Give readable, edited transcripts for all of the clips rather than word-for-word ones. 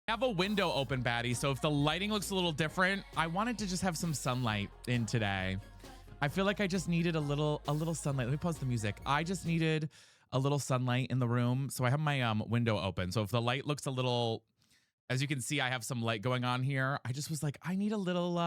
I have a window open, Batty, so if the lighting looks a little different, I wanted to just have some sunlight in today. I feel like I just needed a little sunlight. Let me pause the music. I just needed a little sunlight in the room, so I have my window open. So if the light looks a little, as you can see, I have some light going on here. I just was like, I need a little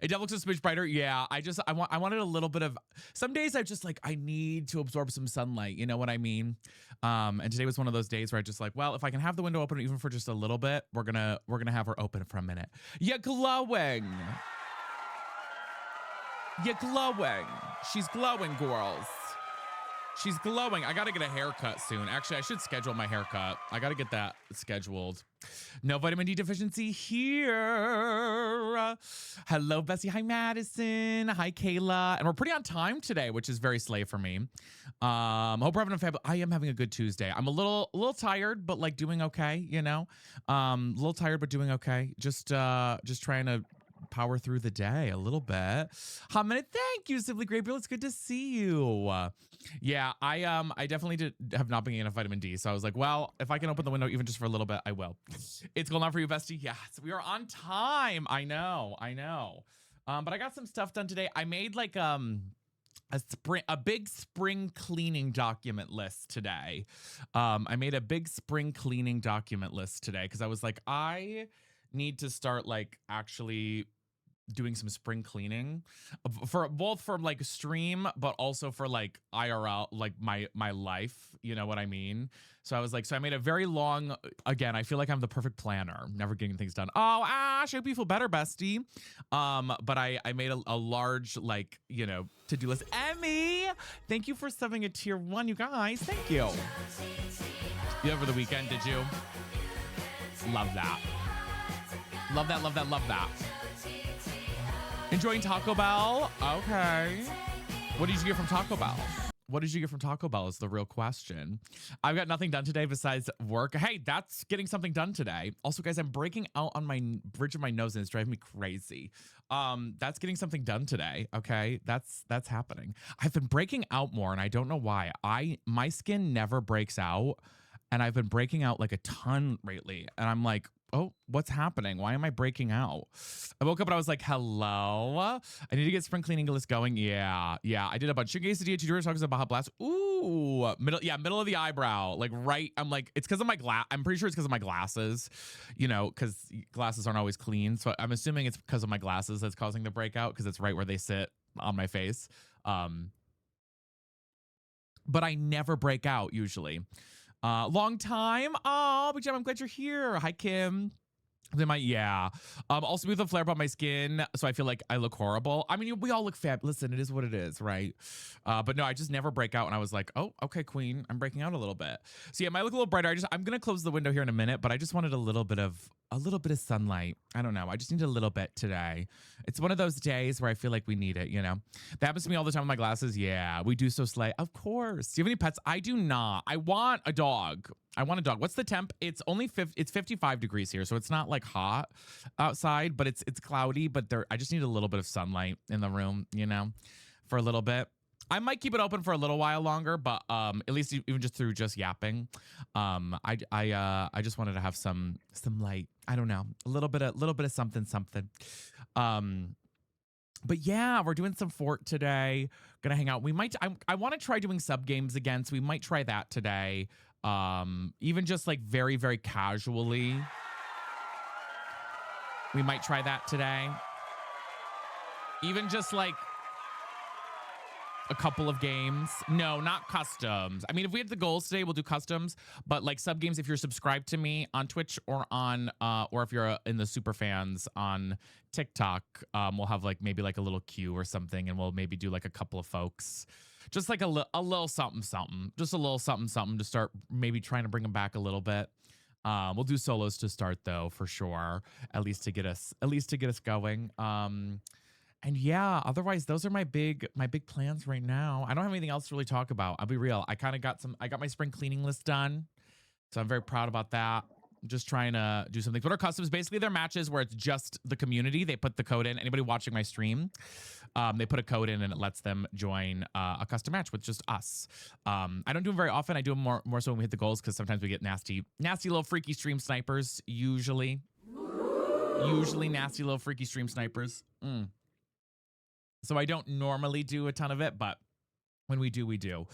it looks a smidge brighter. Yeah, I wanted a little bit of, some days I just like, I need to absorb some sunlight, you know what I mean? And today was one of those days where I just like, well, if I can have the window open even for just a little bit, we're gonna have her open for a minute. You're glowing. You're glowing. She's glowing, girls. She's glowing. I gotta get a haircut soon. Actually, I should schedule my haircut. I gotta get that scheduled. No vitamin D deficiency here. Hello, Bessie. Hi, Madison. Hi, Kayla. And we're pretty on time today, which is very slay for me. Hope we're having a fab. I am having a good Tuesday. I'm a little tired, but like doing okay, you know? A little tired, but doing okay. Just trying to power through the day a little bit. Hamid, thank you, Simply Great Bill. It's good to see you. Yeah, I definitely have not been getting enough vitamin D. So I was like, well, if I can open the window even just for a little bit, I will. It's going on for you, bestie. Yes, we are on time. I know. But I got some stuff done today. I made like a big spring cleaning document list today. I made a big spring cleaning document list today because I was like, I need to start like actually doing some spring cleaning for both for like stream, but also for like IRL, like my life, you know what I mean? So I was like, so I made a very long, again, I feel like I'm the perfect planner, never getting things done. Oh, Ash, I hope you feel better, bestie. But I made a large, like, you know, to-do list. Emmy, thank you for subbing a tier 1, you guys. Thank you. You over the weekend, did you? Love that. Love that, love that, love that. Enjoying Taco Bell? Okay. What did you get from Taco Bell? What did you get from Taco Bell is the real question. I've got nothing done today besides work. Hey, that's getting something done today. Also, guys, I'm breaking out on my bridge of my nose and it's driving me crazy. That's getting something done today. Okay, that's happening. I've been breaking out more and I don't know why. My skin never breaks out and I've been breaking out like a ton lately. And I'm like, oh, what's happening? Why am I breaking out? I woke up and I was like, hello? I need to get spring cleaning list going. Yeah. I did a bunch of quesadilla, two tacos, a Baja Blast. Ooh, middle of the eyebrow. Like right, I'm like, it's because of my glass. I'm pretty sure it's because of my glasses, you know, because glasses aren't always clean. So I'm assuming it's because of my glasses that's causing the breakout because it's right where they sit on my face. But I never break out usually. Long time. Oh, but I'm glad you're here. Hi, Kim. Then also with a flare up on my skin, so I feel like I look horrible. I mean, we all look fab. Listen, it is what it is, right? But no, I just never break out, and I was like, oh, okay, queen, I'm breaking out a little bit. So yeah, might look a little brighter. I'm gonna close the window here in a minute, but I just wanted a little bit of sunlight. I don't know. I just need a little bit today. It's one of those days where I feel like we need it, you know? That happens to me all the time with my glasses. Yeah, we do so slay. Of course. Do you have any pets? I do not. I want a dog. What's the temp? It's only 55 degrees here, so it's not like hot outside, but it's cloudy, but I just need a little bit of sunlight in the room, you know, for a little bit. I might keep it open for a little while longer, but at least even just through just yapping. I just wanted to have some light. I don't know, a little bit of something. But yeah, we're doing some Fort today. Gonna hang out. I want to try doing sub games again, so we might try that today. Even just like very, very casually. We might try that today. Even just like a couple of games. No, not customs. I mean, if we have the goals today, we'll do customs, but like sub games, if you're subscribed to me on Twitch or on, or if you're in the super fans on TikTok, we'll have like maybe like a little queue or something. And we'll maybe do like a couple of folks, just like a little something, just a little something to start maybe trying to bring them back a little bit. We'll do solos to start though, for sure. At least to get us going. And yeah, otherwise those are my big plans right now. I don't have anything else to really talk about. I'll be real. I got my spring cleaning list done. So I'm very proud about that. Just trying to do something. What are customs? Basically, they're matches where it's just the community. They put the code in. Anybody watching my stream, they put a code in and it lets them join a custom match with just us. I don't do them very often. I do them more so when we hit the goals because sometimes we get nasty little freaky stream snipers. Usually nasty little freaky stream snipers. So I don't normally do a ton of it, but when we do, we do.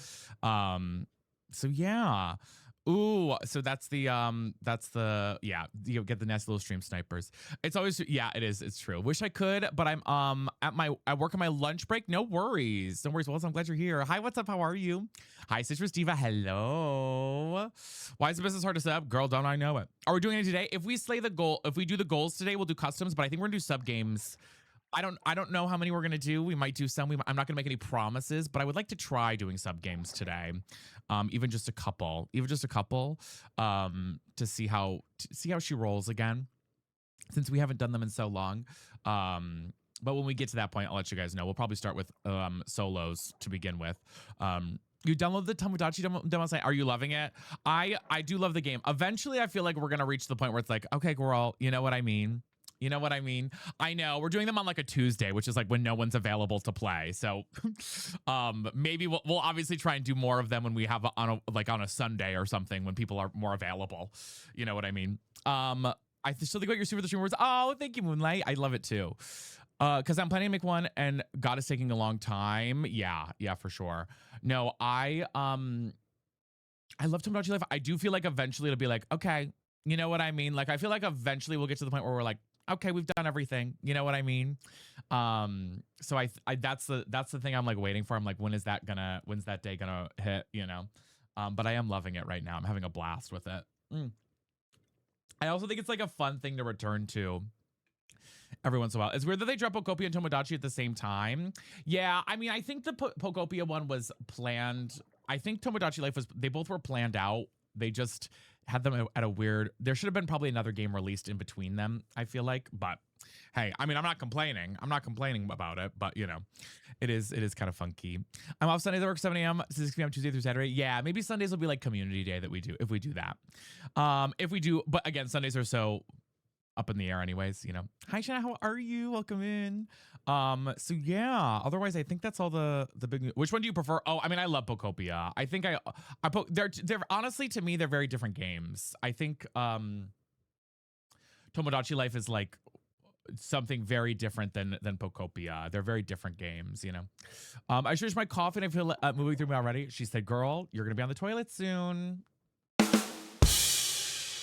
So yeah. Ooh, so that's the yeah, you get the nasty little stream snipers. It's always, yeah, it is. It's true. Wish I could, but I'm I work on my lunch break. No worries. No worries. Well, I'm glad you're here. Hi, what's up? How are you? Hi, Citrus Diva. Hello. Why is the business hard to set up? Girl, don't I know it? Are we doing it today? If we do the goals today, we'll do customs, but I think we're gonna do sub games. I don't know how many we're gonna do. We might do some. I'm not gonna make any promises, but I would like to try doing sub games today, even just a couple, to see how she rolls again, since we haven't done them in so long. But when we get to that point, I'll let you guys know. We'll probably start with solos to begin with. You download the Tomodachi demo site. Are you loving it? I do love the game. Eventually, I feel like we're gonna reach the point where it's like, okay, girl, you know what I mean. You know what I mean? I know we're doing them on like a Tuesday, which is like when no one's available to play. So maybe we'll obviously try and do more of them when we have on a Sunday or something when people are more available. You know what I mean? I still think about your super the stream words. Oh, thank you, Moonlight. I love it too. Because I'm planning to make one and God is taking a long time. Yeah, for sure. No, I love Tomodachi Life. I do feel like eventually it'll be like, okay, you know what I mean? Like I feel like eventually we'll get to the point where we're like, okay, we've done everything. You know what I mean? So I that's the thing I'm like waiting for. I'm like, when's that day gonna hit? You know? But I am loving it right now. I'm having a blast with it. I also think it's like a fun thing to return to every once in a while. It's weird that they drop Pokopia and Tomodachi at the same time. Yeah, I mean, I think the Pokopia one was planned. I think Tomodachi Life they both were planned out. They just had them at a weird, there should have been probably another game released in between them, I feel like. But hey, I mean, I'm not complaining about it, but you know, it is kind of funky. I'm off Sundays. I work 7 a.m. to 6 p.m. Tuesday through Saturday. Yeah, maybe Sundays will be like community day that we do, if we do that. If we do, but again, Sundays are so up in the air anyways, you know. Hi Shanna, how are you? Welcome in. So yeah, otherwise I think that's all the big. Which one do you prefer? Oh, I mean, I love Pokopia. I think they're honestly, to me, they're very different games. I think Tomodachi Life is like something very different than Pokopia. They're very different games, you know. I sure my cough and I feel moving through me already. She said, girl, you're gonna be on the toilet soon.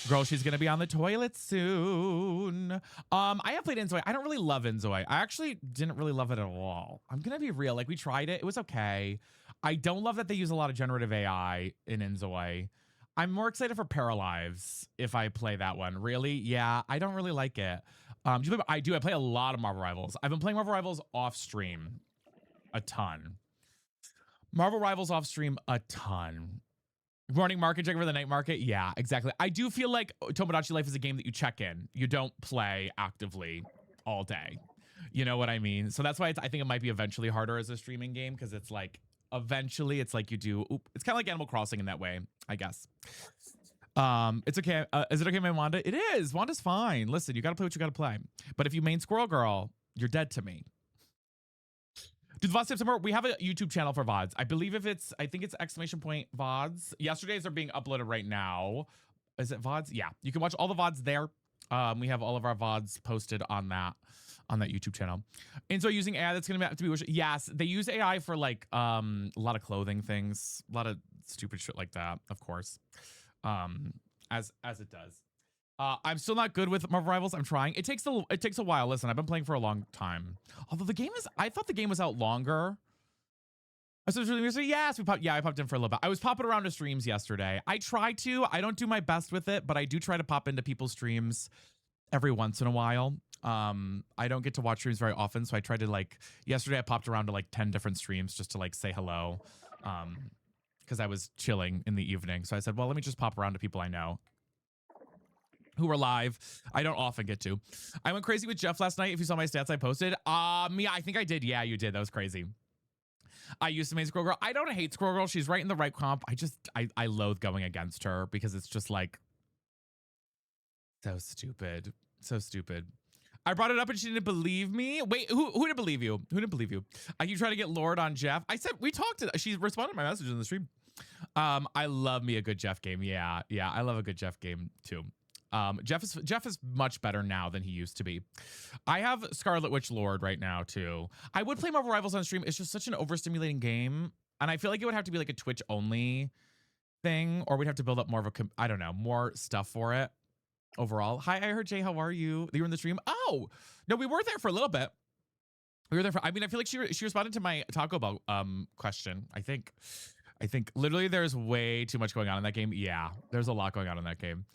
Girl, she's gonna be on the toilet soon. I have played Inzoi. I don't really love Inzoi. I actually didn't really love it at all. I'm gonna be real. Like, we tried it. It was okay. I don't love that they use a lot of generative AI in Inzoi. I'm more excited for Paralives if I play that one. Really? Yeah, I don't really like it. I do. I play a lot of Marvel Rivals. I've been playing Marvel Rivals off stream a ton. Marvel Rivals off stream a ton. Morning market, checking for the night market. Yeah, exactly. I do feel like Tomodachi Life is a game that you check in. You don't play actively all day. You know what I mean? So that's why I think it might be eventually harder as a streaming game, because it's like eventually it's like you do. It's kind of like Animal Crossing in that way, I guess. It's okay. Is it okay, my Wanda? It is. Wanda's fine. Listen, you gotta play what you gotta play. But if you main Squirrel Girl, you're dead to me. Do the VODs September? We have a YouTube channel for VODs. I believe I think it's ! VODs. Yesterday's are being uploaded right now. Is it VODs? Yeah. You can watch all the VODs there. We have all of our VODs posted on that YouTube channel. And so using AI, that's going to have to be, yes, they use AI for like a lot of clothing things, a lot of stupid shit like that, of course. As it does. I'm still not good with Marvel Rivals. I'm trying. It takes a while. Listen, I've been playing for a long time. Although I thought the game was out longer. Yes, I popped in for a little bit. I was popping around to streams yesterday. I don't do my best with it, but I do try to pop into people's streams every once in a while. I don't get to watch streams very often, so I tried to yesterday I popped around to like 10 different streams just to like say hello. Because I was chilling in the evening. So I said, well, let me just pop around to people I know who are live. I don't often get to. I went crazy with Jeff last night. If you saw my stats I posted. Yeah, I think I did. Yeah, you did. That was crazy. I used to main Squirrel Girl. I don't hate Squirrel Girl. She's right in the right comp. I loathe going against her because it's just like, So stupid. So stupid. I brought it up and she didn't believe me. Wait, who didn't believe you? Who didn't believe you? I keep trying to get Lord on Jeff. I said we talked to. She responded to my message in the stream. I love me a good Jeff game. Yeah, I love a good Jeff game too. Jeff is much better now than he used to be. I have Scarlet Witch Lord right now too. I would play Marvel Rivals on stream. It's just such an overstimulating game, and I feel like it would have to be like a Twitch only thing, or we'd have to build up more of a I don't know, more stuff for it. Overall, hi, I heard Jay. How are you? You were in the stream. Oh no, we were there for a little bit. We were there for. I mean, I feel like she responded to my Taco Bell question. I think literally there's way too much going on in that game. Yeah, there's a lot going on in that game.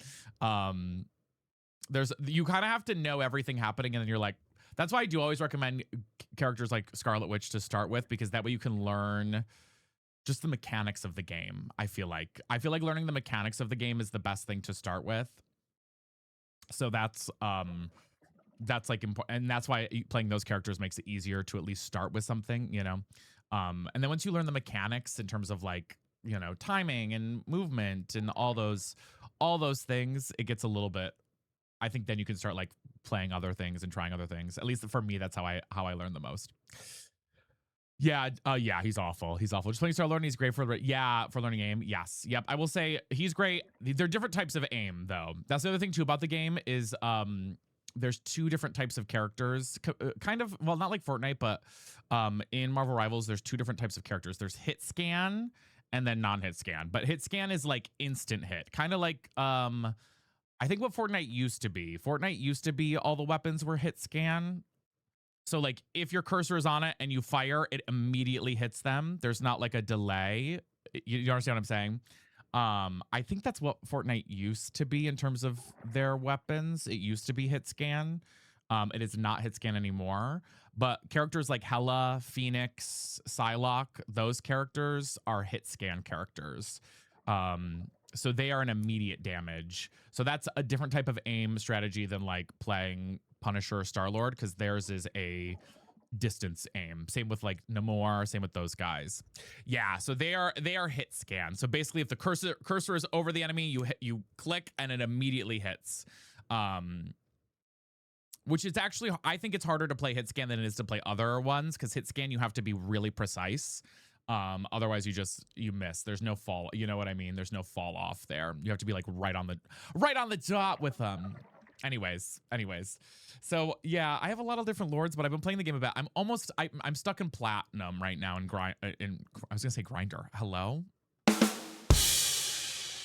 You kind of have to know everything happening, and then you're like, that's why I do always recommend characters like Scarlet Witch to start with, because that way you can learn just the mechanics of the game. I feel like learning the mechanics of the game is the best thing to start with. So that's like important, and that's why playing those characters makes it easier to at least start with something, you know. And then once you learn the mechanics in terms of like, you know, timing and movement and all those things, it gets a little bit, I think then you can start like playing other things and trying other things. At least for me, that's how I learn the most. Yeah, he's awful. He's awful. Just playing Star Lord, he's great for learning aim. Yes, yep. I will say he's great. There are different types of aim though. That's the other thing too about the game is there's two different types of characters. Kind of, well, not like Fortnite, but in Marvel Rivals, there's two different types of characters. There's hit scan and then non-hit scan. But hit scan is like instant hit, kind of like I think what Fortnite used to be. Fortnite used to be all the weapons were hit scan. So like if your cursor is on it and you fire, it immediately hits them. There's not like a delay. You understand what I'm saying? I think that's what Fortnite used to be in terms of their weapons. It used to be hit scan. It is not hit scan anymore. But characters like Hela, Phoenix, Psylocke, those characters are hit scan characters. So they are an immediate damage. So that's a different type of aim strategy than like playing Punisher or Star-Lord, because theirs is a distance aim. Same with like Namor, same with those guys. Yeah, so they are hit scan. So basically if the cursor is over the enemy, you click and it immediately hits. Which is actually, I think it's harder to play hit scan than it is to play other ones, because hit scan you have to be really precise. Otherwise you miss. There's no fall, you know what I mean? There's no fall off there. You have to be like right on the dot with anyways. So yeah, I have a lot of different lords, but I've been playing the game about. I'm stuck in platinum right now I was gonna say grinder. Hello?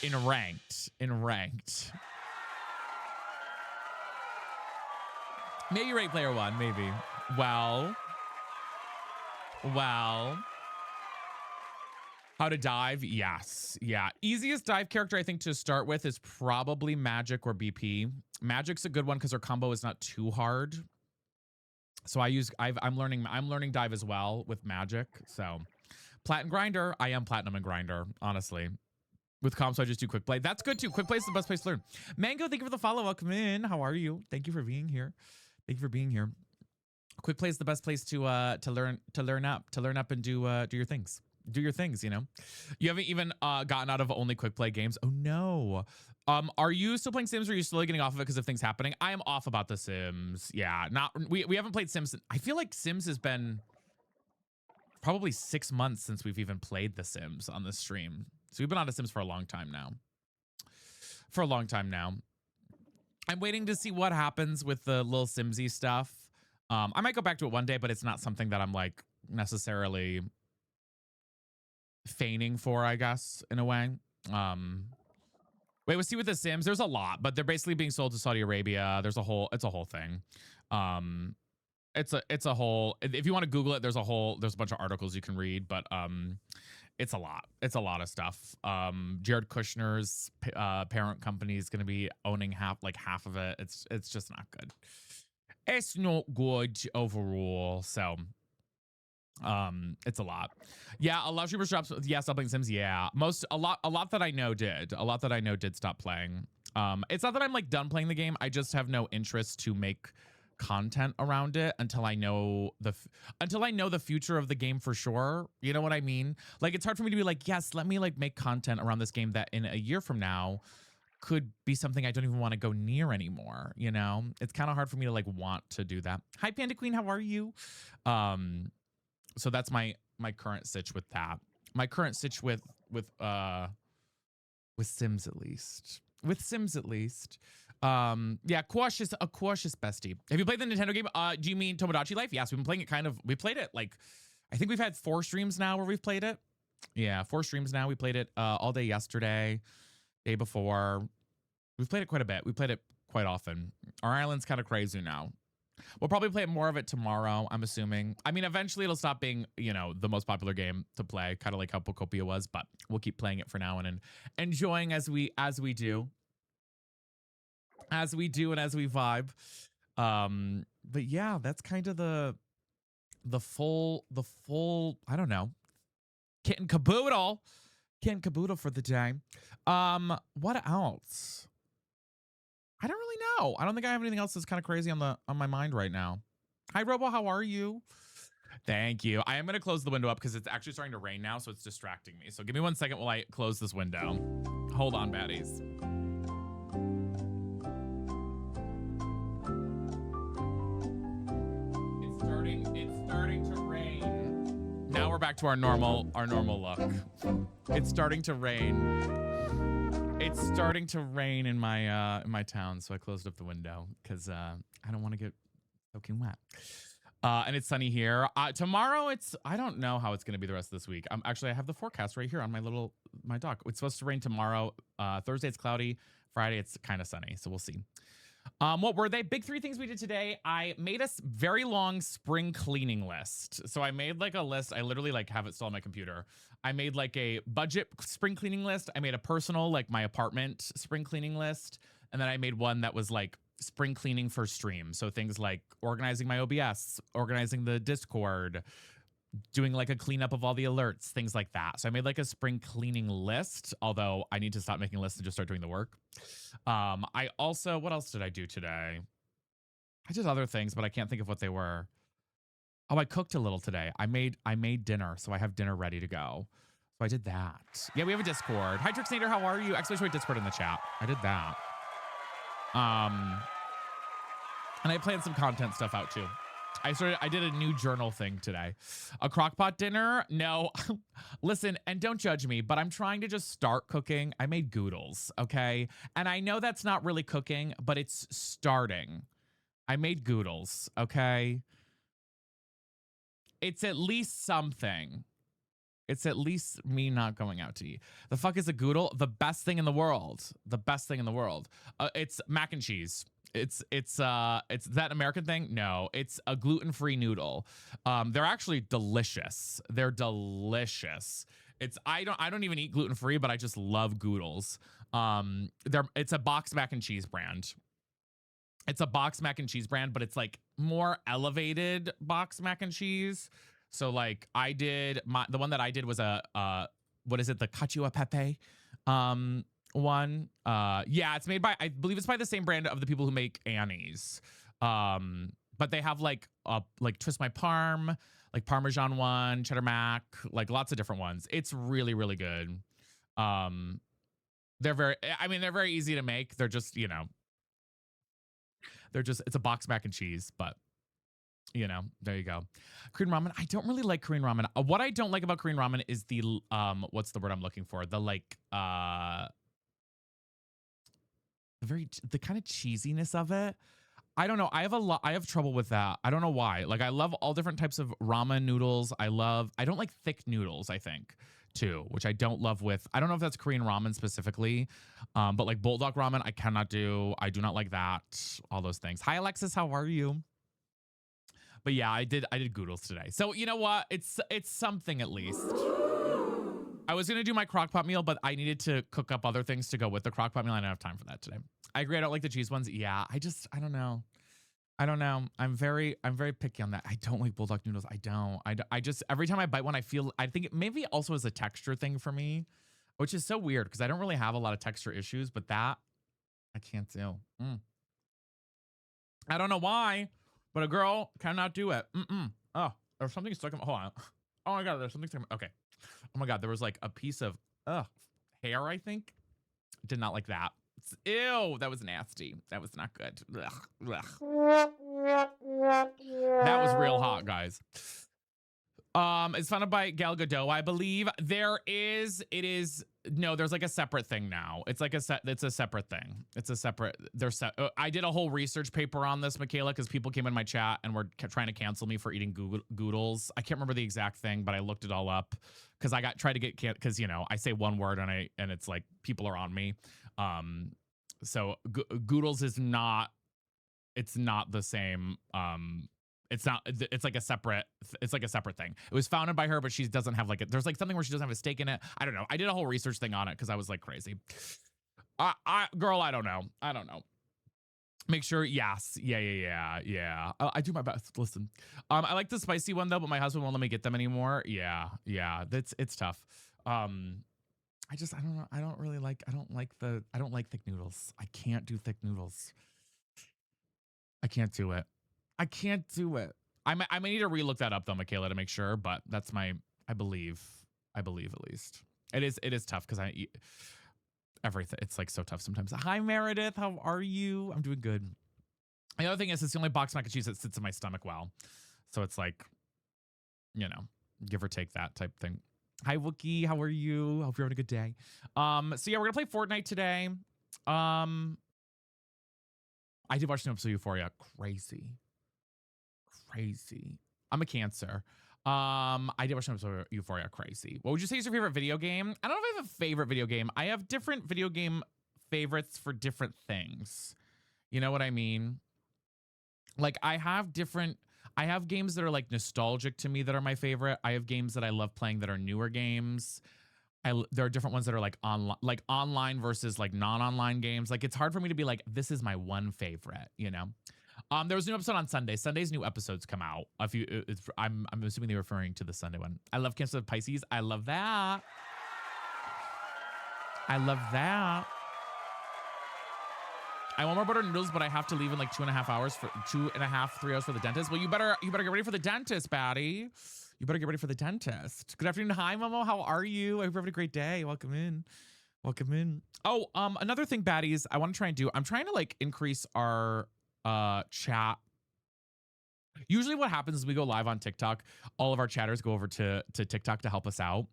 In ranked. Maybe rate player 1, maybe. Well. How to dive? Yes. Yeah. Easiest dive character I think to start with is probably Magic or BP. Magic's a good one because her combo is not too hard. So I'm learning dive as well with Magic. So Plat and Grinder. I am Platinum and Grinder, honestly. With comp, so I just do quick play. That's good too. Quick play is the best place to learn. Mango, thank you for the follow. Welcome in. How are you? Thank you for being here. Quick play is the best place to learn up and do your things. Do your things, you know. You haven't even gotten out of only quick play games. Oh no. Are you still playing Sims, or are you slowly getting off of it because of things happening? I am off about the Sims. Yeah, we haven't played Sims. I feel like Sims has been probably 6 months since we've even played the Sims on the stream. So we've been on the Sims for a long time now. I'm waiting to see what happens with the little Simsy stuff. I might go back to it one day, but it's not something that I'm like necessarily feigning for, I guess, in a way. Wait, we'll see with the Sims. There's a lot, but they're basically being sold to Saudi Arabia. It's a whole thing. It's a whole, if you want to Google it, there's a bunch of articles you can read, but it's a lot of stuff. Jared Kushner's parent company is going to be owning half of it. It's just not good. It's not good overall. So it's a lot. Yeah, a lot of streamers dropped. Yeah, stop playing Sims. Yeah, a lot that I know did stop playing. It's not that I'm like done playing the game. I just have no interest to make content around it until I know the future of the game for sure. You know what I mean? Like, it's hard for me to be like, yes, let me like make content around this game that in a year from now could be something I don't even want to go near anymore. You know, it's kind of hard for me to like want to do that. Hi, Panda Queen, how are you? So that's my current sitch with that. My current sitch with Sims at least. With Sims at least. Yeah, cautious bestie. Have you played the Nintendo game? Do you mean Tomodachi Life? Yes, we've been playing it we played it like, I think we've had 4 streams now where we've played it. Yeah, 4 streams now. We played it all day yesterday, day before. We've played it quite a bit. We played it quite often. Our island's kind of crazy now. We'll probably play more of it tomorrow, I'm assuming. I mean, eventually it'll stop being, you know, the most popular game to play, kind of like how Pokopia was, but we'll keep playing it for now and enjoying as we do. As we do and as we vibe. But yeah, that's kind of the full, I don't know, kit and caboodle for the day. What else? I don't really know. I don't think I have anything else that's kind of crazy on my mind right now. Hi, Robo. How are you? Thank you. I am going to close the window up because it's actually starting to rain now, so it's distracting me. So give me 1 second while I close this window. Hold on, baddies. It's starting to rain. Now we're back to our normal look. It's starting to rain. It's starting to rain in my town, so I closed up the window because I don't want to get soaking wet. And it's sunny here. Tomorrow, I don't know how it's going to be the rest of this week. Actually, I have the forecast right here on my dock. It's supposed to rain tomorrow. Thursday, it's cloudy. Friday, it's kind of sunny, so we'll see. What were they? Big 3 things we did today. I made a very long spring cleaning list. So I made like a list. I literally like have it still on my computer. I made like a budget spring cleaning list. I made a personal, like my apartment spring cleaning list. And then I made one that was like spring cleaning for stream. So things like organizing my OBS, organizing the Discord, doing like a cleanup of all the alerts, things like that. So I made like a spring cleaning list, although I need to stop making lists and just start doing the work. I also, what else did I do today? I did other things, but I can't think of what they were. Oh, I cooked a little today. I made dinner, so I have dinner ready to go. So I did that. Yeah, we have a Discord. Hi, Trixnator, how are you? Exclamation Discord in the chat. I did that. And I planned some content stuff out too. I did a new journal thing today. A crockpot dinner? No. Listen, and don't judge me, but I'm trying to just start cooking. I made goodles, okay? And I know that's not really cooking, but it's starting. I made goodles, okay? It's at least something. It's at least me not going out to eat. The fuck is a goodle? The best thing in the world. The best thing in the world. It's mac and cheese. It's that American thing? No, it's a gluten-free noodle. They're actually delicious. They're delicious. I don't even eat gluten-free, but I just love goodles. It's a box mac and cheese brand. It's a box mac and cheese brand, but it's like more elevated box mac and cheese. So like the one that I did was what is it? The cacio e pepe one. Yeah, it's made by, I believe it's by the same brand of the people who make Annie's. But they have like Twist My Parm, like Parmesan one, Cheddar Mac, like lots of different ones. It's really, really good. They're very easy to make. They're just, you know, it's a box mac and cheese, but you know, there you go. Korean ramen. I don't really like Korean ramen. What I don't like about Korean ramen is the, what's the word I'm looking for? The like, the kind of cheesiness of it. I don't know. I have trouble with that. I don't know why. Like I love all different types of ramen noodles. I don't like thick noodles, I think, too, which I don't love with, I don't know if that's Korean ramen specifically, but like bulldog ramen, I cannot do. I do not like that. All those things. Hi, Alexis. How are you? But yeah, I did goodles today. So you know what? It's something at least. I was gonna do my crockpot meal, but I needed to cook up other things to go with the crockpot meal. I don't have time for that today. I agree. I don't like the cheese ones. Yeah, I don't know. I'm very picky on that. I don't like bulldog noodles. I just every time I bite one, I think it maybe also is a texture thing for me, which is so weird because I don't really have a lot of texture issues, but that I can't do. I don't know why. But a girl cannot do it. Oh, there's something stuck in my, hold on. Oh my God, there's something stuck in my, okay. Oh my God, there was like a piece of hair, I think. Did not like that. Ew, that was nasty. That was not good. Ugh, ugh. That was real hot, guys. It's funded by Gal Gadot, I believe. There's like a separate thing now. It's like it's a separate thing. It's a separate, I did a whole research paper on this, Michaela, because people came in my chat and were trying to cancel me for eating goodles. I can't remember the exact thing, but I looked it all up because tried to get, because, I say one word and it's like people are on me. So goodles is not, it's not the same, it's not, it's like a separate thing. It was founded by her, but she doesn't have there's like something where she doesn't have a stake in it. I don't know. I did a whole research thing on it because I was like crazy. Girl, I don't know. Make sure, yes. Yeah. I do my best. Listen. I like the spicy one though, but my husband won't let me get them anymore. Yeah. It's tough. I don't know. I don't like thick noodles. I can't do thick noodles. I can't do it. I may need to relook that up though, Michaela, to make sure, but that's I believe at least. It is tough because I eat everything. It's like so tough sometimes. Hi, Meredith. How are you? I'm doing good. The other thing is it's the only box mac and cheese that sits in my stomach well. So it's like, give or take that type thing. Hi, Wookie. How are you? Hope you're having a good day. So yeah, we're gonna play Fortnite today. I did watch an episode of Euphoria. Crazy. I'm a Cancer. I did watch an episode of Euphoria. Crazy. What would you say is your favorite video game? I don't know if I have a favorite video game. I have different video game favorites for different things. You know what I mean? Like I have games that are like nostalgic to me that are my favorite. I have games that I love playing that are newer games. There are different ones that are like online versus like non-online games. Like it's hard for me to be like, this is my one favorite, There was a new episode on Sunday. Sunday's new episodes come out. I'm assuming they're referring to the Sunday one. I love Cancer of Pisces. I love that. I want more butter noodles, but I have to leave in like 2.5 hours for 3 hours for the dentist. Well, you better get ready for the dentist, Batty. You better get ready for the dentist. Good afternoon. Hi, Momo. How are you? I hope you're having a great day. Welcome in. Oh, another thing, baddies, I want to try and do. I'm trying to like increase our chat. Usually what happens is we go live on TikTok. All of our chatters go over to TikTok to help us out.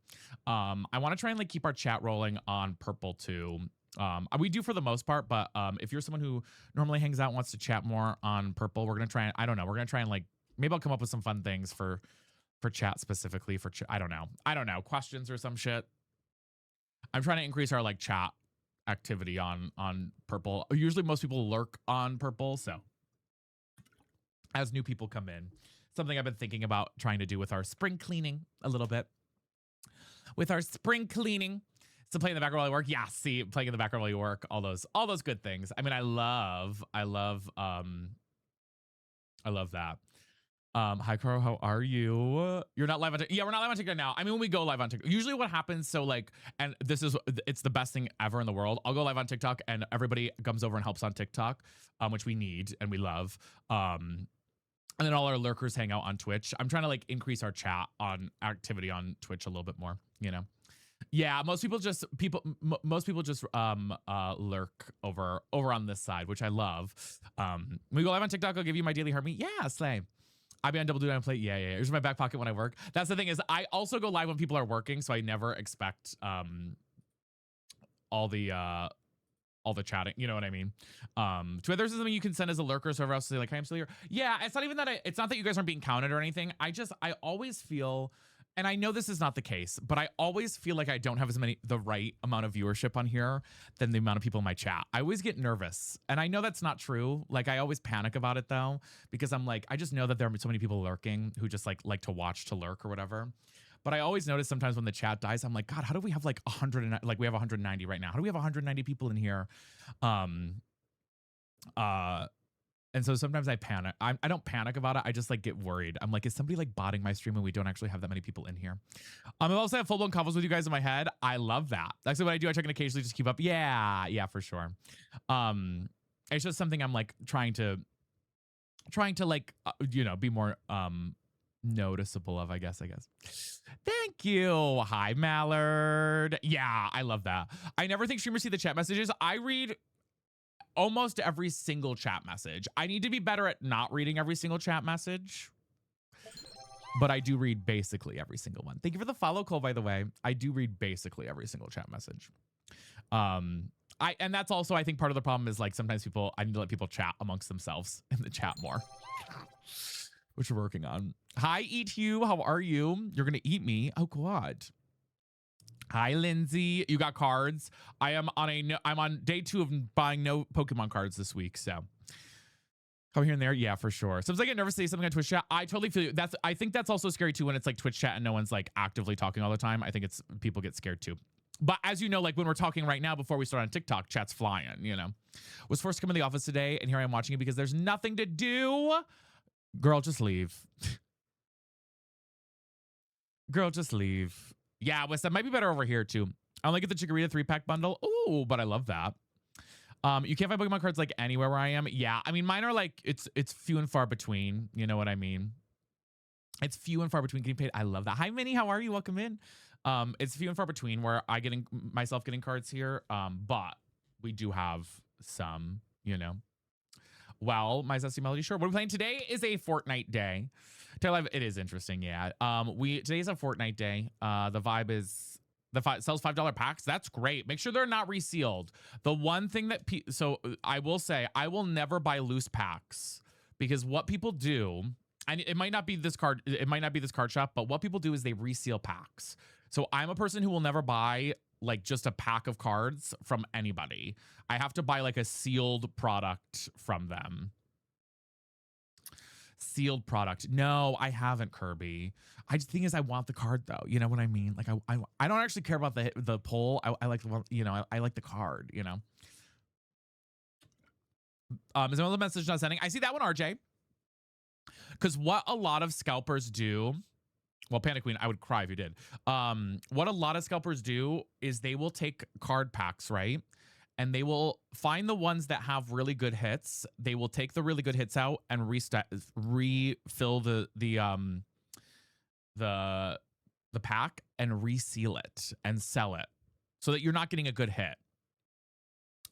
I want to try and like keep our chat rolling on Purple too. We do for the most part, but if you're someone who normally hangs out and wants to chat more on Purple, we're gonna try and we're gonna try and like maybe I'll come up with some fun things for chat specifically for I don't know questions or some shit. I'm trying to increase our like chat activity on Purple. Usually most people lurk on Purple, so as new people come in, something I've been thinking about trying to do with our spring cleaning a little bit. So playing in the background while you work. Yeah, see, playing in the background while you work, all those good things. I mean, I love that. Hi, Caro, how are you? You're not live on TikTok. Yeah, we're not live on TikTok now. I mean, when we go live on TikTok, usually what happens, so like, and it's the best thing ever in the world. I'll go live on TikTok and everybody comes over and helps on TikTok, which we need and we love. And then all our lurkers hang out on Twitch. I'm trying to like increase our chat on activity on Twitch a little bit more, Yeah, most people just lurk over on this side, which I love. When we go live on TikTok, I'll give you my daily heartbeat. Yeah, slay. I'll be on Double Duty and play. Yeah. Here's my back pocket when I work. That's the thing is I also go live when people are working, so I never expect all the chatting. You know what I mean? Twitter is something you can send as a lurker, so everyone else say like, "Hi, I'm still here." Yeah, it's not even that. It's not that you guys aren't being counted or anything. I always feel. And I know this is not the case, but I always feel like I don't have the right amount of viewership on here than the amount of people in my chat. I always get nervous. And I know that's not true. Like I always panic about it though, because I'm like, I just know that there are so many people lurking who just like to watch to lurk or whatever. But I always notice sometimes when the chat dies, I'm like, God, how do we have like 100, like we have 190 right now? How do we have 190 people in here? And so sometimes I panic. I don't panic about it. I just like get worried. I'm like, is somebody like botting my stream when we don't actually have that many people in here? I also have full-blown convos with you guys in my head. I love that. That's what I do. I try to occasionally just keep up. Yeah, for sure. It's just something I'm like trying to like, be more noticeable of, I guess. Thank you. Hi, Mallard. Yeah, I love that. I never think streamers see the chat messages. I read almost every single chat message. I need to be better at not reading every single chat message, but I do read basically every single one. Thank you for the follow, Cole, by the way. I do read basically every single chat message. And that's also, I think, part of the problem is like sometimes I need to let people chat amongst themselves in the chat more, which we're working on. Hi, Eat You. How are you? You're going to eat me. Oh, God. Hi, Lindsay. You got cards? I'm on day 2 of buying no Pokemon cards this week. So come here and there. Yeah, for sure. Sometimes I get nervous to say something on Twitch chat. I totally feel you. I think that's also scary too when it's like Twitch chat and no one's like actively talking all the time. I think people get scared too. But as you know, like when we're talking right now before we start on TikTok, chat's flying, you know. Was forced to come in the office today and here I am watching it because there's nothing to do. Girl, just leave. Girl, just leave. Yeah, Wes, that might be better over here too. I only get the Chikorita 3-pack bundle. Ooh, but I love that. You can't find Pokemon cards like anywhere where I am. Yeah, I mean, mine are like, it's few and far between. You know what I mean? It's few and far between getting paid. I love that. Hi, Minnie. How are you? Welcome in. It's few and far between where I myself getting cards here. But we do have some, you know. Well, my Zesty Melody, sure. What are we playing? Today is a Fortnite day. It is interesting, yeah. Today's a Fortnite day. The vibe is sells $5 packs. That's great. Make sure they're not resealed. The one thing that so I will say, I will never buy loose packs because what people do, and it might not be this card shop, but what people do is they reseal packs. So I'm a person who will never buy like just a pack of cards from anybody. I have to buy like a sealed product from them. Sealed product. No, I haven't, Kirby. The thing is, I want the card though. You know what I mean? Like I don't actually care about the poll. I like the, you know, I like the card, you know. Is another message not sending? I see that one, RJ. Because what a lot of scalpers do, well, Panda Queen, I would cry if you did. What a lot of scalpers do is they will take card packs, right? And they will find the ones that have really good hits. They will take the really good hits out and refill the pack and reseal it and sell it so that you're not getting a good hit.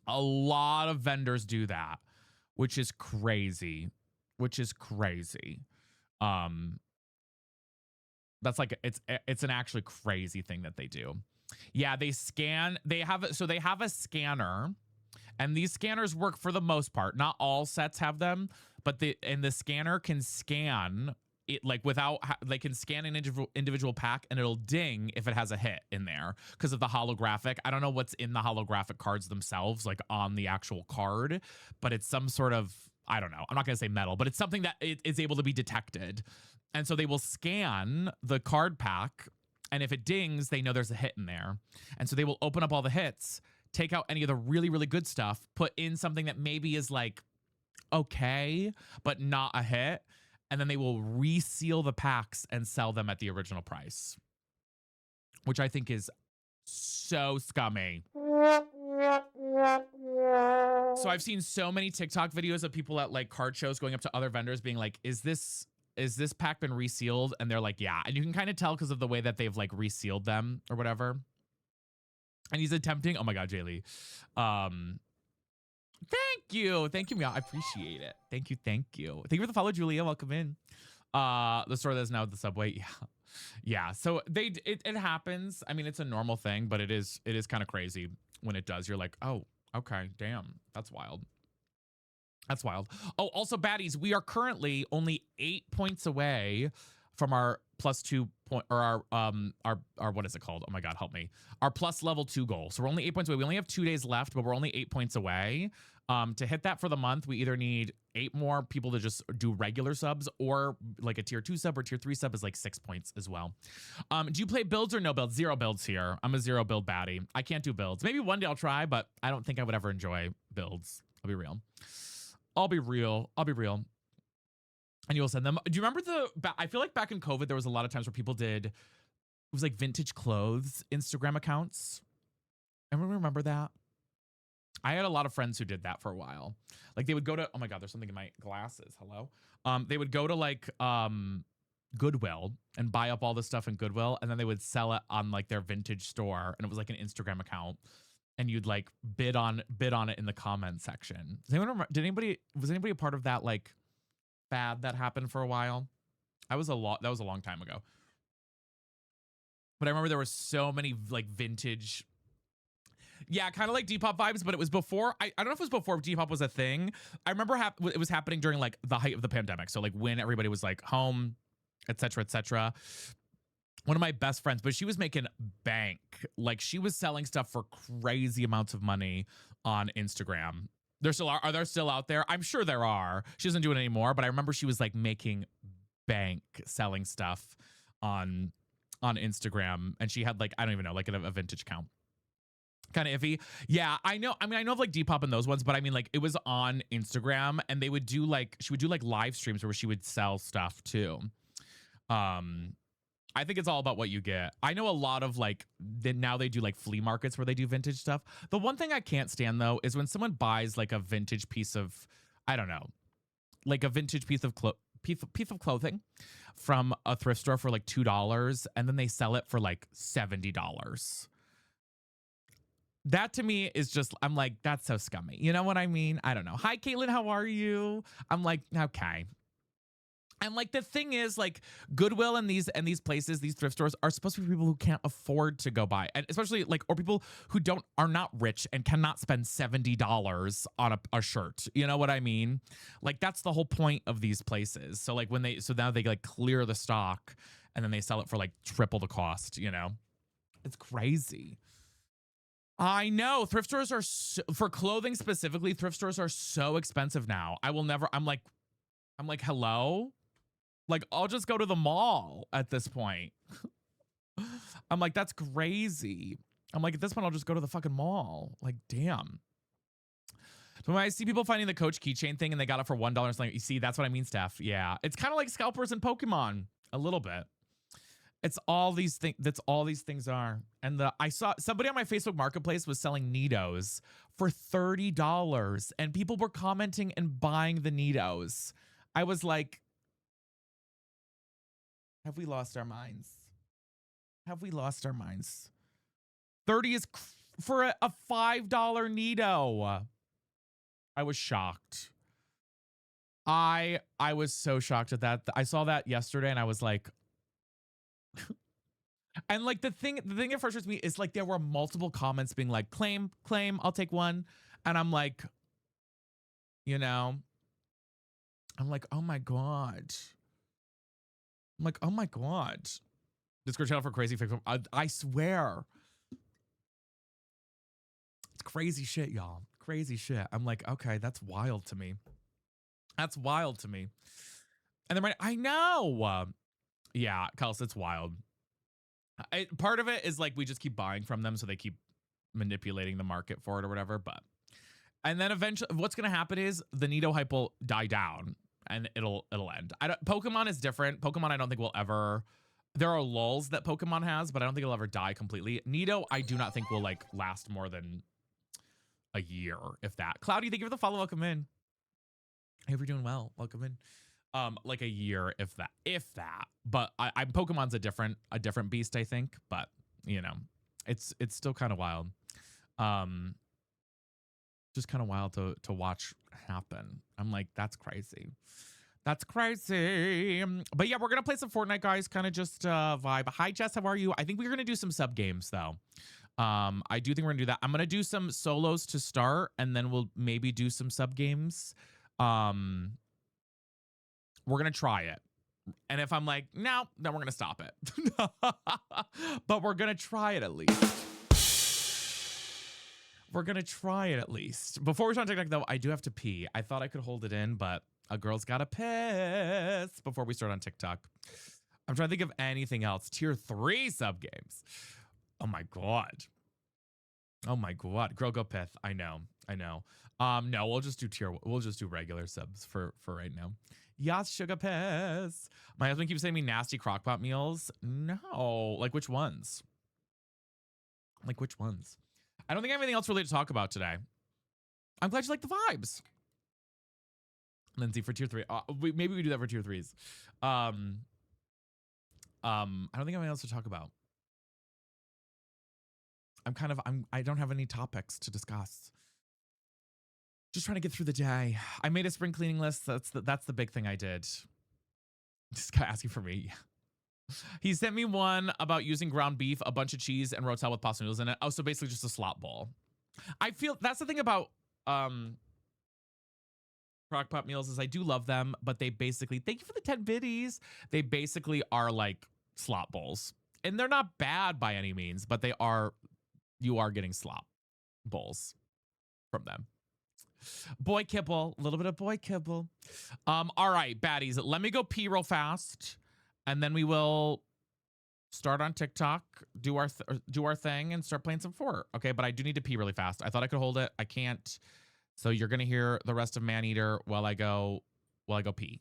A lot of vendors do that, which is crazy. That's like it's an actually crazy thing that they do. Yeah, they have a scanner, and these scanners work for the most part. Not all sets have them, but the scanner can scan it like they can scan an individual pack and it'll ding if it has a hit in there because of the holographic. I don't know what's in the holographic cards themselves, like on the actual card, but it's some sort of, I don't know. I'm not going to say metal, but it's something that it is able to be detected. And so they will scan the card pack, and if it dings, they know there's a hit in there. And so they will open up all the hits, take out any of the really, really good stuff, put in something that maybe is like okay, but not a hit. And then they will reseal the packs and sell them at the original price, which I think is so scummy. So I've seen so many TikTok videos of people at like card shows going up to other vendors being like, is this pack been resealed? And they're like, yeah. And you can kind of tell because of the way that they've like resealed them or whatever. And he's attempting, oh my God, Jaylee. Thank you, Mia. I appreciate it. Thank you. Thank you for the follow, Julia. Welcome in. The store that is now at the Subway. Yeah. So it happens. I mean, it's a normal thing, but it is kind of crazy when it does. You're like, oh, okay, damn, that's wild. That's wild. Oh, also, baddies, we are currently only 8 points away from our +2 point, or our what is it called? Oh my God, help me. Our plus level 2 goal. So we're only 8 points away. We only have 2 days left, but we're only 8 points away. To hit that for the month, we either need 8 more people to just do regular subs, or like a tier 2 sub or tier 3 sub is like 6 points as well. Do you play builds or no builds? 0 builds here. I'm a 0 build baddie. I can't do builds. Maybe one day I'll try, but I don't think I would ever enjoy builds. I'll be real. And you'll send them. Do you remember I feel like back in COVID, there was a lot of times where people it was like vintage clothes Instagram accounts. Everyone remember that? I had a lot of friends who did that for a while. Like they would go to, oh my God, there's something in my glasses. Hello. They would go to like Goodwill and buy up all this stuff in Goodwill, and then they would sell it on like their vintage store, and it was like an Instagram account. and you'd like bid on it in the comment section. Does anyone remember, was anybody a part of that like fad that happened for a while? That was a long time ago. But I remember there were so many like vintage, yeah, kind of like Depop vibes, but it was before. I don't know if it was before Depop was a thing. I remember it was happening during like the height of the pandemic. So like when everybody was like home, et cetera, et cetera. One of my best friends, but she was making bank. Like she was selling stuff for crazy amounts of money on Instagram. There still are there still out there? I'm sure there are. She doesn't do it anymore, but I remember she was like making bank selling stuff on Instagram, and she had like, I don't even know, like a vintage count. Kind of iffy. Yeah, I know. I mean, I know of like Depop and those ones, but I mean, like it was on Instagram, and she would do like live streams where she would sell stuff too. I think it's all about what you get. I know a lot of like now they do like flea markets where they do vintage stuff. The one thing I can't stand though is when someone buys like a vintage piece of, I don't know, like a vintage piece of clothing from a thrift store for like $2, and then they sell it for like $70. That to me is just, I'm like, that's so scummy. You know what I mean? I don't know. Hi, Caitlin, how are you? I'm like, okay. And like the thing is, like Goodwill and these places, these thrift stores are supposed to be people who can't afford to go buy, and especially like, or people who are not rich and cannot spend $70 on a shirt. You know what I mean? Like that's the whole point of these places. So like so now they like clear the stock and then they sell it for like triple the cost. You know, it's crazy. I know thrift stores are for clothing specifically. Thrift stores are so expensive now. I will never. I'm like, hello. Like, I'll just go to the mall at this point. I'm like, that's crazy. I'm like, at this point, I'll just go to the fucking mall. Like, damn. So when I see people finding the Coach keychain thing and they got it for $1, it's like, you see, that's what I mean, Steph. Yeah. It's kind of like scalpers and Pokemon a little bit. It's all these things. That's all these things are. And I saw somebody on my Facebook Marketplace was selling Neatos for $30, and people were commenting and buying the Neatos. I was like, have we lost our minds? Have we lost our minds? 30 is for a $5 Neato. I was shocked. I was so shocked at that. I saw that yesterday and I was like, and like the thing that frustrates me is like there were multiple comments being like, claim, I'll take one. And I'm like, you know, I'm like, oh my God. I'm like, oh my God. Discord channel for crazy fix. I swear. It's crazy shit, y'all. Crazy shit. I'm like, okay, that's wild to me. That's wild to me. And then I know. Yeah, Kels, it's wild. Part of it is like we just keep buying from them, so they keep manipulating the market for it or whatever. But and then eventually, what's gonna happen is the Neato hype will die down and it'll end. Pokemon is different. Pokemon, I don't think will ever. There are lulls that Pokemon has, but I don't think it'll ever die completely. Neato, I do not think will like last more than a year, if that. Cloudy, thank you for the follow. Welcome in. I hope you're doing well. Welcome in. Like a year, if that. But Pokemon's a different beast, I think. But you know, it's still kind of wild. Just kind of wild to watch happen. I'm like, that's crazy. That's crazy. But yeah, we're gonna play some Fortnite, guys. Kind of just vibe. Hi, Jess. How are you? I think we're gonna do some sub games though. I do think we're gonna do that. I'm gonna do some solos to start, and then we'll maybe do some sub games. We're going to try it. And if I'm like, no, then we're going to stop it. But we're going to try it at least. We're going to try it at least. Before we start on TikTok, though, I do have to pee. I thought I could hold it in, but a girl's got to piss before we start on TikTok. I'm trying to think of anything else. Tier 3 sub games. Oh, my God. Oh, my God. Girl, go pith. I know. No, we'll just do regular subs for right now. Yes, Sugar Piss. My husband keeps saying me nasty crockpot meals. No. Like which ones? I don't think I have anything else really to talk about today. I'm glad you like the vibes. Lindsay, for tier 3. Maybe we do that for tier 3s. I don't think I have anything else to talk about. I don't have any topics to discuss. Just trying to get through the day. I made a spring cleaning list. That's the big thing I did. This guy asking for me. He sent me one about using ground beef, a bunch of cheese, and rotel with pasta noodles in it. Oh, so basically just a slop bowl. I feel that's the thing about crock pot meals is I do love them, but they basically, thank you for the 10 biddies. They basically are like slop bowls. And they're not bad by any means, but you are getting slop bowls from them. Boy kibble, a little bit of boy kibble. All right, baddies, let me go pee real fast, and then we will start on TikTok, do our thing, and start playing some Fort. Okay, but I do need to pee really fast. I thought I could hold it. I can't. So you're gonna hear the rest of Maneater while I go pee.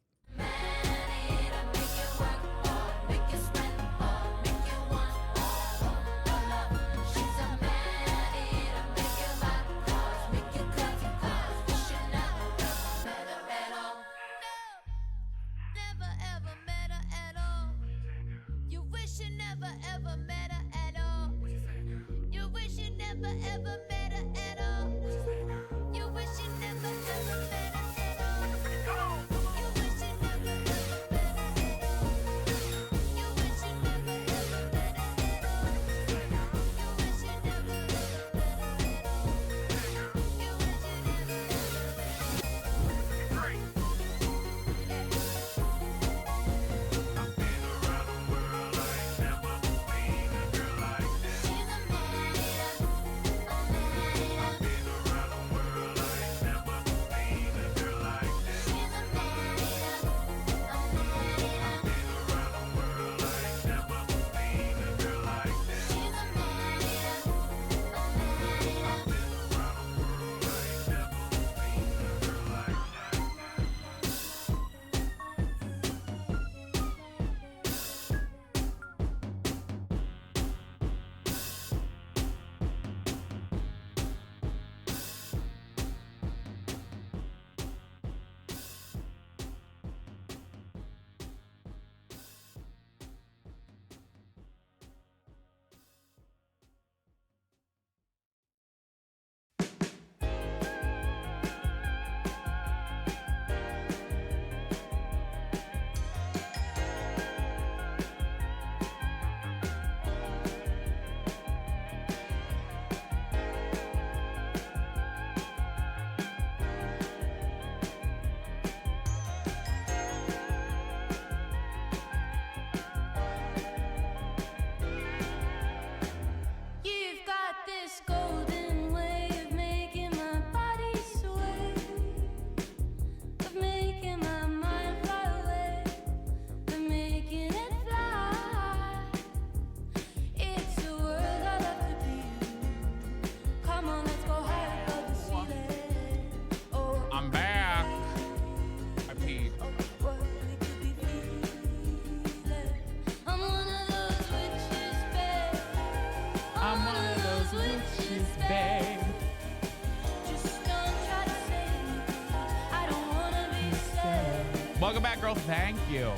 Welcome back, girl. Thank you.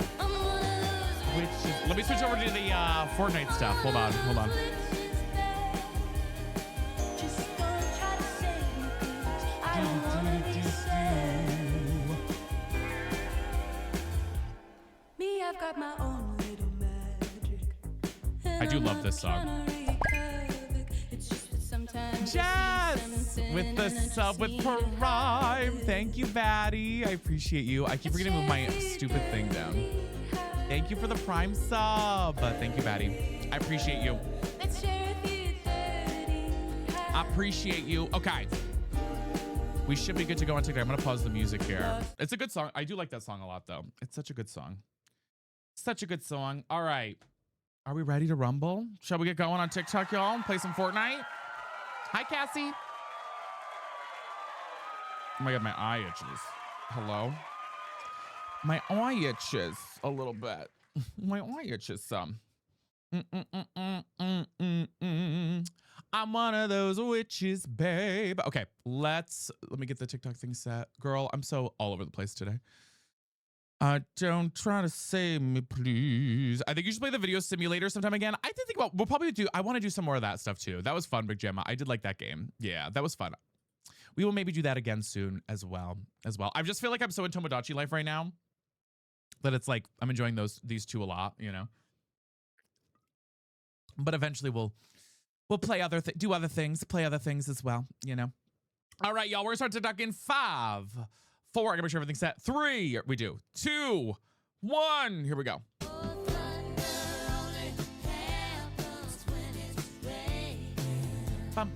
Let me switch over to the Fortnite stuff. Hold on. Me, I've got my own little magic. I do love this song. Jess with the sub with Prime. Thank you, Batty. I appreciate you. I keep forgetting to move my stupid thing down. Thank you for the Prime sub. Thank you, Batty. I appreciate you. I appreciate you. Okay. We should be good to go on TikTok. I'm going to pause the music here. It's a good song. I do like that song a lot, though. It's such a good song. Such a good song. All right. Are we ready to rumble? Shall we get going on TikTok, y'all, and play some Fortnite? Hi, Cassie. Oh my God, my eye itches. Hello? My eye itches a little bit. My eye itches some. I'm one of those witches, babe. Okay, let me get the TikTok thing set. Girl, I'm so all over the place today. Don't try to save me, please. I think you should play the video simulator sometime again. I did think about, we'll probably do, I want to do some more of that stuff too. That was fun, Big Gemma. I did like that game. Yeah, that was fun. We will maybe do that again soon as well. I just feel like I'm so in Tomodachi Life right now that it's like, I'm enjoying these two a lot, you know? But eventually we'll play do other things, play other things as well, you know? All right, y'all, we're gonna start TikTok in 5, 4, I gotta make sure everything's set. 3, we do. 2, 1, here we go. Got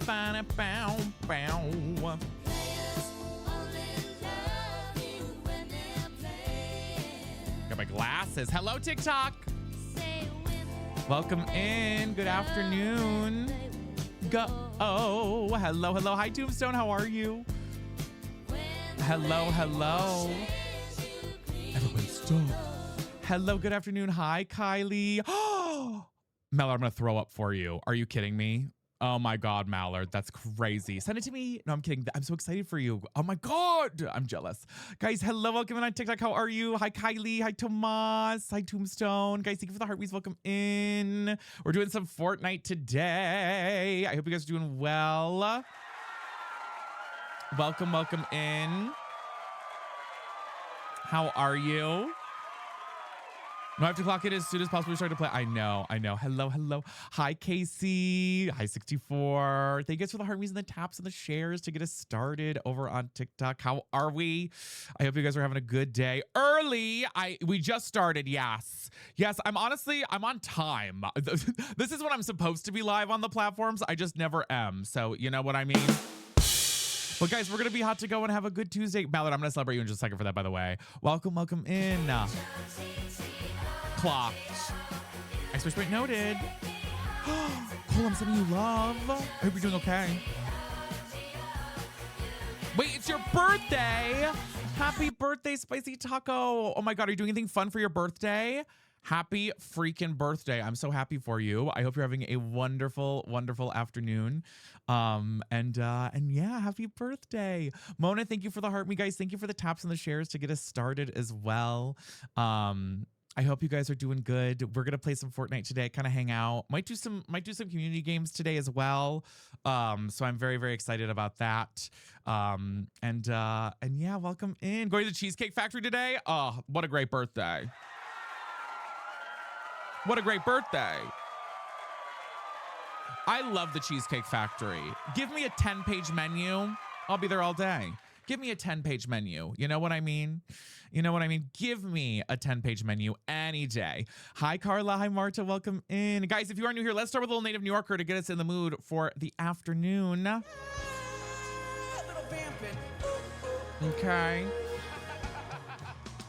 my glasses. Hello, TikTok. Welcome in. Good afternoon. Go. Oh, hello. Hi, Tombstone. How are you? Hello. Everyone stop. Hello. Good afternoon. Hi, Kylie. Oh, Mallard, I'm going to throw up for you. Are you kidding me? Oh my God, Mallard, that's crazy. Send it to me. No, I'm kidding. I'm so excited for you. Oh my God, I'm jealous. Guys, hello, welcome in on TikTok. How are you? Hi, Kylie. Hi, Tomas. Hi, Tombstone. Guys, thank you for the heartbeats. Welcome in. We're doing some Fortnite today. I hope you guys are doing well. Welcome in. How are you? No, I have to clock it as soon as possible. We start to play. I know. Hello. Hi, Casey. Hi, 64. Thank you guys for the heartbeats and the taps and the shares to get us started over on TikTok. How are we? I hope you guys are having a good day. Early. We just started. Yes. I'm on time. This is when I'm supposed to be live on the platforms. I just never am. So you know what I mean? But guys, we're going to be hot to go and have a good Tuesday. Ballard, I'm going to celebrate you in just a second for that, by the way. Welcome in. Clocked. Express point noted. Cole, I'm sending you love. I hope you're doing okay. Wait, it's your birthday. Happy birthday, Spicy Taco. Oh my God, are you doing anything fun for your birthday? Happy freaking birthday. I'm so happy for you. I hope you're having a wonderful, wonderful afternoon. And yeah, happy birthday. Mona, thank you for the heart. Me guys, thank you for the taps and the shares to get us started as well. I hope you guys are doing good. We're gonna play some Fortnite today, kind of hang out. Might do some community games today as well. So I'm very, very excited about that. And yeah, welcome in. Going to the Cheesecake Factory today. Oh, what a great birthday. What a great birthday. I love the Cheesecake Factory. Give me a 10-page menu. I'll be there all day. Give me a 10-page menu. You know what I mean? Give me a 10-page menu any day. Hi, Carla. Hi, Marta. Welcome in. Guys, if you are new here, let's start with a little native New Yorker to get us in the mood for the afternoon. Okay.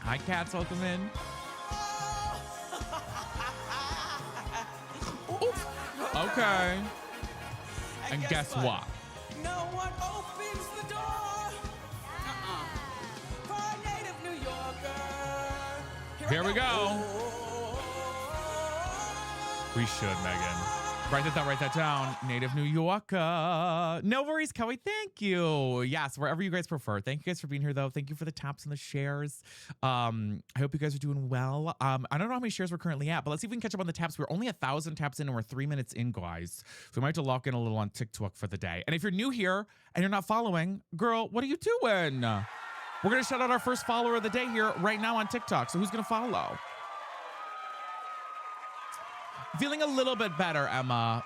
Hi, Cats. Welcome in. Okay. And guess what? No one opens the door. For a native New Yorker. Here we go. We should, Megan. Write that down. Native New Yorker. No worries, Kelly. Thank you. Yes, wherever you guys prefer. Thank you guys for being here, though. Thank you for the taps and the shares. I hope you guys are doing well. I don't know how many shares we're currently at, but let's see if we can catch up on the taps. We're only 1,000 taps in and we're 3 minutes in, guys. So we might have to lock in a little on TikTok for the day. And if you're new here and you're not following, girl, what are you doing? We're going to shout out our first follower of the day here right now on TikTok. So who's going to follow? Feeling a little bit better, Emma.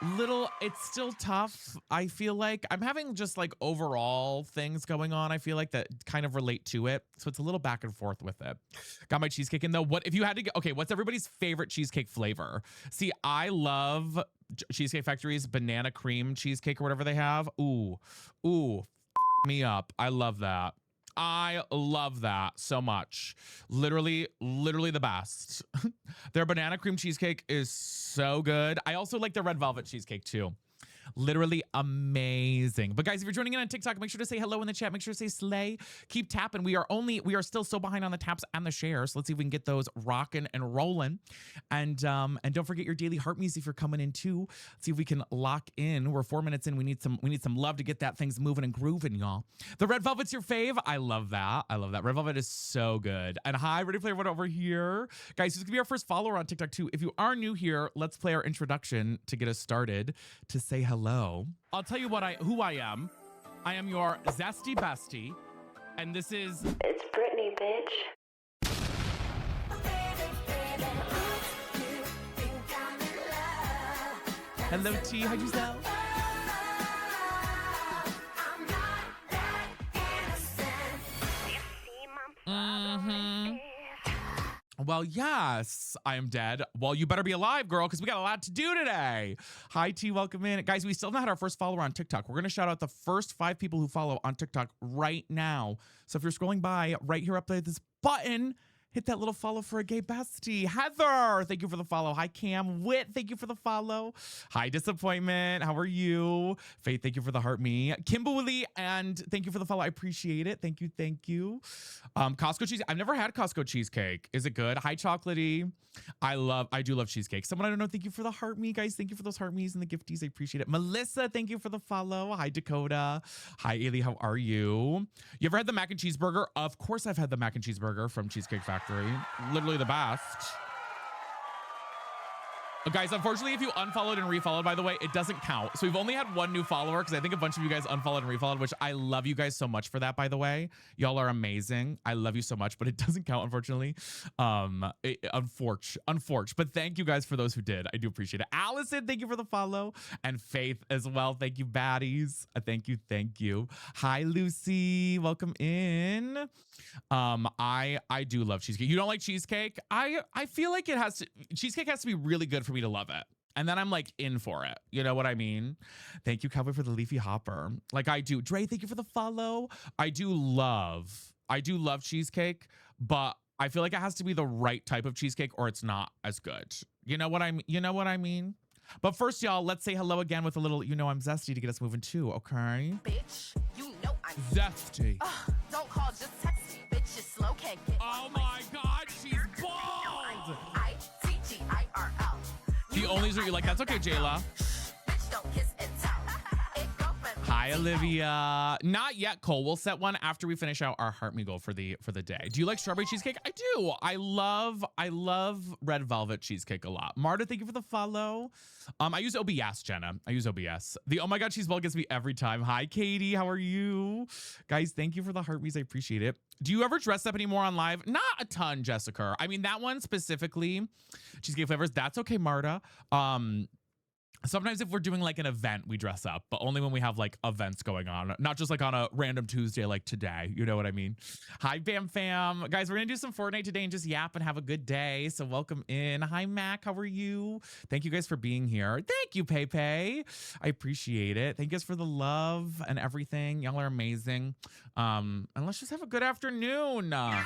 It's still tough. I feel like I'm having just like overall things going on. I feel like that kind of relate to it. So it's a little back and forth with it. Got my cheesecake in though. What if you had to get, okay, what's everybody's favorite cheesecake flavor? See, I love Cheesecake Factory's banana cream cheesecake or whatever they have. Ooh, me up. I love that. I love that so much. Literally the best. Their banana cream cheesecake is so good. I also like their red velvet cheesecake too. Literally amazing. But guys, if you're joining in on TikTok, make sure to say hello in the chat. Make sure to say slay. Keep tapping. We are still so behind on the taps and the shares. Let's see if we can get those rocking and rolling. And don't forget your daily heart music if you're coming in too. Let's see if we can lock in. We're 4 minutes in. We need some love to get that things moving and grooving, y'all. The Red Velvet's your fave. I love that. I love that. Red Velvet is so good. And hi, ready to play everyone over here. Guys, who's gonna be our first follower on TikTok too. If you are new here, let's play our introduction to get us started to say hello. I'll tell you who I am. I am your zesty bestie. And this is... It's Brittany, bitch. Hello, T. How'd you sell? Well, yes, I am dead. Well, you better be alive, girl, because we got a lot to do today. Hi, T. Welcome in. Guys, we still haven't had our first follower on TikTok. We're going to shout out the first 5 people who follow on TikTok right now. So if you're scrolling by right here up there, this button, hit that little follow for a gay bestie. Heather, thank you for the follow. Hi, Cam. Wit, thank you for the follow. Hi, Disappointment. How are you? Faith, thank you for the heart me. Kimberly, and thank you for the follow. I appreciate it. Thank you. Thank you. Costco cheese. I've never had Costco cheesecake. Is it good? Hi, Chocolatey. I do love cheesecake. Someone I don't know, thank you for the heart me, guys. Thank you for those heart me's and the gifties. I appreciate it. Melissa, thank you for the follow. Hi, Dakota. Hi, Ailey. How are you? You ever had the mac and cheese burger? Of course I've had the mac and cheese burger from Cheesecake Factory. Literally the best. Guys, unfortunately, if you unfollowed and refollowed, by the way, it doesn't count. So we've only had 1 new follower because I think a bunch of you guys unfollowed and refollowed, which I love you guys so much for that, by the way. Y'all are amazing. I love you so much, but it doesn't count, unfortunately. Unfortunate. But thank you guys for those who did. I do appreciate it. Allison, thank you for the follow. And Faith as well. Thank you, baddies. Thank you. Thank you. Hi, Lucy. Welcome in. I do love cheesecake. You don't like cheesecake? I feel like cheesecake has to be really good for me to love it. And then I'm like in for it. You know what I mean? Thank you, Cowboy, for the leafy hopper. Like I do. Dre, thank you for the follow. I do love cheesecake, but I feel like it has to be the right type of cheesecake or it's not as good. You know what I mean? But first, y'all, let's say hello again with a little, I'm zesty to get us moving too, okay? Bitch, you know I'm zesty. Don't call, just text me. Bitch, you slow, can't get oh my God, she's bald. ITGIRL. The onlys are you like, that's okay, Jayla. Bitch, don't kiss and tell. Hi, Olivia. Not yet, Cole. We'll set one after we finish out our heart me goal for the day. Do you like strawberry cheesecake? I do. I love red velvet cheesecake a lot. Marta, thank you for the follow. I use OBS, Jenna. I use OBS. The oh my God, she's bald gets me every time. Hi, Katie. How are you? Guys, thank you for the heart me's. I appreciate it. Do you ever dress up anymore on live? Not a ton, Jessica. I mean, that one specifically, cheesecake flavors. That's okay, Marta. Sometimes if we're doing like an event, we dress up, but only when we have like events going on, not just like on a random Tuesday like today. You know what I mean? Hi, Bam Fam. Guys, we're going to do some Fortnite today and just yap and have a good day. So welcome in. Hi, Mac. How are you? Thank you guys for being here. Thank you, Pepe. I appreciate it. Thank you guys for the love and everything. Y'all are amazing. And let's just have a good afternoon. We're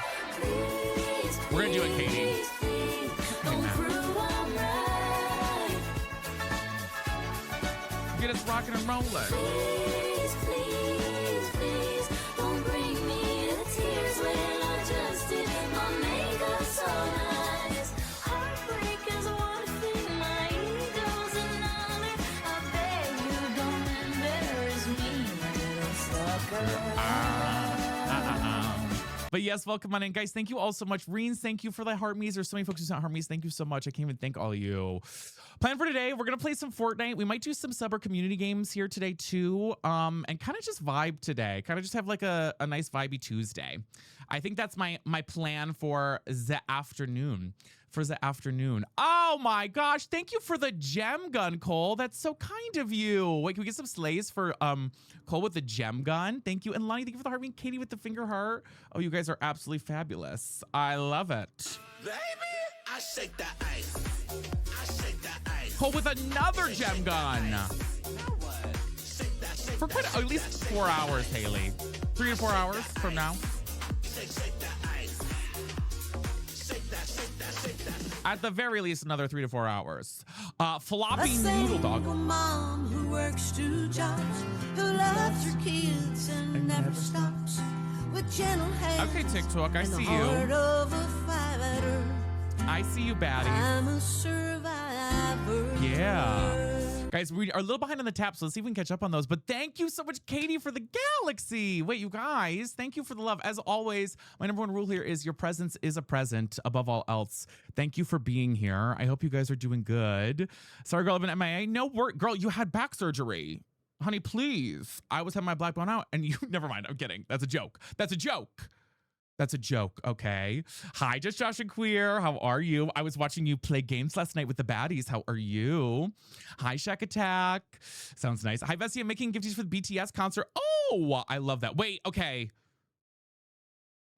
going to do it, Katie. Get us rocking and rolling. Please, please, please, don't bring me to tears when I just did my makeup so nice. Heartbreak is one thing, my ego's another. I beg you don't embarrass me, my little sucker. But yes, welcome on in. Guys, thank you all so much. Reens, thank you for the heart me's. There's so many folks who sent heart me's. Thank you so much. I can't even thank all of you. Plan for today, we're going to play some Fortnite. We might do some sub or community games here today too. And kind of just vibe today. Kind of just have like a nice vibey Tuesday. I think that's my plan for the afternoon. Oh my gosh. Thank you for the gem gun, Cole. That's so kind of you. Wait, can we get some slays for Cole with the gem gun? Thank you. And Lonnie, thank you for the heart. And Katie with the finger heart. Oh, you guys are absolutely fabulous. I love it. Baby, I shake that ice. I shake that ice. Cole with another gem gun. For quite at least 4 hours, Haley. 3 to 4 hours from now. At the very least, another 3 to 4 hours. Floppy Noodle Dog. Mom who works 2 jobs, who loves her kids and never stops. With gentle hands. Okay, TikTok, I and the see heart you. of a fighter. I see you, baddie. I'm a survivor. Yeah. Guys, we are a little behind on the taps, so let's see if we can catch up on those. But thank you so much, Katie, for the galaxy. Wait, you guys, thank you for the love. As always, my number one rule here is your presence is a present above all else. Thank you for being here. I hope you guys are doing good. Sorry, girl, I've been MIA. No work. Girl, you had back surgery. Honey, please. I was having my black bone out and you, never mind. I'm kidding. That's a joke. That's a joke. That's a joke, okay? Hi, Just Josh and Queer. How are you? I was watching you play games last night with the baddies. How are you? Hi, Shack Attack. Sounds nice. Hi, Vessi. I'm making gifties for the BTS concert. Oh, I love that. Wait, okay.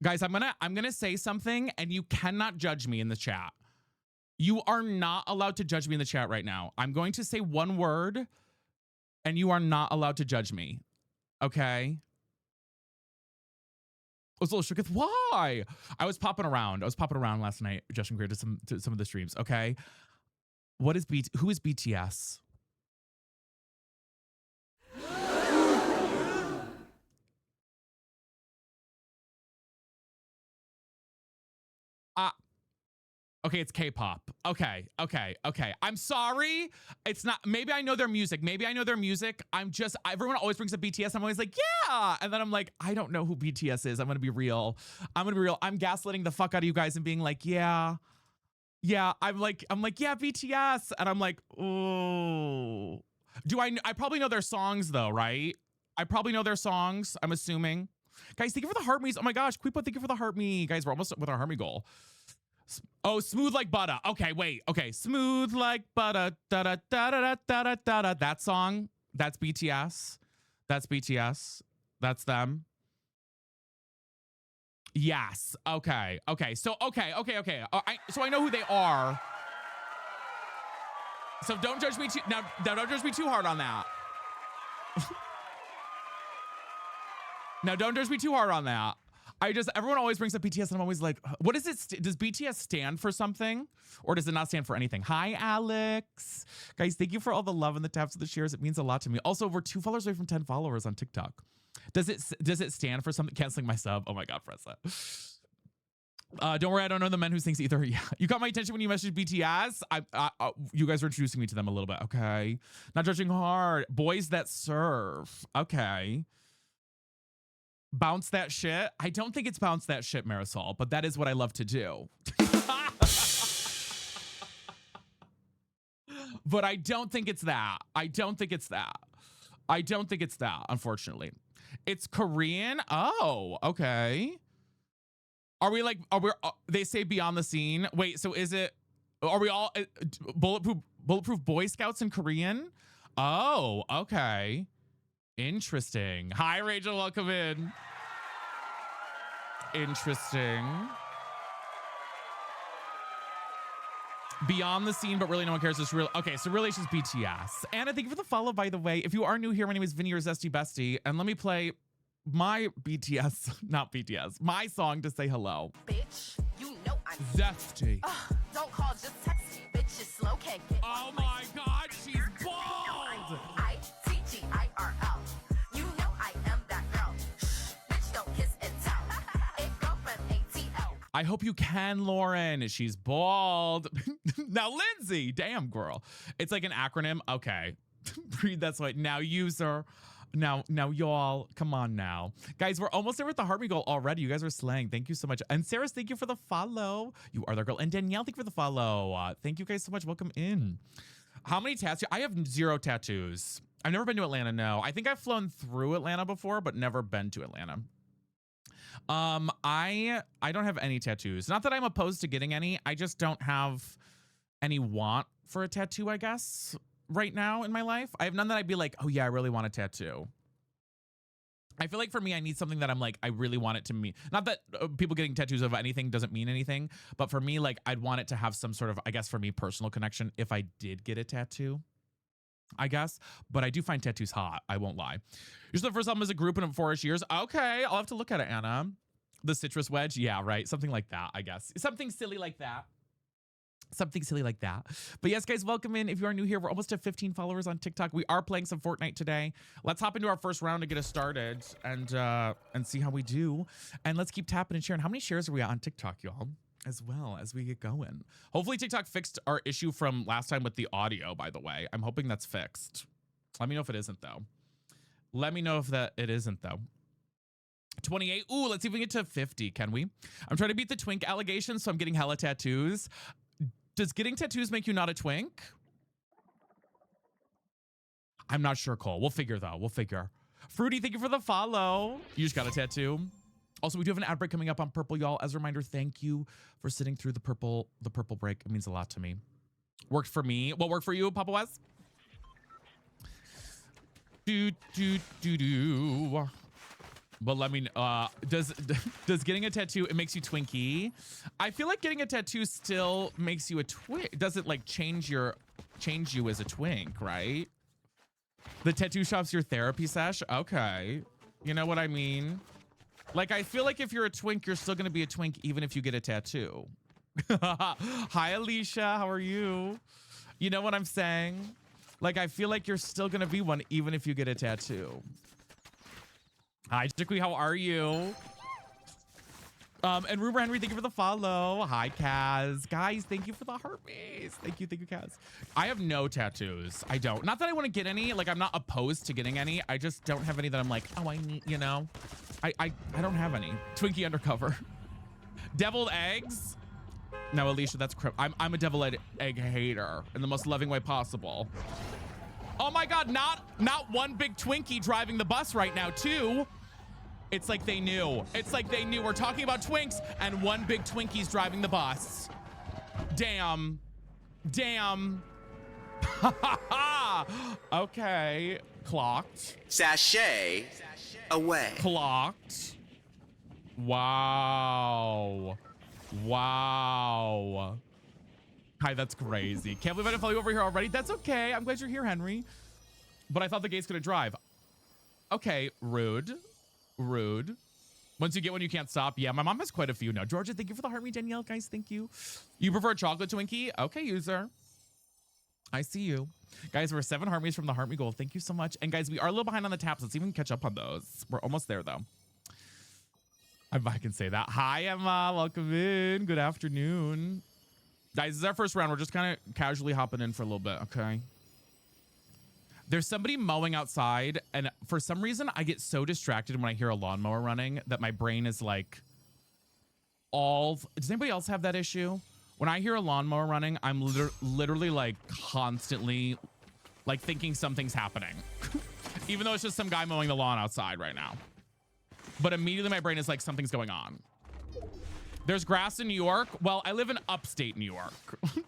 Guys, I'm gonna say something and you cannot judge me in the chat. You are not allowed to judge me in the chat right now. I'm going to say one word and you are not allowed to judge me, okay? I was a little shook. Why? I was popping around. Last night, Justin Greer, to some of the streams. Okay, who is BTS? Okay, it's K-pop. Okay. I'm sorry. It's not, maybe I know their music. Everyone always brings up BTS. I'm always like, yeah. And then I'm like, I don't know who BTS is. I'm going to be real. I'm gaslighting the fuck out of you guys and being like, yeah. I'm like, yeah, BTS. And I'm like, oh, I probably know their songs though, right? I probably know their songs. I'm assuming. Guys, thank you for the heart me's. Oh my gosh. Quipo, thank you for the heart me. Guys, we're almost with our heart me goal. Oh, smooth like butter. Okay, wait. Okay, smooth like butter. Da da da da da da da da. That song. That's BTS. That's them. Yes. Okay. So okay. So I know who they are. So don't judge me too. Now don't judge me too hard on that. Everyone always brings up BTS and I'm always like, what is it? Does BTS stand for something or does it not stand for anything? Hi, Alex. Guys, thank you for all the love and the taps of the shares. It means a lot to me. Also, we're 2 followers away from 10 followers on TikTok. Does it stand for something? Canceling my sub. Oh my God, Fressa. Don't worry, I don't know the men who sings either. Yeah, you got my attention when you messaged BTS. You guys were introducing me to them a little bit. Okay. Not judging hard. Boys that serve. Okay. Bounce that shit. I don't think it's bounce that shit, Marisol, but that is what I love to do. But I don't think it's that. Unfortunately. It's Korean. Oh, okay. They say Beyond the Scene. Wait, so are we all bulletproof Boy Scouts in Korean? Oh, okay. Interesting. Hi, Rachel. Welcome in. Interesting. Beyond the Scene, but really no one cares. It's real. Okay, so really it's just BTS. Anna, thank you for the follow, by the way. If you are new here, my name is Vinny, your Zesty Bestie, and let me play my my song to say hello. Bitch, you know I'm Zesty. Don't call, just text me. Bitch, you slow, can't get Oh my God, she's bald. ITGIRL. You know I am that girl. Shh, bitch, don't kiss and tell. It girlfriend ATL. I hope you can, Lauren. She's bald. Now, Lindsay, damn girl. It's like an acronym. Okay. Read that's what. Now, user. Now, y'all, come on now. Guys, we're almost there with the Heart Me goal already. You guys are slaying. Thank you so much. And Sarah, thank you for the follow. You are the girl. And Danielle, thank you for the follow. Thank you guys so much. Welcome in. How many tattoos? I have 0 tattoos. I've never been to Atlanta, no. I think I've flown through Atlanta before, but never been to Atlanta. I don't have any tattoos. Not that I'm opposed to getting any. I just don't have any want for a tattoo, I guess, right now in my life. I have none that I'd be like, oh yeah, I really want a tattoo. I feel like for me, I need something that I'm like, I really want it to mean. Not that people getting tattoos of anything doesn't mean anything, but for me, like, I'd want it to have some sort of, I guess for me, personal connection if I did get a tattoo, I guess. But I do find tattoos hot. I won't lie. You're the first album as a group in 4-ish years. Okay, I'll have to look at it, Anna. The Citrus Wedge. Yeah, right. Something like that, I guess. Something silly like that. Something silly like that. But yes, guys, welcome in. If you are new here, we're almost at 15 followers on TikTok. We are playing some Fortnite today. Let's hop into our first round to get us started and see how we do. And let's keep tapping and sharing. How many shares are we at on TikTok, y'all? As well as we get going. Hopefully TikTok fixed our issue from last time with the audio, by the way. I'm hoping that's fixed. Let me know if it isn't, though. Let me know if it isn't, though. 28. Ooh, let's see if we can get to 50. Can we? I'm trying to beat the twink allegations, so I'm getting hella tattoos. Does getting tattoos make you not a twink? I'm not sure, Cole. We'll figure, though. We'll figure. Fruity, thank you for the follow. You just got a tattoo. Also, we do have an ad break coming up on Purple, y'all. As a reminder, thank you for sitting through the purple break. It means a lot to me. Worked for me. What worked for you, Papa Wes? Do. But let me does getting a tattoo, it makes you twinky? I feel like getting a tattoo still makes you a twink. It doesn't like change you as a twink, right? The tattoo shop's your therapy sesh? Okay. You know what I mean? Like, I feel like if you're a twink, you're still gonna be a twink even if you get a tattoo. Hi, Alicia, how are you? You know what I'm saying? Like, I feel like you're still gonna be one even if you get a tattoo. Hi, Chickweed, how are you? And Rumor Henry, thank you for the follow. Hi, Kaz. Guys, thank you for the heartbeats. Thank you, Kaz. I have no tattoos. I don't. Not that I want to get any. Like, I'm not opposed to getting any. I just don't have any that I'm like, oh, I need, you know. I don't have any. Twinkie undercover. Deviled eggs? No, Alicia, that's crap. I'm a deviled egg hater in the most loving way possible. Oh my God, not one big Twinkie driving the bus right now, too. It's like they knew. It's like they knew. We're talking about Twinks and one big Twinkie's driving the bus. Damn. Okay. Clocked. Sashay away. Clocked. Wow. Hi, that's crazy. Can't believe I didn't follow you over here already. That's okay. I'm glad you're here, Henry. But I thought the gate's gonna drive. Okay, rude. Once you get one, you can't stop. Yeah, my mom has quite a few now. Georgia, thank you for the heart. Me, Danielle, guys, thank you. You prefer a chocolate Twinkie? Okay, user. I see you. Guys, we're 7 Heartme's from the Heart Me Gold. Thank you so much. And guys, we are a little behind on the taps. Let's even catch up on those. We're almost there, though. I can say that. Hi, Emma. Welcome in. Good afternoon. Guys, this is our first round. We're just kind of casually hopping in for a little bit, okay? There's somebody mowing outside, and for some reason, I get so distracted when I hear a lawnmower running that my brain is like Does anybody else have that issue? When I hear a lawnmower running, I'm literally like constantly like thinking something's happening. Even though it's just some guy mowing the lawn outside right now. But immediately my brain is like, something's going on. There's grass in New York. Well, I live in upstate New York.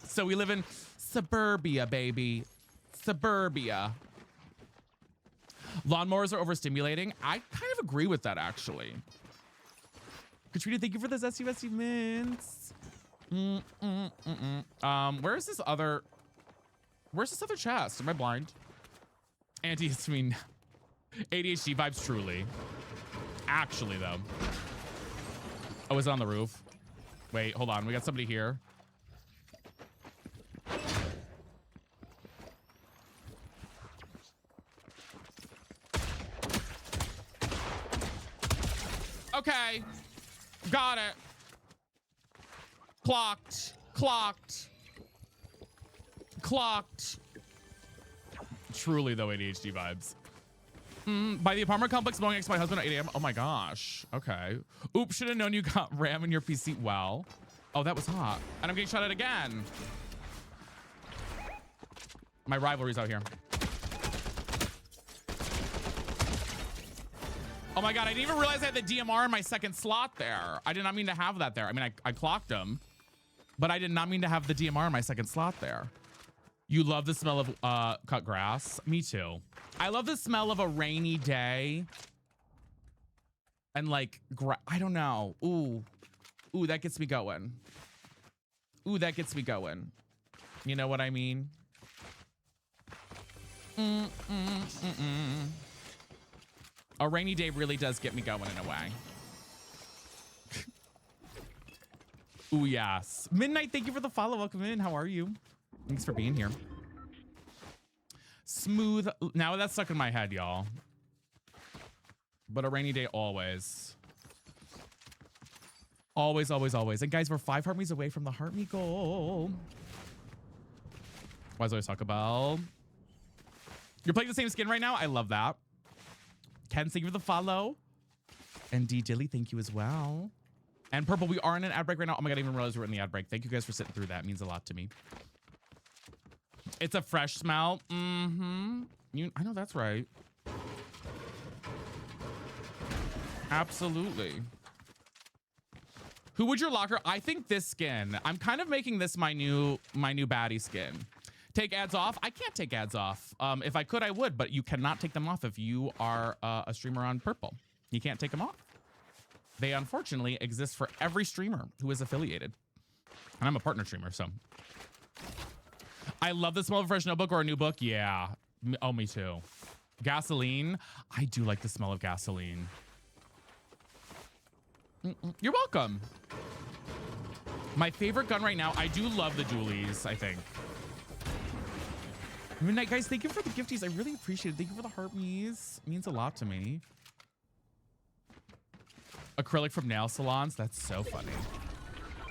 So we live in suburbia, baby. Suburbia. Lawnmowers are overstimulating. I kind of agree with that, actually. Katrina, thank you for the zesty mints. Where's this other chest? Am I blind? Antihistamine. ADHD vibes, truly. Actually, though. Oh, is it on the roof? Wait, hold on. We got somebody here. Okay. Got it. Clocked. Truly, though, ADHD vibes. By the apartment complex blowing next to my husband at 8 a.m. Oh my gosh. Okay. Oops, should have known you got RAM in your PC. Well. Oh, that was hot. And I'm getting shot at again. My rivalry's out here. Oh my God, I didn't even realize I had the DMR in my second slot there. I did not mean to have that there. I mean, I clocked him, but I did not mean to have the DMR in my second slot there. You love the smell of cut grass? Me too. I love the smell of a rainy day. And like, I don't know. Ooh, that gets me going. You know what I mean? A rainy day really does get me going in a way. Ooh, yes. Midnight, thank you for the follow. Welcome in. How are you? Thanks for being here. Smooth. Now that's stuck in my head, y'all. But a rainy day always. Always, always, always. And guys, we're 5 heart me's away from the heart me goal. Why does always talk about? You're playing the same skin right now? I love that. Ken, thank you for the follow. And D Dilly, thank you as well. And Purple, we are in an ad break right now. Oh my God, I didn't even realize we're in the ad break. Thank you guys for sitting through that. It means a lot to me. It's a fresh smell. Mm-hmm. I know that's right. Absolutely. Who would your locker? I think this skin. I'm kind of making this my new baddie skin. Take ads off? I can't take ads off. If I could, I would, but you cannot take them off if you are a streamer on Purple. You can't take them off. They unfortunately exist for every streamer who is affiliated. And I'm a partner streamer, so. I love the smell of a fresh notebook or a new book. Yeah. Oh, me too. Gasoline. I do like the smell of gasoline. You're welcome. My favorite gun right now, I do love the dualies, I think. Midnight, guys, thank you for the gifties. I really appreciate it. Thank you for the heart me's. It means a lot to me. Acrylic from nail salons. That's so funny.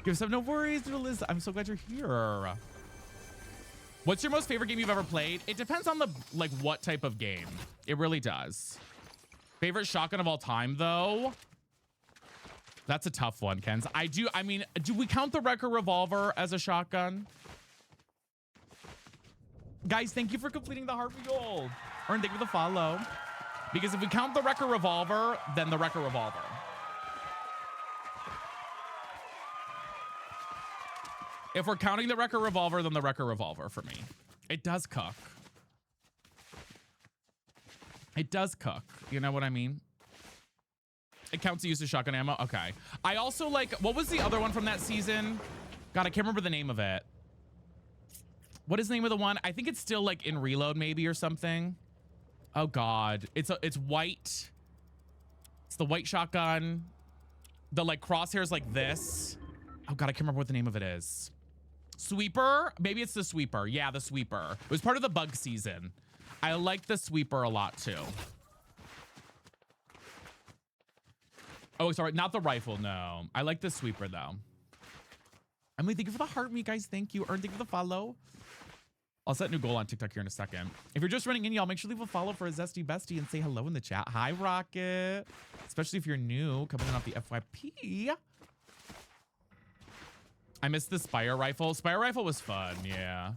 Give us up. No worries, Liz. I'm so glad you're here. What's your most favorite game you've ever played? It depends on the, like, what type of game. It really does. Favorite shotgun of all time, though? That's a tough one, Ken's. I mean, do we count the Wrecker Revolver as a shotgun? Guys, thank you for completing the Heart Gold. Earn, thank you for the follow. Because if we count the Wrecker Revolver, then the Wrecker Revolver. If we're counting the Wrecker Revolver, then the Wrecker Revolver for me. It does cook. It does cook. You know what I mean? It counts the use of shotgun ammo? Okay. I also like, what was the other one from that season? God, I can't remember the name of it. What is the name of the one? I think it's still like in Reload maybe or something. Oh God. It's white. It's the white shotgun. The like crosshairs like this. Oh God, I can't remember what the name of it is. Sweeper? Maybe it's the Sweeper. Yeah, the Sweeper. It was part of the bug season. I like the Sweeper a lot too. Oh, sorry, not the rifle, no. I like the Sweeper though. Emily, thank you for the heart me, guys. Thank you. Earn, thank you for the follow. I'll set a new goal on TikTok here in a second. If you're just running in, y'all, make sure to leave a follow for a Zesty Bestie and say hello in the chat. Hi, Rocket. Especially if you're new, coming in off the FYP. I missed the Spire Rifle. Spire Rifle was fun, yeah.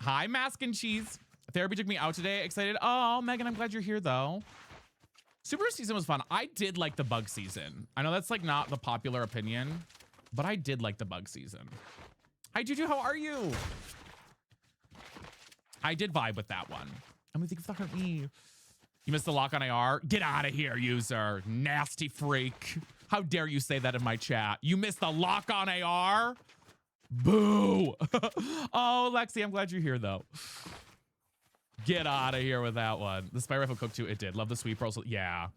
Hi, Mask and Cheese. Therapy took me out today. Excited. Oh, Megan, I'm glad you're here, though. Super season was fun. I did like the bug season. I know that's like not the popular opinion, but I did like the bug season. Hi, Juju. How are you? I did vibe with that one. I'm gonna think of the me. You missed the lock on AR? Get out of here, user. Nasty freak. How dare you say that in my chat? You missed the lock on AR? Boo. Oh, Lexi, I'm glad you're here, though. Get out of here with that one. The Spy Rifle cooked too. It did. Love the Sweeper also. Yeah.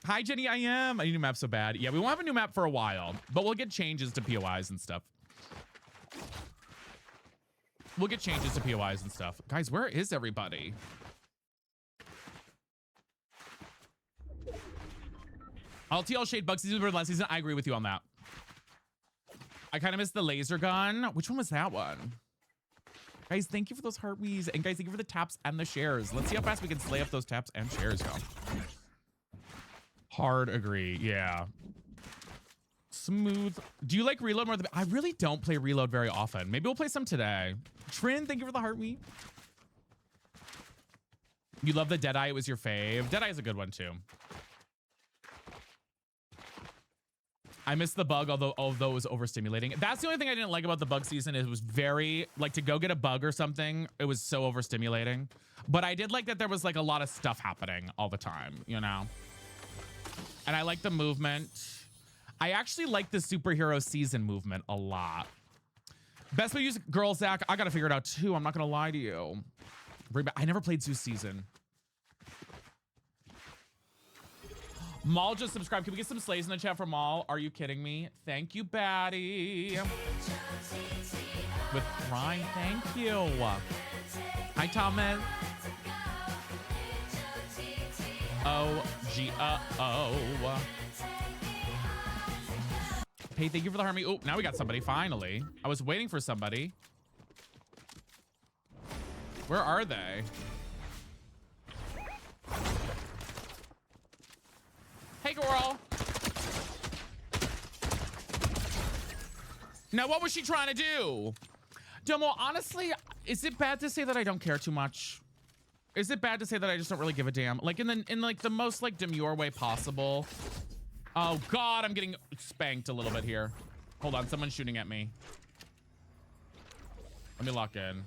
Hi, Jenny. I am. I need a new map so bad. Yeah, we won't have a new map for a while, but we'll get changes to POIs and stuff. We'll get changes to POIs and stuff. Guys, where is everybody? LTL Shade bug season for last season. I agree with you on that. I kind of missed the laser gun. Which one was that one? Guys, thank you for those heartbeats. And guys, thank you for the taps and the shares. Let's see how fast we can slay up those taps and shares, y'all. Hard agree. Yeah. Smooth. Do you like Reload more than... I really don't play Reload very often. Maybe we'll play some today. Trin, thank you for the heartbeat. You love the Deadeye. It was your fave. Deadeye is a good one, too. I missed the bug, although it was overstimulating. That's the only thing I didn't like about the bug season. It was very, like, to go get a bug or something, it was so overstimulating. But I did like that there was, like, a lot of stuff happening all the time, you know? And I like the movement. I actually like the superhero season movement a lot. Best way to use Girl Zach, I gotta figure it out, too. I'm not gonna lie to you. I never played Zeus season. Maul just subscribed. Can we get some slays in the chat for Maul? Are you kidding me? Thank you, Batty. With Prime, thank you. Hi, Thomas. O-G-O. Hey, thank you for the harmony. Oh, now we got somebody, finally. I was waiting for somebody. Where are they? Hey, girl. Now, what was she trying to do? Domo, honestly, is it bad to say that I don't care too much? Is it bad to say that I just don't really give a damn? Like in the most like demure way possible. Oh God, I'm getting spanked a little bit here. Hold on, someone's shooting at me. Let me lock in.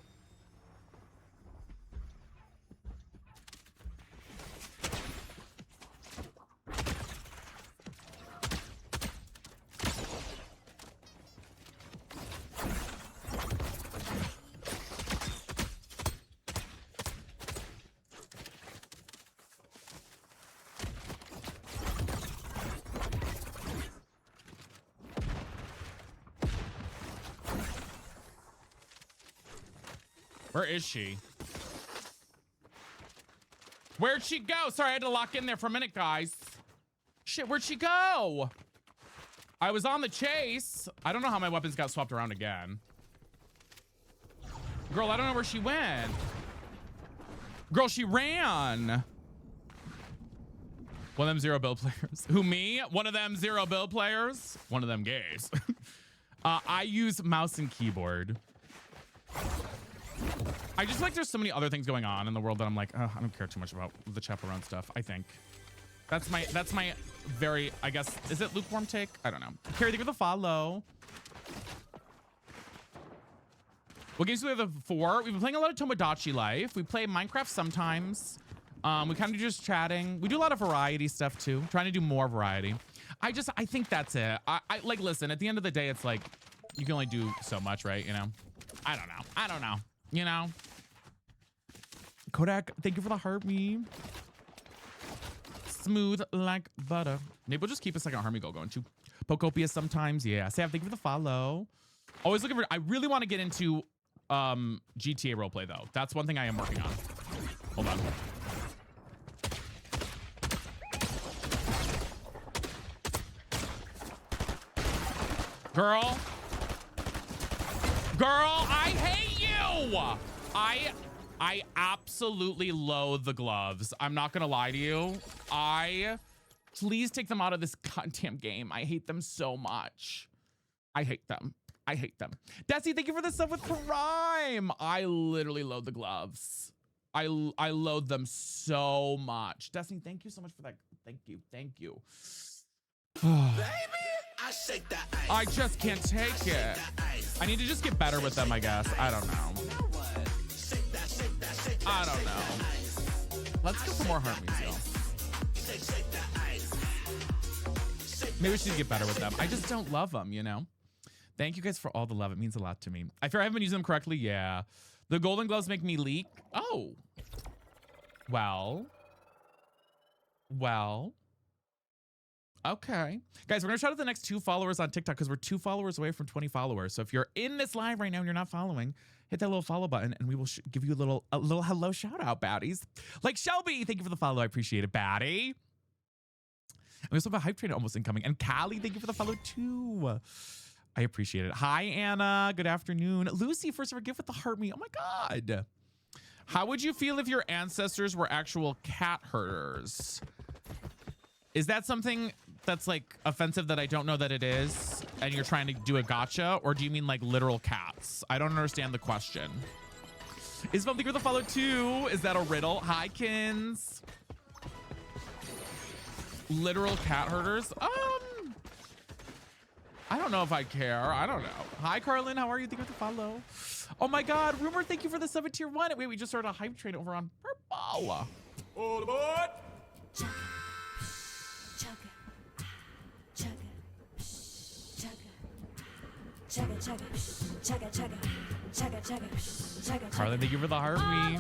Where is she? Where'd she go? Sorry, I had to lock in there for a minute, guys. Shit, where'd she go? I was on the chase. I don't know how my weapons got swapped around again. Girl, I don't know where she went. Girl, she ran. One of them zero build players. Who, me? One of them zero build players? One of them gays. I use mouse and keyboard. I just like there's so many other things going on in the world that I'm like, oh, I don't care too much about the chaperone stuff. I think that's my very, I guess, is it lukewarm take? I don't know. Carrie, thank you for the follow. What games do we have for? We've been playing a lot of Tomodachi Life. We play Minecraft sometimes. We kind of just chatting. We do a lot of variety stuff too. Trying to do more variety. I think that's it. I like, listen, at the end of the day, it's like, you can only do so much, right? You know? I don't know. You know? Kodak, thank you for the heart me. Smooth like butter. Maybe we'll just keep a second harmony goal going too. Pokopia sometimes, yeah. Sam, thank you for the follow. Always looking for, I really want to get into GTA roleplay though. That's one thing I am working on. Hold on. Girl, I hate you. I absolutely loathe the gloves. I'm not gonna lie to you. Please take them out of this goddamn game. I hate them so much. I hate them. Desi, thank you for the stuff with Prime. I literally loathe the gloves. I loathe them so much. Destiny, thank you so much for that. Thank you. Baby, I shake that ice. I just can't take it. I need to just get better with them, I guess. I don't know. I don't know. Let's get some more harmonies, y'all. Maybe we should get better with them. I just don't love them, you know? Thank you guys for all the love. It means a lot to me. I fear I haven't been using them correctly. Yeah. The golden gloves make me leak. Oh. Well. Okay. Guys, we're going to shout out the next 2 followers on TikTok because we're 2 followers away from 20 followers. So if you're in this live right now and you're not following, hit that little follow button and we will give you a little hello shout out, baddies. Like Shelby, thank you for the follow. I appreciate it, baddie. And we also have a hype train almost incoming. And Callie, thank you for the follow too. I appreciate it. Hi, Anna. Good afternoon. Lucy, first ever gift with the heart me. Oh my God. How would you feel if your ancestors were actual cat herders? Is that something that's like offensive that I don't know that it is and you're trying to do a gotcha? Or do you mean like literal cats? I don't understand the question. Isabel, thank you for the follow too. Is that a riddle? Hi, Kins. Literal cat herders? I don't know if I care. I don't know. Hi, Carlin. How are you? Thank you for the follow. Oh my God. Rumor, thank you for the 7 tier 1. Wait, we just started a hype train over on Purple. All aboard. Carlin, thank you for the heart me.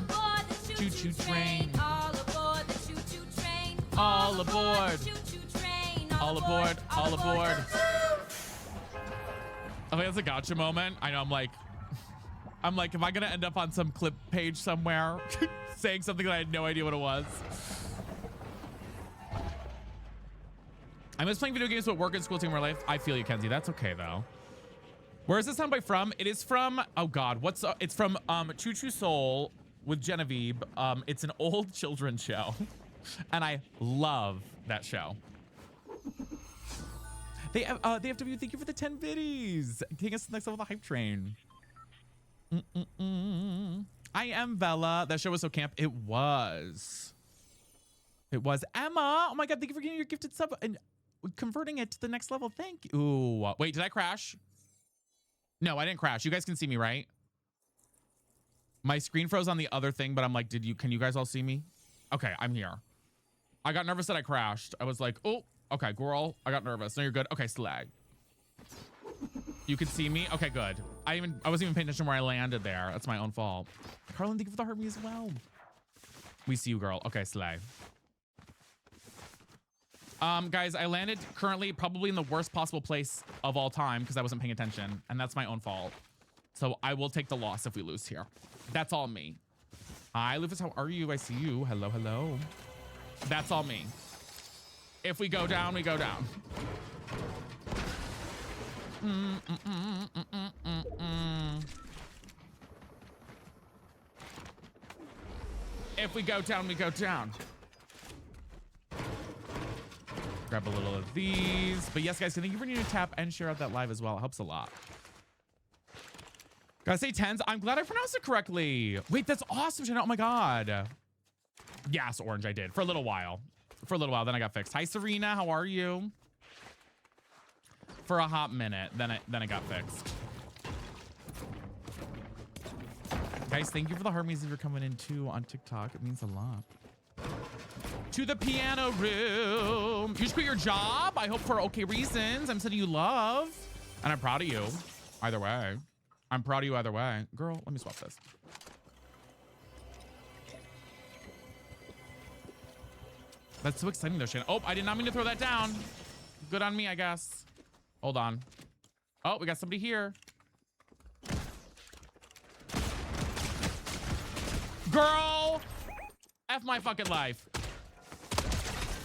Choo choo train. All aboard the choo choo train. All aboard. Choo choo All aboard, all aboard. I think that's a gotcha moment. I know, am like, am I gonna end up on some clip page somewhere saying something that I had no idea what it was? I miss playing video games but work and school take more life. I feel you, Kenzie. That's okay though. Where is this soundbite from? It is from, oh God, it's from Choo Choo Soul with Genevieve. It's an old children's show. And I love that show. They have thank you for the 10 biddies. Taking us to the next level of the hype train. I am Bella. That show was so camp. It was. It was. Emma. Oh my God, thank you for getting your gifted sub and converting it to the next level. Thank you. Ooh, wait, did I crash? No, I didn't crash. You guys can see me, right? My screen froze on the other thing, but I'm like, can you guys all see me? Okay, I'm here. I got nervous that I crashed. I was like, oh, okay, girl, I got nervous. No, you're good. Okay, slag. You can see me? Okay, good. I wasn't even paying attention where I landed there. That's my own fault. Carlin, thank you for the heart me as well. We see you, girl. Okay, slag. Guys, I landed currently probably in the worst possible place of all time because I wasn't paying attention, and that's my own fault. So I will take the loss if we lose here. That's all me. Hi, Lufus, how are you? I see you. Hello, hello. That's all me. If we go down, we go down. If we go down, we go down. Grab a little of these. But yes, guys, thank you for needing to tap and share out that live as well. It helps a lot. Gotta say 10s. I'm glad I pronounced it correctly. Wait, that's awesome, Jenna. Oh my God. Yes, Orange, I did. For a little while. For a little while, then I got fixed. Hi, Serena. How are you? For a hot minute, then it got fixed. Guys, thank you for the Hermes if you're coming in too on TikTok. It means a lot. To the piano room. You just quit your job? I hope for okay reasons. I'm sending you love. And I'm proud of you. Either way. I'm proud of you either way. Girl, let me swap this. That's so exciting though, Shannon. Oh, I did not mean to throw that down. Good on me, I guess. Hold on. Oh, we got somebody here. Girl! F my fucking life.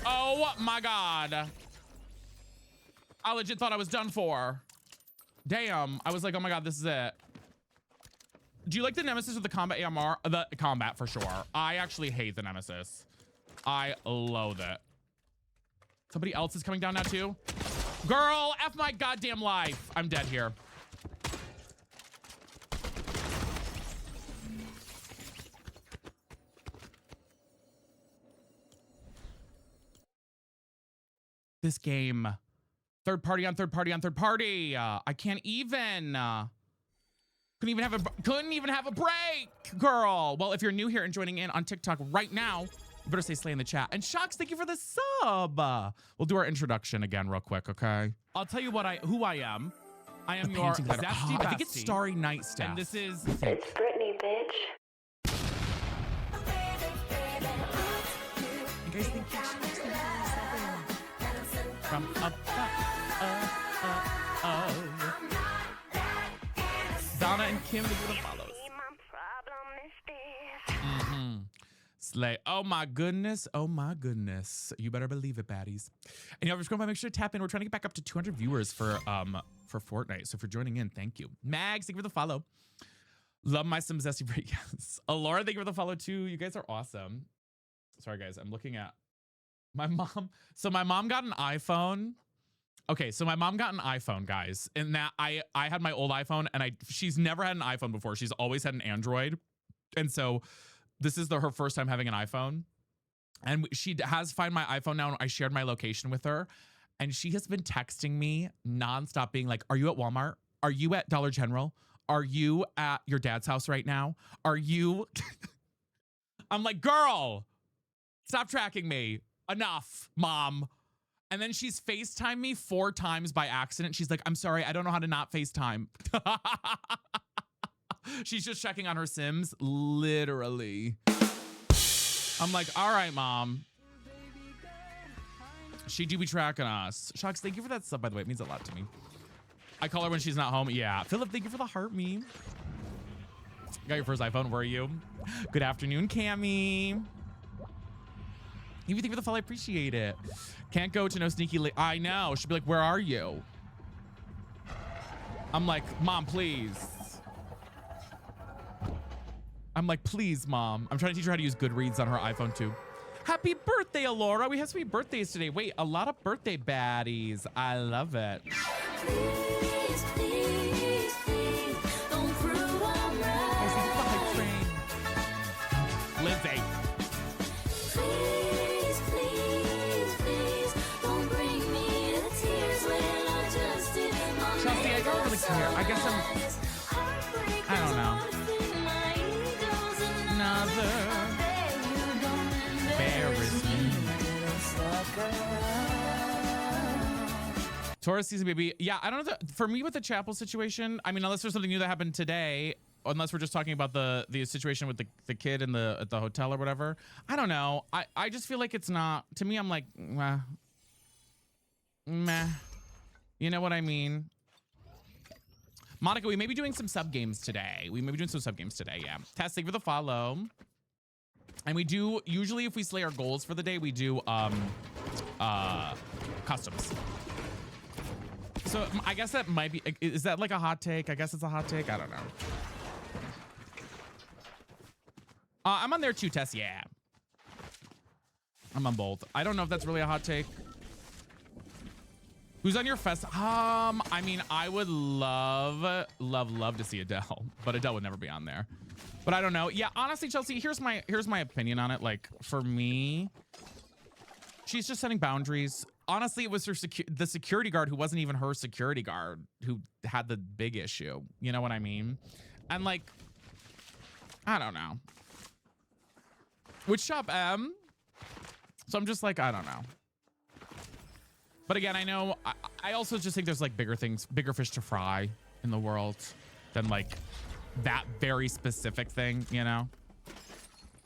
Oh my God. I legit thought I was done for. Damn. I was like, oh my God, this is it. Do you like the Nemesis or the Combat AMR? The Combat for sure. I actually hate the Nemesis. I loathe it. Somebody else is coming down now too. Girl, F my goddamn life. I'm dead here. This game. Third party on third party on third party. I can't even. Couldn't even have a break, girl. Well, if you're new here and joining in on TikTok right now, you better say slay in the chat. And Shocks, thank you for the sub. We'll do our introduction again real quick, okay? I'll tell you who I am. I am your zesty bestie. I think it's Starry Night Staff. And this is... It's Brittany, bitch. You guys think from up, Donna and Kim, thank you for the follows. Slay. Oh my goodness. Oh my goodness. You better believe it, baddies. And you know, if you're going to make sure to tap in. We're trying to get back up to 200 viewers for Fortnite. So if you're joining in, thank you. Mags, thank you for the follow. Love my some zesty break. Yes. Alora, thank you for the follow too. You guys are awesome. Sorry guys, I'm looking at my mom. So my mom got an iPhone. Okay, so my mom got an iPhone, guys. And that I had my old iPhone and she's never had an iPhone before. She's always had an Android. And so this is her first time having an iPhone. And she has Find My iPhone now. And I shared my location with her. And she has been texting me nonstop being like, are you at Walmart? Are you at Dollar General? Are you at your dad's house right now? Are you? I'm like, girl, stop tracking me. Enough, mom. And then she's FaceTimed me 4 times by accident. She's like, I'm sorry, I don't know how to not FaceTime. She's just checking on her Sims, literally. I'm like, all right, mom. She do be tracking us. Shucks, thank you for that sub, by the way. It means a lot to me. I call her when she's not home. Yeah. Philip, thank you for the heart meme. Got your first iPhone. Where are you? Good afternoon, Cammy. If you think for the follow, I appreciate it. Can't go to no sneaky. I know. She'll be like, where are you? I'm like, Mom, please. I'm like, please, Mom. I'm trying to teach her how to use Goodreads on her iPhone too. Happy birthday, Alora. We have so many birthdays today. Wait, a lot of birthday baddies. I love it. Please, please, please, don't prove I'm right. Lindsay. Please, please, please, don't bring me to tears when I just did my Chelsea, I don't really care. I guess I don't know. Embarrass me. Taurus season baby. Yeah, I don't know. For me with the chapel situation, I mean, unless there's something new that happened today, unless we're just talking about the situation with the kid in at the hotel or whatever. I don't know. I just feel like it's not, to me, I'm like, meh. You know what I mean? Monica, we may be doing some sub games today. Yeah. Tess, thank you for the follow. And we do, usually if we slay our goals for the day, we do customs. So I guess that might be, is that like a hot take? I guess it's a hot take. I don't know. I'm on there too, Tess. Yeah. I'm on both. I don't know if that's really a hot take. Who's on your fest? I mean, I would love to see Adele, but Adele would never be on there. But I don't know. Yeah, honestly, Chelsea, here's my opinion on it. Like, for me, she's just setting boundaries. Honestly, it was her the security guard who wasn't even her security guard who had the big issue. You know what I mean? And like, I don't know. With Shop M, so I'm just like, I don't know. But again, I know, I also just think there's like bigger things, bigger fish to fry in the world than like that very specific thing, you know?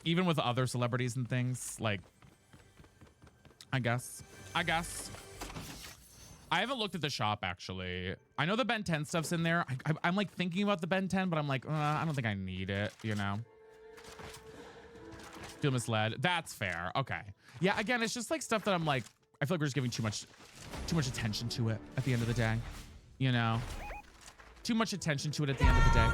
Even with other celebrities and things, like, I guess. I haven't looked at the shop, actually. I know the Ben 10 stuff's in there. I'm like thinking about the Ben 10, but I'm like, I don't think I need it, you know? Feel misled. That's fair. Okay. Yeah, again, it's just like stuff that I'm like, I feel like we're just giving too much attention to it at the end of the day. You know? Too much attention to it at the end of the day.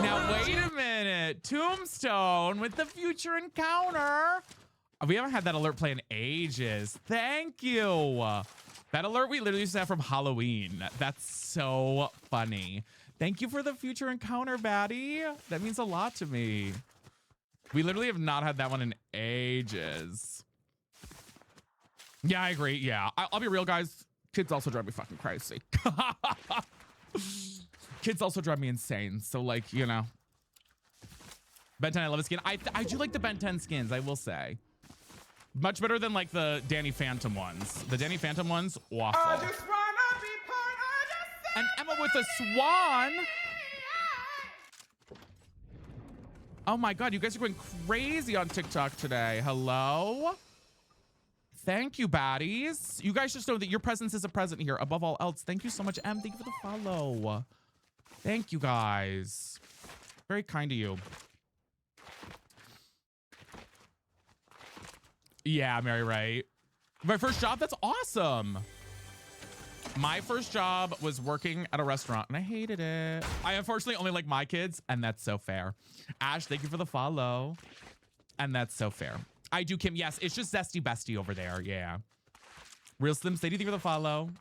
Now, wait a minute. Tombstone with the future encounter. We haven't had that alert play in ages. Thank you. That alert we literally used to have from Halloween. That's so funny. Thank you for the future encounter, baddie. That means a lot to me. We literally have not had that one in ages. Yeah, I agree. Yeah, I'll be real, guys. Kids also drive me fucking crazy. Kids also drive me insane. So, like, you know. Ben 10, I love his skin. I do like the Ben 10 skins, I will say. Much better than, like, the Danny Phantom ones. The Danny Phantom ones, waffle. I just wanna be part of the and Emma with a swan. Oh my God, you guys are going crazy on TikTok today. Hello? Thank you, baddies. You guys just know that your presence is a present here above all else. Thank you so much, Em. Thank you for the follow. Thank you, guys. Very kind of you. Yeah, Mary, right? My first job? That's awesome. My first job was working at a restaurant and I hated it. I unfortunately only like my kids and that's so fair. Ash, thank you for the follow. And that's so fair. I do, Kim. Yes, it's just Zesty Bestie over there. Yeah. Real Slim, thank you for the follow.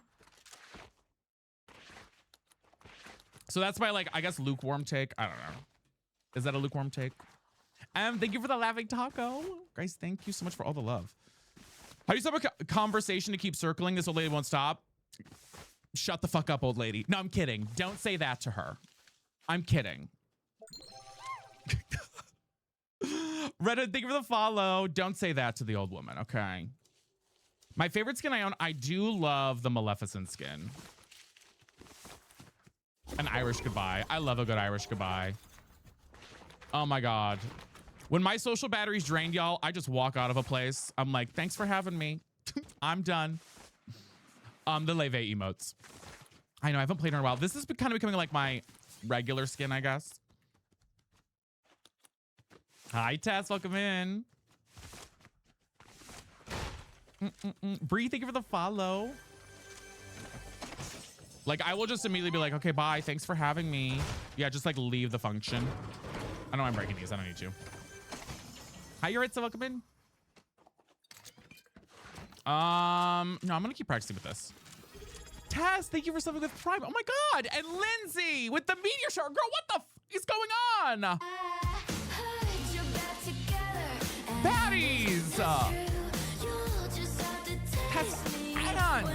So that's my, like, I guess lukewarm take. I don't know. Is that a lukewarm take? Thank you for the laughing taco. Guys, thank you so much for all the love. How do you stop a conversation to keep circling? This old lady won't stop. Shut the fuck up, old lady. No, I'm kidding. Don't say that to her. I'm kidding. Reddit, thank you for the follow. Don't say that to the old woman, okay? My favorite skin I own, I do love the Maleficent skin. An Irish goodbye. I love a good Irish goodbye. Oh my God. When my social battery's drained, y'all, I just walk out of a place. I'm like, thanks for having me. I'm done. The Leve emotes. I know, I haven't played in a while. This is kind of becoming like my regular skin, I guess. Hi, Tess. Welcome in. Bree, thank you for the follow. Like, I will just immediately be like, okay, bye. Thanks for having me. Yeah, just like leave the function. I know I'm breaking these. I don't need you. Hi, Yuritsa. Welcome in. No, I'm going to keep practicing with this. Tess, thank you for something with Prime. Oh my God. And Lindsay with the meteor shower. Girl, what the is going on? Baddies. Tess and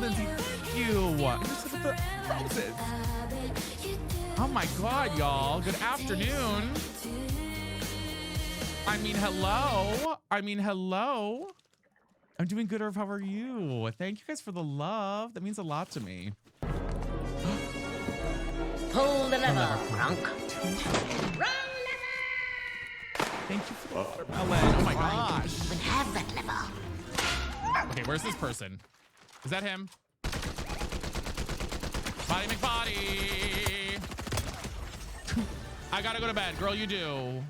Lindsay, thank you. And just with the roses. Oh my God, y'all. Good afternoon. I mean, hello. I'm doing good, Irv. How are you? Thank you guys for the love. That means a lot to me. Pull the lever, Bronk. Thank you for the watermelon. Oh my gosh. Even have that lever. Okay, where's this person? Is that him? Body McBody. I gotta go to bed. Girl, you do.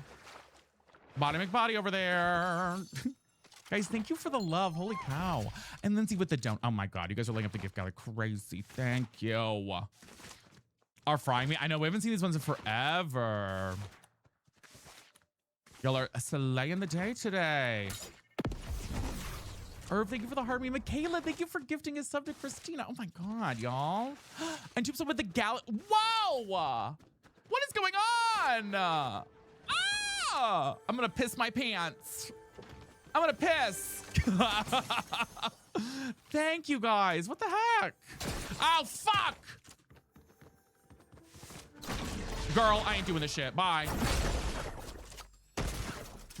Body McBody over there. Guys, thank you for the love. Holy cow. And Lindsay with the don't. Oh my God, you guys are laying up the gift gallery. Crazy. Thank you. Are frying me. I know we haven't seen these ones in forever. Y'all are slaying the day today. Irv, thank you for the heart. Me, Michaela, thank you for gifting a sub to Christina. Oh my God, y'all. And Tubes with the gal. Whoa! What is going on? I'm gonna piss my pants. I'm gonna piss. Thank you guys. What the heck? Oh, fuck. Girl, I ain't doing this shit. Bye.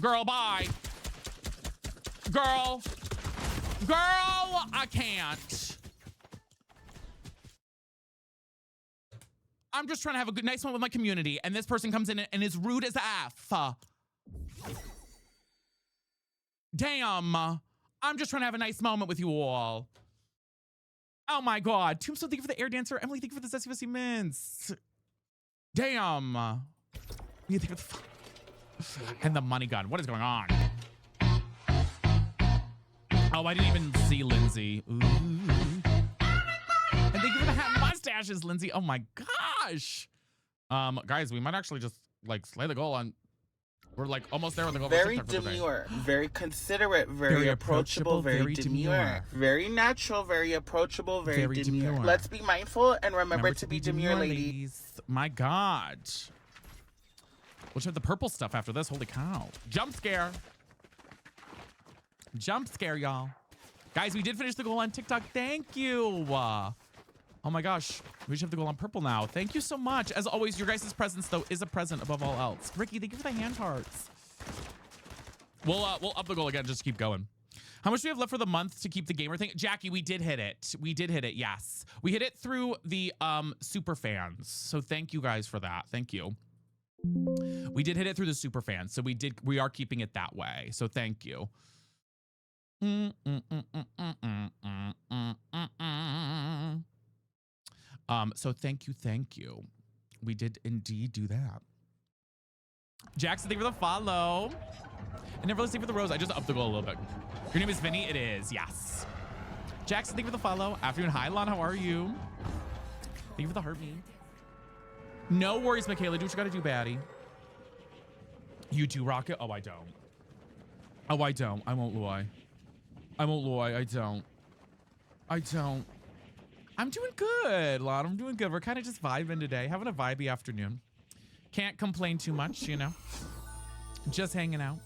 Girl, bye. Girl, I can't. I'm just trying to have a good, nice one with my community, and this person comes in and is rude as F. Damn. I'm just trying to have a nice moment with you all. Oh my God. Tombstone, thank you for the air dancer. Emily, thank you for the Zesty Fussy Mints. Damn. You think of the and the money gun. What is going on? Oh, I didn't even see Lindsay. Ooh. And thank you for the hat and mustaches, Lindsay. Oh my gosh. Guys, we might actually just like slay the goal on. We're like almost there with the goal. Very demure, very considerate, very approachable, very demure. Very natural, very approachable, very demure. Let's be mindful and remember to be demure, ladies. My God. We'll check the purple stuff after this. Holy cow. Jump scare. Jump scare, y'all. Guys, we did finish the goal on TikTok. Thank you. Oh my gosh. We should have the goal on purple now. Thank you so much. As always, your guys' presence, though, is a present above all else. Ricky, thank you for the hand hearts. We'll up the goal again. Just keep going. How much do we have left for the month to keep the gamer thing? Jackie, we did hit it. We did hit it, yes. We hit it through the super fans. So thank you guys for that. Thank you. We did hit it through the super fans. So we are keeping it that way. So thank you. So thank you. We did indeed do that. Jackson, thank you for the follow. I never listened for the rose. I just upped the goal a little bit. Your name is Vinny? It is, yes. Jackson, thank you for the follow. Afternoon, hi, Lon, how are you? Thank you for the heartbeat. No worries, Michaela. Do what you gotta do, baddie. You do, Rocket? Oh, I don't. Oh, I don't. I won't lie. I won't lie. I don't. I'm doing good, Lon. I'm doing good. We're kind of just vibing today. Having a vibey afternoon. Can't complain too much, you know. Just hanging out.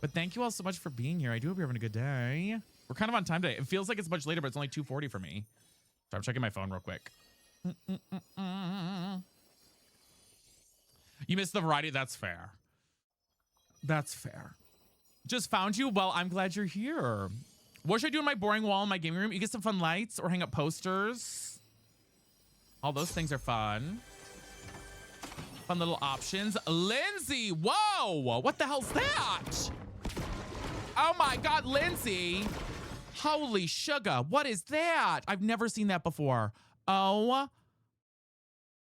But thank you all so much for being here. I do hope you're having a good day. We're kind of on time today. It feels like it's much later, but it's only 2:40 for me. So I'm checking my phone real quick. You missed the variety. That's fair. That's fair. Just found you. Well, I'm glad you're here. What should I do in my boring wall in my gaming room? You get some fun lights or hang up posters. All those things are fun. Fun little options. Lindsay, whoa! What the hell's that? Oh my God, Lindsay. Holy sugar, what is that? I've never seen that before. Oh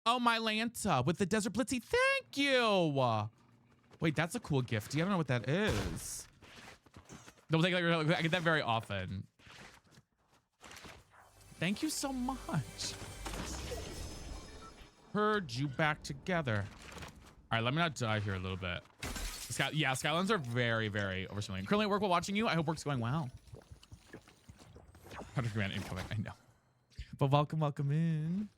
my Lanta with the Desert Blitzy. Thank you. Wait, that's a cool gift. I don't know what that is. I get that very often. Thank you so much. Heard you back together. All right, let me not die here a little bit. Yeah, Skylines are very, very overstimulating. Currently at work while watching you. I hope work's going well. 100 grand incoming, I know. But welcome in.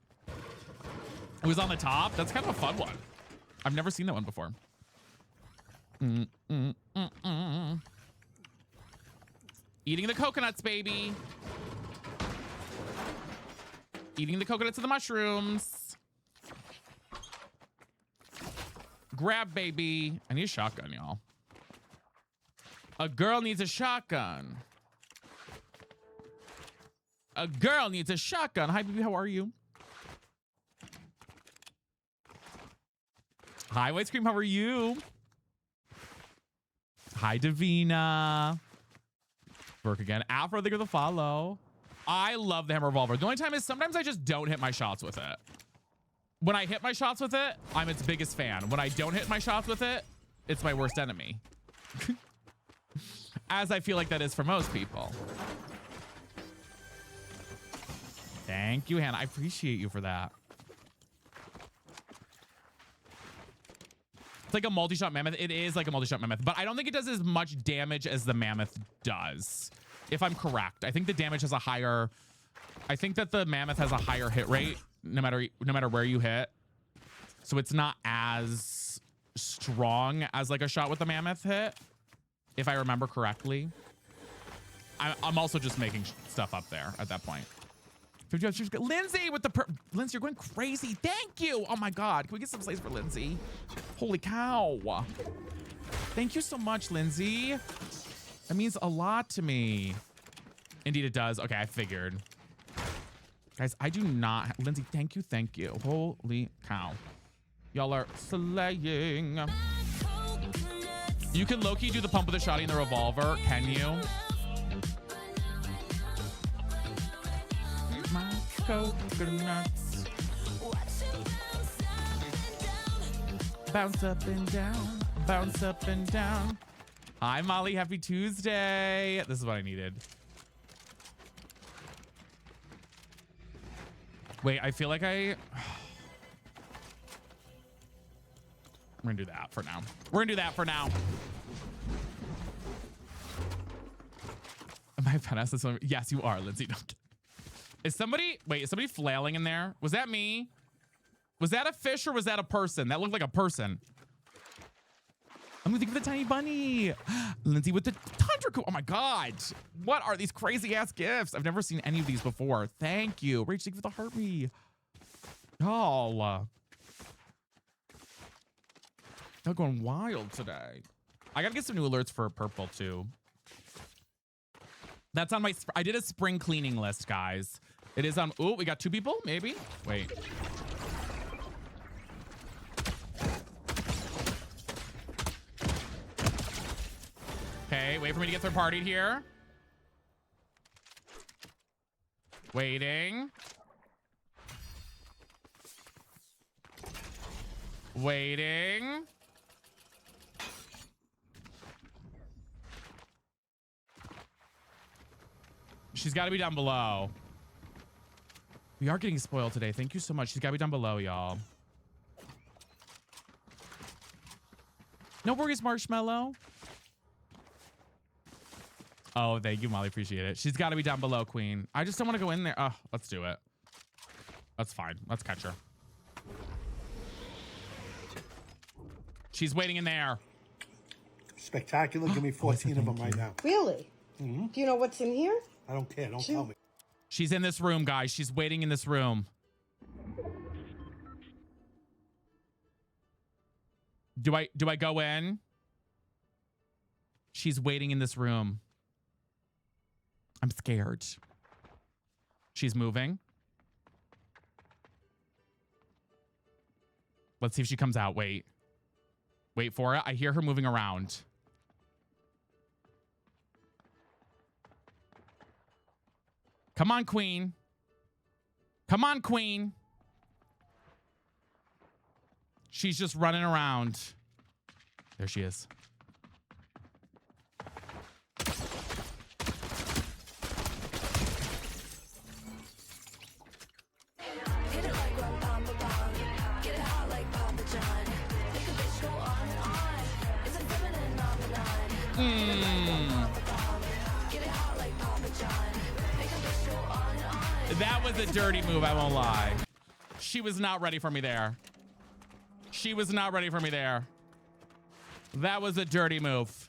Who's on the top? That's kind of a fun one. I've never seen that one before. Eating the coconuts, baby. Eating the coconuts and the mushrooms. Grab, baby. I need a shotgun, y'all. A girl needs a shotgun. A girl needs a shotgun. Hi, baby. How are you? Hi, White Scream. How are you? Hi, Davina. Work again. Afro, thank you for the follow. I love the hammer revolver. The only time is sometimes I just don't hit my shots with it. When I hit my shots with it, I'm its biggest fan. When I don't hit my shots with it, it's my worst enemy. As I feel like that is for most people. Thank you, Hannah. I appreciate you for that. It's like a multi-shot mammoth. It is like a multi-shot mammoth, but I don't think it does as much damage as the mammoth does. If I'm correct, I think the damage has a higher. I think that the mammoth has a higher hit rate, no matter where you hit. So it's not as strong as like a shot with the mammoth hit, if I remember correctly. I'm also just making stuff up there at that point. Lindsay with the Lindsay, you're going crazy. Thank you. Oh my God. Can we get some slaves for Lindsay? Holy cow. Thank you so much, Lindsay. That means a lot to me. Indeed it does. Okay, I figured. Guys, I do not. Lindsay, thank you. Thank you. Holy cow. Y'all are slaying. You can low-key do the pump with the shotty and the revolver. Can you? My coconuts. Bounce up and down. Bounce up and down. Hi, Molly. Happy Tuesday. This is what I needed. Wait, I feel like I'm gonna do that for now. We're gonna do that for now. Am I a badass this one? Yes, you are, Lindsay. Don't. Is somebody flailing in there? Was that me? Was that a fish or was that a person? That looked like a person. I'm gonna think of the tiny bunny. Lindsay with the tundra cool. Oh my God. What are these crazy ass gifts? I've never seen any of these before. Thank you. Rach, thank you for the heart me. Oh. They're going wild today. I gotta get some new alerts for purple too. That's on my, I did a spring cleaning list, guys. It is on, oh, we got 2 people, maybe? Wait. Okay, wait for me to get third partied here. Waiting. Waiting. She's got to be down below. We are getting spoiled today. Thank you so much. She's got to be down below, y'all. No worries, Marshmallow. Oh, thank you, Molly. Appreciate it. She's got to be down below, Queen. I just don't want to go in there. Oh, let's do it. That's fine. Let's catch her. She's waiting in there. Spectacular. Give me 14 of them right now. Really? Do you know what's in here? I don't care. Don't tell me. She's in this room, guys. She's waiting in this room. Do I go in? She's waiting in this room. I'm scared. She's moving. Let's see if she comes out. Wait. Wait for it. I hear her moving around. Come on, queen. Come on, queen. She's just running around. There she is. That was a dirty move, I won't lie. She was not ready for me there. She was not ready for me there. That was a dirty move.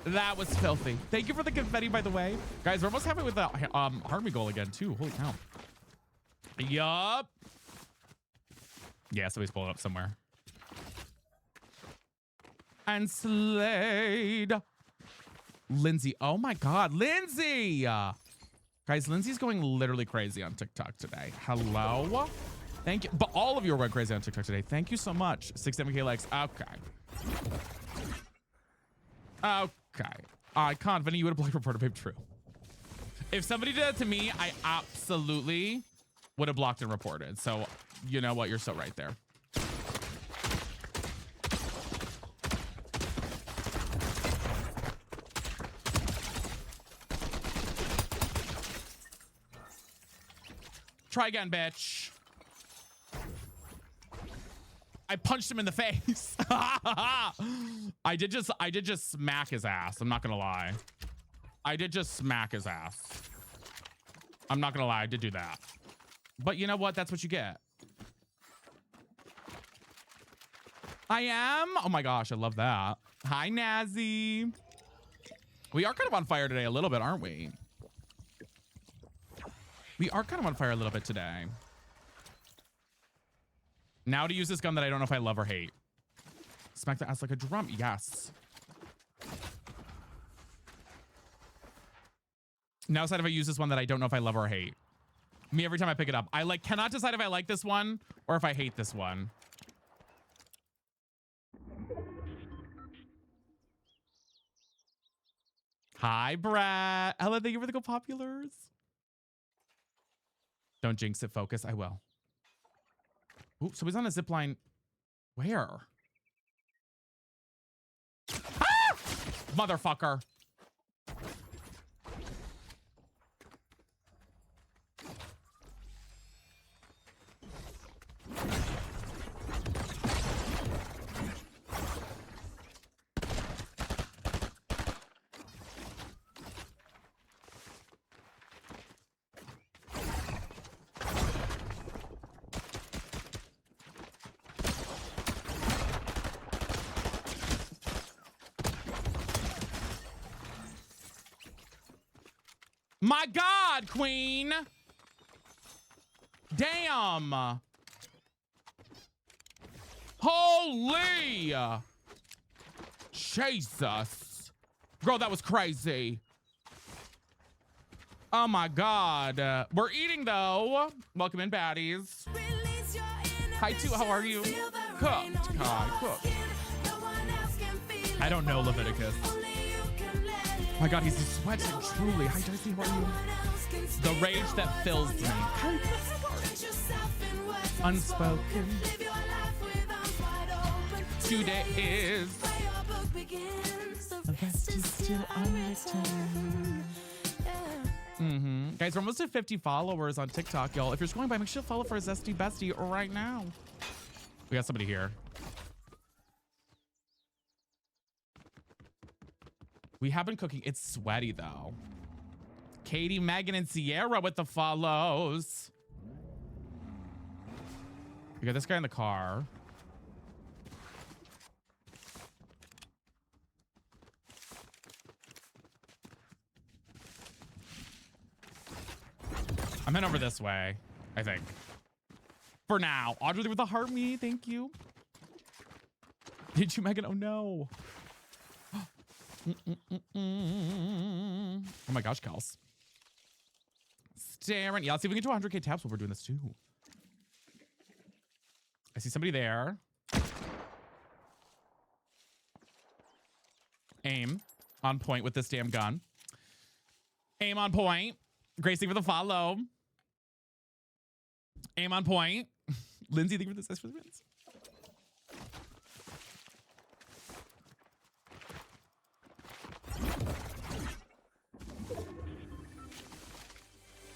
That was filthy. Thank you for the confetti, by the way. Guys, we're almost halfway with the Harmony goal again, too. Holy cow. Yup. Yeah, somebody's pulling up somewhere. And Slade. Lindsay. Oh my God, Lindsay. Guys, Lindsay's going literally crazy on TikTok today. Hello? Thank you. But all of you are going crazy on TikTok today. Thank you so much. 67K likes. Okay. Okay. Confident you would have blocked reporter, babe. True. If somebody did that to me, I absolutely would have blocked and reported. So, you know what? You're so right there. Try again, bitch. I punched him in the face. I did just smack his ass. I'm not gonna lie. I did just smack his ass. I'm not gonna lie, I did do that. But you know what? That's what you get. I am. Oh my gosh, I love that. Hi, Nazi. We are kind of on fire today a little bit, aren't we? We are kind of on fire a little bit today. Now to use this gun that I don't know if I love or hate. Smack the ass like a drum. Yes. Now decide if I use this one that I don't know if I love or hate. Me every time I pick it up. I cannot decide if I like this one or if I hate this one. Hi, Brad. Ella, thank you for the Go Populars. Don't jinx it, focus. I will. Ooh, so he's on a zip line. Where? Ah! Motherfucker. My God, Queen. Damn. Holy. Jesus. Girl, that was crazy. Oh my God. We're eating though. Welcome in, baddies. Hi, too. How are you? Cooked. God, cooked. I don't know Leviticus. Oh my God, he's sweating truly. Hi, Darcy, how are you? The rage that fills me. Unspoken. Today is. Guys, we're almost at 50 followers on TikTok, y'all. If you're scrolling by, make sure to follow for a Zesty Bestie right now. We got somebody here. We have been cooking. It's sweaty though. Katie, Megan, and Sierra with the follows. We got this guy in the car. I'm heading over this way, I think. For now. Audrey with the heart me. Thank you. Did you, Megan? Oh no. Oh my gosh, Kels. Staring. Yeah, let's see if we can get to 100K taps while we're doing this too. I see somebody there. Aim on point with this damn gun. Aim on point. Gracie for the follow. Aim on point. Lindsay, thank you for the for the wins.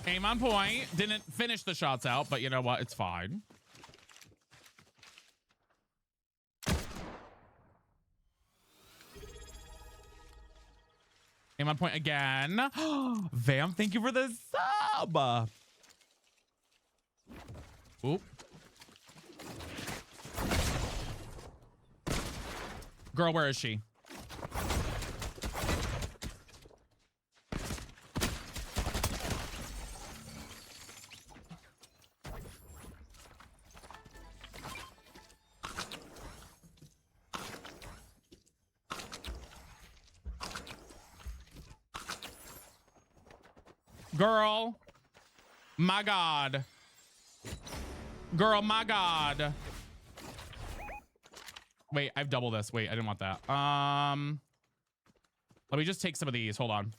Aim on point. Didn't finish the shots out, but you know what? It's fine. Aim on point again. Vam, thank you for the sub. Oop. Girl, where is she? Girl, my God. Girl, my God. Wait, I've doubled this. Wait, I didn't want that. Let me just take some of these. Hold on.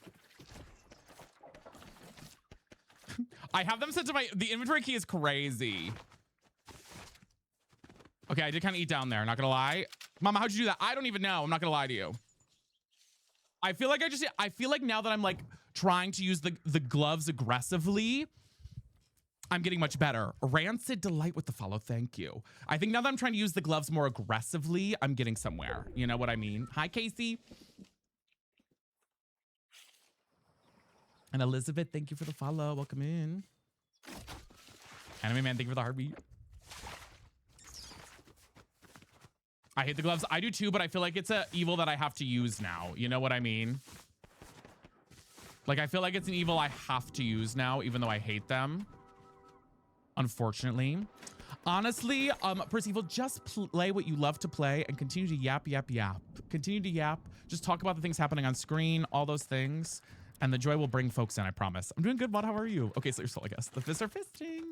I have them set to my... The inventory key is crazy. Okay, I did kind of eat down there. Not gonna lie. Mama, how'd you do that? I don't even know. I'm not gonna lie to you. I feel like I feel like now that I'm like trying to use the gloves aggressively, I'm getting much better. Rancid Delight with the follow. Thank you. I think now that I'm trying to use the gloves more aggressively, I'm getting somewhere. You know what I mean? Hi, Casey. And Elizabeth, thank you for the follow. Welcome in. Anime Man, thank you for the heartbeat. I hate the gloves. I do too, but I feel like it's an evil that I have to use now. You know what I mean? Like, I feel like it's an evil I have to use now, even though I hate them. Unfortunately. Honestly, Percival, just play what you love to play and continue to yap, yap, yap. Continue to yap. Just talk about the things happening on screen, all those things. And the joy will bring folks in, I promise. I'm doing good, Mod. How are you? Okay, so you're still, I guess. The fists are fisting.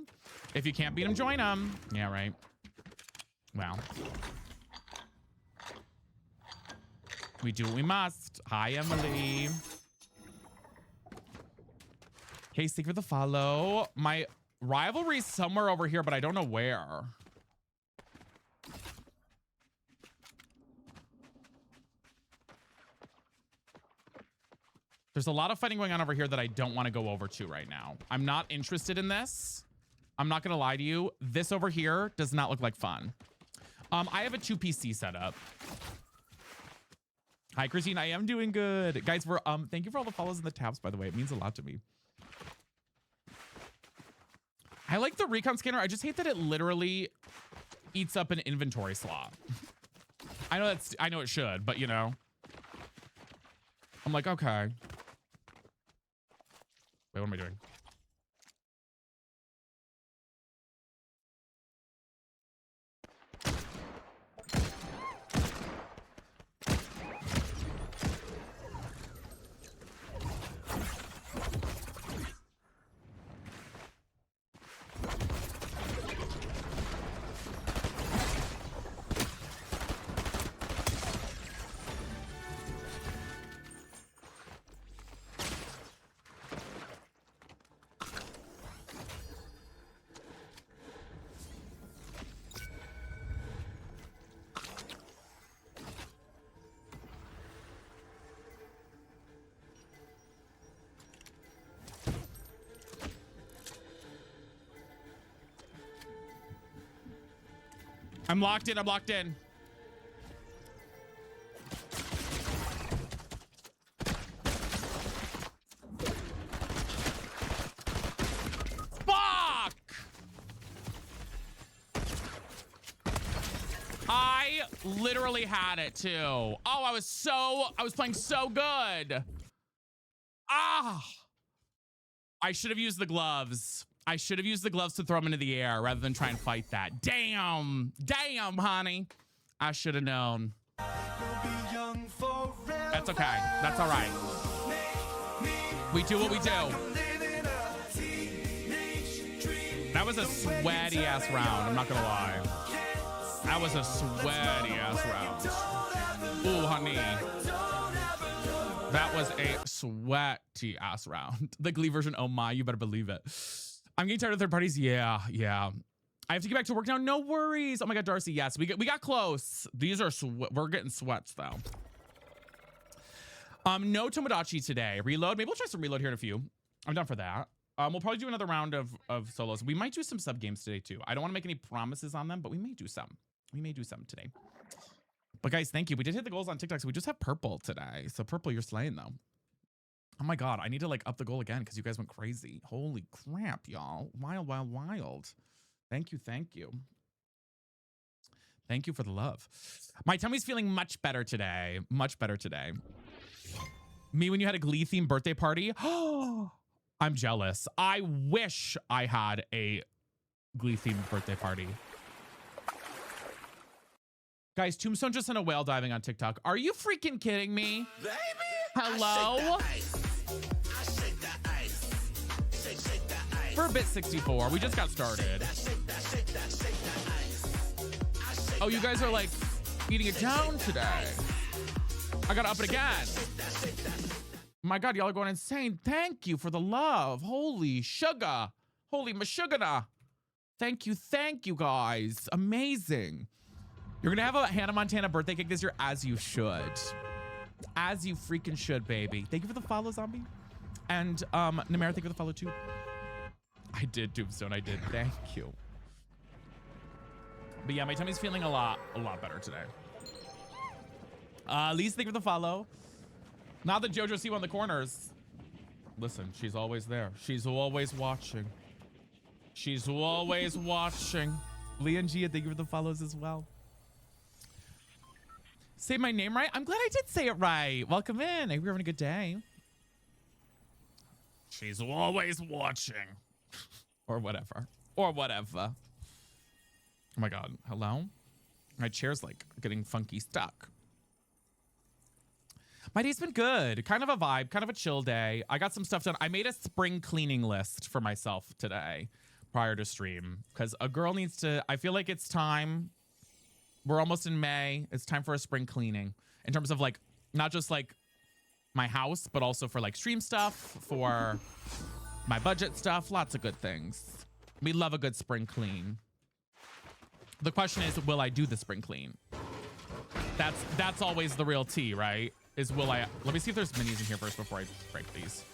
If you can't beat them, join them. Yeah, right. Wow. We do what we must. Hi, Emily. Hey, thank you for the follow. My rivalry's somewhere over here, but I don't know where. There's a lot of fighting going on over here that I don't want to go over to right now. I'm not interested in this. I'm not going to lie to you. This over here does not look like fun. I have a 2 PC setup. Hi, Christine. I am doing good. Guys, thank you for all the follows and the tabs, by the way. It means a lot to me. I like the recon scanner. I just hate that it literally eats up an inventory slot. I know it should, but you know. I'm like, okay. Wait, what am I doing? I'm locked in. I'm locked in. Fuck! I literally had it too. Oh, I was playing so good. Ah! I should have used the gloves. I should have used the gloves to throw them into the air rather than try and fight that. Damn. Damn, honey. I should have known. That's okay. That's all right. We do what we do. That was a sweaty ass round. I'm not going to lie. That was a sweaty ass round. Ooh, honey. That was a sweaty ass round. The Glee version, oh my, you better believe it. I'm getting tired of third parties. Yeah. I have to get back to work now. No worries. Oh my God, Darcy. Yes, we got close. These are we're getting sweats though. No Tomodachi today. Reload. Maybe we'll try some reload here in a few. I'm done for that. We'll probably do another round of solos. We might do some sub games today too. I don't want to make any promises on them, but we may do some. We may do some today. But guys, thank you. We did hit the goals on TikTok, so we just have Purple today. So Purple, you're slaying though. Oh my God, I need to like up the goal again because you guys went crazy. Holy crap, y'all. Wild, wild, wild. Thank you, thank you. Thank you for the love. My tummy's feeling much better today. Much better today. Me when you had a Glee themed birthday party. Oh, I'm jealous. I wish I had a Glee themed birthday party. Guys, Tombstone just sent a whale diving on TikTok. Are you freaking kidding me? Baby, Hello? For a bit 64, we just got started. Oh, you guys are like eating it down today. I gotta up it again. My God, y'all are going insane. Thank you for the love. Holy sugar. Holy mashugana. Thank you guys. Amazing. You're gonna have a Hannah Montana birthday cake this year, as you should. As you freaking should, baby. Thank you for the follow, Zombie. And Namara, thank you for the follow too. I did, Tombstone, I did. Thank you. But yeah, my tummy's feeling a lot better today. Lisa, thank you for the follow. Now that JoJo see on the corners. Listen, she's always there. She's always watching. She's always watching. Leon Gia, thank you for the follows as well. Say my name right? I'm glad I did say it right. Welcome in. I hope you're having a good day. She's always watching. Or whatever. Or whatever. Oh my God. Hello? My chair's like getting funky stuck. My day's been good. Kind of a vibe, kind of a chill day. I got some stuff done. I made a spring cleaning list for myself today prior to stream because a girl needs to, I feel like it's time. We're almost in May. It's time for a spring cleaning in terms of like, not just like my house, but also for like stream stuff, for my budget stuff, lots of good things. We love a good spring clean. The question is, will I do the spring clean? That's always the real tea, right? Is will I? Let me see if there's minis in here first before I break these.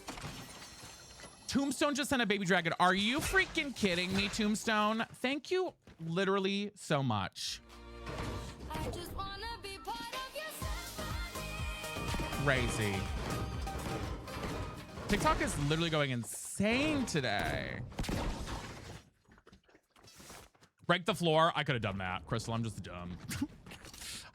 Tombstone just sent a baby dragon. Are you freaking kidding me, Tombstone? Thank you literally so much. I just wanna be part of your symphony. Crazy. TikTok is literally going insane today. Break the floor. I could have done that. Crystal, I'm just dumb.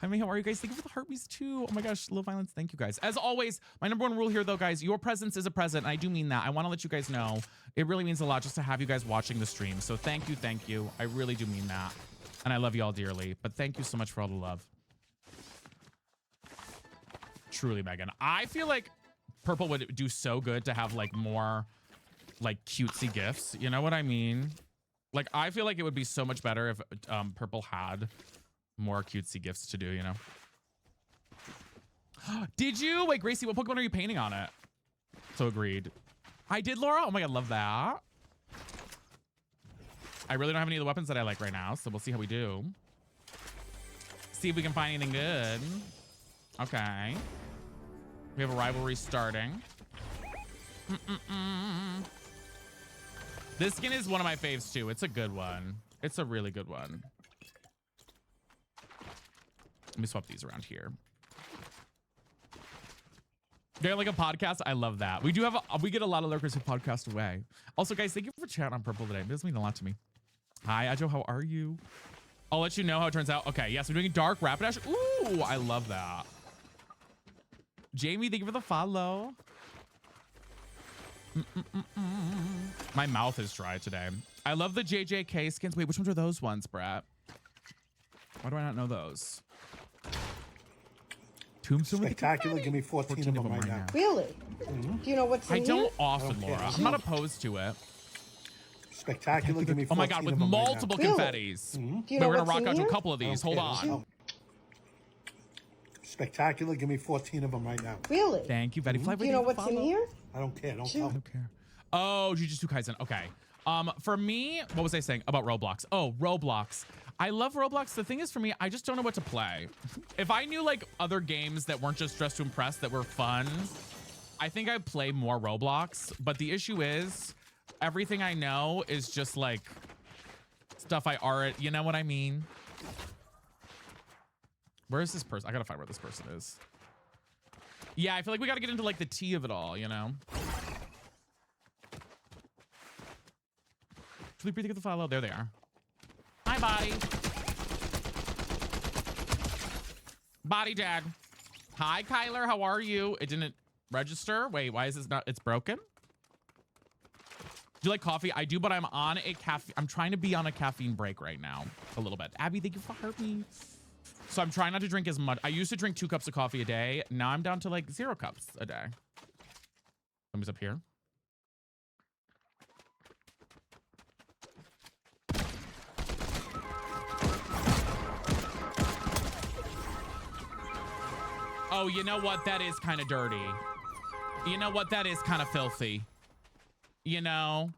I mean, how are you guys? Thank you for the heartbeats too. Oh my gosh, low violence. Thank you guys. As always, my number one rule here though, guys, your presence is a present. And I do mean that. I want to let you guys know it really means a lot just to have you guys watching the stream. So thank you. Thank you. I really do mean that. And I love you all dearly, but thank you so much for all the love. Truly, Megan. I feel like Purple would do so good to have like more like cutesy gifts. You know what I mean? Like, I feel like it would be so much better if Purple had more cutesy gifts to do, you know? Did you? Wait, Gracie, what Pokemon are you painting on it? So agreed. I did, Laura. Oh my God, love that. I really don't have any of the weapons that I like right now, so we'll see how we do. See if we can find anything good. Okay. We have a rivalry starting. This skin is one of my faves too. It's a good one. It's a really good one. Let me swap these around here. They're like a podcast. I love that. We do have we get a lot of lurkers who podcast away. Also, guys, thank you for chatting on Purple today. It does mean a lot to me. Hi, Ajo. How are you? I'll let you know how it turns out. Okay, yes, we're doing Dark Rapidash. Ooh, I love that. Jamie, thank you for the follow. My mouth is dry today. I love the JJK skins. Wait, which ones are those ones, Brat? Why do I not know those? Tombstone Spectacular. Give me 14 of them right now. Really? Do you know what's in I here? don't often, Laura. I'm not opposed to it. Spectacular. Give me 14 Oh my God, with of them multiple right confettis. Do you Wait, know we're gonna what's rock in out to a here? couple of these. Hold on. now. Spectacular. Give me 14 of them right now. Really? Thank you, Betty Fly. Do you know what's in here? I don't care. Don't Sure. tell. I don't care. Oh, Jujutsu Kaisen. Okay. For me, what was I saying about Roblox? Oh, Roblox. I love Roblox. The thing is, for me, I just don't know what to play. If I knew like other games that weren't just Dress to Impress that were fun, I think I'd play more Roblox. But the issue is, everything I know is just like stuff I already, you know what I mean? Where is this person? I gotta find where this person is. Yeah, I feel like we gotta get into like the tea of it all, you know? Truly breathing at the follow. There they are. Hi, body. Body Dad. Hi, Kyler. How are you? It didn't register. Wait, why is this not? It's broken? Do you like coffee? I do, but I'm on a caffeine. I'm trying to be on a caffeine break right now. A little bit. Abby, thank you for helping me. So I'm trying not to drink as much. I used to drink 2 cups of coffee a day. Now I'm down to like 0 cups a day. Somebody's up here. Oh, you know what? That is kind of dirty. You know what? That is kind of filthy. You know?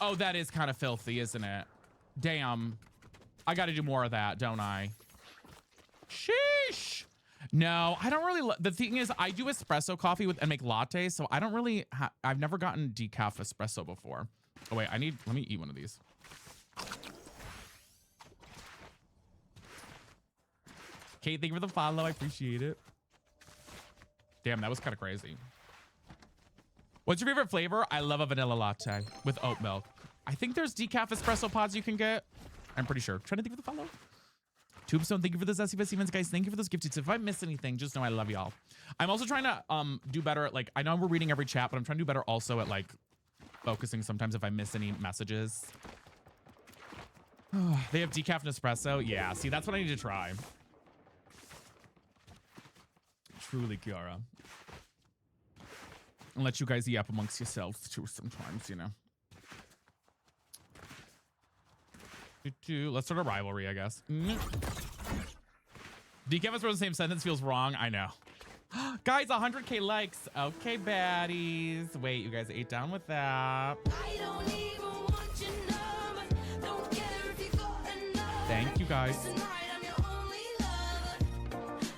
Oh, that is kind of filthy, isn't it? Damn. I got to do more of that, don't I? Sheesh. No, I don't really. The thing is, I do espresso coffee and make lattes, so I don't really. I've never gotten decaf espresso before. Oh wait, let me eat one of these. Kate, thank you for the follow. I appreciate it. Damn, that was kind of crazy. What's your favorite flavor? I love a vanilla latte with oat milk. I think there's decaf espresso pods you can get. I'm pretty sure. Trying to think of the follow. Tombstone, thank you for the Zesty Fest events, guys. Thank you for those gifted. If I miss anything, just know I love y'all. I'm also trying to do better at like, I know we're reading every chat, but I'm trying to do better also at like focusing sometimes if I miss any messages. They have decaf Nespresso. Yeah, see, that's what I need to try. Truly, Kiara. And let you guys yap amongst yourselves too sometimes, you know. Let's start a rivalry, I guess. Decaf is for the same sentence feels wrong. I know. Guys, 100K likes. Okay, baddies. Wait, you guys ate down with that. I don't even want your number. Don't care if you got another. Thank you, guys. Tonight I'm your only lover.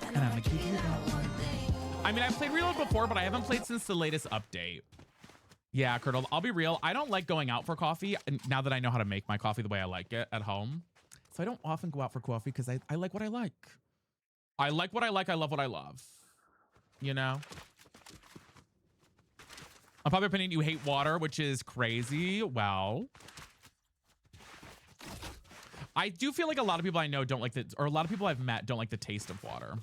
And I'm gonna keep you that one thing. I mean, I've played Reload before, but I haven't played since the latest update. Yeah, Curdle, I'll be real. I don't like going out for coffee now that I know how to make my coffee the way I like it at home. So I don't often go out for coffee because I like what I like. I like what I like. I love what I love. You know? Unpopular opinion, you hate water, which is crazy. Well, I do feel like a lot of people I know don't like the, or a lot of people I've met don't like the taste of water.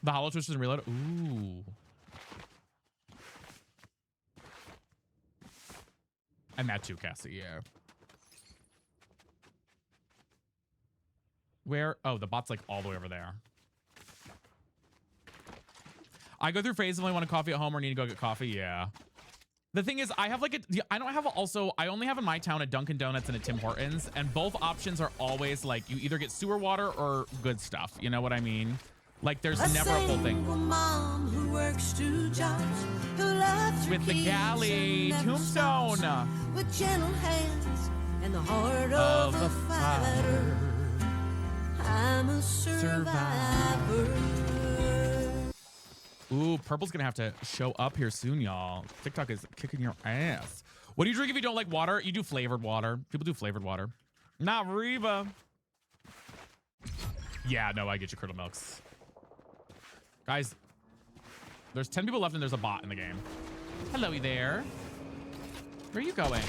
The Hollow Twisters and Reload. Ooh. And that too, Cassie, yeah. Where? Oh, the bot's like all the way over there. I go through phases when I want a coffee at home or need to go get coffee. Yeah. The thing is, I have like I don't have also, I only have in my town a Dunkin' Donuts and a Tim Hortons, and both options are always like you either get sewer water or good stuff. You know what I mean? Like there's never a full thing. Mom who works 2 jobs, who loves her With the kids galley, and never Tombstone. stops, with gentle hands and the heart of a fighter. I'm a survivor. Ooh, Purple's gonna have to show up here soon, y'all. TikTok is kicking your ass. What do you drink if you don't like water? You do flavored water. People do flavored water. Not Reba. Yeah, no, I get you, Curdle Milks. Guys, there's 10 people left and there's a bot in the game. Hello there. Where are you going?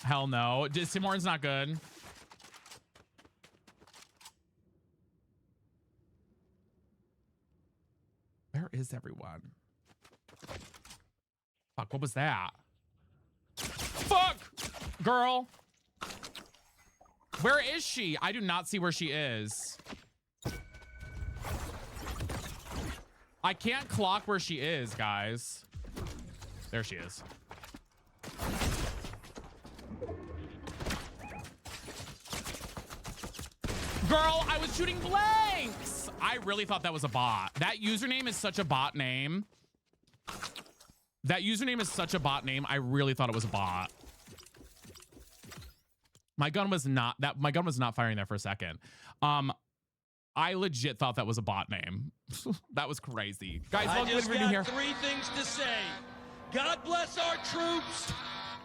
Hell no. Tim Hortons not good. Where is everyone? Fuck, what was that? Fuck! Girl! Where is she? I do not see where she is. I can't clock where she is, guys. There she is. Girl, I was shooting blanks. I really thought that was a bot. That username is such a bot name. That username is such a bot name. I really thought it was a bot. My gun was not firing there for a second. I legit thought that was a bot name. That was crazy. Guys, welcome to the here. 3 things to say. God bless our troops.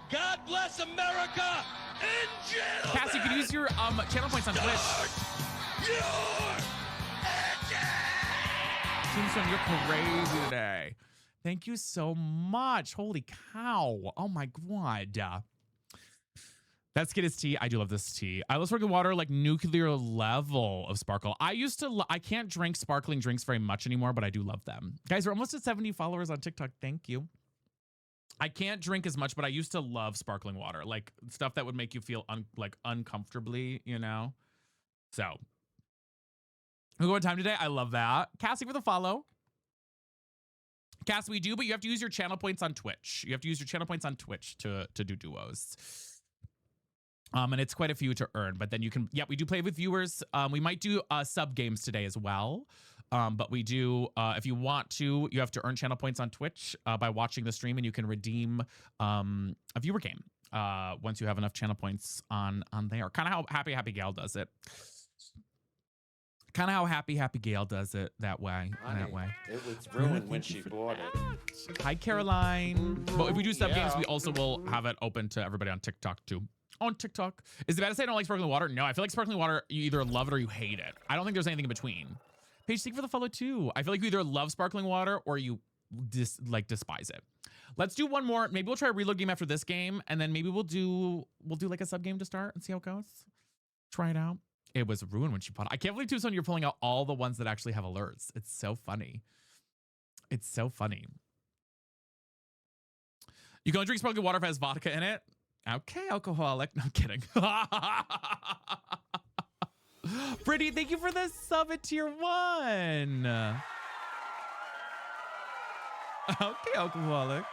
God bless America. And gentlemen. Cassie, you can use your channel points on Twitch. Tombstone, you're crazy today. Thank you so much. Holy cow. Oh my god. That skid is tea. I do love this tea. I love sparkling water, like nuclear level of sparkle. I can't drink sparkling drinks very much anymore, but I do love them. Guys, we're almost at 70 followers on TikTok. Thank you. I can't drink as much, but I used to love sparkling water, like stuff that would make you feel uncomfortably, you know? So we're going time today. I love that. Cassie for the follow. Cassie, we do, but you have to use your channel points on Twitch. You have to use your channel points on Twitch to do duos. And it's quite a few to earn, but then you can, yeah, we do play with viewers. We might do sub games today as well. But we do, if you want to, you have to earn channel points on Twitch by watching the stream, and you can redeem a viewer game once you have enough channel points on there. Kind of how Happy Gal does it. Kind of how Happy Gal does it that way. Honey, that way. It was ruined when she bought it. Hi, Caroline. But if we do sub games, we also will have it open to everybody on TikTok too. On TikTok. Is it bad to say I don't like sparkling water? No, I feel like sparkling water, you either love it or you hate it. I don't think there's anything in between. Paige, thank you for the follow too. I feel like you either love sparkling water or you despise it. Let's do one more. Maybe we'll try a reload game after this game, and then maybe we'll do like a sub game to start and see how it goes. Try it out. It was ruined when she bought it. I can't believe, Tucson, you're pulling out all the ones that actually have alerts. It's so funny. It's so funny. You can only drink sparkling water if it has vodka in it. Okay, alcoholic. No, I'm kidding. Brittany, thank you for the sub at tier 1. Okay, alcoholic.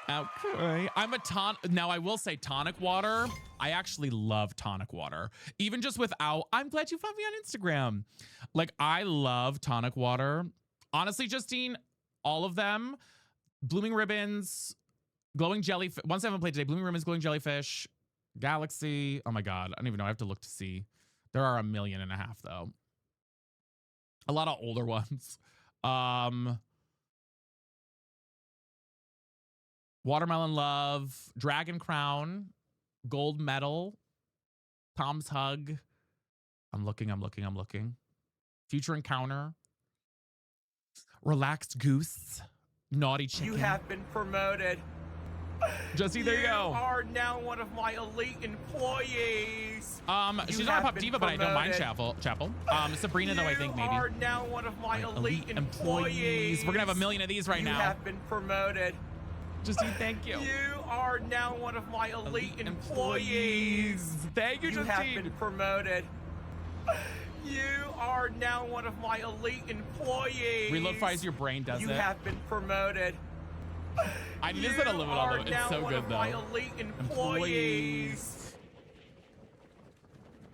Okay. I'm a now I will say tonic water. I actually love tonic water. Even just without, I'm glad you found me on Instagram. Like, I love tonic water. Honestly, Justine, all of them. Blooming Ribbons, Glowing Jellyfish. Once I haven't played today. Blooming Ribbons, Glowing Jellyfish, Galaxy. Oh my God. I don't even know. I have to look to see. There are 1.5 million though. A lot of older ones. Watermelon Love, Dragon Crown, Gold Medal, Tom's Hug. I'm looking. Future Encounter, Relaxed Goose, Naughty Chicken. You have been promoted. Jesse, there you go. You are now one of my elite employees. She's not a pop diva, but I don't mind Chapel. Sabrina, though, I think maybe. You are now one of my elite employees. We're gonna have 1 million of these right now. You have been promoted. Justine, thank you. You are now one of my elite employees. Thank you, Justine. You have been promoted. You are now one of my elite employees. Reload fries your brain, does it? You have been promoted. I need to set a limit on it. It's so good, though. My elite employees.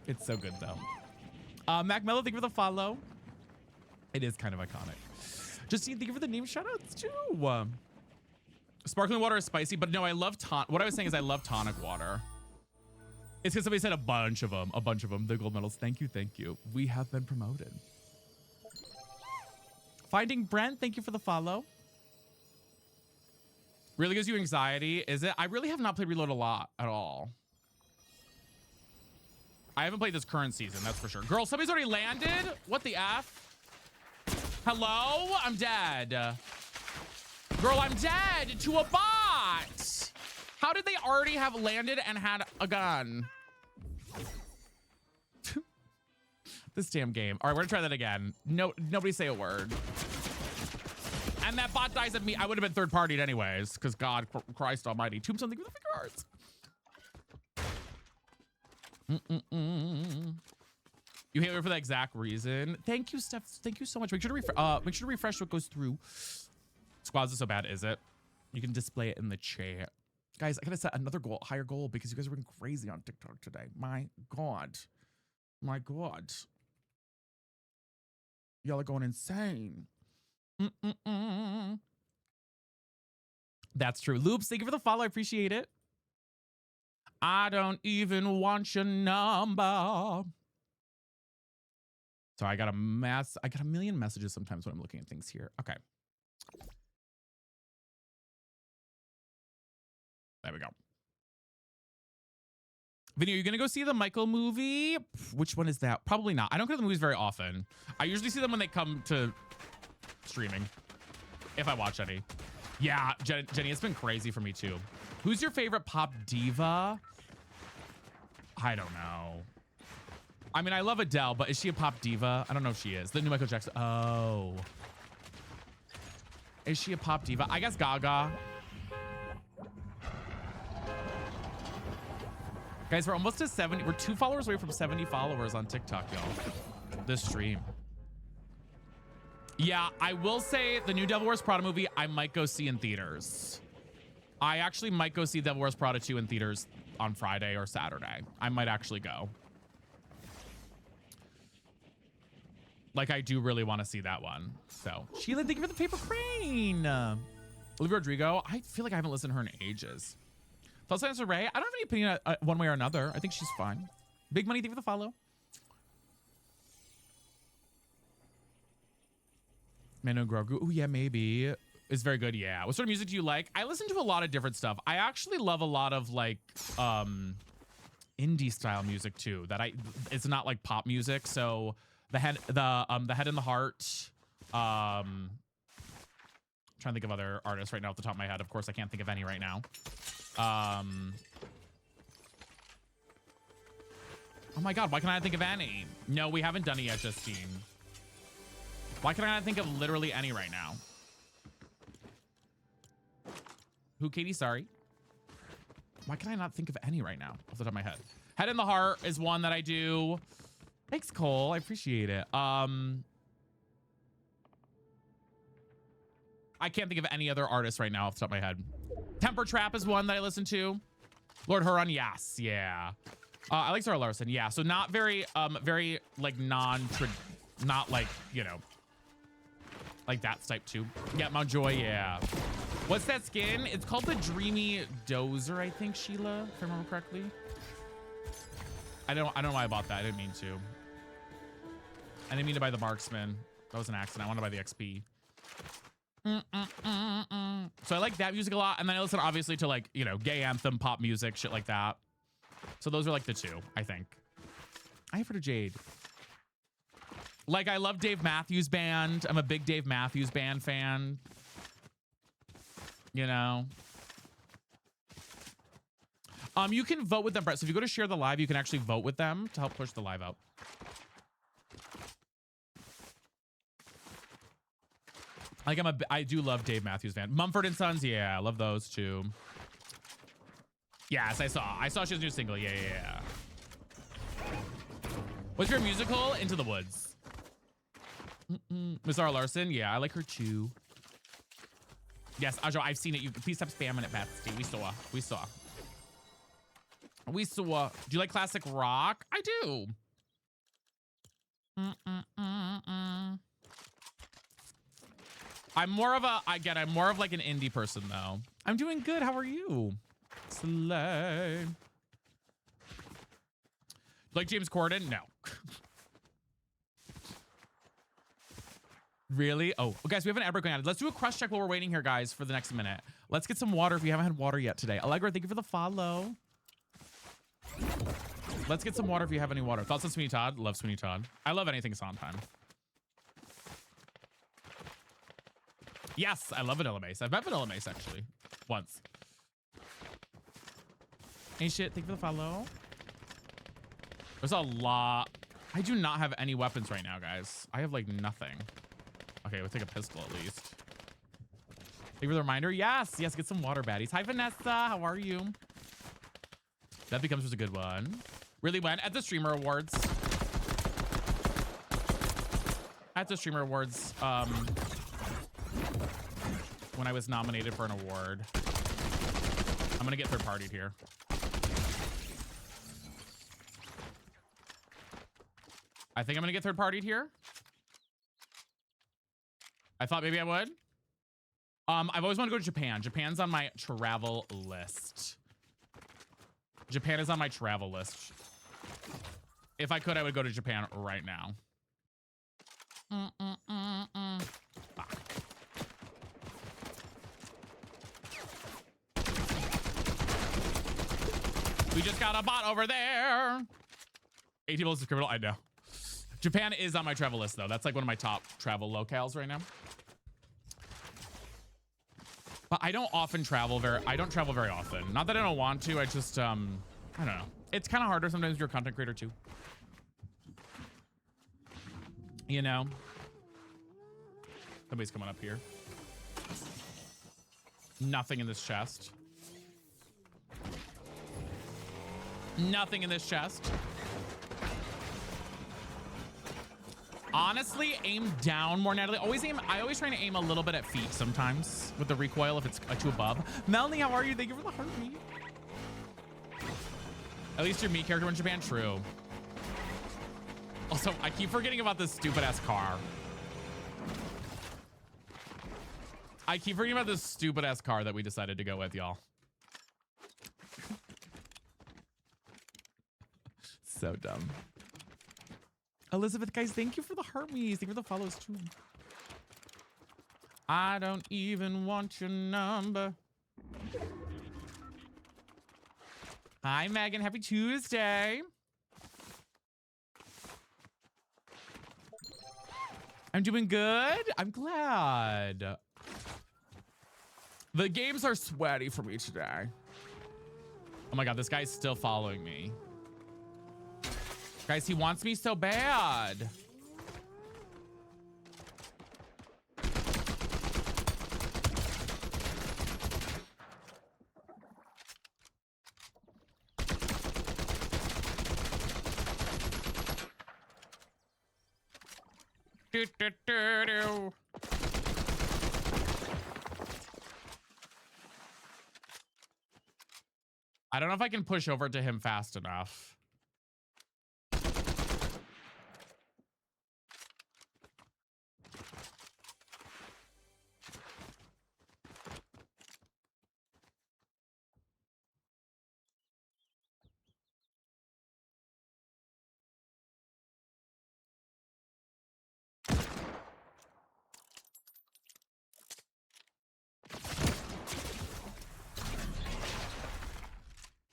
It's so good, though. Mac Mello, thank you for the follow. It is kind of iconic. Justine, thank you for the name shoutouts, too. Sparkling water is spicy, but no, I love what I was saying is I love tonic water. It's because somebody said a bunch of them, the gold medals. Thank you. We have been promoted. Finding Brent, thank you for the follow. Really gives you anxiety, is it? I really have not played Reload a lot at all. I haven't played this current season, that's for sure. Girl, somebody's already landed? What the F? Hello? I'm dead. Girl, I'm dead to a bot. How did they already have landed and had a gun? This damn game. All right, we're gonna try that again. No, nobody say a word. And that bot dies at me. I would have been third partied anyways, because God, Christ almighty. Tomb something with the finger hearts. You hate her for that exact reason. Thank you, Steph. Thank you so much. Make sure to refresh what goes through. Squads is so bad, is it? You can display it in the chat. Guys, I gotta set another goal, higher goal, because you guys are being crazy on TikTok today. My God. My God. Y'all are going insane. That's true. Loops, thank you for the follow. I appreciate it. I don't even want your number. So I got a million messages sometimes when I'm looking at things here. Okay. There we go. Vinny, are you gonna go see the Michael movie? Which one is that? Probably not. I don't go to the movies very often. I usually see them when they come to streaming, if I watch any. Yeah, Jenny, it's been crazy for me too. Who's your favorite pop diva? I don't know. I mean, I love Adele, but is she a pop diva? I don't know if she is. The new Michael Jackson. Oh. Is she a pop diva? I guess Gaga. Guys, we're almost to 70. We're 2 followers away from 70 followers on TikTok, y'all. This stream. Yeah, I will say the new Devil Wears Prada movie, I might go see in theaters. I actually might go see Devil Wears Prada 2 in theaters on Friday or Saturday. I might actually go. Like, I do really want to see that one. So, Sheila, thank you for the paper crane. Olivia Rodrigo, I feel like I haven't listened to her in ages. False answer, Ray. I don't have any opinion one way or another. I think she's fine. Big Money, thank you for the follow. Manu Grogu. Oh, yeah, maybe. It's very good, yeah. What sort of music do you like? I listen to a lot of different stuff. I actually love a lot of like indie style music too. It's not like pop music. So the Head and the Heart. Trying to think of other artists right now off the top of my head. Of course, I can't think of any right now. Oh my God, why can't I think of any? No, we haven't done it yet, Justine. Why can I not think of literally any right now? Who, Katie? Sorry. Why can I not think of any right now off the top of my head? Head in the Heart is one that I do. Thanks, Cole. I appreciate it. I can't think of any other artists right now off the top of my head. Temper Trap is one that I listen to. Lord Huron, yes, yeah. I like Sarah Larson, yeah. So not very, very like not like, you know, like that type too. Yeah, Mountjoy, yeah. What's that skin? It's called the Dreamy Dozer, I think, Sheila, if I remember correctly. I don't know why I bought that. I didn't mean to. I didn't mean to buy the Marksman. That was an accident. I wanted to buy the XP. So I like that music a lot, and then I listen obviously to like, you know, gay anthem, pop music, shit like that. So those are like the two, I think. I have heard of Jade. Like, I love Dave Matthews Band. I'm a big Dave Matthews Band fan. You know. You can vote with them, Brett. So if you go to share the live, you can actually vote with them to help push the live out. Like, I do love Dave Matthews Band. Mumford and Sons, yeah, I love those too. Yes, I saw she has a new single. Yeah. What's your musical? Into the Woods. Miss Zara Larson, yeah, I like her too. Yes, Ajo, I've seen it. You please stop spamming it, Betsy. We saw. Do you like classic rock? I do. I'm more of like an indie person though. I'm doing good. How are you? Slay. Like James Corden? No. Really? Oh, guys, we have an Abercrombie added. Let's do a crush check while we're waiting here, guys, for the next minute. Let's get some water if you haven't had water yet today. Allegra, thank you for the follow. Let's get some water if you have any water. Thoughts on Sweeney Todd? Love Sweeney Todd. I love anything Sondheim. Yes, I love Vanilla Mace. I've met Vanilla Mace actually once. Ain't shit. Thank you for the follow. There's a lot. I do not have any weapons right now, guys. I have like nothing. Okay, we'll take a pistol at least. you for the reminder. Yes, get some water baddies. Hi, Vanessa. How are you? That becomes a good one. Really went at the Streamer Awards. At the Streamer Awards, when I was nominated for an award. I'm gonna get third-partied here. I think I'm gonna get third-partied here. I thought maybe I would. I've always wanted to go to Japan. Japan's on my travel list. Japan is on my travel list. If I could, I would go to Japan right now. Fuck. We just got a bot over there. 80 bullets is criminal. I know. Japan is on my travel list, though. That's like one of my top travel locales right now. But I don't often travel I don't travel very often. Not that I don't want to. I just, I don't know. It's kind of harder sometimes if you're a content creator too. You know? Somebody's coming up here. Nothing in this chest. Nothing in this chest. Honestly, aim down more, Natalie. I always try to aim a little bit at feet sometimes with the recoil if it's too above. Melanie, how are you? Thank you for the heartbeat. At least your me character in Japan. True. Also, I keep forgetting about this stupid ass car. I keep forgetting about this stupid ass car that we decided to go with, y'all. So dumb. Elizabeth, guys, thank you for the heartbeats. Thank you for the follows too. I don't even want your number. Hi, Megan. Happy Tuesday. I'm doing good. I'm glad. The games are sweaty for me today. Oh my God, this guy's still following me. Guys, he wants me so bad. Do, do, do, do. I don't know if I can push over to him fast enough.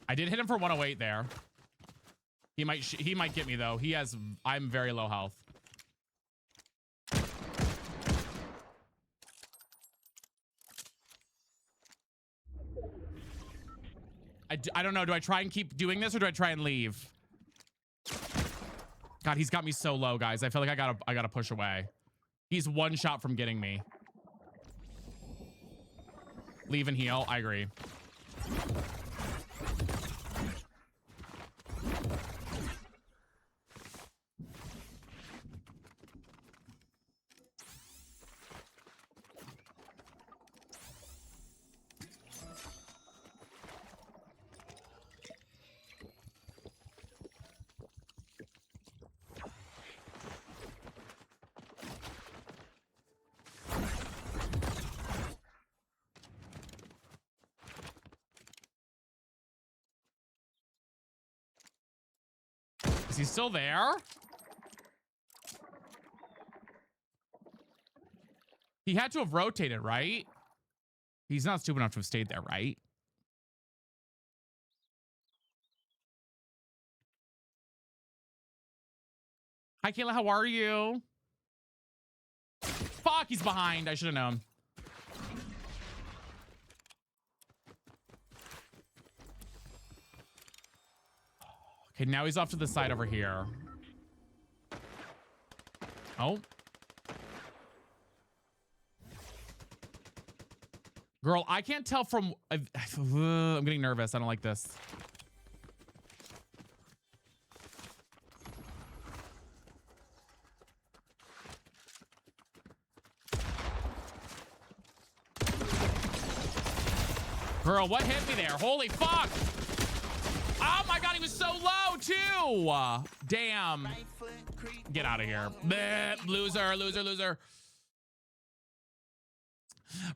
I did hit him for 108 there. He might get me though. I'm very low health. I don't know. Do I try and keep doing this or do I try and leave? God, he's got me so low, guys. I feel like I gotta push away. He's one shot from getting me. Leave and heal. I agree. Is he still there? He had to have rotated, right? He's not stupid enough to have stayed there, right? Hi, Kayla. How are you? Fuck, he's behind. I should have known. Okay, now he's off to the side over here. Oh. Girl, I can't tell from... I'm getting nervous. I don't like this. Girl, what hit me there? Holy fuck! Oh my god, he was so low too! Damn. Get out of here. Bleh, loser, loser, loser.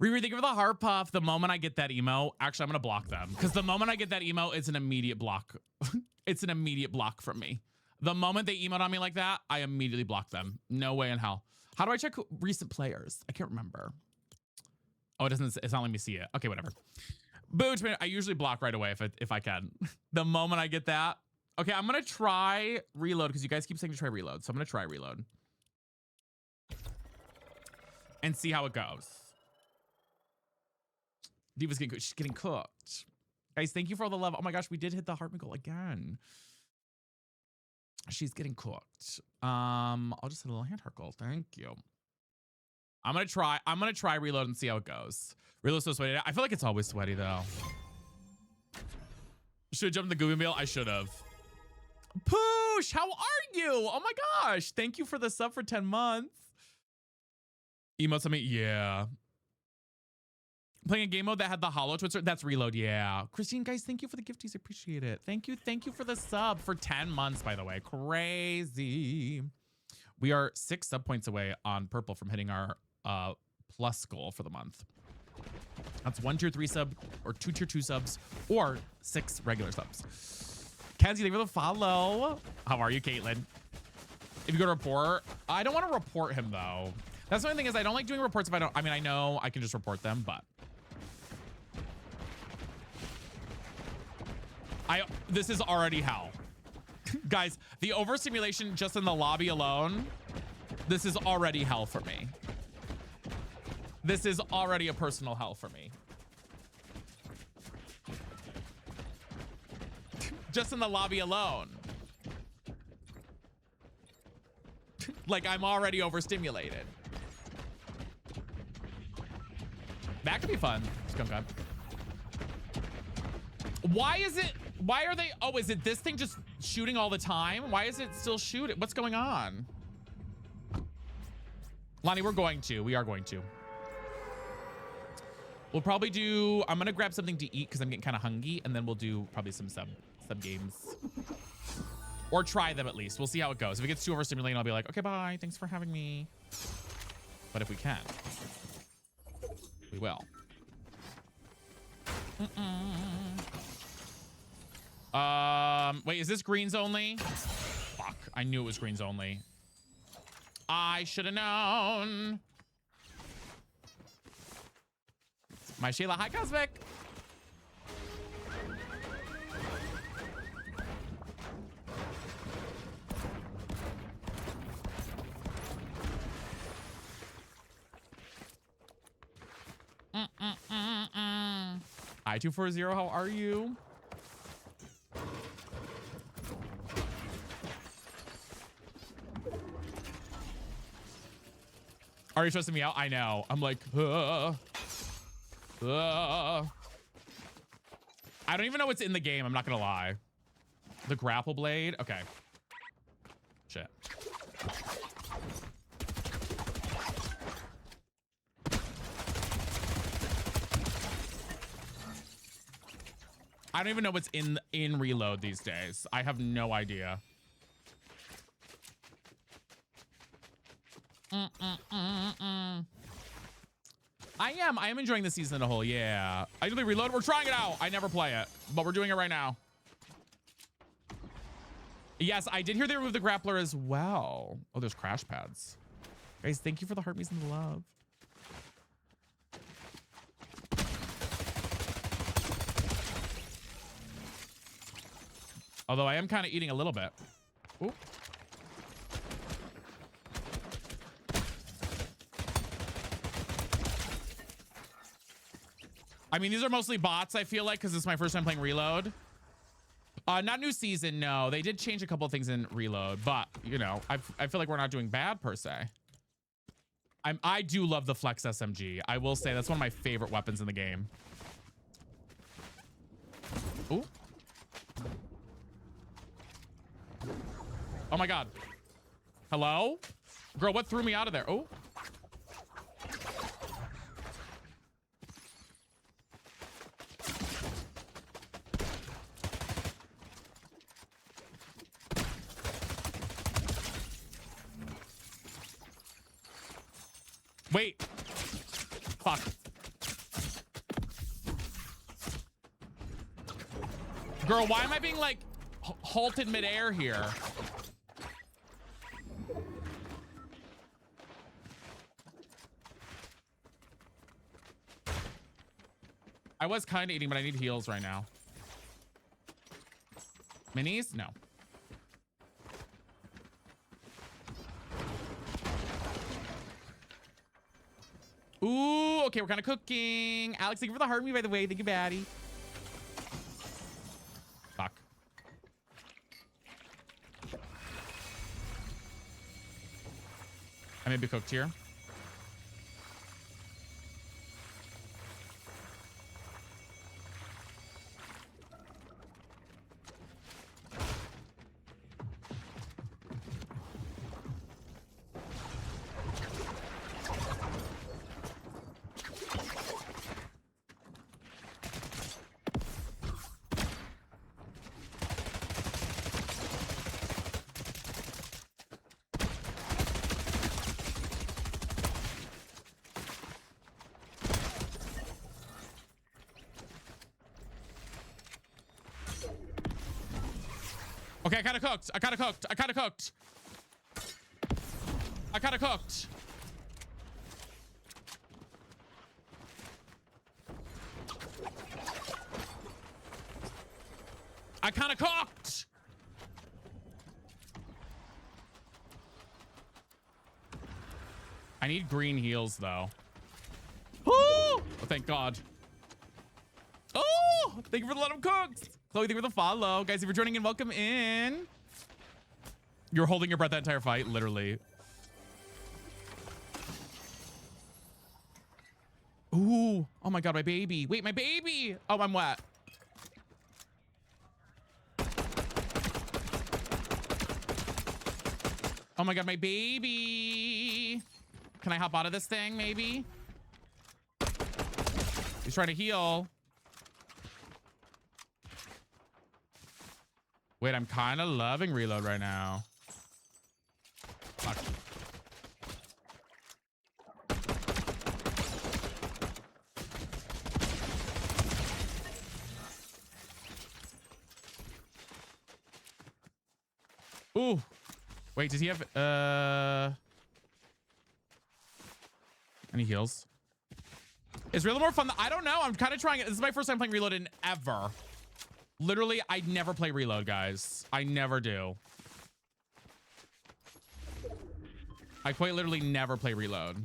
Riri, thank you for the heart puff. The moment I get that emo, actually, I'm gonna block them. Because the moment I get that emo, it's an immediate block. It's an immediate block from me. The moment they emote on me like that, I immediately block them. No way in hell. How do I check recent players? I can't remember. Oh, it's not letting me see it. Okay, whatever. Booch, I usually block right away if I can. The moment I get that. Okay, I'm gonna try reload because you guys keep saying to try reload. So I'm gonna try reload. And see how it goes. Diva's getting cooked. She's getting cooked. Guys, thank you for all the love. Oh my gosh, we did hit the heart goal again. She's getting cooked. I'll just hit a little hand heart goal. Thank you. I'm gonna try reload and see how it goes. Reload's so sweaty. I feel like it's always sweaty though. Should have jumped in the Gooby Meal? I should have. Poosh, how are you? Oh my gosh. Thank you for the sub for 10 months. Emotes on me? Yeah. Playing a game mode that had the hollow Twister? That's reload, yeah. Christine, guys, thank you for the gifties. I appreciate it. Thank you for the sub for 10 months, by the way. Crazy. We are 6 sub points away on Purple from hitting our plus goal for the month. That's 1 tier 3 sub or 2 tier 2 subs or 6 regular subs. Kenzie, thank you for the follow. How are you, Caitlin? If you go to report, I don't want to report him though. That's the only thing is I don't like doing reports if I don't, I mean, I know I can just report them, but this is already hell. Guys, the overstimulation just in the lobby alone, this is already hell for me. This is already a personal hell for me. Just in the lobby alone. Like I'm already overstimulated. That could be fun. Skunk up. Why are they, oh, is it this thing just shooting all the time? Why is it still shooting? What's going on? Lonnie, we are going to. We'll probably do, I'm gonna grab something to eat because I'm getting kind of hungry, and then we'll do probably some sub games. Or try them at least. We'll see how it goes. If it gets too overstimulating, I'll be like, okay, bye. Thanks for having me. But if we can, we will. Wait, is this greens only? Fuck, I knew it was greens only. I should have known. My Sheila, hi Cosmic. I240, how are you? Are you stressing me out? I know. I'm like, I don't even know what's in the game. I'm not gonna lie. The grapple blade. Okay. Shit. I don't even know what's in reload these days. I have no idea. I am enjoying the season as a whole. Yeah, I do the reload. We're trying it out. I never play it, but we're doing it right now. Yes, I did hear they removed the grappler as well. Oh, there's crash pads. Guys, thank you for the heartbeats and the love. Although I am kind of eating a little bit. Ooh. I mean, these are mostly bots, I feel like, because it's my first time playing Reload. Not new season, no. They did change a couple of things in Reload, but, you know, I feel like we're not doing bad, per se. I do love the Flex SMG. I will say that's one of my favorite weapons in the game. Ooh. Oh my God. Hello? Girl, what threw me out of there? Oh. Wait. Fuck. Girl, why am I being like halted midair here? I was kind of eating, but I need heals right now. Minis? No. Ooh, okay, we're kind of cooking. Alex, thank you for the heart me, by the way. Thank you, baddie. Fuck. I may be cooked here. Okay, I kind of cooked. I kind of cooked. I kind of cooked. I kind of cooked. I kind of cooked. I need green heals though. Oh, thank God. Oh, thank you for the let him cook. Chloe, thank you for the follow. Guys, if you're joining in, welcome in. You're holding your breath that entire fight, literally. Ooh, oh my God, my baby. Wait, my baby. Oh, I'm wet. Oh my God, my baby. Can I hop out of this thing, maybe? He's trying to heal. Wait, I'm kind of loving reload right now. Fuck. Ooh. Wait, does he have any heals? Is reload more fun? I don't know. I'm kind of trying it. This is my first time playing reload in ever. Literally, I never play reload, guys. I never do. I quite literally never play reload.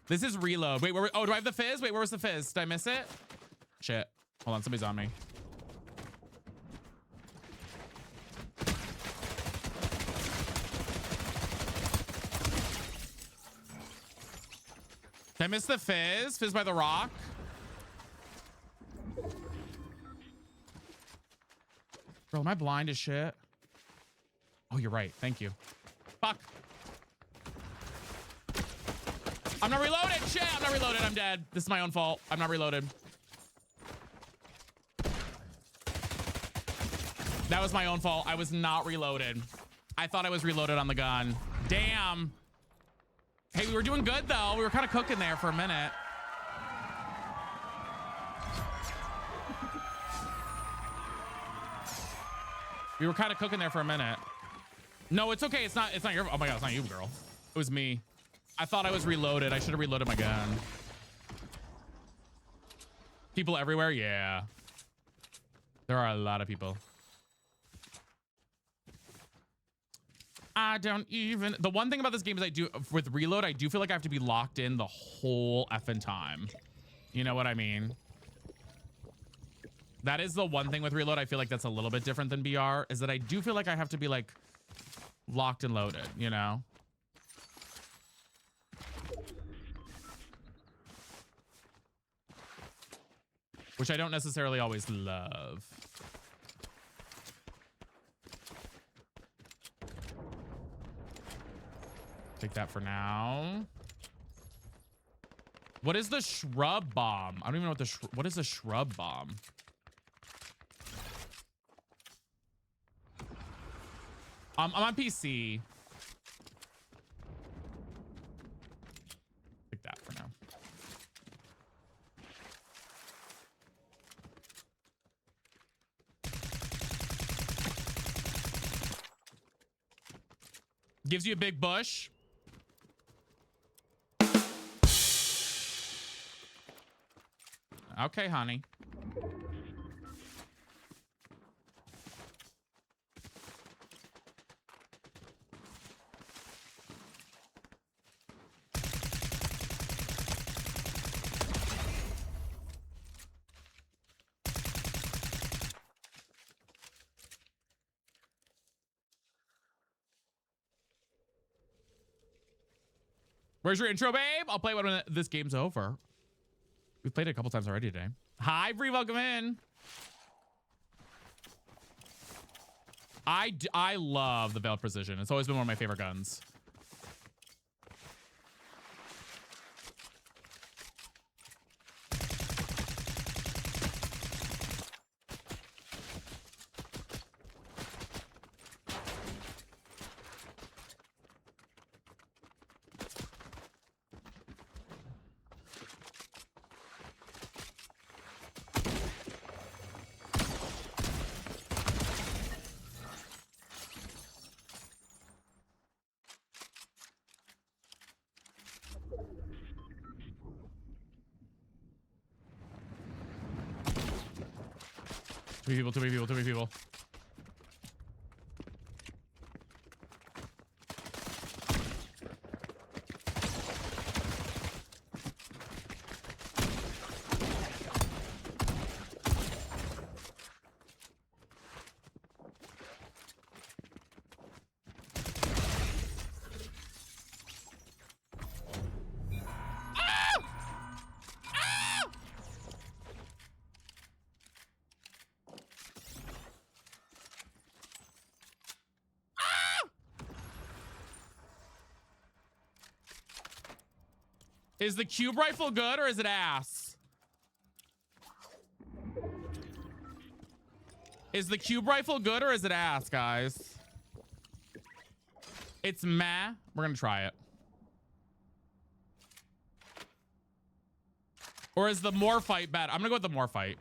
This is reload. Wait, where? Oh, do I have the fizz? Wait, where was the fizz? Did I miss it? Shit. Hold on, somebody's on me. Did I miss the fizz? Fizz by the rock? Bro, am I blind as shit? Oh, you're right. Thank you. Fuck. I'm not reloaded. Shit, I'm not reloaded. I'm dead. This is my own fault. I'm not reloaded. That was my own fault. I was not reloaded. I thought I was reloaded on the gun. Damn. Hey, we were doing good, though. We were kind of cooking there for a minute. We were kind of cooking there for a minute. No, it's okay. It's not your, oh my God, it's not you, girl. It was me. I thought I was reloaded. I should have reloaded my gun. People everywhere? Yeah. There are a lot of people. I don't even, the one thing about this game is with reload, I do feel like I have to be locked in the whole effing time. You know what I mean? That is the one thing with reload. I feel like that's a little bit different than BR, is that I do feel like I have to be like locked and loaded, you know? which I don't necessarily always love. Take that for now. What is the shrub bomb? I don't even know what is the shrub bomb? I'm on PC. Take that for now. Gives you a big bush. Okay, honey. Where's your intro, babe? I'll play when this game's over. We've played it a couple times already today. Hi, Bree, welcome in. I love the Veiled Precision. It's always been one of my favorite guns. Too many people. Is the cube rifle good or is it ass? Is the cube rifle good or is it ass, guys? It's meh. We're gonna try it. Or is the Morphite bad? I'm gonna go with the Morphite.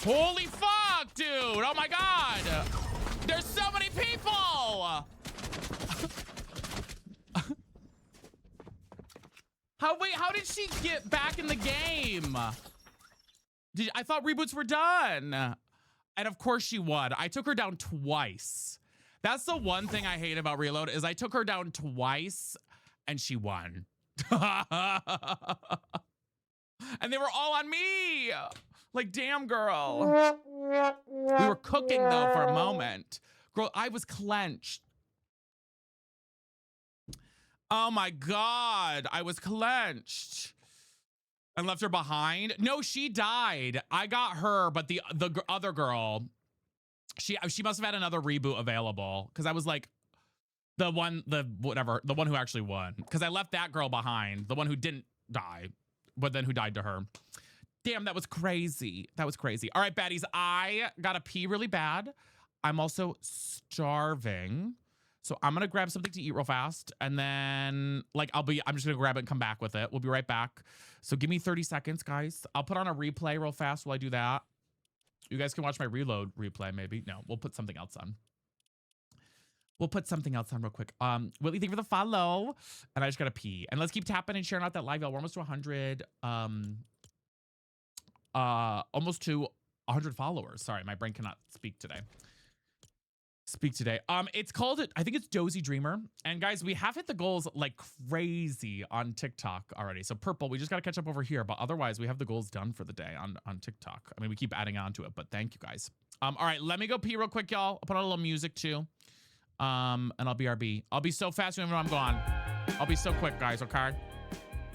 Holy fuck, dude. Oh my God. There's so many people. How did she get back in the game? I thought reboots were done. And of course she won. I took her down twice. That's the one thing I hate about Reload is I took her down twice and she won. And they were all on me. Like, damn, girl. We were cooking, though, for a moment. Girl, I was clenched. Oh, my God. I was clenched. And left her behind. No, she died. I got her, but the other girl, she must have had another reboot available. Because I was like, The one who actually won. Because I left that girl behind. The one who didn't die, but then who died to her. Damn, that was crazy. That was crazy. All right, baddies, I gotta pee really bad. I'm also starving. So I'm gonna grab something to eat real fast. And then I'm just gonna grab it and come back with it. We'll be right back. So give me 30 seconds, guys. I'll put on a replay real fast while I do that. You guys can watch my reload replay, maybe. No, we'll put something else on. We'll put something else on real quick. Willie, thank you for the follow. And I just gotta pee. And let's keep tapping and sharing out that live, y'all. We're almost to 100. Almost to 100 followers. Sorry, my brain cannot speak today. It's called, I think it's Dozy Dreamer. And guys, we have hit the goals like crazy on TikTok already. So Purple, we just got to catch up over here. But otherwise, we have the goals done for the day on TikTok. I mean, we keep adding on to it, but thank you guys. All right, let me go pee real quick, y'all. I'll put on a little music too. And I'll BRB. I'll be so fast when I'm gone. I'll be so quick, guys, okay?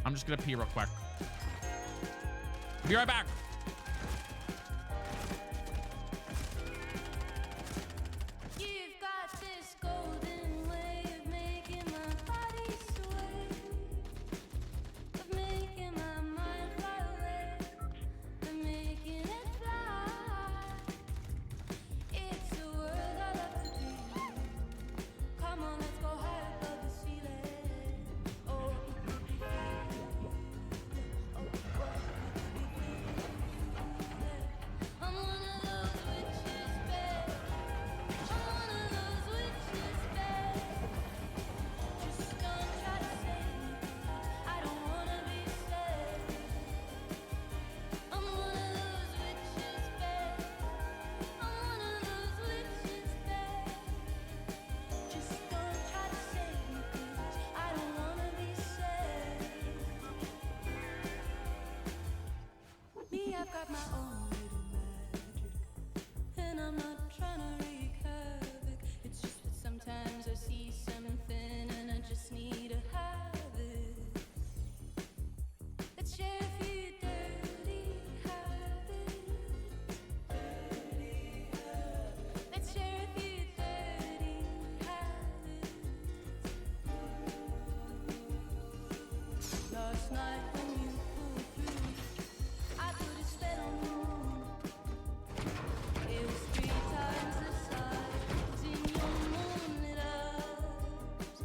I'm just gonna pee real quick. Be right back. You've got this golden way of making my body sway, of making my mind fly away, of making it fly. It's a world I love to be. Come on, let's go high above the ceiling. Oh, it could be free. Oh, what could be free? I'm one of those witches, babe. I'm one of those witches, babe. Just don't try to save me, I don't wanna be saved. I'm one of those witches, babe. I'm one of those witches, babe. Just don't try to save me, 'cause I don't wanna be saved. Me, I've got my own little magic, and I'm not trying to wreak havoc. It's just that sometimes I see something and I just need to have it. Let's share a few dirty habits. Let's share a few dirty habits. Last night when you pulled through, I put a spell on you. It was 3 times the size in your moonlit eyes,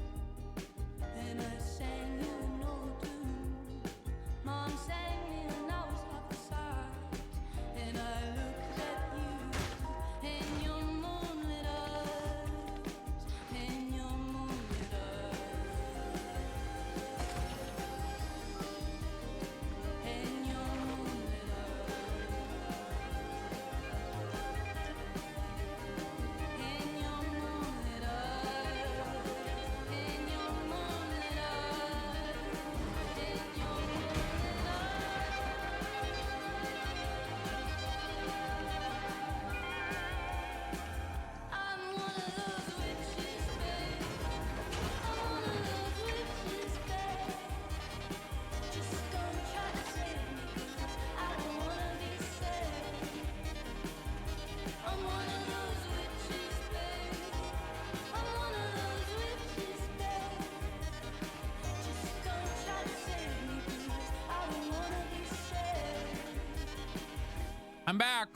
and I sang you an old tune. Mom sang me when I was half the size, and I looked at you in your moonlit eyes, in your moonlit eyes, in your moonlit eyes, in your moonlit eyes, in your moonlit eyes, in your moonlit eyes. I'm one of those witches, babe. I'm one of those witches, babe. Just don't try to save me, 'cause I don't wanna be saved. I'm one of those witches, babe. I'm one of those witches, babe. Just don't try to save me, 'cause I don't wanna be saved. I'm back.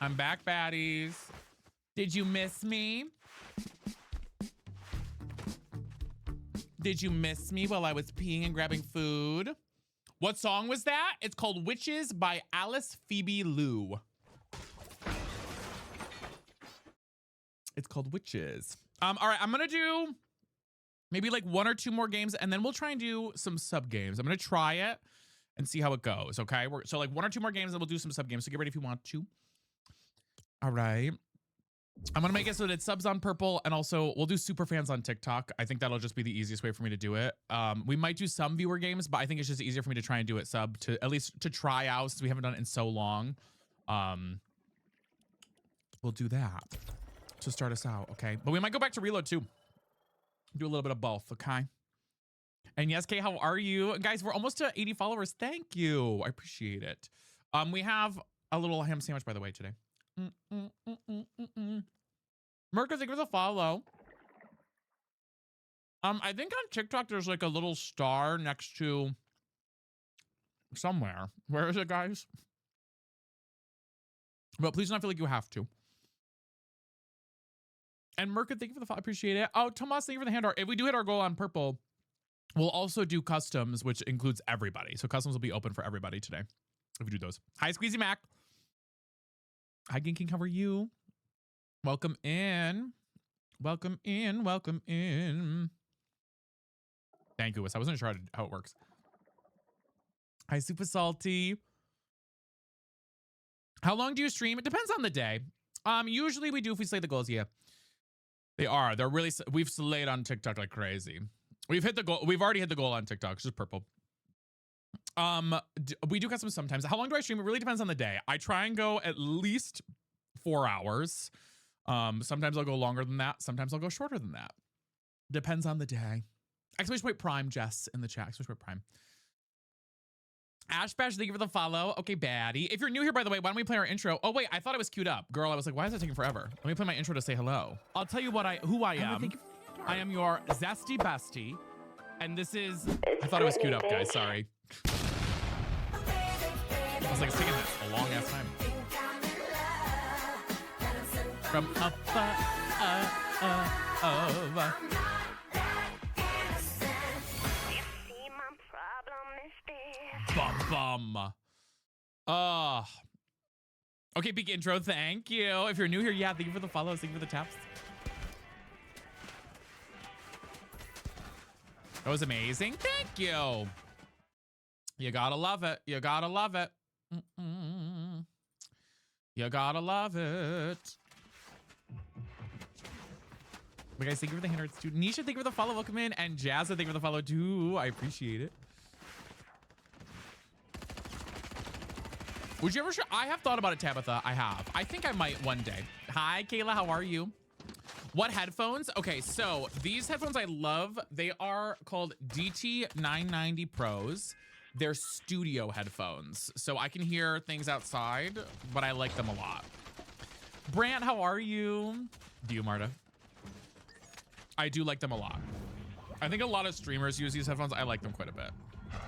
I'm back, baddies. Did you miss me? Did you miss me while I was peeing and grabbing food? What song was that? It's called Witches by Alice Phoebe Lou. It's called Witches. All right, I'm gonna do maybe like 1 or 2 more games, and then we'll try and do some sub games. I'm gonna try it and see how it goes. Okay, so like 1 or 2 more games, and we'll do some sub games. So get ready if you want to. All right. I'm gonna make it so that it's subs on Purple, and also we'll do super fans on TikTok. I think that'll just be the easiest way for me to do it. We might do some viewer games, but I think it's just easier for me to try and do it sub, to at least to try out, since we haven't done it in so long. We'll do that to start us out, okay? But we might go back to reload too. Do a little bit of both, okay? And yes, Kay, how are you? Guys, we're almost to 80 followers. Thank you. I appreciate it. We have a little ham sandwich, by the way, today. Merca, thank you for the follow. I think on TikTok there's like a little star next to somewhere. Where is it, guys? But please don't feel like you have to. And Merca, thank you for the follow. Appreciate it. Oh, Tomas, thank you for the hand art. If we do hit our goal on purple, we'll also do customs, which includes everybody. So customs will be open for everybody today if we do those. Hi, Squeezy Mac. Hi, Ginking. How are you? Welcome in. Welcome in. Welcome in. Thank you, I wasn't sure how it works. Hi, Super Salty. How long do you stream? It depends on the day. Usually we do if we slay the goals. Yeah, they are. They're really. We've slayed on TikTok like crazy. We've hit the goal. We've already hit the goal on TikTok. It's just purple. We do custom sometimes. How long do I stream? It really depends on the day. I try and go at least 4 hours. Sometimes I'll go longer than that. Sometimes I'll go shorter than that. Depends on the day. Exclamation point Prime, Jess in the chat. Exclamation point Prime. Ash Bash, thank you for the follow. Okay, baddie. If you're new here, by the way, why don't we play our intro? Oh, wait, I thought it was queued up. Girl, I was like, why is it taking forever? Let me play my intro to say hello. I'll tell you who I am. I am your zesty bestie. And this is... I thought it was queued up, guys. Sorry. I was like, it's taking a long-ass time. From up over. Bum. Okay, big intro. Thank you. If you're new here, yeah, thank you for the follows. Thank you for the taps. That was amazing. Thank you. You gotta love it. You gotta love it. You gotta love it. But guys, thank you for the hand hearts too. Nisha, thank you for the follow. Welcome in. And Jazza, thank you for the follow too. I appreciate it. Would you ever? I have thought about it, Tabitha. I have. I think I might one day. Hi, Kayla. How are you? What headphones? Okay, so these headphones I love. They are called DT990 Pros. They're studio headphones, so I can hear things outside, but I like them a lot. Brant, how are you? Do you, Marta? I do like them a lot. I think a lot of streamers use these headphones. I like them quite a bit.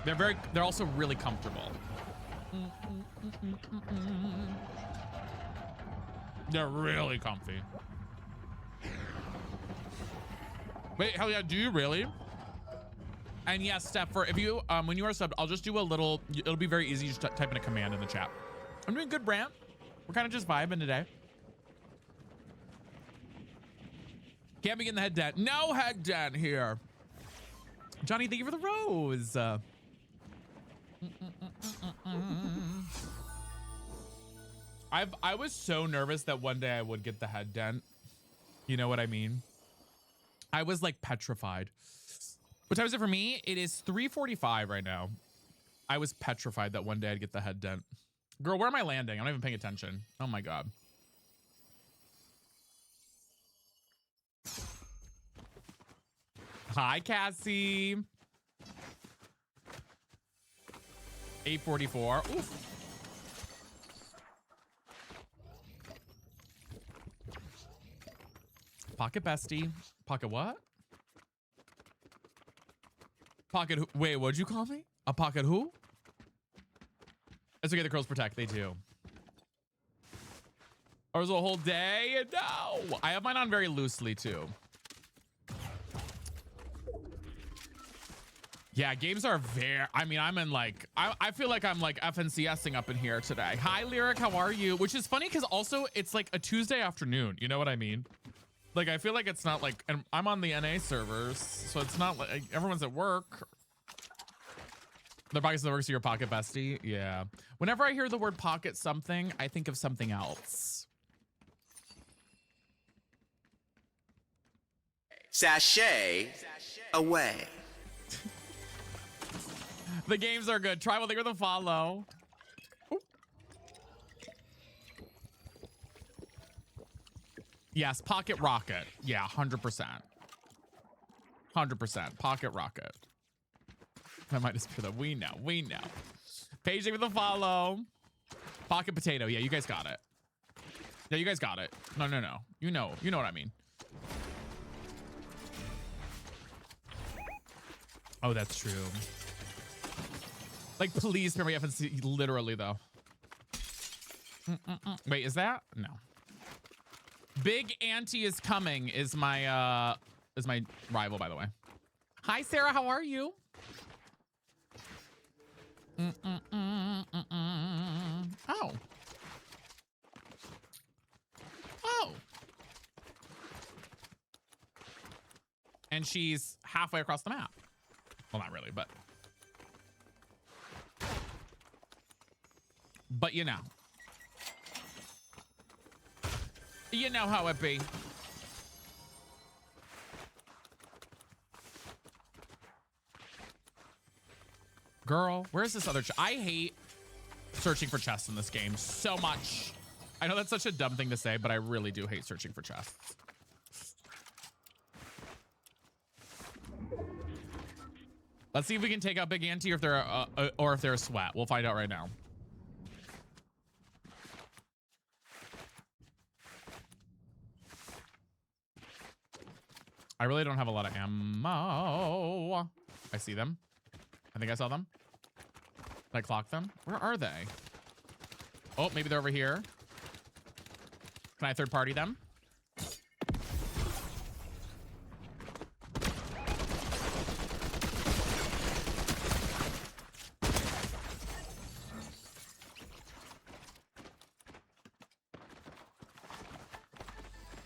They're also really comfortable. They're really comfy. Wait, hell yeah, do you really? And yes, Steph, if you when you are subbed, I'll just do a little. It'll be very easy. Just type in a command in the chat. I'm doing good, Brant. We're kind of just vibing today. Can't be getting the head dent. No head dent here. Johnny, thank you for the rose. I was so nervous that one day I would get the head dent. You know what I mean? I was like petrified. What time is it for me? It is 3:45 right now. I was petrified that one day I'd get the head dent. Girl, where am I landing? I'm not even paying attention. Oh my God. Hi, Cassie. 8:44. Oof. Pocket bestie. Pocket what? Pocket who? Wait, what'd you call me? A pocket who? It's okay, the curls protect. They do. Or was it a whole day? No. I have mine on very loosely too. Yeah, games are very, I mean, I'm in like, I feel like I'm like FNCSing up in here today. Hi, Lyric, how are you? Which is funny because also it's like a Tuesday afternoon. You know what I mean? Like, I feel like it's not like, and I'm on the NA servers, so it's not like everyone's at work. The pockets that works to your pocket bestie. Yeah. Whenever I hear the word pocket something, I think of something else. Sashay away. The games are good. Tribal, thank you for the follow. Ooh. Yes, Pocket Rocket. Yeah, 100%. 100%. Pocket Rocket. I might just put that. We know. We know. Paige, thank you for the follow. Pocket Potato. Yeah, you guys got it. Yeah, you guys got it. No. You know what I mean. Oh, that's true. Like, please spare my FNC, literally though. Wait, is that? No. Big Auntie is coming is my rival, by the way. Hi, Sarah, how are you? Oh. Oh. And she's halfway across the map. Well, not really, but you know. You know how it be. Girl, where's this other I hate searching for chests in this game so much. I know that's such a dumb thing to say, but I really do hate searching for chests. Let's see if we can take out Big Auntie or if they're a sweat. We'll find out right now. I really don't have a lot of ammo. I see them. I think I saw them. Did I clock them? Where are they? Oh, maybe they're over here. Can I third party them?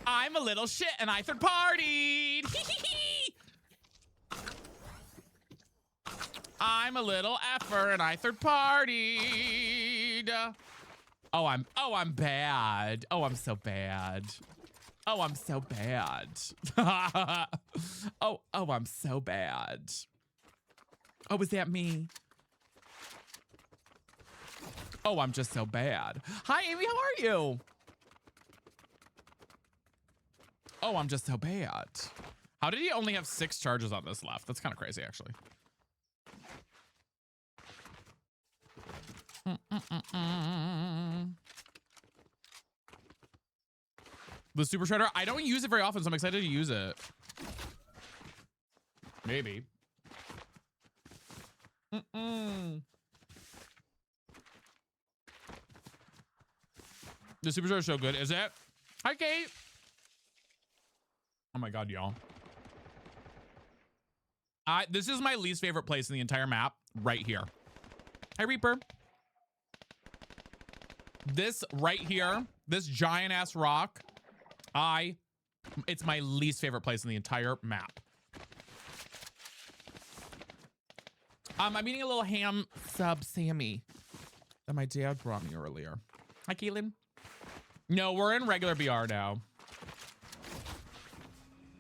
I'm a little shit and I third partied. I'm a little effer and I third partied. Oh, I'm bad. Oh, I'm so bad. Oh, I'm so bad. oh, I'm so bad. Oh, was that me? Oh, I'm just so bad. Hi, Amy, how are you? Oh, I'm just so bad. How did he only have 6 charges on this left? That's kind of crazy, actually. The Super Shredder, I don't use it very often, so I'm excited to use it. Maybe. The Super Shredder is so good, is it? Hi, Kate. Oh my God, y'all. This is my least favorite place in the entire map, right here. Hi, Reaper. This right here, this giant ass rock, it's my least favorite place in the entire map. I'm eating a little ham sub Sammy that my dad brought me earlier. Hi, Keelan. No, we're in regular BR now.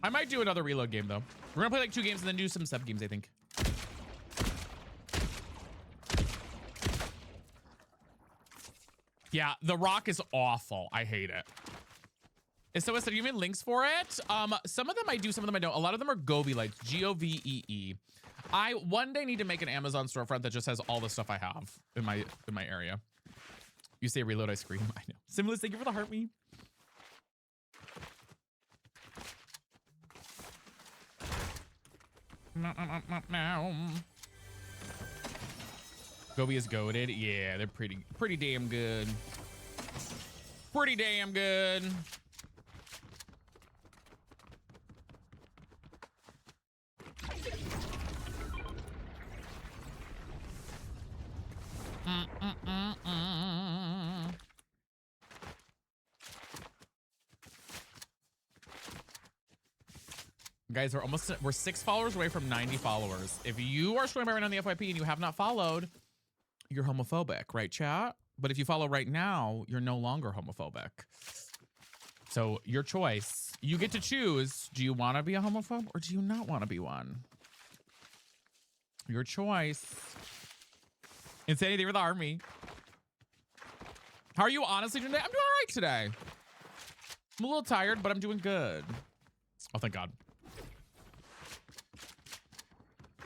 I might do another reload game though. We're gonna play like 2 games and then do some sub games, I think. Yeah, the rock is awful. I hate it. So are you even links for it? Some of them I do, some of them I don't. A lot of them are Govee lights, Govee. I one day need to make an Amazon storefront that just has all the stuff I have in my area. You say reload, I scream. I know. Simulus, thank you for the heart me. Govee is goated. Yeah, they're pretty damn good. Pretty damn good. Guys, we're 6 followers away from 90 followers. If you are streaming right now on the FYP and you have not followed, you're homophobic, right, chat? But if you follow right now, you're no longer homophobic. So your choice. You get to choose. Do you want to be a homophobe or do you not want to be one? Your choice. Insanity for the army. How are you honestly doing today? I'm doing all right today. I'm a little tired, but I'm doing good. Oh, thank God.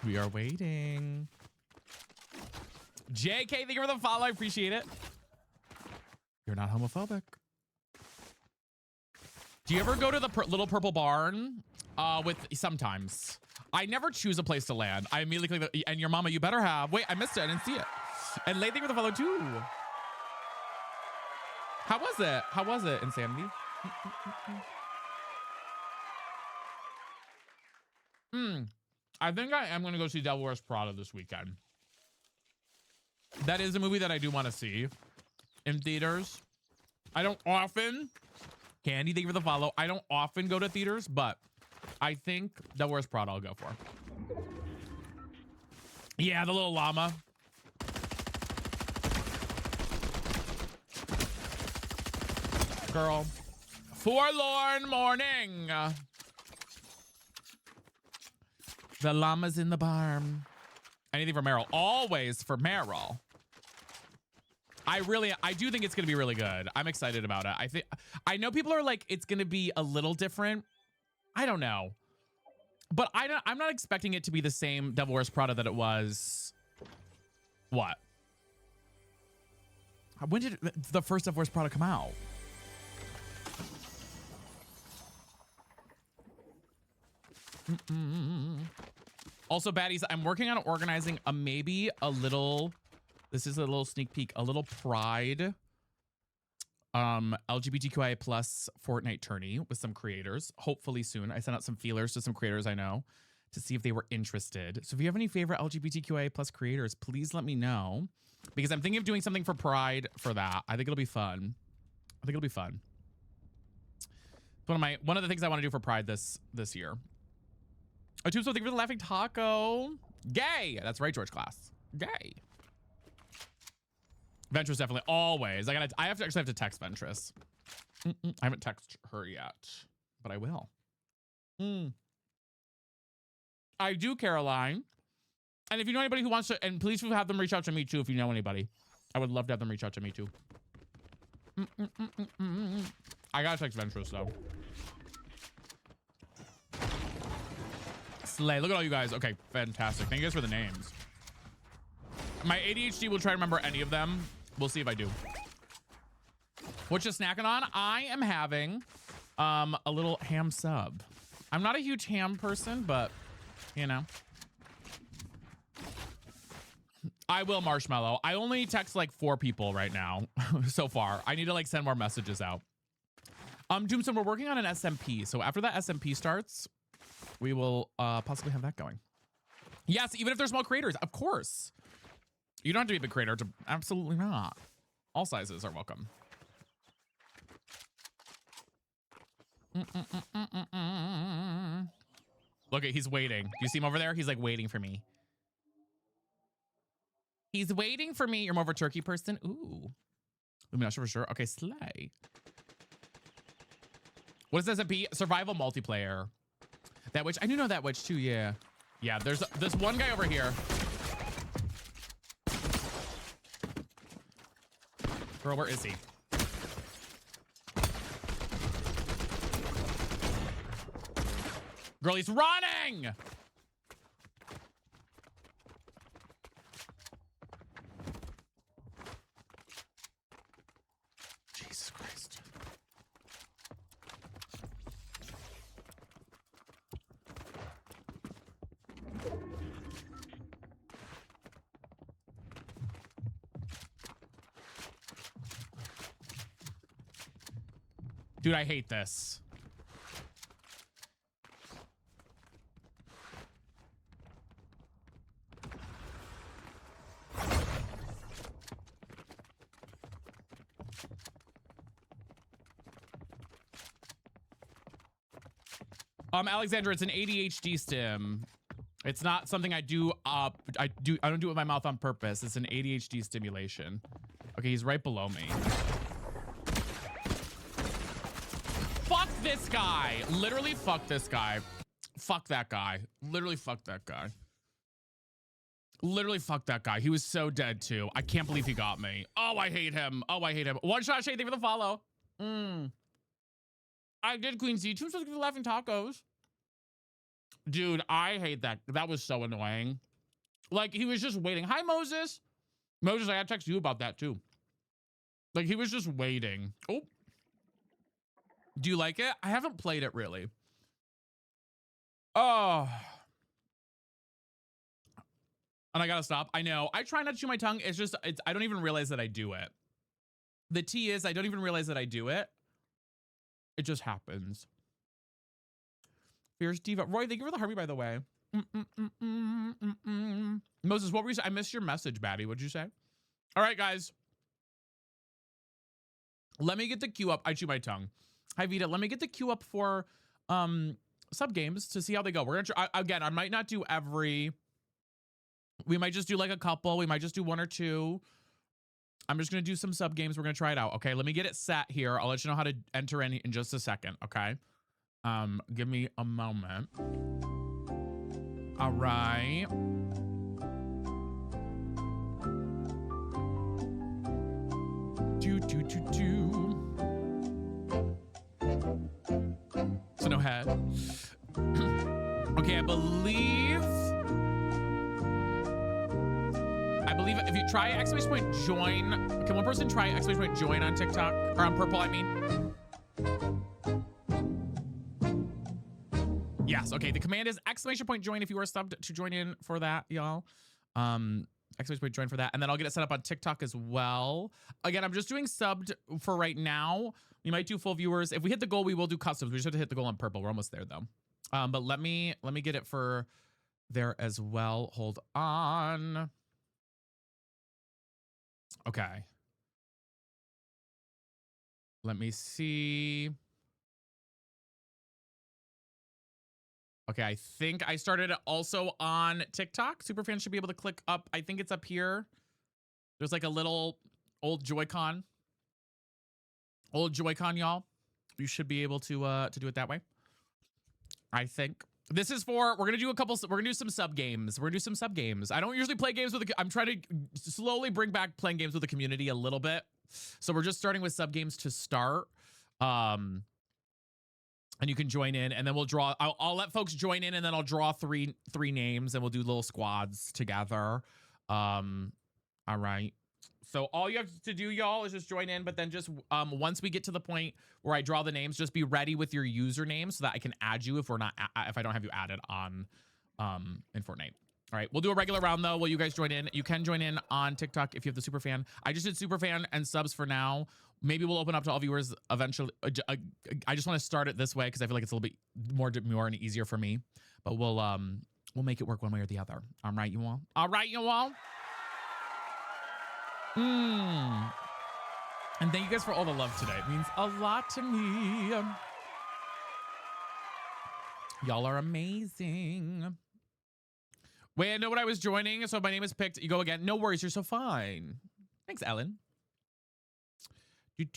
We are waiting. JK, thank you for the follow. I appreciate it. You're not homophobic. Do you ever go to the little purple barn? Sometimes. I never choose a place to land. I immediately click and your mama, you better have. Wait, I missed it. I didn't see it. And late thing with the follow too. How was it? How was it, Insanity? I think I am going to go see Devil Wears Prada this weekend. That is a movie that I do want to see in theaters. I don't often, Candy, thank you for the follow. I don't often go to theaters, but I think Devil Wears Prada I'll go for. Yeah, the little llama. Girl. Forlorn morning. The llama's in the barn. Anything for Meryl. Always for Meryl. I do think it's gonna be really good. I'm excited about it. I know people are like, it's gonna be a little different. I don't know. But I'm not expecting it to be the same Devil Wears Prada that it was. What? When did the first Devil Wears Prada come out? Also, baddies, I'm working on organizing this is a little sneak peek, a little Pride LGBTQIA plus Fortnite tourney with some creators, hopefully soon. I sent out some feelers to some creators I know to see if they were interested. So if you have any favorite LGBTQIA plus creators, please let me know, because I'm thinking of doing something for Pride for that. I think it'll be fun. One of the things I want to do for Pride this year. Oh, too, so thank you for the laughing taco. Gay. That's right, George Class. Gay. Ventress definitely always. I actually have to text Ventress. I haven't texted her yet, but I will. I do, Caroline. And if you know anybody who wants to, and please have them reach out to me too if you know anybody. I would love to have them reach out to me too. I gotta text Ventress though. Slay. Look at all you guys. Okay, fantastic. Thank you guys for the names. My ADHD will try to remember any of them. We'll see if I do. What you snacking on? I am having a little ham sub. I'm not a huge ham person, but you know. I will marshmallow. I only text like 4 people right now so far. I need to like send more messages out. Doomson, we're working on an SMP. So after that SMP starts, we will possibly have that going. Yes, even if they're small creators, of course. You don't have to be a big creator to, absolutely not. All sizes are welcome. Look, he's waiting. Do you see him over there? He's like waiting for me. He's waiting for me. You're more of a turkey person? Ooh. I'm not sure for sure. Okay, slay. What does SMP? Survival multiplayer. That witch. I do know that witch too, yeah. Yeah, there's this one guy over here. Girl, where is he? Girl, he's running! Jesus Christ. Dude, I hate this. Alexandra, it's an ADHD stim. It's not something I do. I don't do it with my mouth on purpose. It's an ADHD stimulation. Okay, he's right below me. Fuck this guy. Literally fuck this guy. Fuck that guy. Literally fuck that guy. Literally fuck that guy. He was so dead too. I can't believe he got me. Oh, I hate him. Oh, I hate him. One shot shade. Thank you for the follow. I did, Queen Z. 2 for the laughing tacos. Dude, I hate that. That was so annoying. Like, he was just waiting. Hi, Moses. Moses, I gotta text you about that too. Like, he was just waiting. Oh. Do you like it? I haven't played it really. Oh. And I gotta stop. I know. I try not to chew my tongue. It's just, I don't even realize that I do it. The tea is, I don't even realize that I do it. It just happens. Fierce Diva. Roy, thank you for the Harvey, by the way. Moses, what were you saying? I missed your message, Batty. What'd you say? All right, guys. Let me get the queue up. I chew my tongue. Hi, Vita. Let me get the queue up for sub games to see how they go. We're gonna try again. I might not do every. We might just do like a couple. We might just do 1 or 2. I'm just gonna do some sub games. We're gonna try it out. Okay, let me get it set here. I'll let you know how to enter in just a second. Okay. Give me a moment. All right. So no head. Okay, I believe if you try exclamation point join, can one person try exclamation point join on TikTok or on Purple? I mean. Yes. Okay. The command is exclamation point join if you are subbed to join in for that, y'all. Exclamation point join for that, and then I'll get it set up on TikTok as well. Again, I'm just doing subbed for right now. We might do full viewers. If we hit the goal, we will do customs. We just have to hit the goal on Purple. We're almost there though. But let me get it for there as well. Hold on. Okay. Let me see. Okay, I think I started it also on TikTok. Superfans should be able to click up. I think it's up here. There's like a little old Joy-Con. Old Joy-Con, y'all. You should be able to do it that way. I think. This is for, we're gonna do some sub games. We're gonna do some sub games. I don't usually play games with I'm trying to slowly bring back playing games with the community a little bit. So we're just starting with sub games to start. And you can join in, and then we'll draw. I'll let folks join in, and then I'll draw three names, and we'll do little squads together. All right. So all you have to do, y'all, is just join in. But then just once we get to the point where I draw the names, just be ready with your username so that I can add you if I don't have you added on in Fortnite. All right, we'll do a regular round though. Will you guys join in? You can join in on TikTok if you have the Superfan. I just did Superfan and subs for now. Maybe we'll open up to all viewers eventually. I just want to start it this way because I feel like it's a little bit more demure and easier for me. But we'll make it work one way or the other. All right, you all. All right, you all. And thank you guys for all the love today. It means a lot to me. Y'all are amazing. Wait, I know what I was joining, so my name is picked. You go again. No worries, you're so fine. Thanks, Ellen. And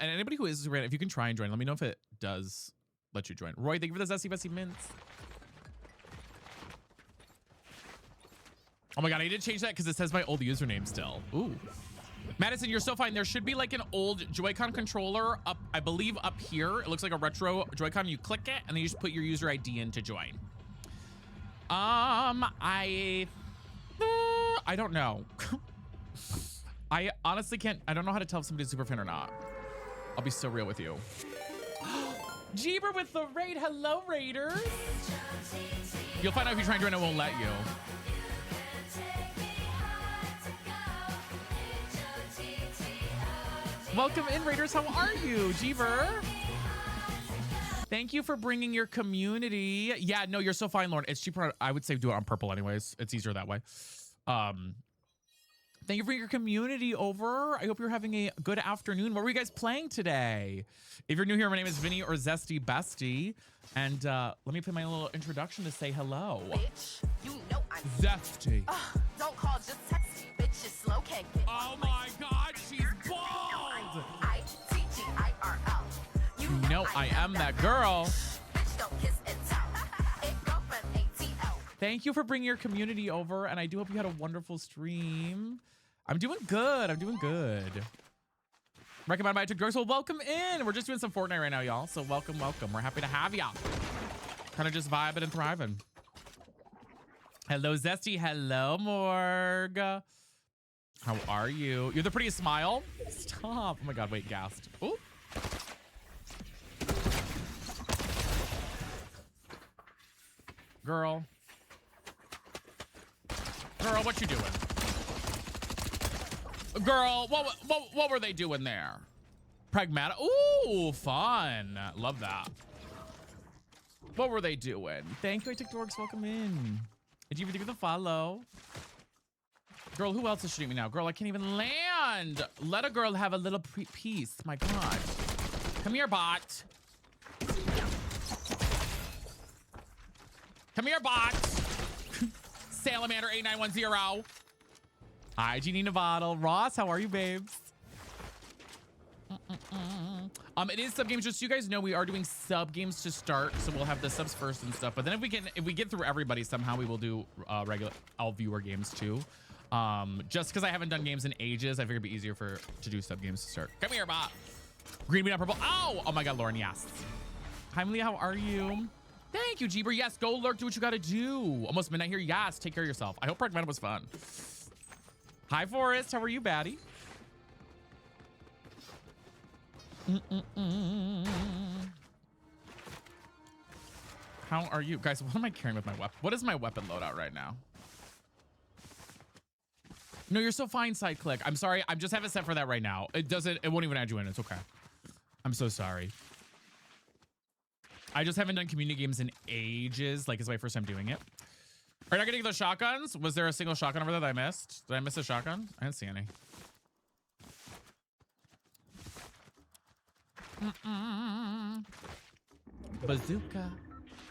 anybody who is random, if you can try and join, let me know if it does let you join. Roy, thank you for the Zesty Vesty Mints. Oh my god, I need to change that because it says my old username still. Ooh. Madison, you're so fine. There should be like an old Joy-Con controller up, I believe up here. It looks like a retro Joy-Con. You click it and then you just put your user ID in to join. I don't know. I honestly can't. I don't know how to tell if somebody's a super fan or not. I'll be so real with you. Jeeber with the raid. Hello, Raiders. You'll find out if you try and join, it won't let you. Welcome in, Raiders. How are you, Jeeber? Thank you for bringing your community. Yeah, no, you're so fine, Lauren. It's cheaper. I would say do it on Purple anyways. It's easier that way. Thank you for your community over. I hope you're having a good afternoon. What were you guys playing today? If you're new here, my name is Vinny or Zesty Bestie. And let me play my little introduction to say hello. Bitch, you know I'm Zesty. Don't call, just text me. Bitch, is slow, can't get oh my god, she's bald. I-T-G-I-R-L. You know I am that girl. Bitch, don't kiss and tell. It go from ATL. Thank you for bringing your community over, and I do hope you had a wonderful stream. I'm doing good. I'm doing good. Recommended by TikTok. So welcome in. We're just doing some Fortnite right now, y'all. So welcome, welcome. We're happy to have y'all. Kind of just vibing and thriving. Hello, Zesty. Hello, Morg. How are you? You have the prettiest smile. Stop. Oh my god, wait, gassed. Oh. Girl. Girl, what you doing? Girl, what were they doing there? Pragmatic. Ooh, fun. Love that. What were they doing? Thank you, I TikToks. Welcome in. Did you even give the follow? Girl, who else is shooting me now? Girl, I can't even land. Let a girl have a little peace. My God. Come here, bot. Come here, bot. Salamander 8910. Hi, Jeannie Novato. Ross, how are you, babes? It is sub games. Just so you guys know, we are doing sub games to start, so we'll have the subs first and stuff. But then if we get through everybody somehow, we will do regular all viewer games too. Just because I haven't done games in ages, I figured it'd be easier to do sub games to start. Come here, bot. Green bean on purple. Oh my God, Lauren, yes. Hi, Malia, how are you? Thank you, Jeeber. Yes, go lurk, do what you gotta do. Almost midnight here. Yes, take care of yourself. I hope Pragmatic was fun. Hi, Forrest. How are you, baddie? How are you? Guys, what am I carrying with my weapon? What is my weapon loadout right now? No, you're so fine, Sideclick. I'm sorry. I just have it set for that right now. It won't even add you in. It's okay. I'm so sorry. I just haven't done community games in ages. Like, it's my first time doing it. Are you not getting those shotguns? Was there a single shotgun over there that I missed? Did I miss a shotgun? I didn't see any. Bazooka.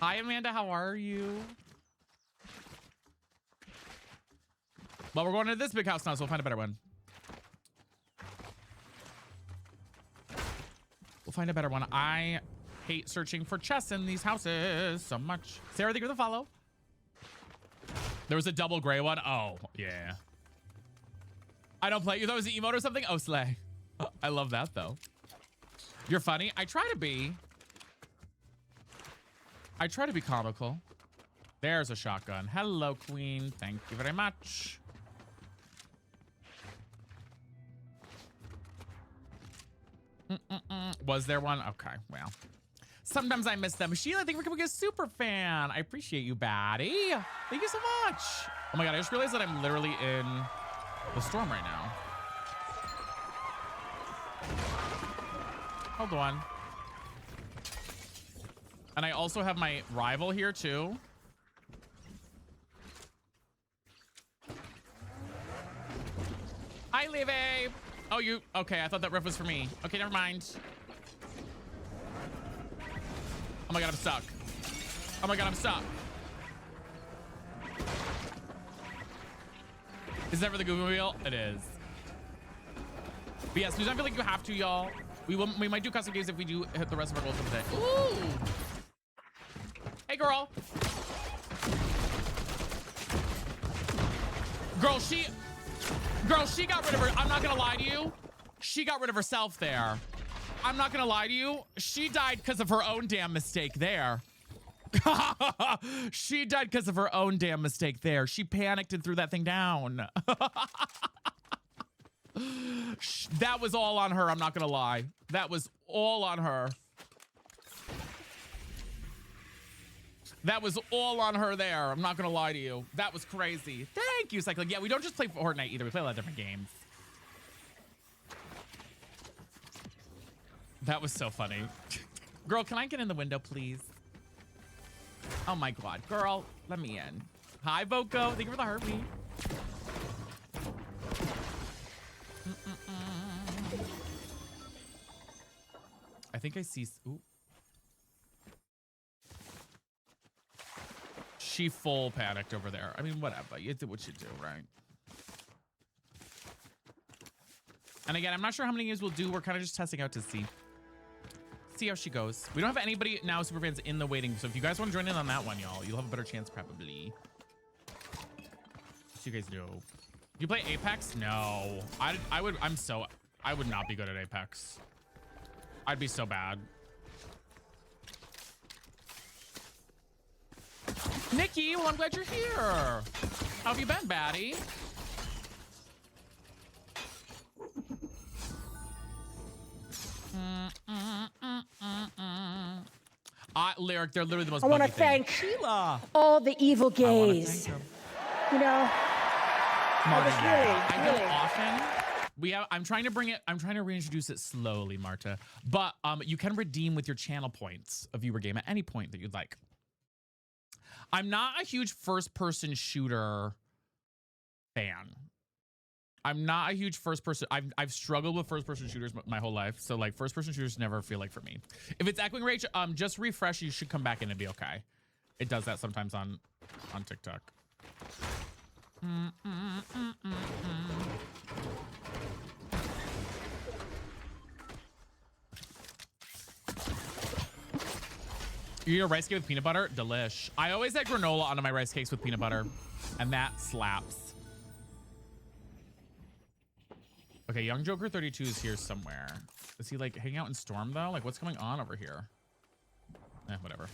Hi, Amanda. How are you? Well, we're going to this big house now, so we'll find a better one. We'll find a better one. I hate searching for chests in these houses so much. Sarah, thank you for the follow. There was a double gray one. Oh, yeah. I don't play. You thought it was an emote or something? Oh, slay. I love that, though. You're funny. I try to be. I try to be comical. There's a shotgun. Hello, queen. Thank you very much. Was there one? Okay, well. Sometimes I miss them. Sheila, thank you for becoming a super fan. I appreciate you, baddie. Thank you so much. Oh my God, I just realized that I'm literally in the storm right now. Hold on. And I also have my rival here too. Hi, Livy. Oh, you, okay, I thought that riff was for me. Okay, never mind. Oh my God, I'm stuck. Oh my God, I'm stuck. Is that for the Google Wheel? It is. But yes, I feel like you have to, y'all. We might do custom games if we do hit the rest of our goals for the day. Ooh. Hey, girl. Girl, she got rid of her. I'm not gonna lie to you. She got rid of herself there. I'm not gonna lie to you. She died because of her own damn mistake there. She died because of her own damn mistake there. She panicked and threw that thing down. That was all on her. I'm not gonna lie. That was all on her. That was all on her there. I'm not gonna lie to you. That was crazy. Thank you, Cycling. Yeah, we don't just play Fortnite either. We play a lot of different games. That was so funny. Girl, can I get in the window, please? Oh my God, girl, let me in. Hi, Voco. Thank you for the heartbeat. I think I see. Ooh. She full panicked over there. I mean, whatever. You do what you do, right? And again, I'm not sure how many games we'll do. We're kind of just testing out to see how she goes. We don't have anybody now, superfans, in the waiting. So if you guys want to join in on that one, y'all, you'll have a better chance probably. So you guys do. You play Apex? No. I would not be good at Apex. I'd be so bad. Nikki, well, I'm glad you're here. How have you been, baddie? Lyric, they're literally the most I want to buggy thing. thank Sheila. all the evil I wanna gays. thank them. You know, Marta, was yeah. I really- know often. I'm trying to reintroduce it slowly, Marta. But you can redeem with your channel points a viewer game at any point that you'd like. I'm not a huge first-person shooter fan. I'm not a huge first-person. I've struggled with first-person shooters my whole life, so like first-person shooters never feel like for me. If it's Echoing Rage, just refresh. You should come back in and be okay. It does that sometimes on TikTok. You eat a rice cake with peanut butter? Delish. I always add granola onto my rice cakes with peanut butter, and that slaps. Okay, Young Joker 32 is here somewhere. Is he like hanging out in Storm though? Like what's going on over here? Whatever.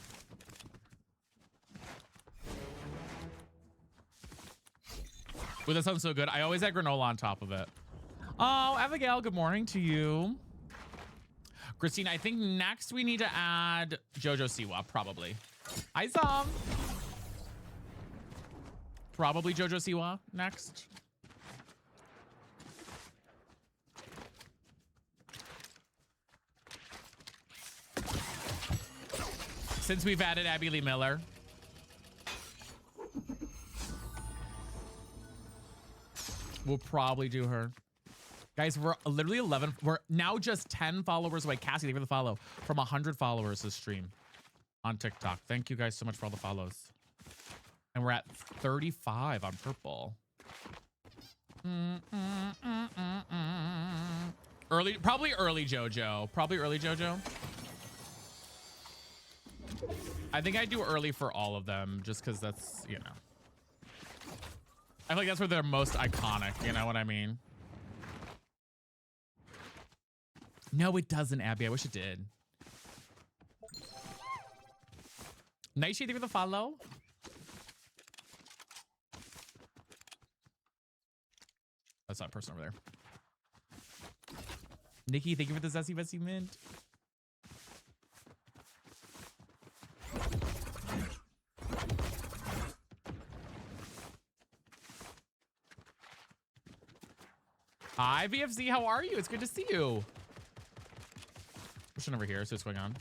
Ooh, that sounds so good. I always add granola on top of it. Oh, Abigail, good morning to you. Christina, I think next we need to add Jojo Siwa, probably. Hi, Zom. Probably Jojo Siwa next. Since we've added Abby Lee Miller. We'll probably do her. Guys, we're literally 11. We're now just 10 followers away. Cassie, thank you for the follow. From 100 followers this stream on TikTok. Thank you guys so much for all the follows. And we're at 35 on Purple. Probably early JoJo. Probably early JoJo. I think I do early for all of them just because that's, you know. I feel like that's where they're most iconic. You know what I mean? No, it doesn't, Abby. I wish it did. Nightshade, thank you for the follow. That's not a person over there. Nikki, thank you for the Zesty Vesty Mint. Hi, VFZ. How are you? It's good to see you. Pushing over here. So what's going on?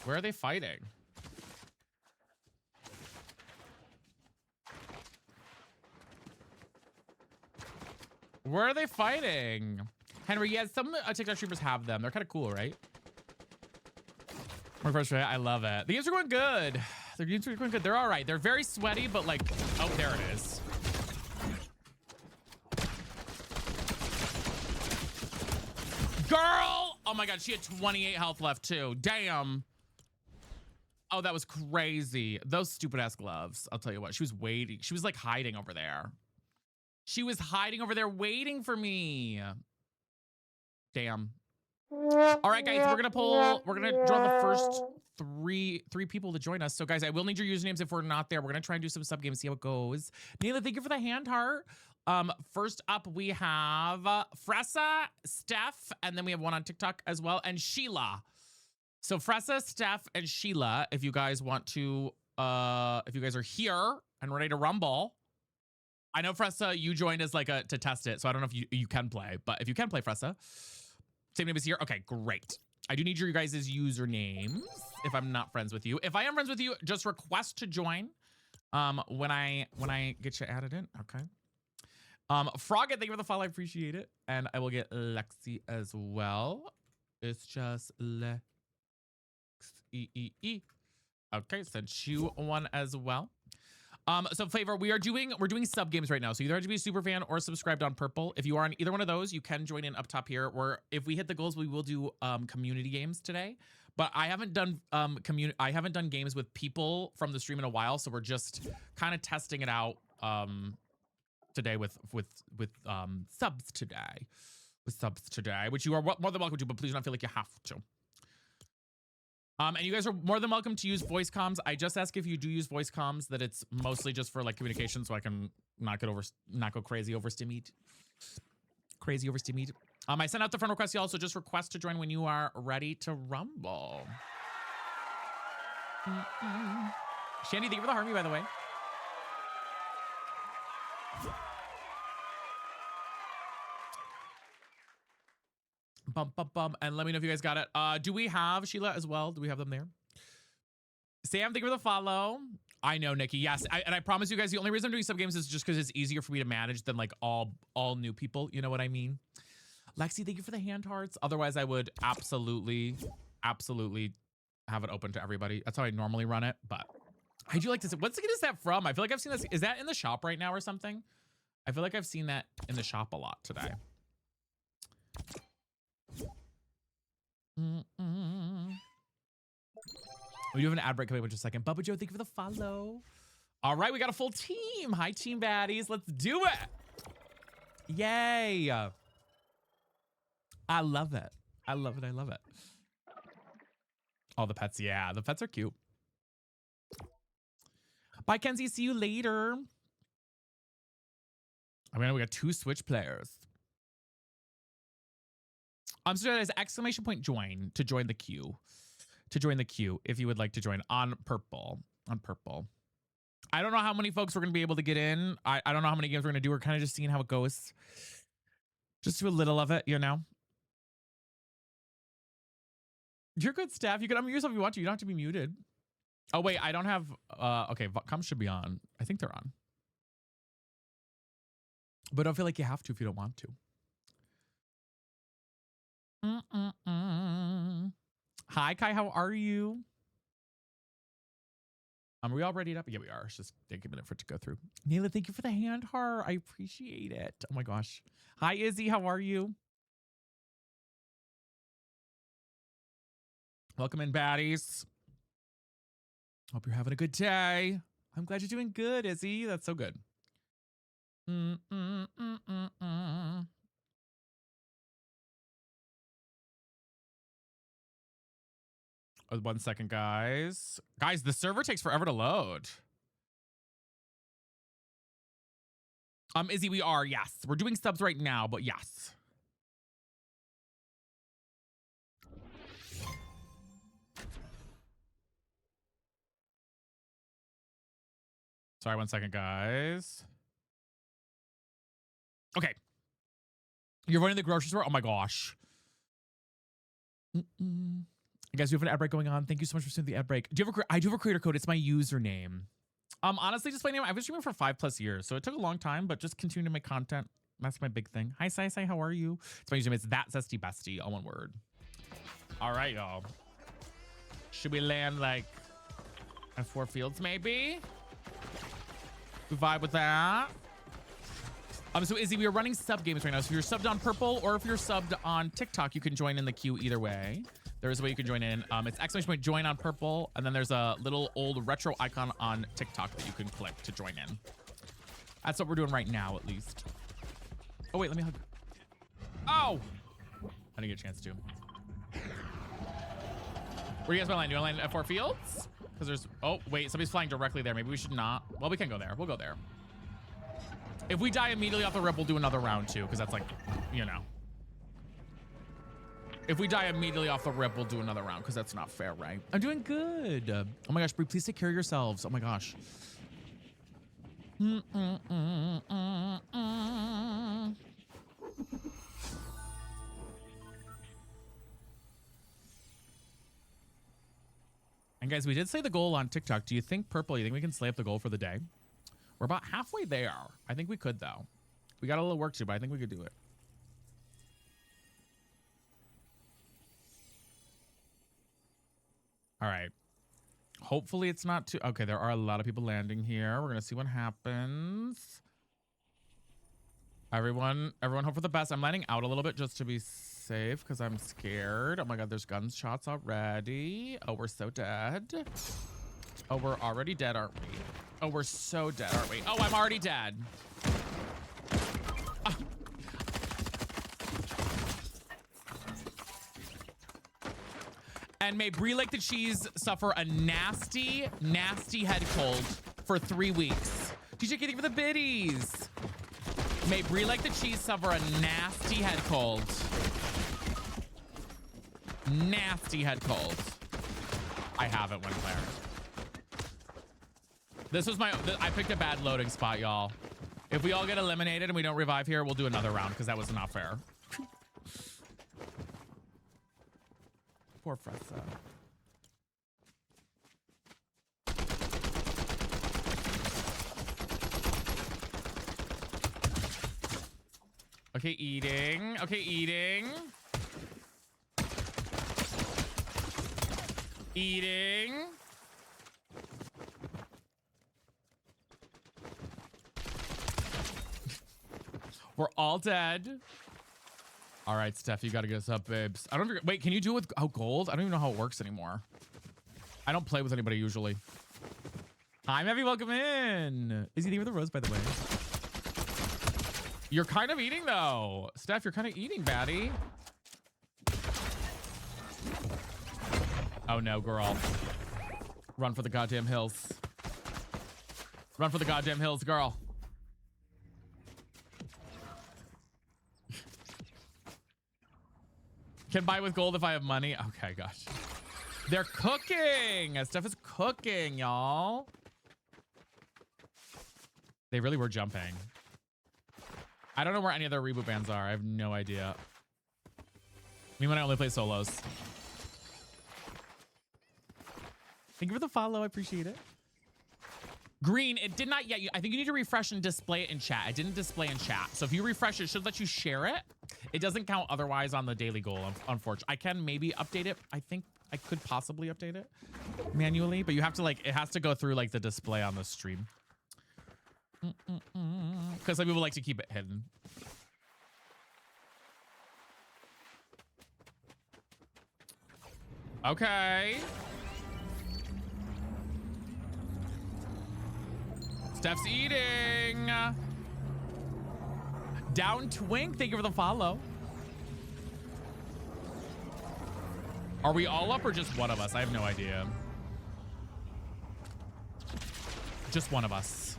Where are they fighting? Where are they fighting? Henry, yeah, some TikTok streamers have them. They're kind of cool, right? I love it. The games are going good. The games are going good. They're all right. They're very sweaty, but like, oh, there it is. Girl! Oh my God, she had 28 health left too. Damn. Oh, that was crazy. Those stupid ass gloves. I'll tell you what, she was waiting. She was like hiding over there. She was hiding over there waiting for me. Damn. All right, guys, we're gonna draw the first three people to join us. So guys, I will need your usernames if we're not there. We're gonna try and do some sub games, see how it goes. Neela, thank you for the hand heart. First up we have Fressa, Steph, and then we have one on TikTok as well, and Sheila. So Fressa, Steph, and Sheila, if you guys want to, if you guys are here and ready to rumble. I know Fressa, you joined as like to test it, so I don't know if you can play, but if you can play Fressa. Same name is here. Okay, great. I do need your guys' usernames if I'm not friends with you. If I am friends with you, just request to join when I get you added in. Okay. Frogget, thank you for the follow. I appreciate it. And I will get Lexi as well. It's just Lexi. Okay, sent you one as well. So Flavor, we're doing sub games right now. So you either have to be a super fan or subscribed on Purple. If you are on either one of those, you can join in up top here. Or if we hit the goals, we will do community games today. But I haven't done games with people from the stream in a while, so we're just kind of testing it out today with subs today. With subs today, which you are more than welcome to, but please don't feel like you have to. And you guys are more than welcome to use voice comms. I just ask if you do use voice comms that it's mostly just for like communication, so I can not go crazy over Steam. I sent out the friend request, y'all, so just request to join when you are ready to rumble. Shandy, thank you for the harmony, by the way. Bum, bum, bum. And let me know if you guys got it. Do we have Sheila as well? Do we have them there? Sam, thank you for the follow. I know, Nikki. Yes, and I promise you guys, the only reason I'm doing sub games is just because it's easier for me to manage than like all new people. You know what I mean? Lexi, thank you for the hand hearts. Otherwise, I would absolutely have it open to everybody. That's how I normally run it. But I do like to say, what skin is that from? I feel like I've seen this. Is that in the shop right now or something? I feel like I've seen that in the shop a lot today. We do have an ad break coming up in just a second. Bubba Joe, thank you for the follow. All right, we got a full team. Hi, team baddies. Let's do it. Yay. I love it. I love it. I love it. All the pets. Yeah, the pets are cute. Bye, Kenzie. See you later. I mean, we got 2 Switch players. So there's exclamation point join to join the queue. To join the queue if you would like to join on purple. On purple. I don't know how many folks we're going to be able to get in. I don't know how many games we're going to do. We're kind of just seeing how it goes. Just do a little of it, you know. You're good, Steph. You can unmute yourself if you want to. You don't have to be muted. Oh, wait. I don't have... okay, comms should be on. I think they're on. But don't feel like you have to if you don't want to. Hi, Kai. How are you? Are we all ready up? Yeah, we are. It's just take a minute for it to go through. Nayla, thank you for the hand heart. I appreciate it. Oh my gosh. Hi, Izzy. How are you? Welcome in, baddies. Hope you're having a good day. I'm glad you're doing good, Izzy. That's so good. Oh, 1 second, guys. Guys, the server takes forever to load. Izzy, we are, yes. We're doing subs right now, but yes. Sorry, 1 second, guys. Okay. You're running the grocery store? Oh my gosh. Guys, we have an ad break going on. Thank you so much for sending the ad break. I do have a creator code. It's my username. Honestly, just my name. I've been streaming for 5+ years, so it took a long time, but just continue to make content. That's my big thing. Hi, Sai. How are you? It's my username. It's that zesty bestie, all one word. All right, y'all. Should we land like at 4 Fields, maybe? We vibe with that. So Izzy, we are running sub games right now. So if you're subbed on Purple or if you're subbed on TikTok, you can join in the queue either way. There is a way you can join in. It's exclamation point join on Purple, and then there's a little old retro icon on TikTok that you can click to join in. That's what we're doing right now, at least. Oh wait, let me hug. Oh, I didn't get a chance to. Where do you guys want to land? Do you want to land at 4 Fields? Because there's. Oh wait, somebody's flying directly there. Maybe we should not. Well, we can go there. We'll go there. If we die immediately off the rip, we'll do another round too, because that's like, you know. If we die immediately off the rip, we'll do another round because that's not fair, right? I'm doing good. Oh my gosh, Brie, please take care of yourselves. Oh my gosh. And guys, we did say the goal on TikTok. Do you think Purple, you think we can slay up the goal for the day? We're about halfway there. I think we could though. We got a little work to do, but I think we could do it. All right. Hopefully it's not too... Okay, there are a lot of people landing here. We're going to see what happens. Everyone hope for the best. I'm landing out a little bit just to be safe because I'm scared. Oh my God, there's gunshots already. Oh, we're so dead. Oh, we're already dead, aren't we? Oh, we're so dead, aren't we? Oh, I'm already dead. Oh. And may Brie Like the Cheese suffer a nasty, nasty head cold for 3 weeks. DJ Kitty for the biddies. May Brie Like the Cheese suffer a nasty head cold Nasty head cold. I haven't went Claire. This was I picked a bad loading spot, y'all. If we all get eliminated and we don't revive here, we'll do another round because that was not fair. Poor Fressa. Okay, eating. Okay, eating. Eating. We're all dead. All right, Steph, you got to get us up, babes. I don't wait, can you do it with gold? I don't even know how it works anymore. I don't play with anybody usually. Hi, Mevy, welcome in. Is he there with a rose, by the way? You're kind of eating though. Steph, you're kind of eating, baddie. Oh no, girl. Run for the goddamn hills. Run for the goddamn hills, girl. Can buy with gold if I have money. Okay, gosh. They're cooking. Steph is cooking, y'all. They really were jumping. I don't know where any other reboot bands are. I have no idea. Me when I only play solos. Thank you for the follow. I appreciate it. Green, it did not yet. I think you need to refresh and display it in chat. It didn't display in chat. So if you refresh it, it should let you share it. It doesn't count otherwise on the daily goal, unfortunately. I can maybe update it. I think I could possibly update it manually, but you have to like, it has to go through like the display on the stream. Because some people like to keep it hidden. Okay. Steph's eating. Down Twink, thank you for the follow. Are we all up or just one of us? I have no idea. Just one of us.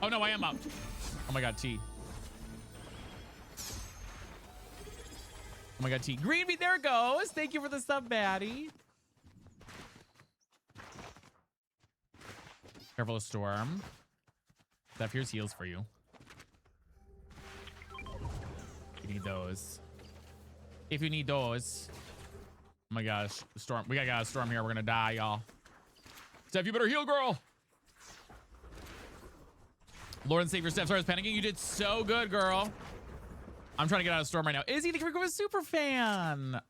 Oh no, I am up. Oh my god, T. Oh my god, T. Green beat, there it goes. Thank you for the sub, baddie. Careful of Storm. Steph, here's heals for you. You need those. If you need those. Oh my gosh, Storm. We got a Storm here. We're gonna die, y'all. Steph, you better heal, girl. Lord and Savior Steph, sorry, I was panicking. You did so good, girl. I'm trying to get out of Storm right now. Izzy, thank you for a super fan.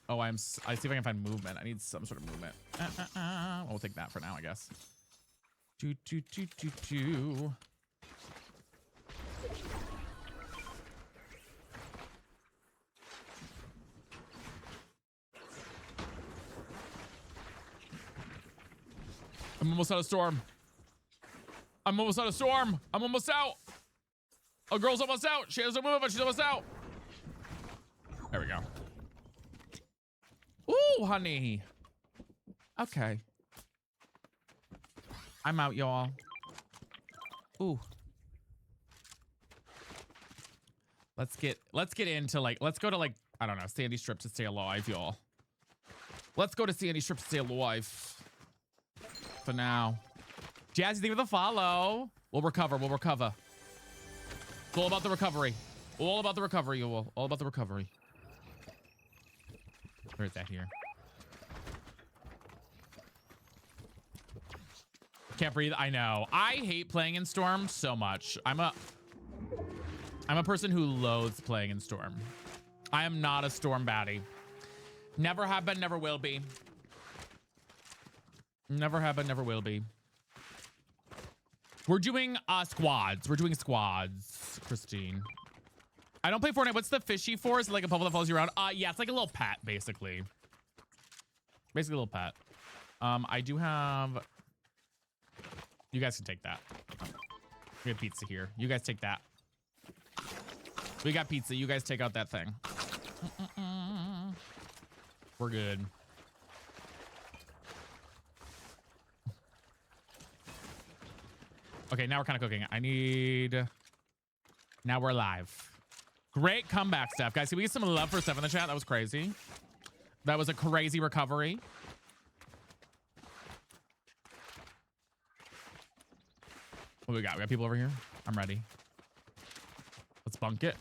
Oh, I see if I can find movement. I need some sort of movement. We'll take that for now, I guess. I'm almost out of Storm. I'm almost out of Storm. I'm almost out. A girl's almost out. She has a move, but she's almost out. There we go. Ooh, honey. Okay. I'm out, y'all. Ooh. Let's get into like, let's go to like, I don't know, Sandy Strip to stay alive, y'all. Let's go to Sandy Strip to stay alive. For now. Jazzy, thank you for the follow. We'll recover. We'll recover. It's all about the recovery. All about the recovery, you all. All about the recovery. Where is that here? Can't breathe. I know. I hate playing in Storm so much. I'm a person who loathes playing in Storm. I am not a Storm baddie. Never have been, never will be. Never have been, never will be. We're doing squads. We're doing squads, Christine. I don't play Fortnite. What's the fishy for? Is it like a bubble that follows you around? Yeah, it's like a little pet, basically. Basically a little pet. I do have... You guys can take that. We have pizza here. You guys take that. We got pizza. You guys take out that thing. We're good. Okay, now we're kind of cooking. I need... Now we're live. Great comeback, Steph. Guys, can we get some love for Steph in the chat? That was crazy. That was a crazy recovery. What do we got? We got people over here? I'm ready. Let's bunk it.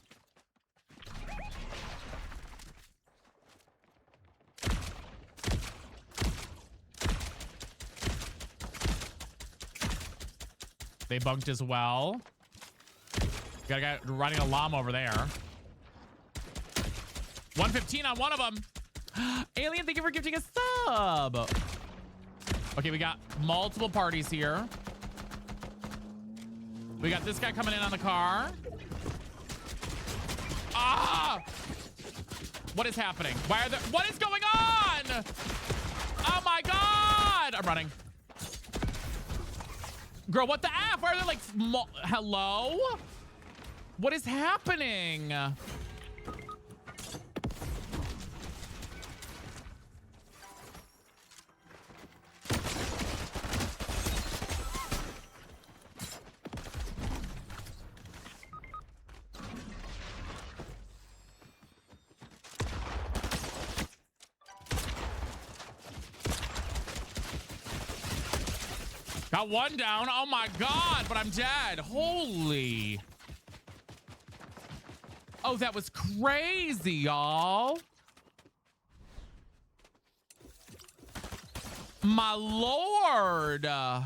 They bunked as well. Got a guy running a llama over there. 115 on one of them. Alien, thank you for gifting a sub. Okay, we got multiple parties here. We got this guy coming in on the car. Ah! What is happening? Why are there? What is going on? Oh my God! I'm running. Girl, what the F? Why are there like, hello? What is happening? Got one down. Oh my God, but I'm dead. Holy. Oh, that was crazy, y'all. My Lord. Oh,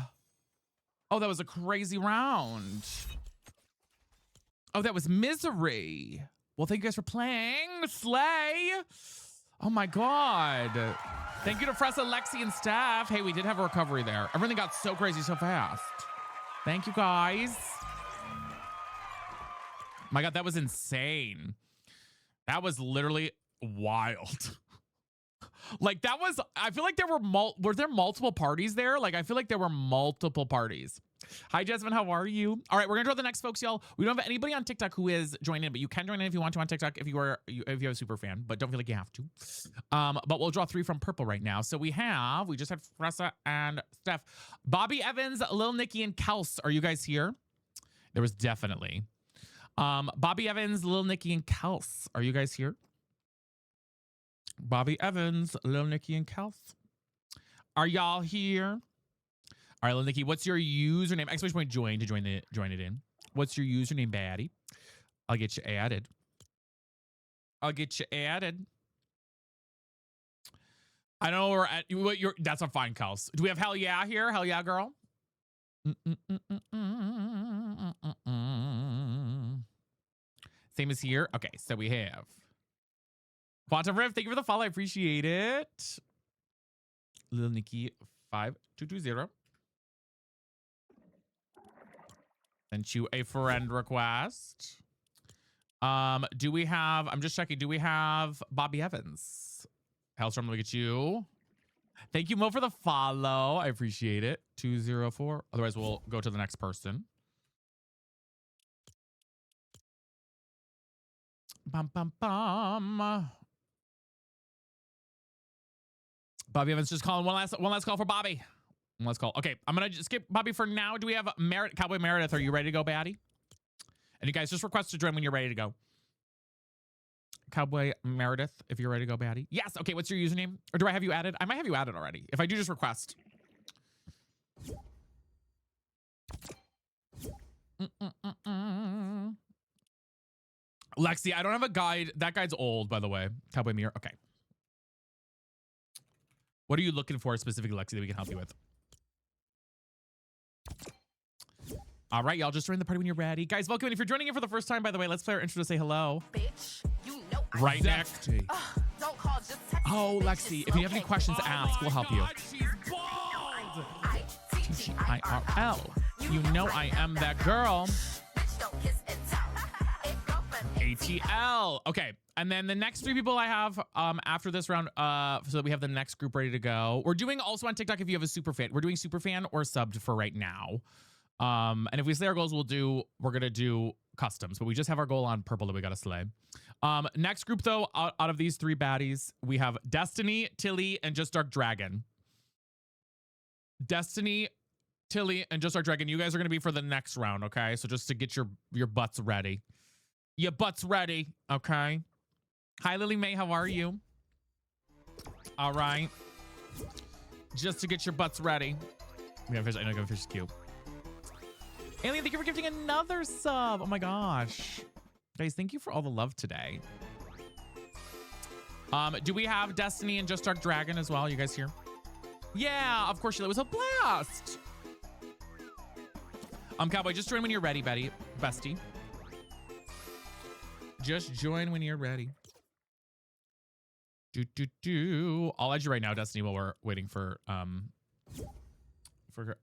that was a crazy round. Oh, that was misery. Well, thank you guys for playing. Slay. Oh my God. Thank you to Fressa, Lexi, and Steph. Hey, we did have a recovery there. Everything got so crazy so fast. Thank you, guys. My God, that was insane. That was literally wild. Like, that was, I feel like there were there multiple parties there? Like, I feel like there were multiple parties. Hi, Jasmine, how are you? All right, we're gonna draw the next folks, y'all. We don't have anybody on TikTok who is joining in, but you can join in if you want to on TikTok if you have a super fan, but don't feel like you have to. But we'll draw 3 from purple right now. So we just had Fressa and Steph. Bobby Evans, Lil Nicky, and Kels. Are you guys here? There was definitely. Bobby Evans, Lil Nicky, and Kels. Are you guys here? Bobby Evans, Lil Nicky, and Kels. Are y'all here? All right, Lil Nicky, what's your username? Exclamation point join to join it in. What's your username, baddie? I'll get you added. I'll get you added. I know we're at what you're. That's a fine, Kels. Do we have hell yeah here? Hell yeah, girl. Same as here. Okay, so we have Quantum Rift. Thank you for the follow. I appreciate it. Lil Nicky 5220. Sent you a friend request. Do we have, I'm just checking, do we have Bobby Evans? Hellstrom, look at you. Thank you, Mo, for the follow. I appreciate it. 204. Otherwise, we'll go to the next person. Bum, bum, bum. Bobby Evans just calling one last call for Bobby. Let's call. Okay, I'm gonna just skip Bobby for now. Do we have Cowboy Meredith? Are you ready to go, baddie? And you guys just request to join when you're ready to go. Cowboy Meredith, if you're ready to go, baddie. Yes. Okay. What's your username? Or do I have you added? I might have you added already. If I do, just request. Lexi, I don't have a guide. That guide's old, by the way. Cowboy Mirror. Okay. What are you looking for specifically, Lexi, that we can help you with? All right, y'all, just join the party when you're ready. Guys, welcome. And if you're joining in for the first time, by the way, let's play our intro to say hello. Bitch, you know right next. Don't call, just text Oh, Lexi, if you have any questions, ask. We'll help you. TGIRL. You know I am that girl. ATL. Okay. And then the next 3 people I have after this round, so that we have the next group ready to go. We're doing also on TikTok if you have a super fan. We're doing super fan or subbed for right now. And if we slay our goals, we're gonna do customs, but we just have our goal on purple that we gotta slay. Next group though, out of these 3 baddies, we have Destiny, Tilly, and Just Dark Dragon. Destiny, Tilly, and Just Dark Dragon. You guys are gonna be for the next round, okay? So just to get your butts ready. Your butt's ready. Okay. Hi, Lily Mae. How are you? All right. Just to get your butts ready. I know Fish is cute. Alien, thank you for gifting another sub. Oh my gosh. Guys, thank you for all the love today. Do we have Destiny and Just Dark Dragon as well? You guys here? Yeah, of course, Sheila. It was a blast. Cowboy, just join when you're ready, bestie. Just join when you're ready. I'll add you right now, Destiny, while we're waiting for her.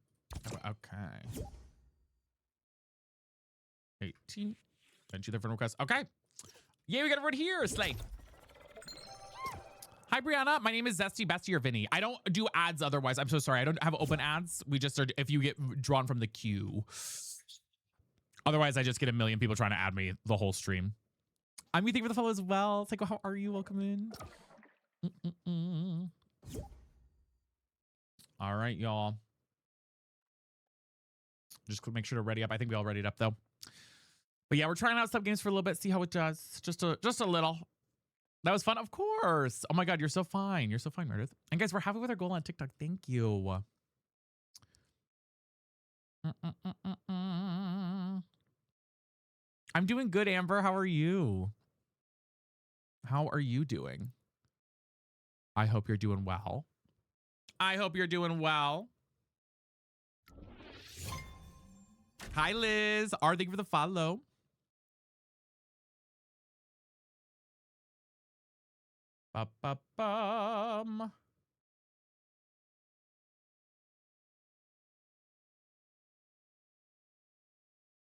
Okay. 18. Send you the friend request. Okay. Yeah, we got everyone here. Slay. Hi, Brianna. My name is Zesty, Bestie, or Vinny. I don't do ads otherwise. I'm so sorry. I don't have open ads. We just are if you get drawn from the queue. Otherwise, I just get a million people trying to add me the whole stream. I'm thank you for the follow as well. It's like, how are you? Welcome in. All right, y'all. Just make sure to ready up. I think we all readied up though. But yeah, we're trying out sub games for a little bit. See how it does. Just a little. That was fun, of course. Oh my God, you're so fine. You're so fine, Meredith. And guys, we're happy with our goal on TikTok. Thank you. I'm doing good, Amber. How are you? How are you doing? I hope you're doing well. I hope you're doing well. Hi, Liz. R, thank you for the follow. Ba-ba-bum.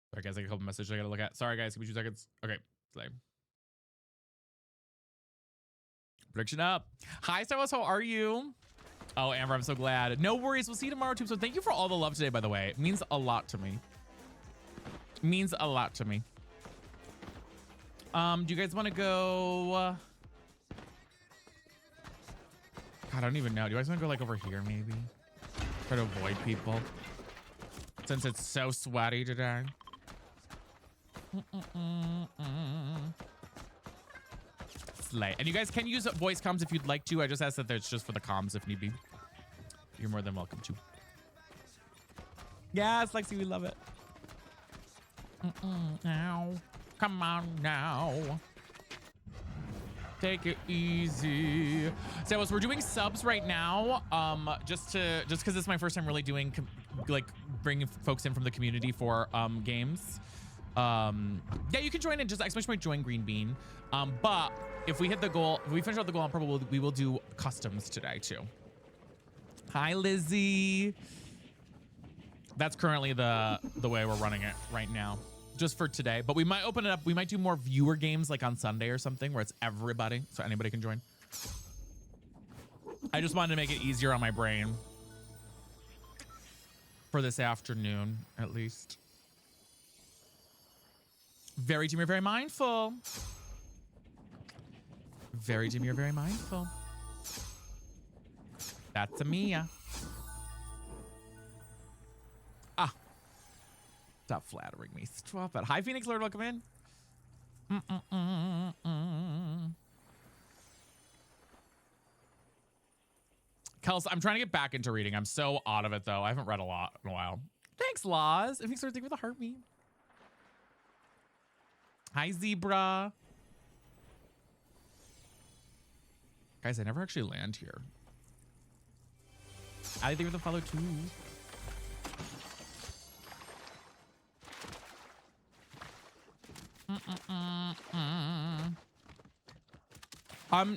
Sorry, guys, I got a couple messages I gotta look at. Sorry, guys, give me 2 seconds. Okay, play. Prediction up. Hi, Star Wars, how are you? Oh, Amber, I'm so glad. No worries, we'll see you tomorrow, too. So thank you for all the love today, by the way. It means a lot to me. It means a lot to me. Do you guys want to go... God, I don't even know. Do you guys want to go like over here, maybe? Try to avoid people. Since it's so sweaty today. Slay. And you guys can use voice comms if you'd like to. I just asked that it's just for the comms if need be. You're more than welcome to. Yes, Lexi, we love it. Now. Come on now. Take it easy. So we're doing subs right now. Just because it's my first time really doing like bringing folks in from the community for games. Yeah, you can join in. Just exclamation point join Green Bean. But if we hit the goal, if we finish out the goal on purple, we will do customs today too. Hi, Lizzie. That's currently the way we're running it right now. Just for today, but we might open it up. We might do more viewer games like on Sunday or something where it's everybody, so anybody can join. I just wanted to make it easier on my brain for this afternoon, at least. Very Jimmy, you're very mindful. Very Jimmy, you're very mindful. That's a Mia. Stop flattering me. Stop it. Hi, Phoenix Lord. Welcome in. Kels, I'm trying to get back into reading. I'm so out of it, though. I haven't read a lot in a while. Thanks, Laws. Phoenix Lord, thank you for the heartbeat. Hi, Zebra. Guys, I never actually land here. I think with the follow, too.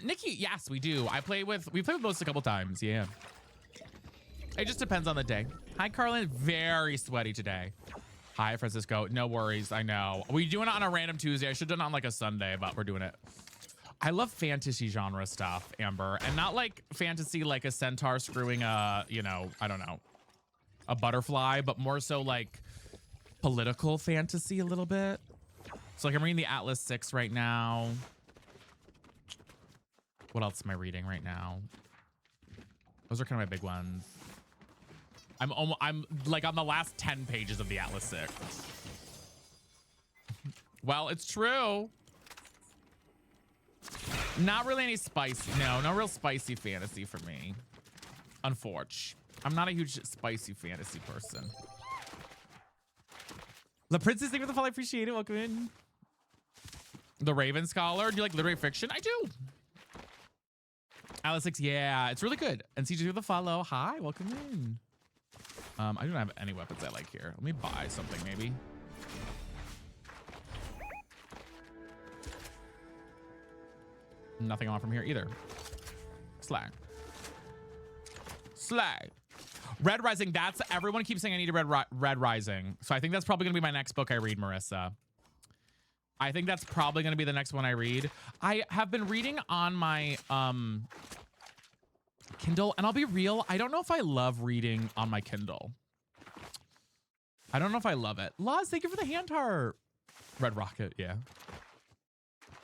Nikki, yes, we do. We played with most a couple times. Yeah. It just depends on the day. Hi, Carlin. Very sweaty today. Hi, Francisco. No worries. I know. We're doing it on a random Tuesday. I should have done it on like a Sunday, but we're doing it. I love fantasy genre stuff, Amber, and not like fantasy like a centaur screwing a, you know, I don't know, a butterfly, but more so like political fantasy a little bit. So like I'm reading the Atlas 6 right now. What else am I reading right now? Those are kind of my big ones. I'm like on the last 10 pages of the Atlas 6. Well, it's true. Not really any spicy. No real spicy fantasy for me. Unfortunately. I'm not a huge spicy fantasy person. The Princess, thank you for the follow. I appreciate it. Welcome in. The Raven Scholar. Do you like literary fiction? I do. Alice 6, yeah, it's really good. And CJ with the follow. Hi, welcome in. I don't have any weapons I like here. Let me buy something maybe. Nothing on from here either. Slag. Red Rising. That's everyone keeps saying I need a Red Rising. So I think that's probably gonna be my next book I read, Marissa. I think that's probably gonna be the next one I read. I have been reading on my Kindle, and I'll be real, I don't know if I love reading on my Kindle. I don't know if I love it. Laz, thank you for the hand heart. Red Rocket, yeah.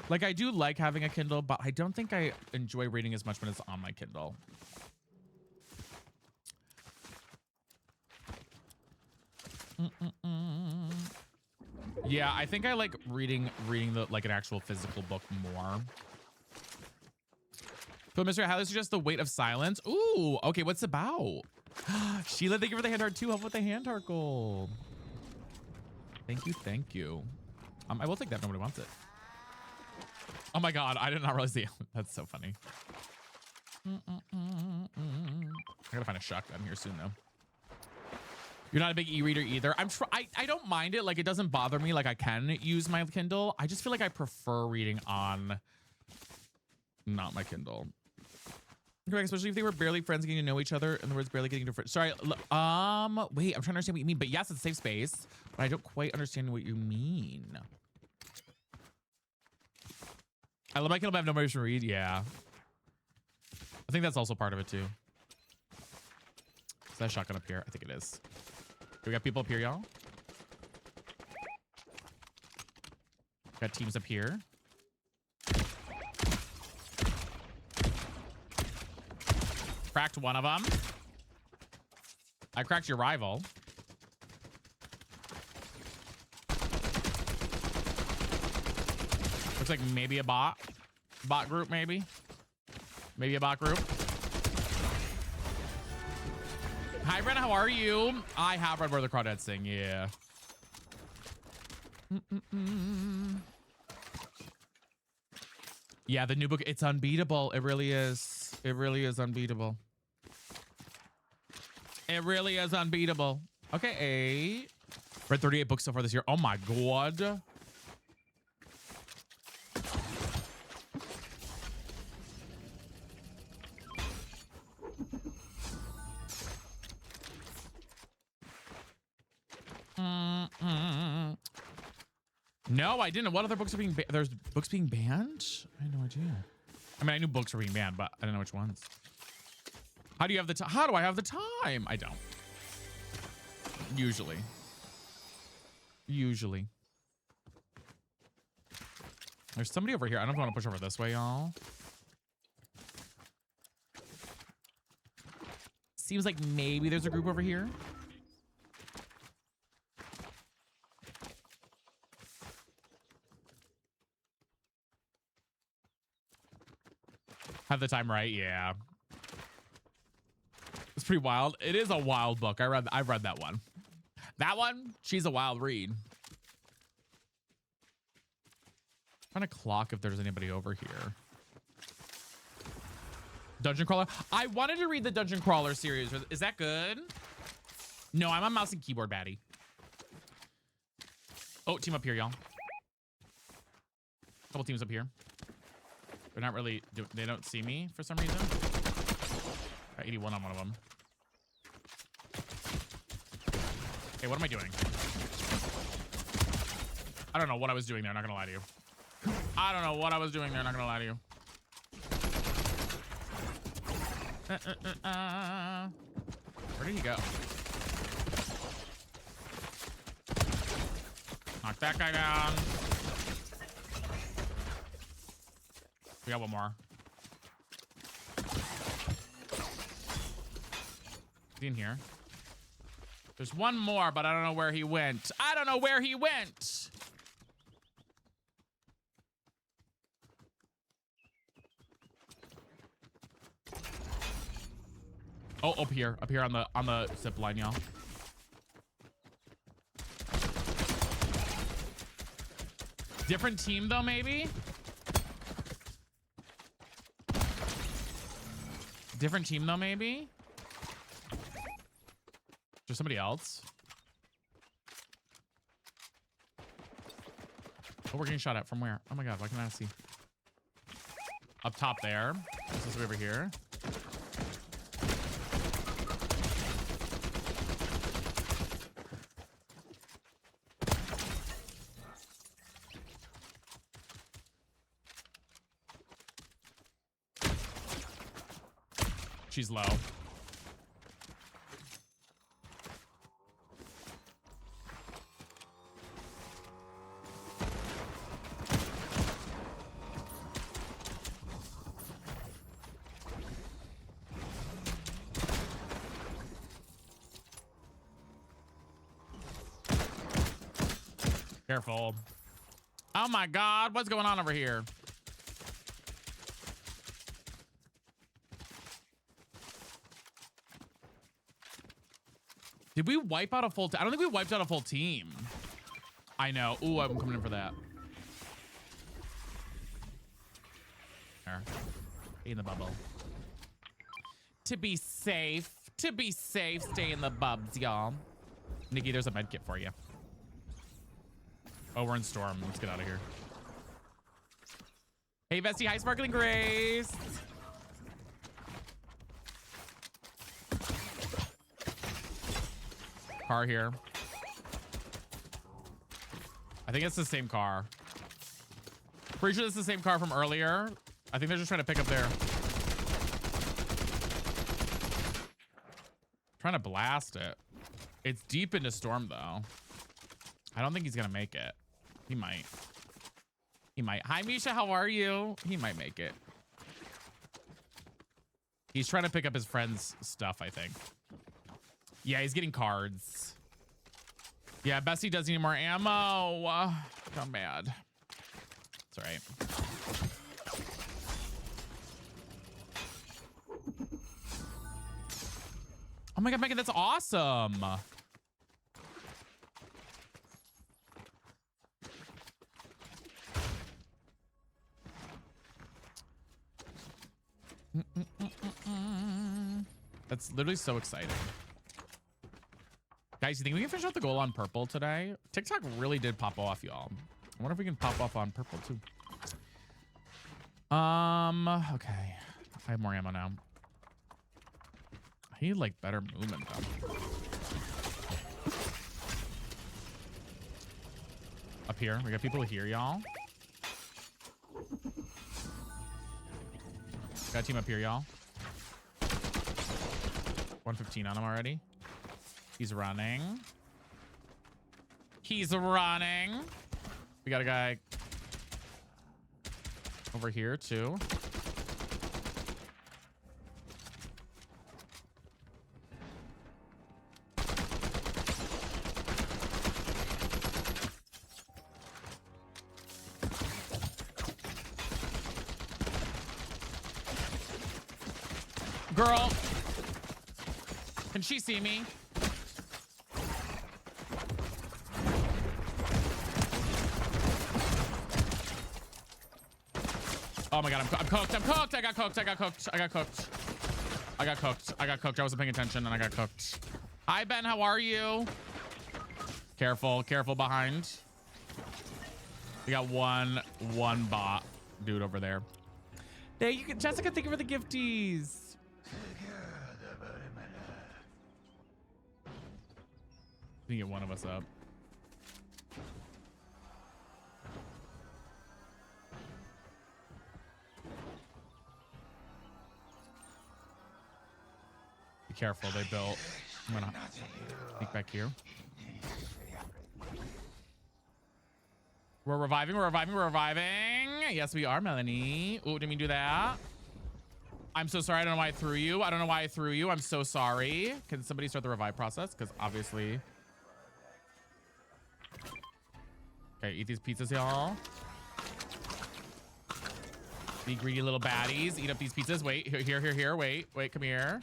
Like, I do like having a Kindle, but I don't think I enjoy reading as much when it's on my Kindle. Yeah, I think I like reading the like an actual physical book more. So, Mr. Highly suggest The Weight of Silence. Ooh, okay, what's it about? Sheila, thank you for the hand heart too. Help with the hand heart goal. Thank you. I will take that if nobody wants it. Oh my god, I did not realize that's so funny. I gotta find a shotgun here soon though. You're not a big e-reader either. I don't mind it. Like, it doesn't bother me. Like, I can use my Kindle. I just feel like I prefer reading on not my Kindle. Correct, especially if they were barely friends getting to know each other. In other words, barely getting to friends. Sorry. Wait, I'm trying to understand what you mean. But yes, it's a safe space. But I don't quite understand what you mean. I love my Kindle, but I have no motivation to read. Yeah. I think that's also part of it too. Is that shotgun up here? I think it is. We got people up here, y'all. Got teams up here. Cracked one of them. I cracked your rival. Looks like maybe a bot. Bot group, maybe. Maybe a bot group. Hi, Brenna, how are you? I have read Where the Crawdads Sing, yeah. Yeah, the new book, it's unbeatable. It really is. It really is unbeatable. It really is unbeatable. Okay, read 38 books so far this year. Oh my god. No, I didn't. What other books are being banned? There's books being banned? I had no idea. I mean, I knew books were being banned, but I don't know which ones. How do you have the time? How do I have the time? I don't. Usually. There's somebody over here. I don't want to push over this way, y'all. Seems like maybe there's a group over here. Have the time right? Yeah. It's pretty wild. It is a wild book. I've read that one. That one, she's a wild read. I'm trying to clock if there's anybody over here. Dungeon Crawler. I wanted to read the Dungeon Crawler series. Is that good? No, I'm a mouse and keyboard baddie. Oh, team up here, y'all. Couple teams up here. They're not really, they don't see me for some reason. Got 81 on one of them. Hey, what am I doing? I don't know what I was doing there, not gonna lie to you. I don't know what I was doing there, not gonna lie to you. Where did he go? Knock that guy down. We got one more. Is he in here? There's one more, but I don't know where he went. I don't know where he went. Oh, up here on the zip line, y'all. Different team though, maybe? Different team though, maybe? Is there somebody else? Oh, we're getting shot at from where? Oh my god, why can I not see? Up top there. This is over here. She's low. Careful. Oh my god, what's going on over here? Did we wipe out a full team? I don't think we wiped out a full team. I know. Ooh, I'm coming in for that. There. In the bubble. To be safe, stay in the bubs, y'all. Nikki, there's a med kit for you. Oh, we're in storm. Let's get out of here. Hey, Bestie. Hi, Sparkling Grace. Car here. I think it's the same car. Pretty sure it's the same car from earlier. I think they're just trying to pick up their... Trying to blast it. It's deep into storm, though. I don't think he's gonna make it. He might. He might. Hi, Misha. How are you? He might make it. He's trying to pick up his friend's stuff, I think. Yeah, he's getting cards. Yeah, Bessie doesn't need more ammo. I'm mad. It's all right. Oh my god, Megan, that's awesome. That's literally so exciting. Guys, you think we can finish out the goal on purple today? TikTok really did pop off, y'all. I wonder if we can pop off on purple too. Okay. I have more ammo now. I need like better movement though. Up here, we got people here, y'all. Got a team up here, y'all. 115 on him already. He's running. He's running. We got a guy over here too. Girl, can she see me? Oh my god, I'm cooked. I'm cooked. I got cooked. I got cooked. I got cooked. I got cooked. I got cooked. I wasn't paying attention and I got cooked. Hi, Ben. How are you? Careful. Careful behind. We got one bot dude over there. Thank you, Jessica. Thank you for the gifties. We can get one of us up. Be careful, they built. I'm gonna sneak back here. We're reviving, we're reviving, we're reviving. Yes, we are, Melanie. Oh, didn't mean to do that. I'm so sorry. I don't know why I threw you. I don't know why I threw you. I'm so sorry. Can somebody start the revive process? Because obviously... Okay, eat these pizzas, y'all. Be greedy little baddies. Eat up these pizzas. Wait, here. Wait, come here.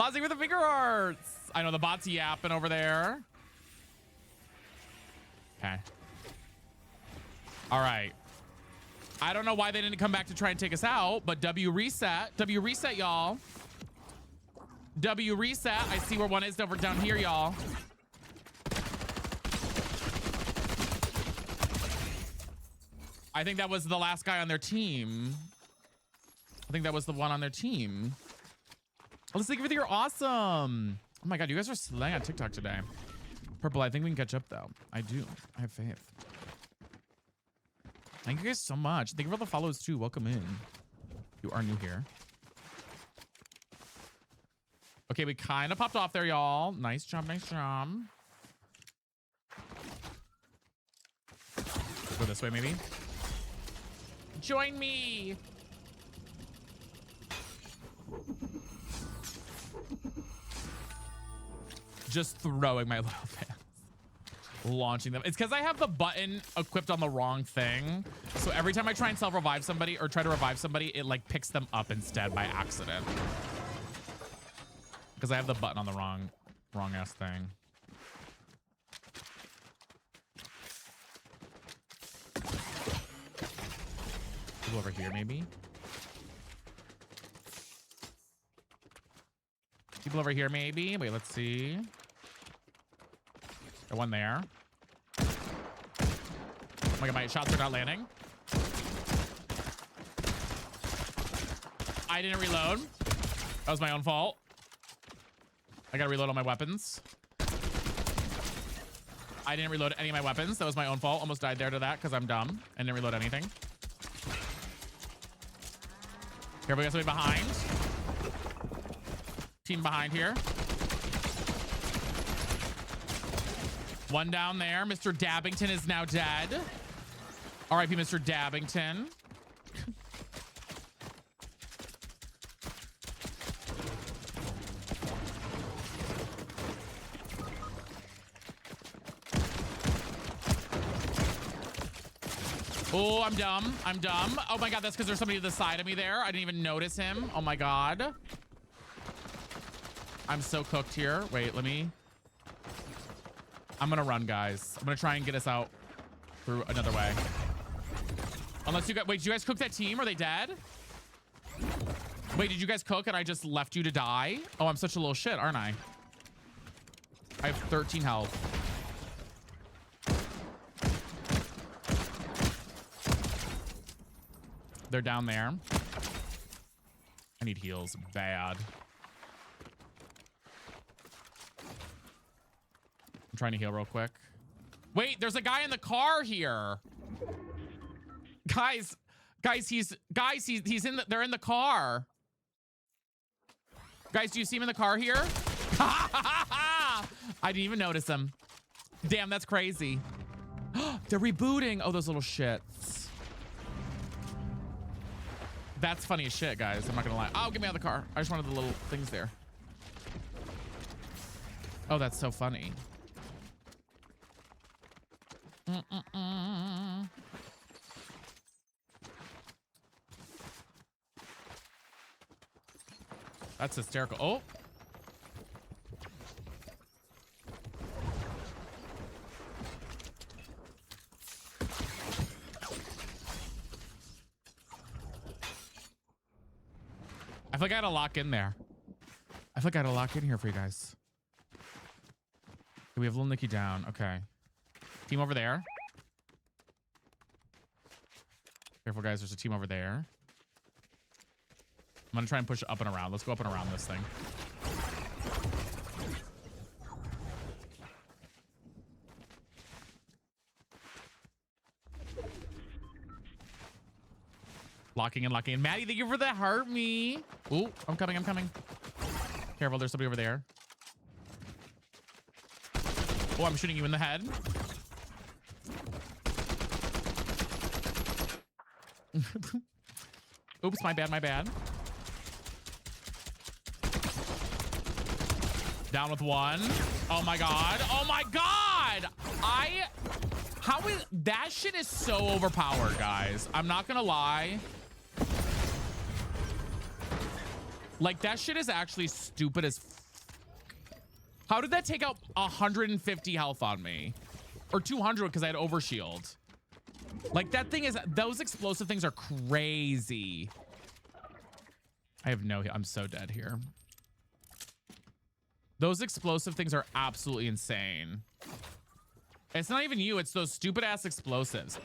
Mozzie with the finger hearts. I know the bot's yapping over there. Okay. All right. I don't know why they didn't come back to try and take us out, but W reset. W reset, y'all. W reset. I see where one is over down here, y'all. I think that was the last guy on their team. I think that was the one on their team. Let's think of it. You're awesome. Oh my God, you guys are slaying on TikTok today. Purple, I think we can catch up though. I do. I have faith. Thank you guys so much. Thank you for all the follows too. Welcome in. You are new here. Okay, we kind of popped off there, y'all. Nice job, nice job. Go this way, maybe. Join me. Just throwing my little fans. Launching them. It's because I have the button equipped on the wrong thing. So every time I try and self-revive somebody or try to revive somebody, it like picks them up instead by accident. Because I have the button on the wrong ass thing. People over here, maybe. People over here, maybe. Wait, let's see. Got one there. Oh my God, my shots are not landing. I didn't reload. That was my own fault. I gotta reload all my weapons. I didn't reload any of my weapons. That was my own fault. Almost died there to that because I'm dumb and didn't reload anything. Here, we got somebody behind. Team behind here. One down there. Mr. Dabbington is now dead. R.I.P. Mr. Dabbington. Oh, I'm dumb. I'm dumb. Oh my God, that's because there's somebody to the side of me there. I didn't even notice him. Oh my God. I'm so cooked here. Wait, let me... I'm gonna run, guys. I'm gonna try and get us out through another way. Unless you guys... Wait, did you guys cook that team? Are they dead? Wait, did you guys cook and I just left you to die? Oh, I'm such a little shit, aren't I? I have 13 health. They're down there. I need heals bad. I'm trying to heal real quick. Wait, there's a guy in the car here. Guys, he's in the, they're in the car. Guys, do you see him in the car here? I didn't even notice him. Damn, that's crazy. They're rebooting. Oh, those little shits. That's funny as shit, guys. I'm not gonna lie. Oh, get me out of the car. I just wanted the little things there. Oh, that's so funny. That's hysterical. Oh. I feel like I had to lock in there. I feel like I had to lock in here for you guys. We have Lil Nicky down. Okay. Team over there. Careful, guys. There's a team over there. I'm going to try and push up and around. Let's go up and around this thing. Locking in. Maddie, thank you for the heart me. Ooh, I'm coming. Careful, there's somebody over there. Oh, I'm shooting you in the head. Oops, my bad. Down with one. Oh my God. That shit is so overpowered, guys. I'm not gonna lie. Like, that shit is actually stupid as How did that take out 150 health on me? Or 200 because I had overshield. Like that thing is, those explosive things are crazy. I have no, I'm so dead here. Those explosive things are absolutely insane. It's not even you, it's those stupid ass explosives.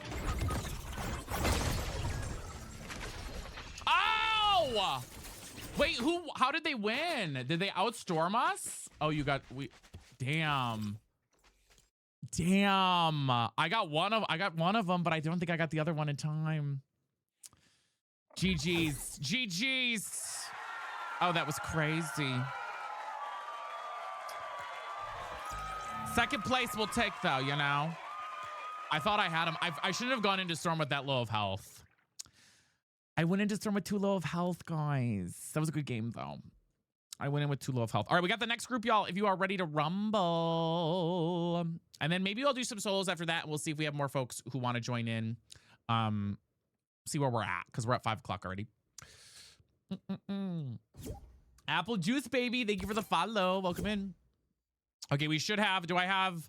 Ow! Wait, how did they win? Did they outstorm us? Oh, you got, damn. Damn. I got one of them, but I don't think I got the other one in time. GG's. GG's. Oh, that was crazy. Second place we'll take though, you know. I thought I had him. I shouldn't have gone into Storm with that low of health. I went into Storm with too low of health, guys. That was a good game though. I went in with too low of health. All right, we got the next group, y'all. If you are ready to rumble. And then maybe I'll do some solos after that. And we'll see if we have more folks who want to join in. See where we're at, because we're at 5 o'clock already. Apple Juice, baby. Thank you for the follow. Welcome in. Okay, we should have, do I have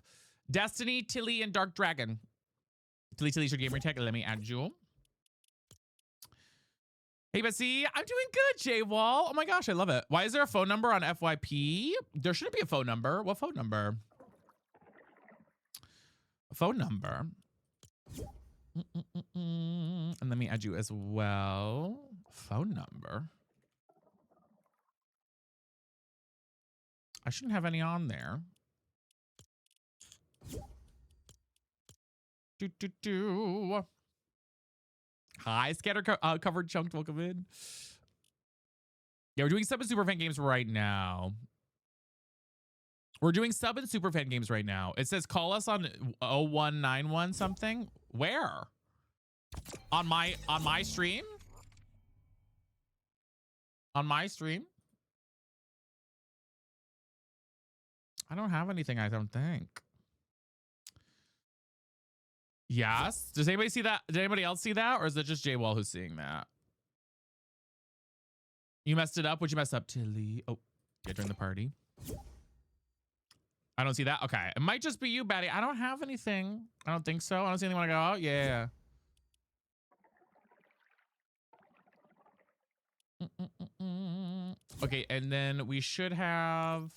Destiny, Tilly, and Dark Dragon? Tilly's your gamer tag. Let me add you. Hey, Bessie. I'm doing good, J-Wall. Oh my gosh, I love it. Why is there a phone number on FYP? There shouldn't be a phone number. What phone number? A phone number. And let me add you as well. Phone number. I shouldn't have any on there. Hi, Scatter covered chunked. Welcome in. Yeah, we're doing sub and superfan games right now. We're doing sub and superfan games right now. It says call us on 0191 something. Where? On my stream? On my stream? I don't have anything, I don't think. Yes. Does anybody see that? Did anybody else see that? Or is it just J-Wall who's seeing that? You messed it up? What'd you mess up, Tilly? Oh, yeah, during the party. I don't see that. Okay. It might just be you, Batty. I don't have anything. I don't think so. I don't see anything when I go out. Yeah. Okay, and then we should have...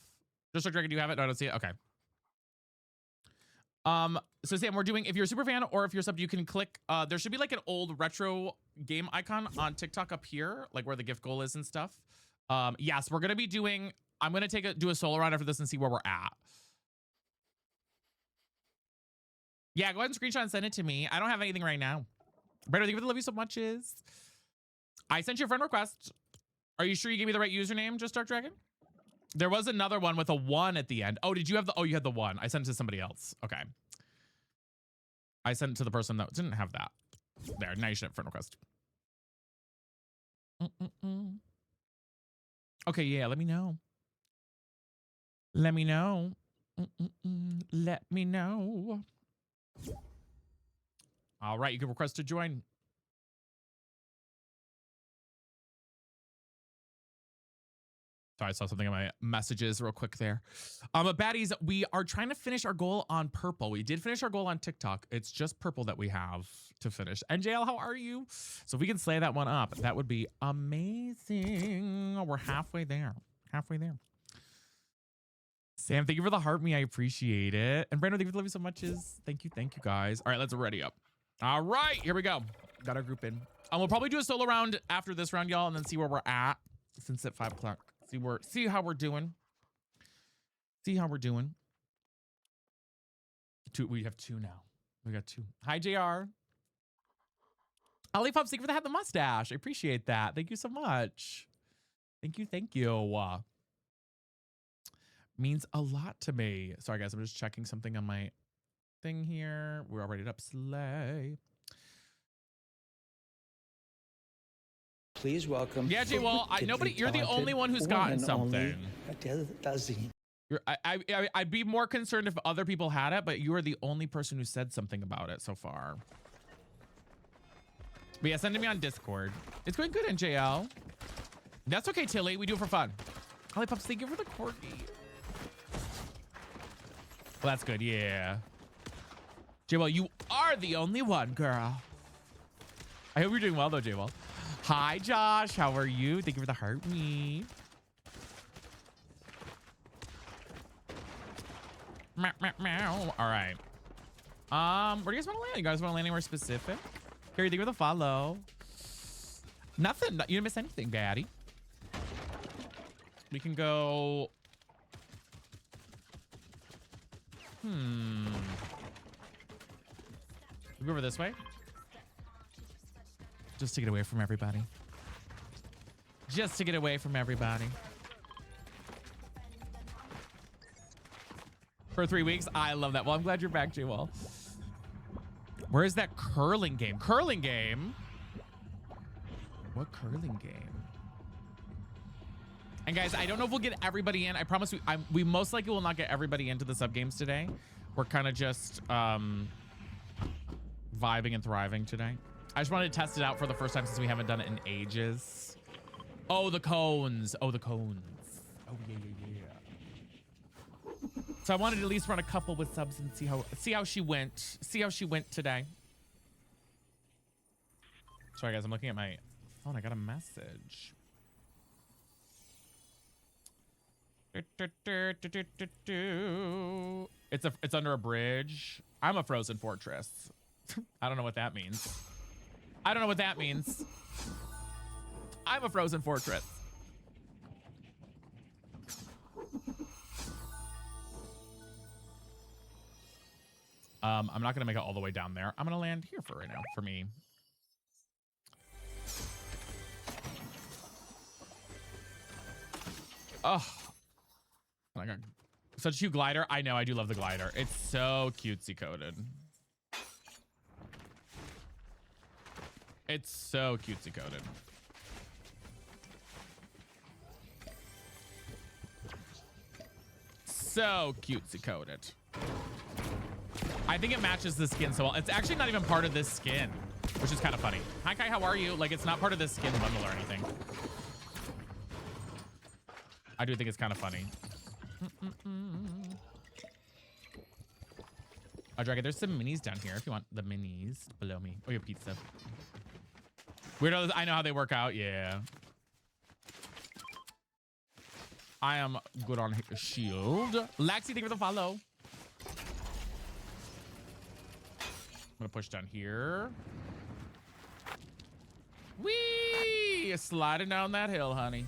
Just like Dragon, do you have it? No, I don't see it. Okay. So Sam, we're doing, if you're a super fan or if you're sub, you can click, there should be like an old retro game icon on TikTok up here, like where the gift goal is and stuff. Yes, we're going to be doing, I'm going to do a solo round after this and see where we're at. Yeah, go ahead and screenshot and send it to me. I don't have anything right now. Brandon, thank you for the love you so much. I sent you a friend request. Are you sure you gave me the right username, Just Dark Dragon? There was another one with a 1 at the end. Oh, did you have the, oh, you had the 1. I sent it to somebody else. Okay. I sent it to the person that didn't have that. There, now you should have friend request. Okay, yeah, let me know. Let me know. Let me know. All right, you can request to join. Sorry, I saw something in my messages real quick there. But baddies, we are trying to finish our goal on purple. We did finish our goal on TikTok. It's just purple that we have to finish. NJL, how are you? So if we can slay that one up, that would be amazing. We're halfway there. Halfway there. Sam, thank you for the heart me. I appreciate it. And Brandon, thank you for the love you so much. Thank you guys. All right, let's ready up. All right, here we go. Got our group in. We'll probably do a solo round after this round, y'all, and then see where we're at since at 5 o'clock. See how we're doing. See how we're doing. We have 2 now. We got 2. Hi, JR. Olipop, thank you for the hat, the mustache. I appreciate that. Thank you so much. Thank you. Means a lot to me. Sorry, guys. I'm just checking something on my thing here. We're all ready up. Slay. Please welcome. Yeah, Jay. Well, you're the only one who's gotten something. I'd be more concerned if other people had it, but you are the only person who said something about it so far. But yeah, send it to me on Discord. It's going good, NJL. That's okay, Tilly. We do it for fun. Holly Pups, thank you for the corgi. Well, that's good. Yeah. J-Well, you are the only one, girl. I hope you're doing well, though, J-Well. Hi, Josh. How are you? Thank you for the heart me. Meow, meow, meow. All right. Where do you guys want to land? You guys want to land anywhere specific? Carrie, thank you for the follow. Nothing. You didn't miss anything, Daddy. We can go. We go over this way. Just to get away from everybody. Just to get away from everybody. For 3 weeks. I love that. Well, I'm glad you're back, J-Wall. Where is that curling game? Curling game? What curling game? And guys, I don't know if we'll get everybody in. I promise we most likely will not get everybody into the sub games today. We're kind of just vibing and thriving today. I just wanted to test it out for the first time since we haven't done it in ages. Oh, the cones. Oh, the cones. Oh, yeah, yeah, yeah. So I wanted to at least run a couple with subs and see how she went. See how she went today. Sorry, guys. I'm looking at my phone. I got a message. It's under a bridge. I'm a frozen fortress. I don't know what that means. I don't know what that means. I'm a frozen fortress. I'm not gonna make it all the way down there. I'm gonna land here for right now, for me. Oh, I got such a cute glider. I know, I do love the glider. It's so cutesy coded. It's so cutesy coded. So cutesy coded. I think it matches the skin so well. It's actually not even part of this skin, which is kind of funny. Hi Kai, how are you? Like, it's not part of this skin bundle or anything. I do think it's kind of funny. Oh, Dragon, there's some minis down here if you want the minis below me. Oh, your pizza. Weirdos, I know how they work out. Yeah. I am good on shield. Laxi, thank you for the follow. I'm gonna push down here. Whee! Sliding down that hill, honey.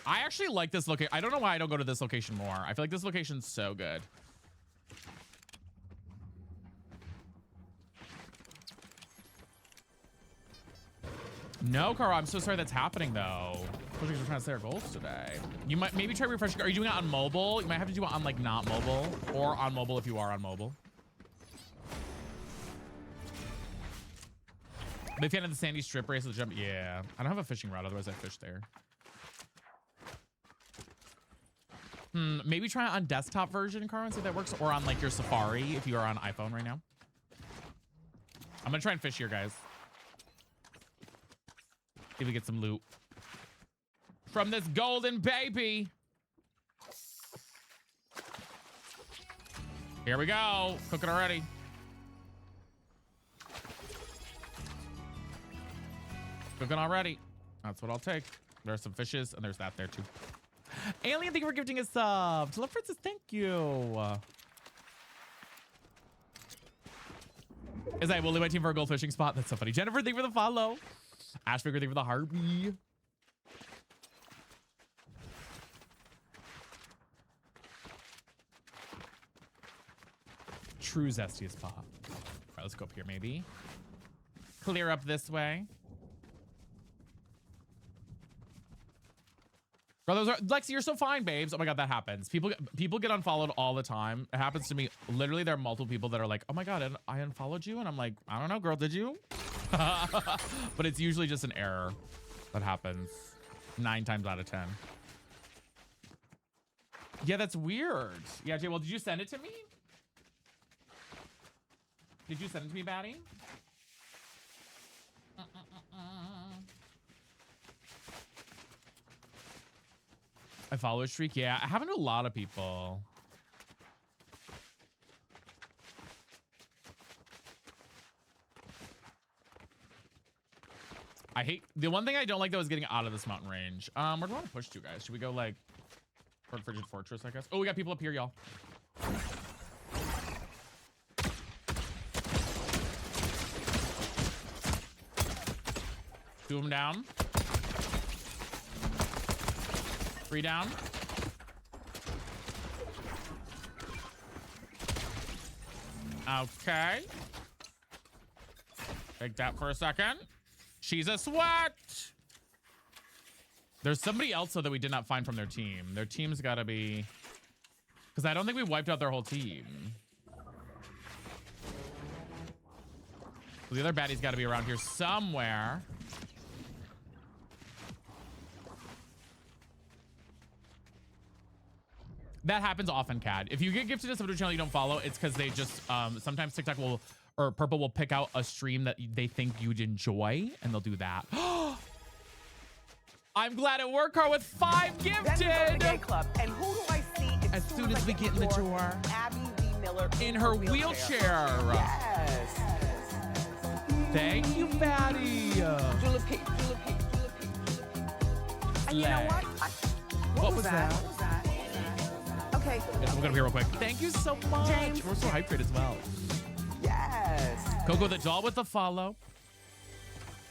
I actually like this location. I don't know why I don't go to this location more. I feel like this location's so good. No, Carl, I'm so sorry that's happening though. We're trying to say our goals today. You might maybe try refreshing. Are you doing it on mobile? You might have to do it on like not mobile, or on mobile if you are on mobile. Big fan of the sandy strip race with the jump. Yeah, I don't have a fishing rod, otherwise I fish there. Maybe try it on desktop version, Carl, and see if that works, or on like your Safari if you are on iPhone right now. I'm gonna try and fish here, guys. See if we get some loot from this golden baby. Here we go. Cooking already. Cooking already. That's what I'll take. There's some fishes, and there's that there too. Alien, thank you for gifting a sub. To Love Princess, thank you. Is I will leave my team for a gold fishing spot? That's so funny. Jennifer, thank you for the follow. Ashfigure, thank you for the heartbeat. True zesty spot. All right, let's go up here maybe. Clear up this way. Brothers are Lexi, you're so fine, babes. Oh my god, that happens. People get unfollowed all the time. It happens to me. Literally, there are multiple people that are like, oh my god, I unfollowed you, and I'm like, I don't know, girl, did you? But it's usually just an error that happens 9 times out of 10. Yeah, that's weird. Yeah, Jay, well, did you send it to me? Did you send it to me, Batty? I follow a streak. Yeah, I haven't a lot of people. I hate the one thing I don't like though is getting out of this mountain range. Where do I want to push to, guys? Should we go like toward Frigid Fortress, I guess? Oh, we got people up here, y'all. Two of them down. 3 down. Okay. Take that for a second. She's a sweat. There's somebody else though that we did not find from their team. Their team's got to be, because I don't think we wiped out their whole team. The other baddie's got to be around here somewhere. That happens often, Cad. If you get gifted to some channel you don't follow, it's because they just sometimes TikTok will or Purple will pick out a stream that they think you'd enjoy, and they'll do that. I'm glad it worked, Carl, with 5 gifted. Gay club. And who do I see as soon as we get in the door? Abby Lee Miller in her wheelchair. Yes. Thank you, Fatty. Julia P. And you know what? What was that? What was that? Okay. We'll go up here real quick. Thank you so much. James. We're so hyped as well. Yes. Coco the doll with the follow.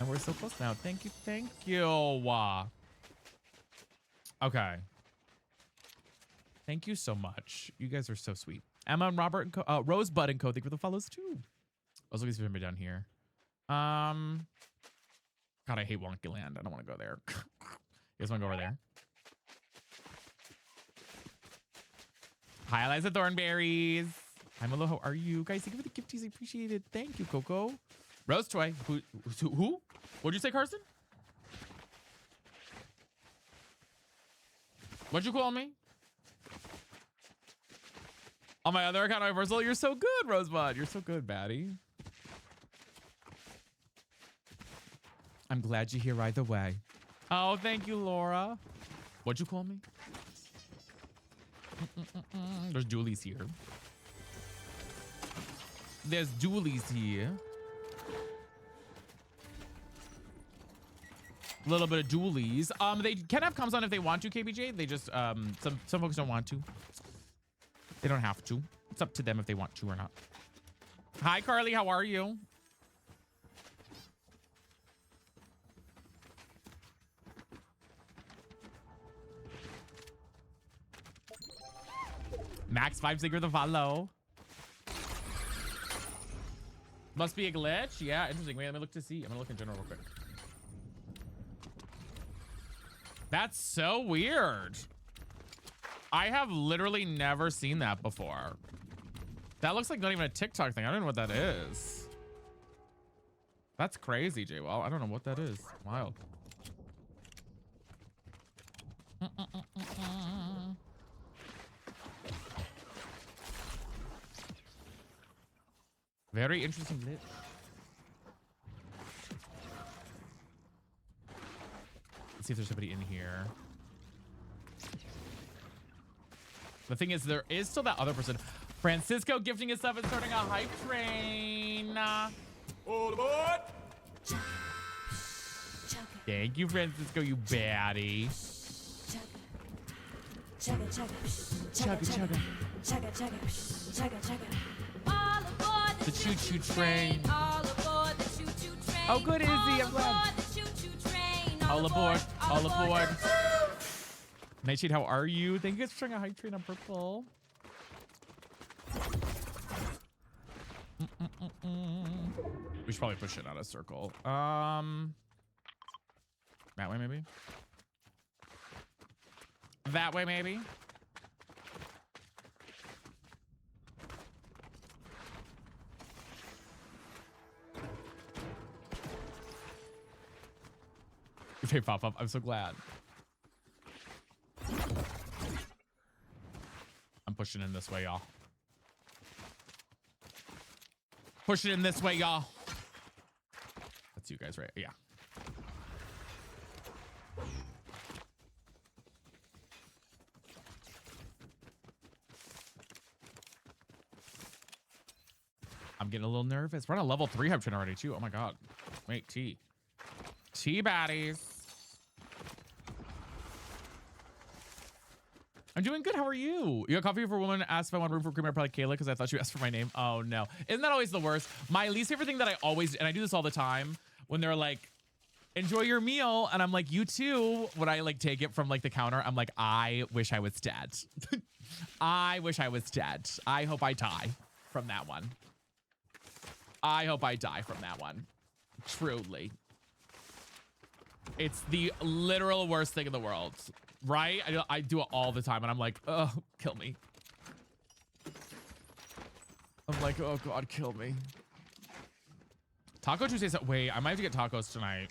And we're so close now. Thank you. Thank you. Okay. Thank you so much. You guys are so sweet. Emma and Robert and Co Rosebud and Co. Thank you for the follows too. I was looking for somebody down here. God, I hate Wonky Land. I don't want to go there. You guys want to go over there? Hi, Eliza Thornberries. Hi, Milo. How are you guys? Thank you for the gifties. I appreciate it. Thank you, Coco. Rose Toy. Who? What'd you say, Carson? What'd you call me? On my other account, Universal. You're so good, Rosebud. You're so good, baddie. I'm glad you're here either way. Oh, thank you, Laura. What'd you call me? There's Julie's here. There's Julie's here. A little bit of Julie's. They can have comms on if they want to, KBJ. They just some folks don't want to. They don't have to. It's up to them if they want to or not. Hi, Carly. How are you? Max 5 Sigger the follow. Must be a glitch. Yeah, interesting. Wait, let me look to see. I'm gonna look in general real quick. That's so weird. I have literally never seen that before. That looks like not even a TikTok thing. I don't know what that is. That's crazy, J-Well. I don't know what that is. Wild. Very interesting glitch. Let's see if there's somebody in here. The thing is, there is still that other person. Francisco gifting us stuff and starting a hype train. All aboard! Thank you, Francisco, you baddie. Chugga, chugga, chugga, chugga, chugga, chugga. All aboard The choo-choo train. All aboard the choo-choo train. Oh, good, Izzy. I'm glad. All aboard. All aboard. Nightshade, how are you? Thank you guys for trying a hype train on Purple. We should probably push it out of circle. That way, maybe. That way, maybe. Okay, pop up. I'm so glad. I'm pushing in this way, y'all. Pushing in this way, y'all. That's you guys, right? Yeah. I'm getting a little nervous. We're on a level 3 hype train already too. Oh my god. Wait, tea baddies. I'm doing good. How are you? You got coffee for a woman? Asked if I want room for creamer. Probably Kayla, because I thought she asked for my name. Oh no. Isn't that always the worst? My least favorite thing that I always, and I do this all the time, when they're like, enjoy your meal, and I'm like, you too. When I like take it from like the counter, I'm like, I wish I was dead. I wish I was dead. I hope I die from that one. I hope I die from that one. Truly. It's the literal worst thing in the world. Right? I do it all the time, and I'm like, oh, kill me. I'm like, oh god, kill me. Taco Tuesday. Wait, I might have to get tacos tonight.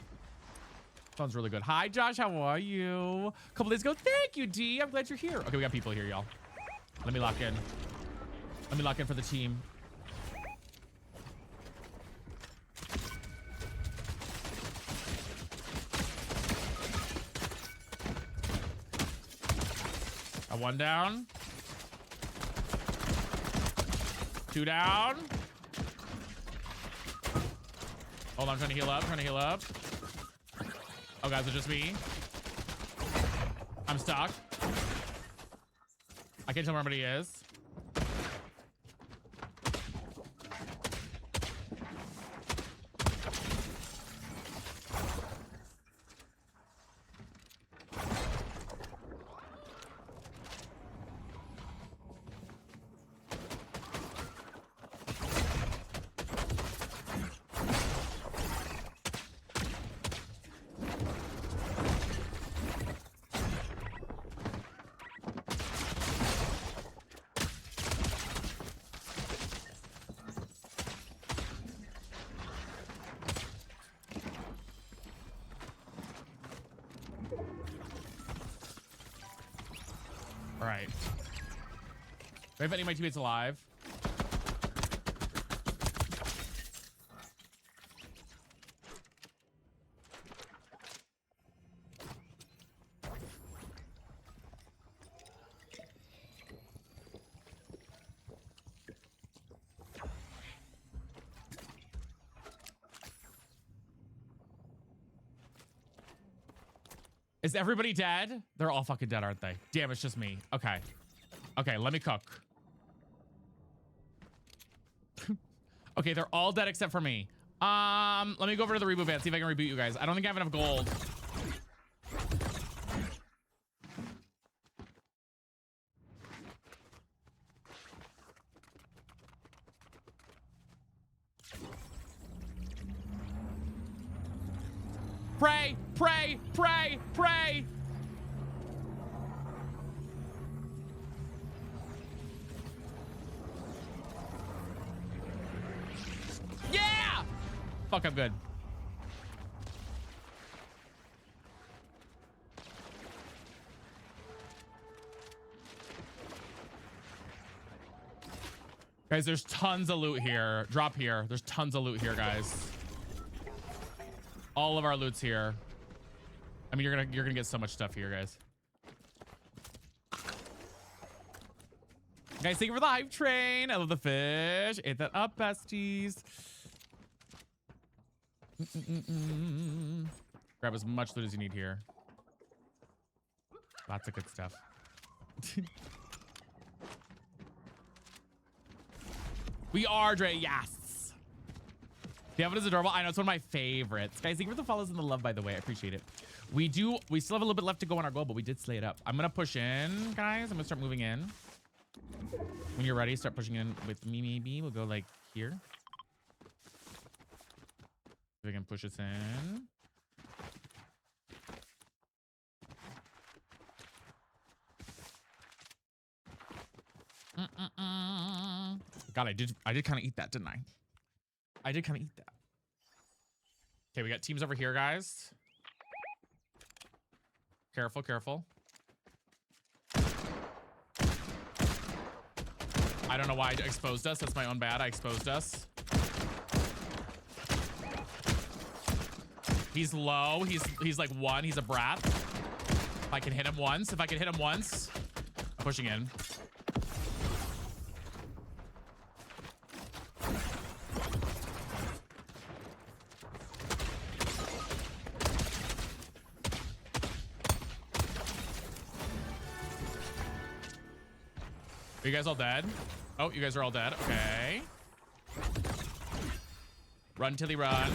Sounds really good. Hi, Josh. How are you? A couple days ago. Thank you, D. I'm glad you're here. Okay, we got people here, y'all. Let me lock in. Let me lock in for the team. One down. 2 down. Hold on, I'm trying to heal up. Oh, guys, it's just me. I'm stuck. I can't tell where everybody is. All right. Do I have any of my teammates alive? Is everybody dead? They're all fucking dead, aren't they? Damn, it's just me. Okay. Okay, let me cook. Okay, they're all dead except for me. Let me go over to the reboot van, see if I can reboot you guys. I don't think I have enough gold. Pray, pray, pray, pray. Yeah! Fuck, I'm good. Guys, there's tons of loot here. Drop here. There's tons of loot here, guys. All of our loot's here. I mean, you're gonna get so much stuff here, guys. Guys, thank you for the hype train. I love the fish. Ate that up, besties. Grab as much loot as you need here. Lots of good stuff. We are, Dre. Yes. The outfit is adorable. I know, it's one of my favorites. Guys, thank you for the follows and the love, by the way. I appreciate it. We still have a little bit left to go on our goal, but we did slay it up. I'm gonna push in, guys. I'm gonna start moving in. When you're ready, start pushing in with me, maybe. We'll go like here. We can push us in. God, I did kind of eat that, didn't I? I did kind of eat that. Okay, we got teams over here, guys. Careful, careful. I don't know why I exposed us. That's my own bad. I exposed us. He's low. He's like 1. He's a brat. If I can hit him once. I'm pushing in. Are you guys all dead? Oh, you guys are all dead. Okay. Run, Tilly, run.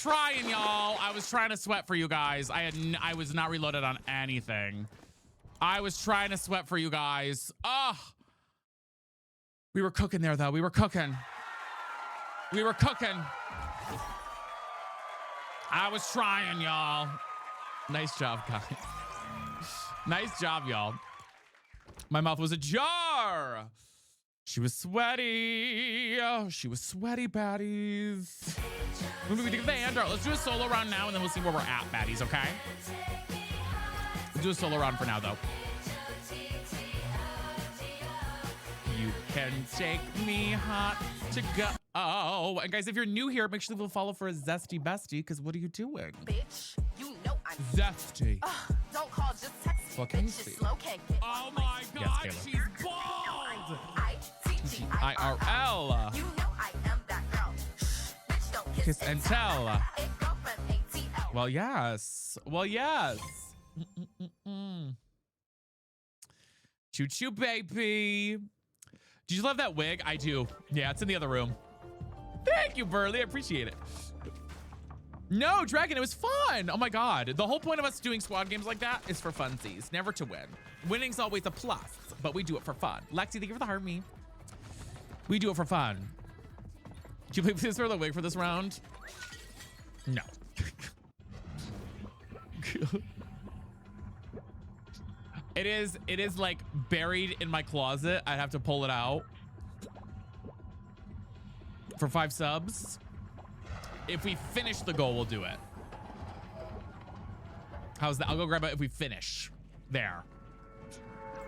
Trying, y'all. I was trying to sweat for you guys. I was not reloaded on anything. I was trying to sweat for you guys. Oh, we were cooking there though. We were cooking. We were cooking. I was trying, y'all. Nice job, guys. Nice job, y'all. My mouth was ajar. She was sweaty. Oh, she was sweaty, baddies. We do the hand. Let's do a solo round now, and then we'll see where we're at, baddies, okay? We'll do a solo round for now, though. You can take me hot to go. Oh, and guys, if you're new here, make sure to leave a follow for a Zesty Bestie, because what are you doing? Bitch, you know I'm Zesty. Don't call, just text What can you see? Oh my God, yes, she's bald. IRL. You know I am that girl. Bitch, don't Kiss and tell. Girlfriend ATL. Well, yes. Well, yes. Choo choo, baby. Did you love that wig? I do. Yeah, it's in the other room. Thank you, Burley. I appreciate it. No, Dragon, it was fun. Oh my God. The whole point of us doing squad games like that is for funsies, never to win. Winning's always a plus, but we do it for fun. Lexi, thank you for the heart me. We do it for fun. Did you please throw the wig for this round? No. It is like buried in my closet. I'd have to pull it out for 5 subs. If we finish the goal, we'll do it. How's that? I'll go grab it if we finish. There.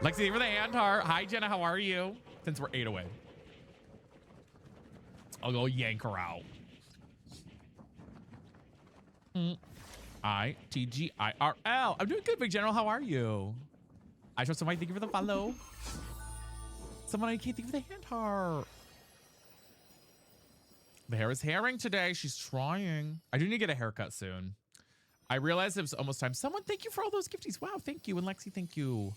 Lexi, thank you for the hand heart. Hi, Jenna. How are you? Since we're 8 away. I'll go yank her out. ITGIRL. I'm doing good, Big General. How are you? I trust somebody. Thank you for the follow. Someone I can't think of the hand heart. The hair is hairing today. She's trying. I do need to get a haircut soon. I realized it was almost time. Someone, thank you for all those gifties. Wow, thank you. And Lexi, thank you.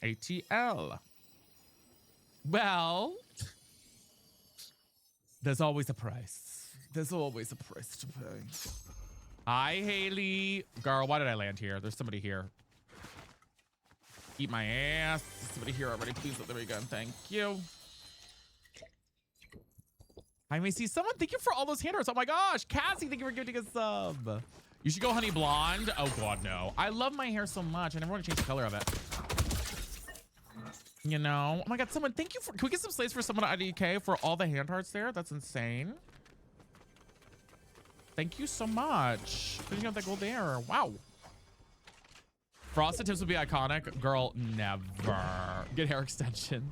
ATL. Well, there's always a price. There's always a price to pay. Hi, Haley. Girl, why did I land here? There's somebody here. Eat my ass. There's somebody here already. Please let me go. Thank you. I may see someone. Thank you for all those hand hearts. Oh my gosh. Cassie, thank you for giving a sub. You should go honey blonde. Oh God, no. I love my hair so much. I never want to change the color of it. You know? Oh my God, someone, thank you for, can we get some slaves for someone at IDK for all the hand hearts there? That's insane. Thank you so much. Didn't you have that gold there? Wow. Frosted tips would be iconic. Girl, never. Get hair extensions.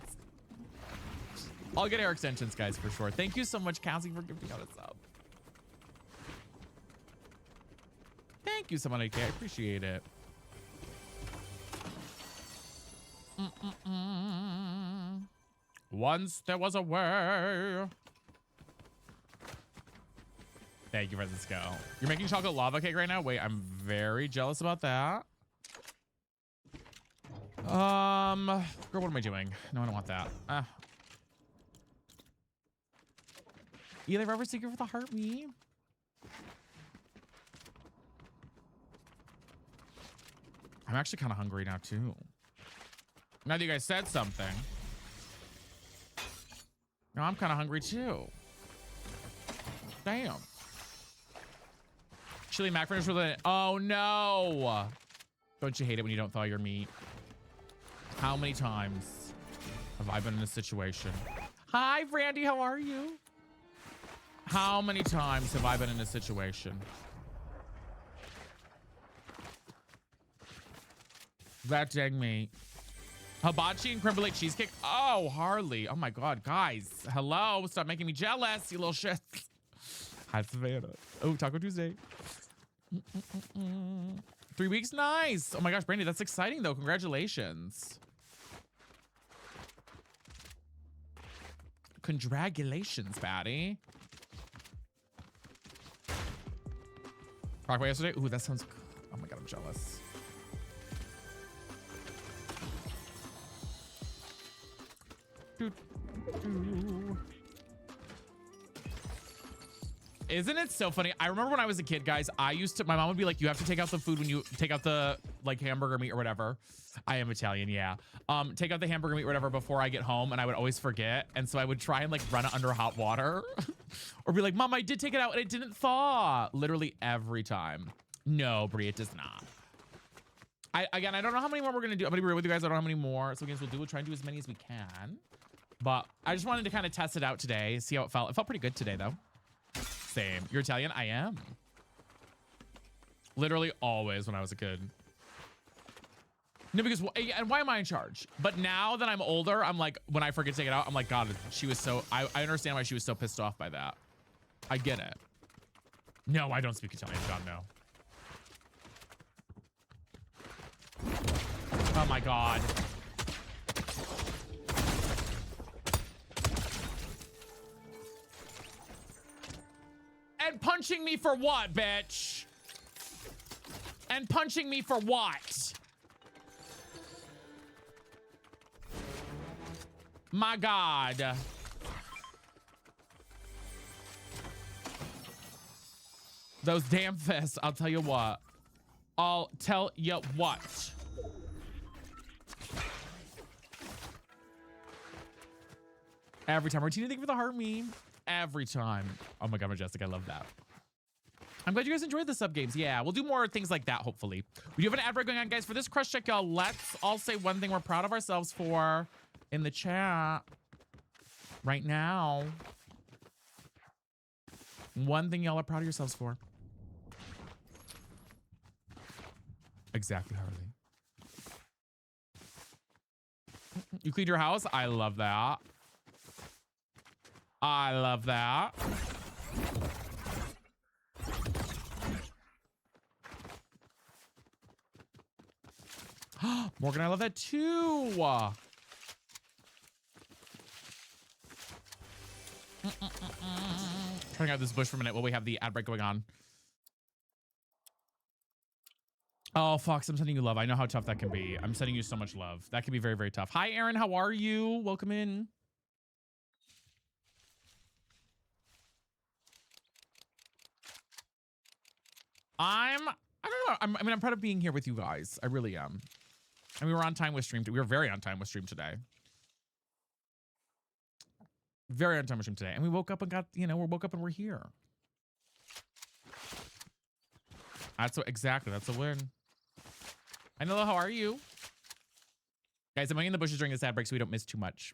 I'll get hair extensions, guys, for sure. Thank you so much, Cassie, for giving out a sub. Thank you so much, AK. I appreciate it. Once there was a way. Thank you, Francisco. You're making chocolate lava cake right now? Wait, I'm very jealous about that. Girl, what am I doing? No, I don't want that. Eli Rubber Seeker for the heart me. I'm actually kind of hungry now too. Now that you guys said something. Now I'm kind of hungry too. Damn. Chili mac finish with it. Oh no. Don't you hate it when you don't thaw your meat? How many times have I been in this situation? Hi, Brandy. How are you? How many times have I been in this situation? That dang me. Hibachi and creme brulee cheesecake. Oh, Harley. Oh my God, guys. Hello. Stop making me jealous, you little shits. Hi, Savannah. Oh, Taco Tuesday. 3 weeks. Nice. Oh my gosh, Brandy, that's exciting though. Congratulations. Congratulations, Batty. Rockaway yesterday. Ooh, that sounds. Oh my God, I'm jealous. Isn't it so funny? I remember when I was a kid, guys, my mom would be like, you have to take out the food when you take out the like hamburger meat or whatever. I am Italian, yeah. Take out the hamburger meat or whatever before I get home, and I would always forget. And so I would try and like run it under hot water or be like, Mom, I did take it out and it didn't thaw. Literally every time. No, Brie, it does not. Again, I don't know how many more we're gonna do. I'm gonna be real with you guys. I don't know how many more. So again, we'll try and do as many as we can. But I just wanted to kind of test it out today, see how it felt. It felt pretty good today though. Same. You're Italian? I am. Literally always when I was a kid. No, because, and why am I in charge? But now that I'm older, I'm like, when I forget to take it out, I'm like, God, she was so, I understand why she was so pissed off by that. I get it. No, I don't speak Italian. God, no. Oh my God. And punching me for what, bitch? And punching me for what? My God. Those damn fists, I'll tell you what. I'll tell you what. Every time. Martina, thank you for the heart meme. Every time. Oh my God, Majestic, I love that. I'm glad you guys enjoyed the sub games. Yeah, we'll do more things like that, hopefully. We do have an ad break going on, guys. For this crush check, y'all, let's all say one thing we're proud of ourselves for in the chat right now. One thing y'all are proud of yourselves for. Exactly, Harley. You cleaned your house? I love that. I love that. Morgan, I love that too. Turning out this bush for a minute while we have the ad break going on. Oh, Fox, I'm sending you love. I know how tough that can be. I'm sending you so much love. That can be very, very tough. Hi, Aaron. How are you? Welcome in. I don't know. I'm proud of being here with you guys. I really am. And we were on time with stream. We were very on time with stream today. Very on time with stream today. And we woke up and got, we woke up and we're here. Exactly. That's a win. Hi, Nilla, how are you? Guys, I'm going in the bushes during this ad break so we don't miss too much.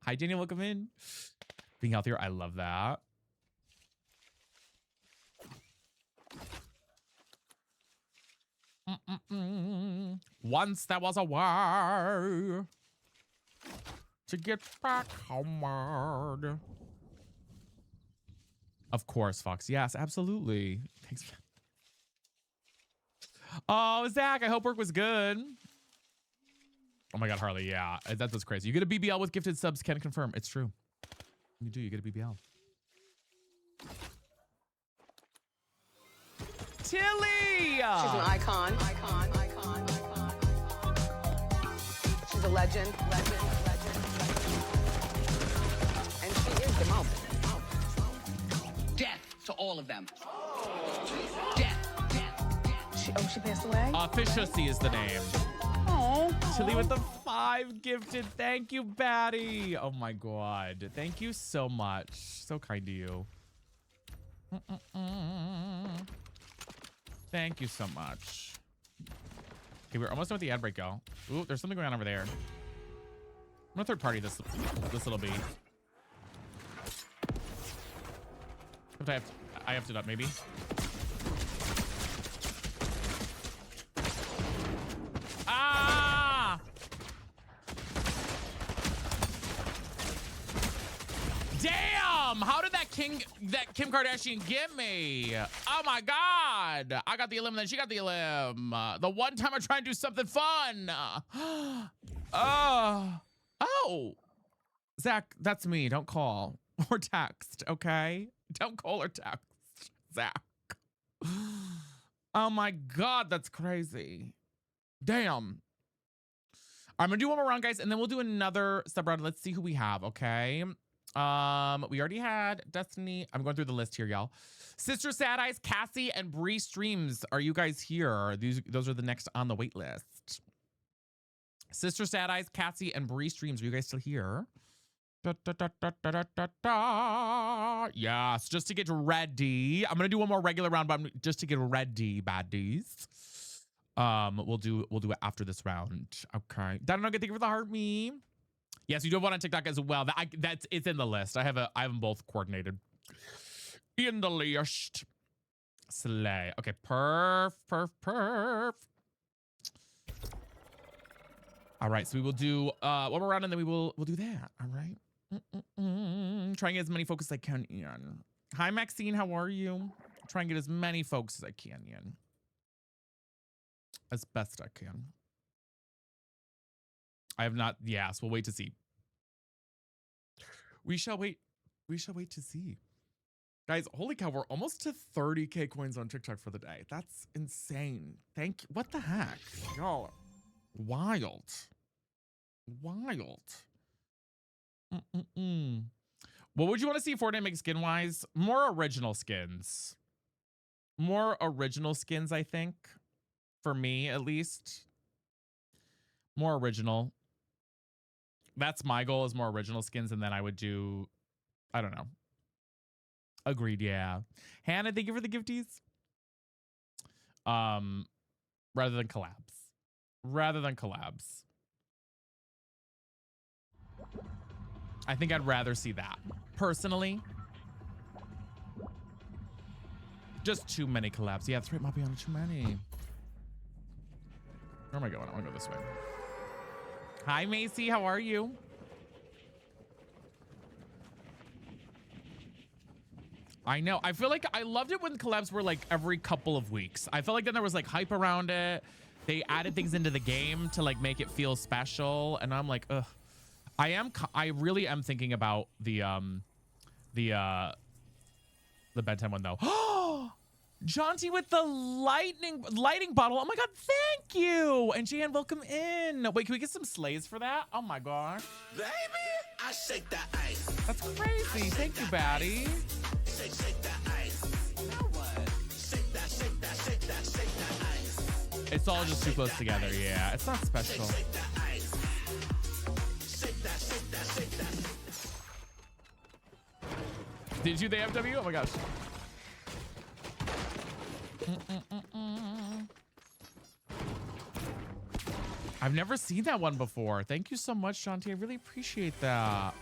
Hi, Daniel, welcome in. Being healthier, I love that. Once there was a way to get back homeward. Of course, Fox. Yes, absolutely. Thanks. Oh, Zach, I hope work was good. Oh my God, Harley, yeah. That's crazy. You get a BBL with gifted subs, can confirm. It's true. You do, you get a BBL. Tilly! She's an icon. She's a legend. And she is the moment. Death to all of them. Death. She passed away? Fishussy is the name. Oh. Tilly with the 5 gifted. Thank you, Batty. Oh my God. Thank you so much. So kind to you. Thank you so much. Okay, we're almost done with the ad break, y'all. Ooh, there's something going on over there. I'm gonna third party this little bee. I have to up maybe. Ah! Kim Kardashian gimme. Oh my God. I got the elim, then she got the elim. The one time I try and do something fun. Oh. Zach, that's me. Don't call or text, okay? Don't call or text, Zach. Oh my God, that's crazy. Damn. I'm gonna do one more round, guys, and then we'll do another sub round. Let's see who we have, okay? We already had Destiny. I'm going through the list here, y'all. Sister Sad Eyes, Cassie, and Bree Streams. Are you guys here? Those are the next on the wait list. Sister Sad Eyes, Cassie, and Bree Streams. Are you guys still here? Yes, just to get ready. I'm gonna do one more regular round, but just to get ready, baddies. We'll do it after this round. Okay. Dino Nugget, thank you for the heart meme. Yes, you do have one on TikTok as well. It's in the list. I have them both coordinated. In the list. Slay. Okay, perf. All right, so we will do one more round and then we'll do that. All right. Try and get as many folks as I can in. Hi, Maxine. How are you? Try and get as many folks as I can in. As best I can. I have not. Yes, we'll wait to see. We shall wait. We shall wait to see. Guys, holy cow, we're almost to 30K coins on TikTok for the day. That's insane. Thank you. What the heck? Y'all. Wild. What would you want to see Fortnite make skin-wise? More original skins. More original skins, I think. For me, at least. More original. That's my goal, is more original skins, and then I would do, I don't know. Agreed, yeah. Hannah, thank you for the gifties. Rather than collabs. I think I'd rather see that, personally. Just too many collabs. Yeah, that's right, Mapiano, too many. Where am I going? I want to go this way. Hi, Macy. How are you? I know. I feel like I loved it when collabs were like every couple of weeks. I felt like then there was like hype around it. They added things into the game to like make it feel special. And I'm like, ugh. I really am thinking about the Ben 10 one though. Jaunty with the lighting bottle. Oh my God, thank you. And Jan, welcome in. Wait, can we get some slays for that? Oh my gosh. Baby, I shake that ice. That's crazy. Thank you, Batty. Shake that ice. Now what? Shake that ice. It's all just too close together. Yeah, it's not special. Shake that ice. Shake that. Did you the FW? Oh my gosh. I've never seen that one before. Thank you so much, Shanti. I really appreciate that.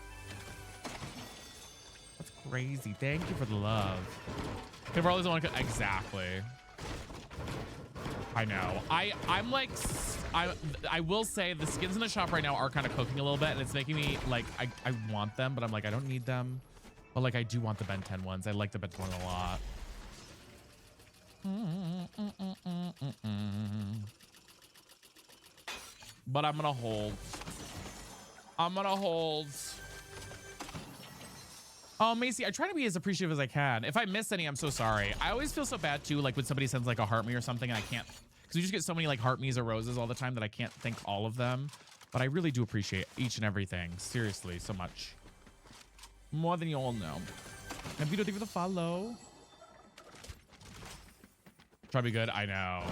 That's crazy. Thank you for the love. Kimberly doesn't want to. Exactly. I know. I'm like, I will say the skins in the shop right now are kind of cooking a little bit, and it's making me like, I want them, but I'm like, I don't need them. But like, I do want the Ben 10 ones. I like the Ben 10 one a lot. But I'm gonna hold. Oh, Macy, I try to be as appreciative as I can. If I miss any, I'm so sorry. I always feel so bad too, like when somebody sends like a heart me or something and I can't, because we just get so many like heart me's or roses all the time that I can't thank all of them. But I really do appreciate each and everything. Seriously, so much. More than you all know. And Vito, thank you for the follow. Try to be good. I know.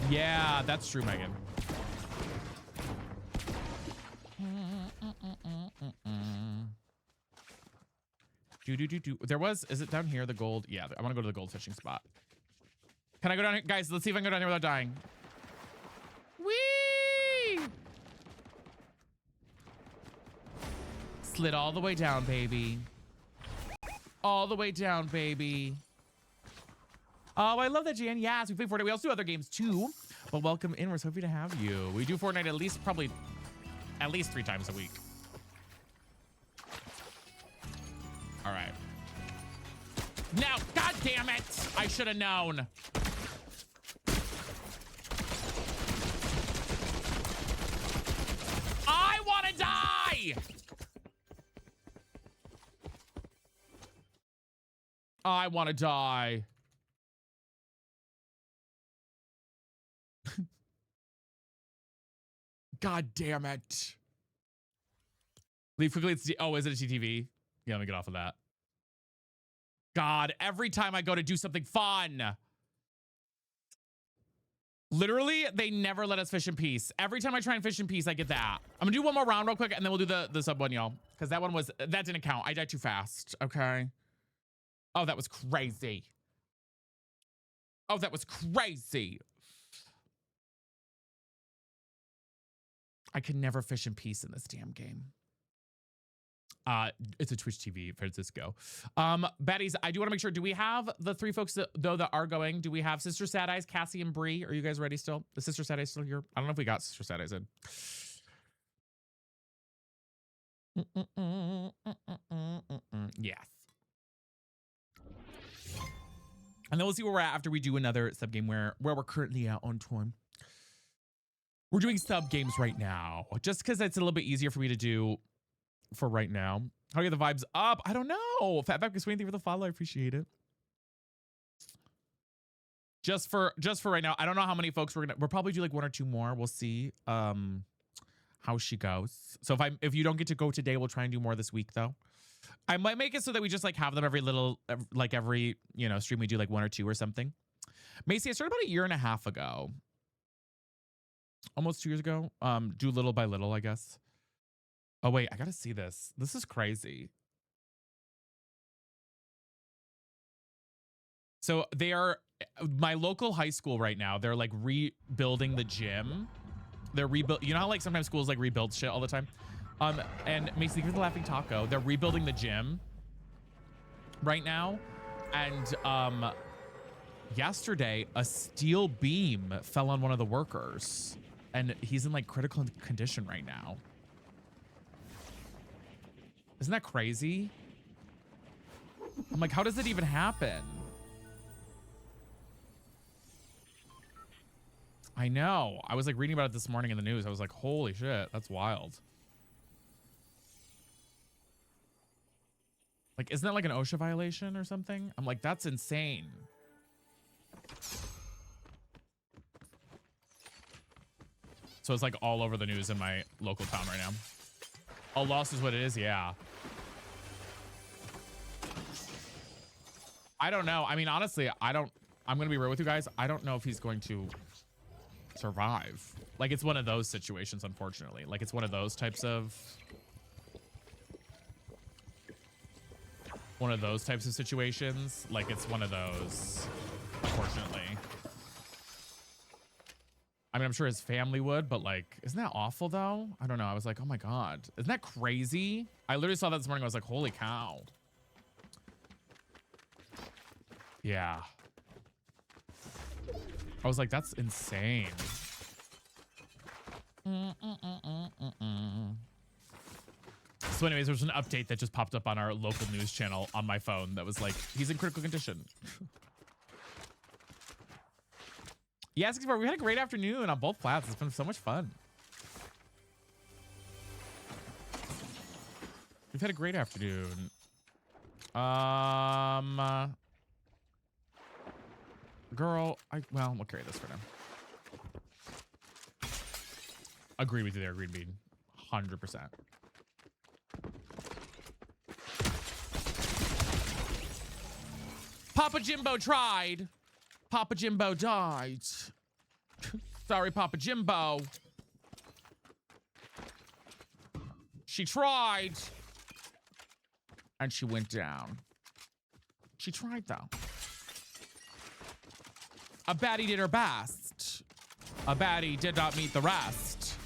Yeah, that's true, Megan. There was, is it down here, the gold? Yeah, I want to go to the gold fishing spot. Can I go down here? Guys, let's see if I can go down here without dying. Whee! Slid all the way down, baby. All the way down, baby. Oh, I love that, Jan. Yes, we play Fortnite. We also do other games too. But welcome in. We're so happy to have you. We do Fortnite at least 3 times a week. All right. No, god damn it. I should have known. I want to die. I want to die. God damn it. Leave quickly. Oh, is it a TTV? Yeah, let me get off of that. God, every time I go to do something fun. Literally, they never let us fish in peace. Every time I try and fish in peace, I get that. I'm gonna do one more round real quick and then we'll do the sub one, y'all. Because that didn't count. I died too fast, okay? Oh, that was crazy. Oh, that was crazy. I can never fish in peace in this damn game. It's a Twitch TV, Francisco. Baddies, I do want to make sure, do we have the three folks that are going? Do we have Sister Sad Eyes, Cassie, and Bree? Are you guys ready still? Is Sister Sad Eyes still here? I don't know if we got Sister Sad Eyes in. Yes. And then we'll see where we're at after we do another sub game where we're currently at on time. We're doing sub games right now, just because it's a little bit easier for me to do for right now. How are the vibes up? I don't know. Fatback is waiting for the follow. I appreciate it. Just for right now. I don't know how many folks we'll probably do like one or two more. We'll see how she goes. So if you don't get to go today, we'll try and do more this week though. I might make it so that we just like have them every stream we do like one or two or something. Macy, I started about 1.5 years ago. Almost 2 years ago. Do little by little, I guess. Oh wait, I gotta see this. This is crazy. So they are my local high school right now. They're like rebuilding the gym. They're rebuild. You know how like sometimes schools like rebuild shit all the time. And Macy, here's the laughing taco. They're rebuilding the gym right now, and yesterday a steel beam fell on one of the workers, and he's in like critical condition right now. Isn't that crazy? I'm like, how does it even happen? I know. I was like reading about it this morning in the news. I was like, holy shit, that's wild. Like, isn't that like an OSHA violation or something? I'm like, that's insane. So it's like all over the news in my local town right now. A loss is what it is, yeah. I don't know. I mean, honestly, I'm gonna be real with you guys. I don't know if he's going to survive. Like, it's one of those situations, unfortunately. Like, it's one of those types of situations. Like, it's one of those, unfortunately. I mean, I'm sure his family would, but like, isn't that awful though? I don't know. I was like, oh my God, isn't that crazy? I literally saw that this morning. I was like, holy cow. Yeah. I was like, that's insane. So anyways, there was an update that just popped up on our local news channel on my phone that was like, he's in critical condition. Yeah, 64, we had a great afternoon on both plats. It's been so much fun. We've had a great afternoon. Girl, well, we'll carry this for now. Agree with you there, Green Bean. 100%. Papa Jimbo tried. Papa Jimbo died. Sorry, Papa Jimbo. She tried. And she went down. She tried, though. A baddie did her best. A baddie did not meet the rest.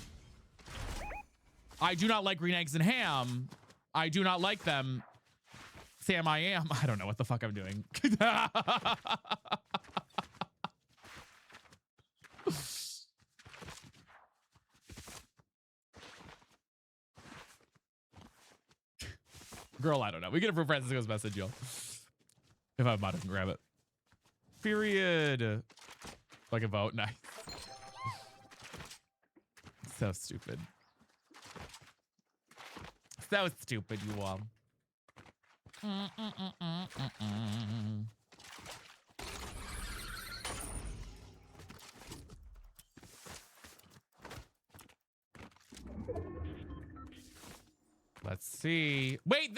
I do not like green eggs and ham. I do not like them. Sam, I am. I don't know what the fuck I'm doing. Girl, I don't know. We get it from Francisco's message, y'all. If I have mod, I can grab it. Period. Like a vote. Nice. So stupid. So stupid, you all. Let's see. Wait.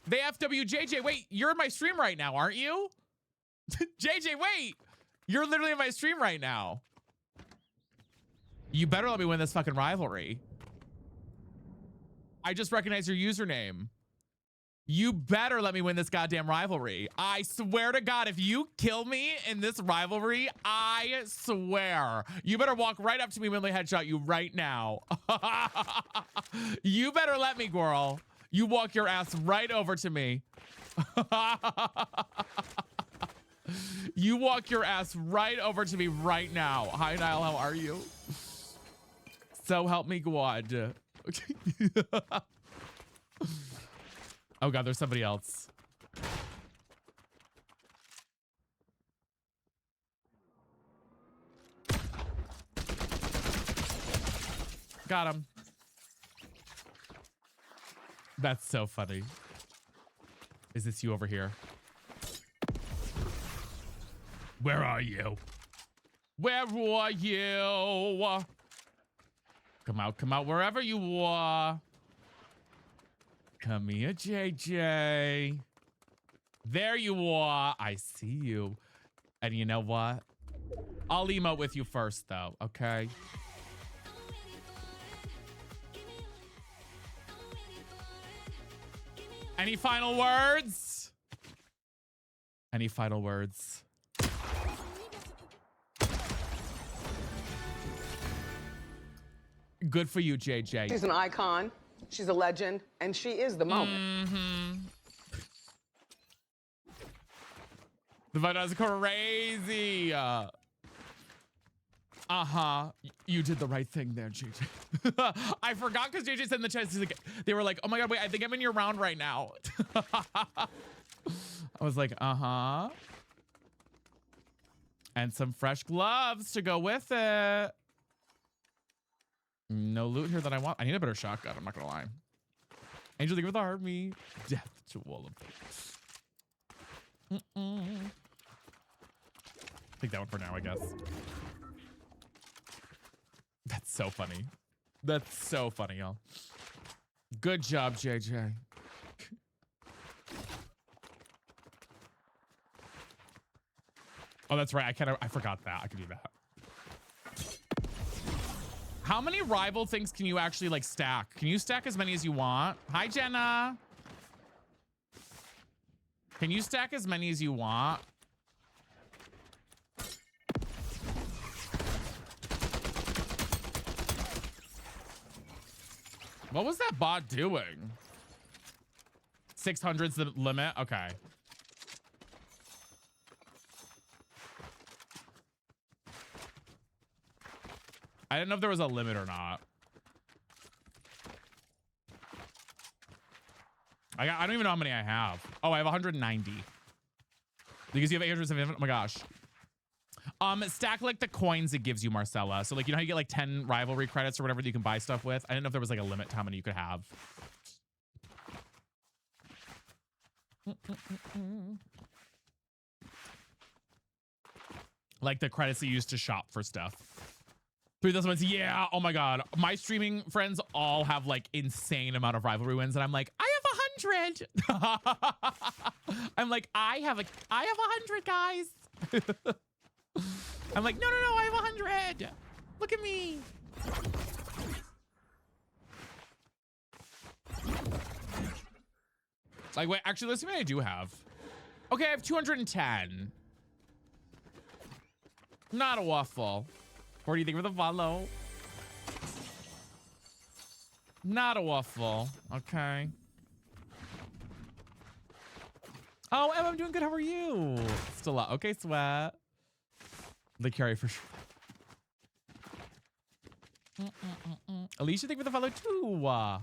The FWJJ. Wait, you're in my stream right now, aren't you? JJ, wait. You're literally in my stream right now. You better let me win this fucking rivalry. I just recognized your username. You better let me win this goddamn rivalry. I swear to God, if you kill me in this rivalry, I swear. You better walk right up to me when they headshot you right now. You better let me, girl. You walk your ass right over to me. You walk your ass right over to me right now. Hi, Niall. How are you? So help me God. Oh God, there's somebody else. Got him. That's so funny. Is this you over here? Where are you? Where are you? Come out, wherever you are. Come here, JJ. There you are. I see you. And you know what? I'll emote with you first, though, okay? Any final words? Any final words? Good for you, JJ. She's an icon. She's a legend, and she is the moment. The fight was crazy. You did the right thing there, JJ. I forgot because JJ said in the chat, they were like, oh my God, wait, I think I'm in your round right now. I was like, And some fresh gloves to go with it. No loot here that I want. I need a better shotgun. I'm not gonna lie. Angel, thank you for the army. Death to all of them. Take that one for now, I guess. That's so funny. That's so funny, y'all. Good job, JJ. Oh, that's right. I forgot that. I could do that. How many rival things can you actually like stack? Can you stack as many as you want? Hi, Jenna. Can you stack as many as you want? What was that bot doing? 600's the limit? Okay. I didn't know if there was a limit or not. I don't even know how many I have. Oh, I have 190. Because you have 877. Oh my gosh. Stack like the coins it gives you, Marcella. So like, you know how you get like 10 rivalry credits or whatever that you can buy stuff with? I didn't know if there was like a limit to how many you could have. Like the credits that you use to shop for stuff. 3,000 wins. Yeah. Oh my God. My streaming friends all have like insane amount of rivalry wins. And I'm like, I have 100. I'm like, I have 100 guys. I'm like, no, I have 100. Look at me. Like, wait, actually, let's see what I do have. Okay, I have 210. Not a waffle. What do you think for the follow? Not a waffle. Okay. Oh, Emma, I'm doing good. How are you? Still up. Okay, sweat. The carry for sure. Alicia, thank you for the follow too.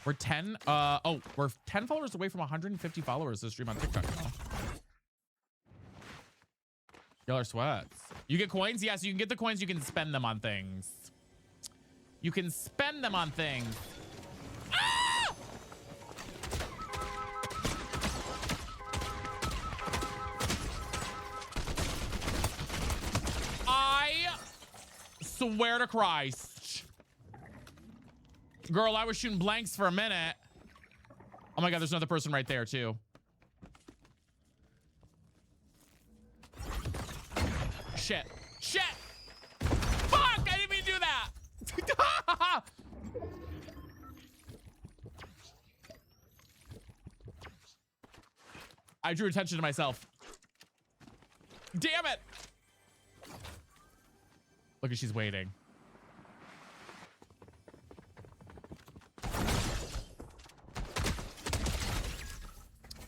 We're 10. We're 10 followers away from 150 followers this stream on TikTok now. Y'all are sweats. You get coins? Yes, you can get the coins. You can spend them on things. You can spend them on things. Ah! I swear to Christ. Girl, I was shooting blanks for a minute. Oh my God, there's another person right there too. Shit. Shit! Fuck! I didn't mean to do that! I drew attention to myself. Damn it! Look at she's waiting.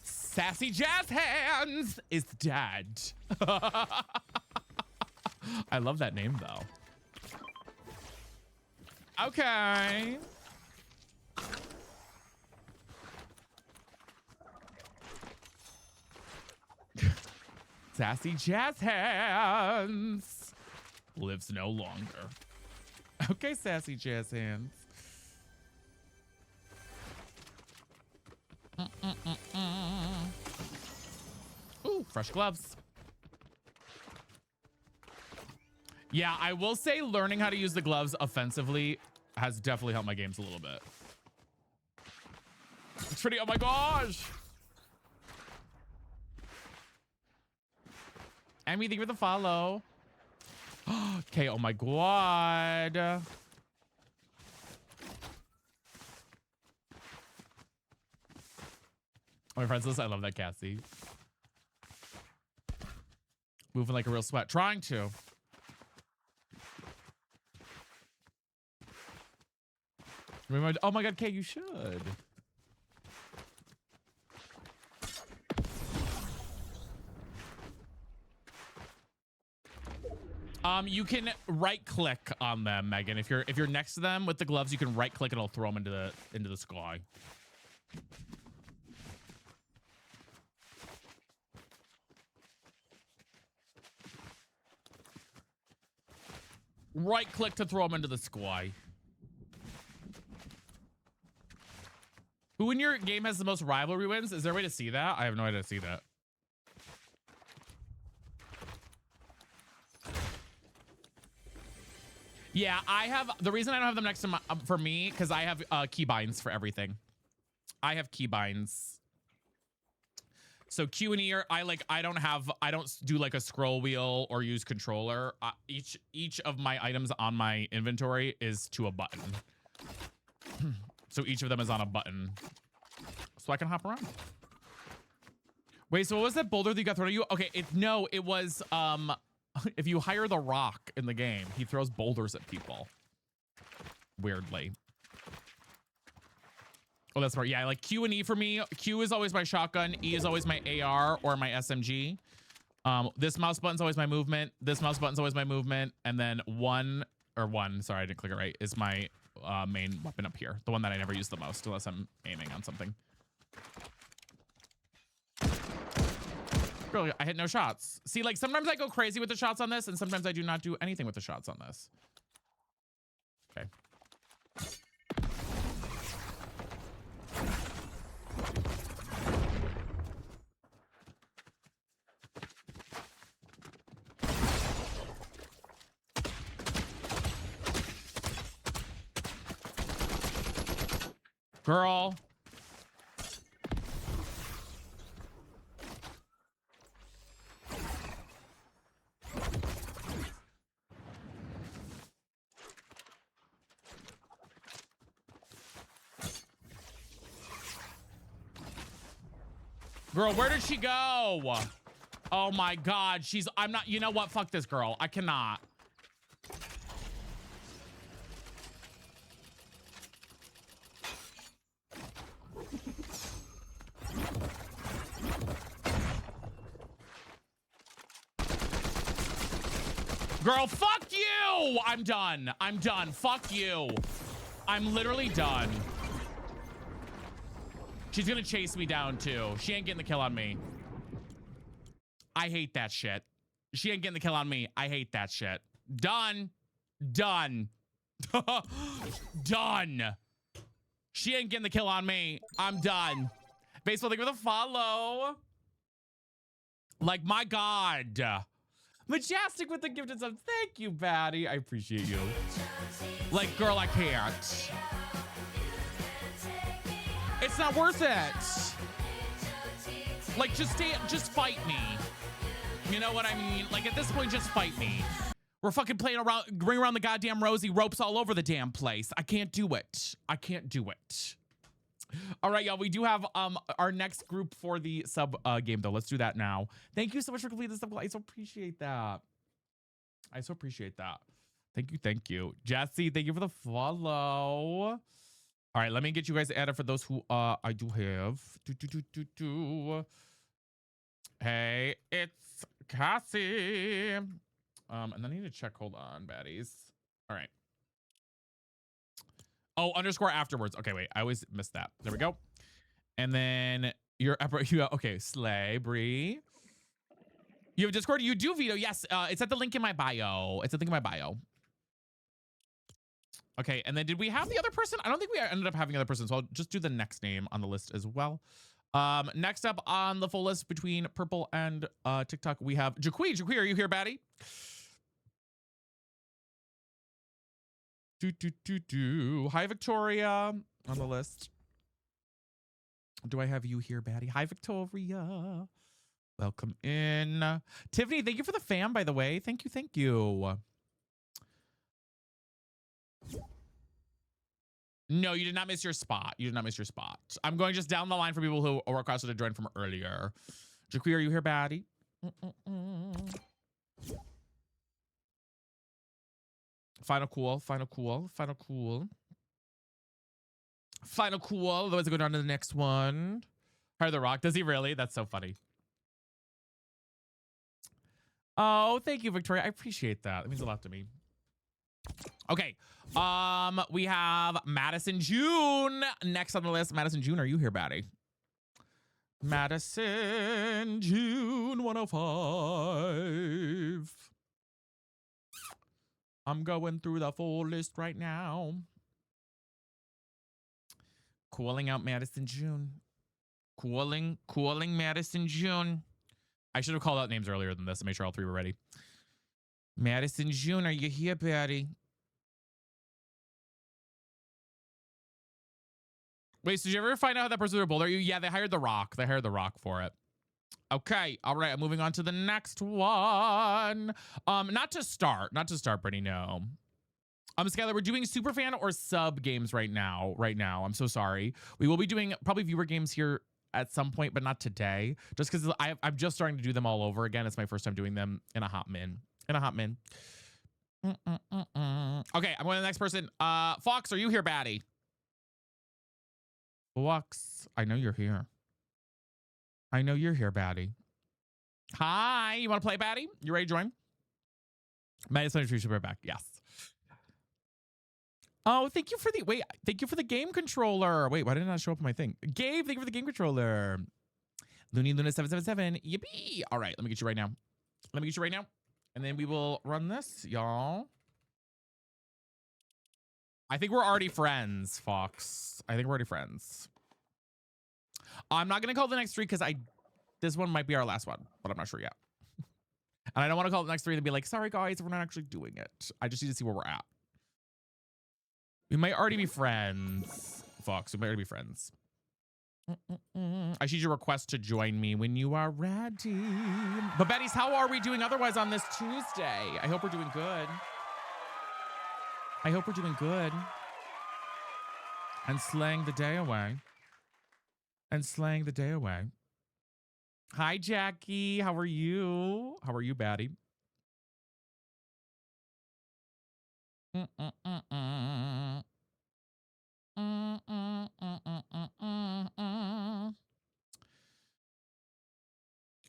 Sassy Jazz Hands is dead. I love that name though. Okay. Sassy Jazz Hands lives no longer. Okay, Sassy Jazz Hands. Ooh, fresh gloves. Yeah, I will say learning how to use the gloves offensively has definitely helped my games a little bit. It's pretty, oh my gosh. Amy, thank you for the follow. Okay, oh my God. Oh, my friends list, I love that, Cassie. Moving like a real sweat. Trying to. Oh my God, Kay, you should. You can right click on them, Megan. If you're next to them with the gloves, you can right click and it'll throw them into the sky. Right click to throw them into the sky. Who in your game has the most rivalry wins? Is there a way to see that? I have no idea to see that. Yeah, I have, the reason I don't have them next to my, for me, because I have keybinds for everything. I have keybinds. So Q and E are, I don't do like a scroll wheel or use controller. Each of my items on my inventory is to a button. So each of them is on a button. So I can hop around. Wait, so what was that boulder that you got thrown at you? Okay, it was, if you hire the Rock in the game, he throws boulders at people. Weirdly. Oh, that's smart. Yeah, like Q and E for me. Q is always my shotgun. E is always my AR or my SMG. This mouse button's always my movement. This mouse button's always my movement. And then sorry, I didn't click it right, is my main weapon up here. The one that I never use the most unless I'm aiming on something. Girl, I hit no shots. See, like sometimes I go crazy with the shots on this and sometimes I do not do anything with the shots on this. Okay. Girl. Girl, where did she go? Oh my God, I'm not, you know what? Fuck this girl. I cannot. Girl, fuck you! I'm done. I'm done. Fuck you. I'm literally done. She's gonna chase me down too. She ain't getting the kill on me. I hate that shit. She ain't getting the kill on me. I hate that shit. Done. Done. Done. She ain't getting the kill on me. I'm done. Baseball, thank you for the follow. Like, my God. Majestic with the gifted subs. Thank you, Batty. I appreciate you. Like, girl, I can't. It's not worth it. Like, just fight me. You know what I mean? Like, at this point, just fight me. We're fucking playing around, ring around the goddamn rosy, ropes all over the damn place. I can't do it. I can't do it. All right, y'all. We do have our next group for the sub game, though. Let's do that now. Thank you so much for completing the sub. I so appreciate that. I so appreciate that. Thank you. Thank you. Jesse, thank you for the follow. All right, let me get you guys added for those who I do have. Hey, it's Cassie. And then I need to check. Hold on, baddies. All right. Oh, underscore afterwards. Okay, wait. I always miss that. There we go. And then okay, Slay, Bree. You have Discord? You do, Vito. Yes. It's at the link in my bio. It's at the link in my bio. Okay, and then did we have the other person? I don't think we ended up having the other person, so I'll just do the next name on the list as well. Next up on the full list between Purple and TikTok, we have Jaqui. Jaqui, are you here, Batty? Hi, Victoria on the list. Do I have you here, Batty? Hi, Victoria. Welcome in. Tiffany, thank you for the fam, by the way. Thank you, thank you. No, you did not miss your spot. You did not miss your spot. I'm going just down the line for people who were requested to join from earlier. Jaqui, are you here, Batty? Final cool, final cool, final cool. Final cool. Otherwise, I go down to the next one. Hire the Rock. Does he really? That's so funny. Oh, thank you, Victoria. I appreciate that. It means a lot to me. Okay. We have Madison June next on the list. Madison June, are you here, Batty? Madison June 105. I'm going through the full list right now. Calling out Madison June. Calling Madison June. I should have called out names earlier than this to make sure all three were ready. Madison June, are you here, Batty? Wait, so did you ever find out how that person was a Boulder? Yeah, they hired The Rock. They hired The Rock for it. Okay, all right, I'm moving on to the next one. Not to start, Brittany, no. Skylar, we're doing Superfan or sub games right now. I'm so sorry. We will be doing probably viewer games here at some point, but not today. Just because I'm just starting to do them all over again. It's my first time doing them in a hot min. Okay, I'm going to the next person. Fox, are you here, Batty? Fox, I know you're here. I know you're here, Batty. Hi, you want to play, Batty? You ready to join? Madison should be back. Yes. Oh, thank you for the game controller. Wait, why did it not show up on my thing? Gabe, thank you for the game controller. Looney Luna 777. Yippee. All right, let me get you right now. And then we will run this, y'all. I think we're already friends, Fox. I think we're already friends. I'm not going to call the next three because this one might be our last one, but I'm not sure yet. And I don't want to call the next three and be like, sorry, guys, we're not actually doing it. I just need to see where we're at. We might already be friends, Fox. We might already be friends. I need your request to join me when you are ready. But Betty's, how are we doing otherwise on this Tuesday? I hope we're doing good. And slaying the day away. Hi, Jackie. How are you? How are you, Batty?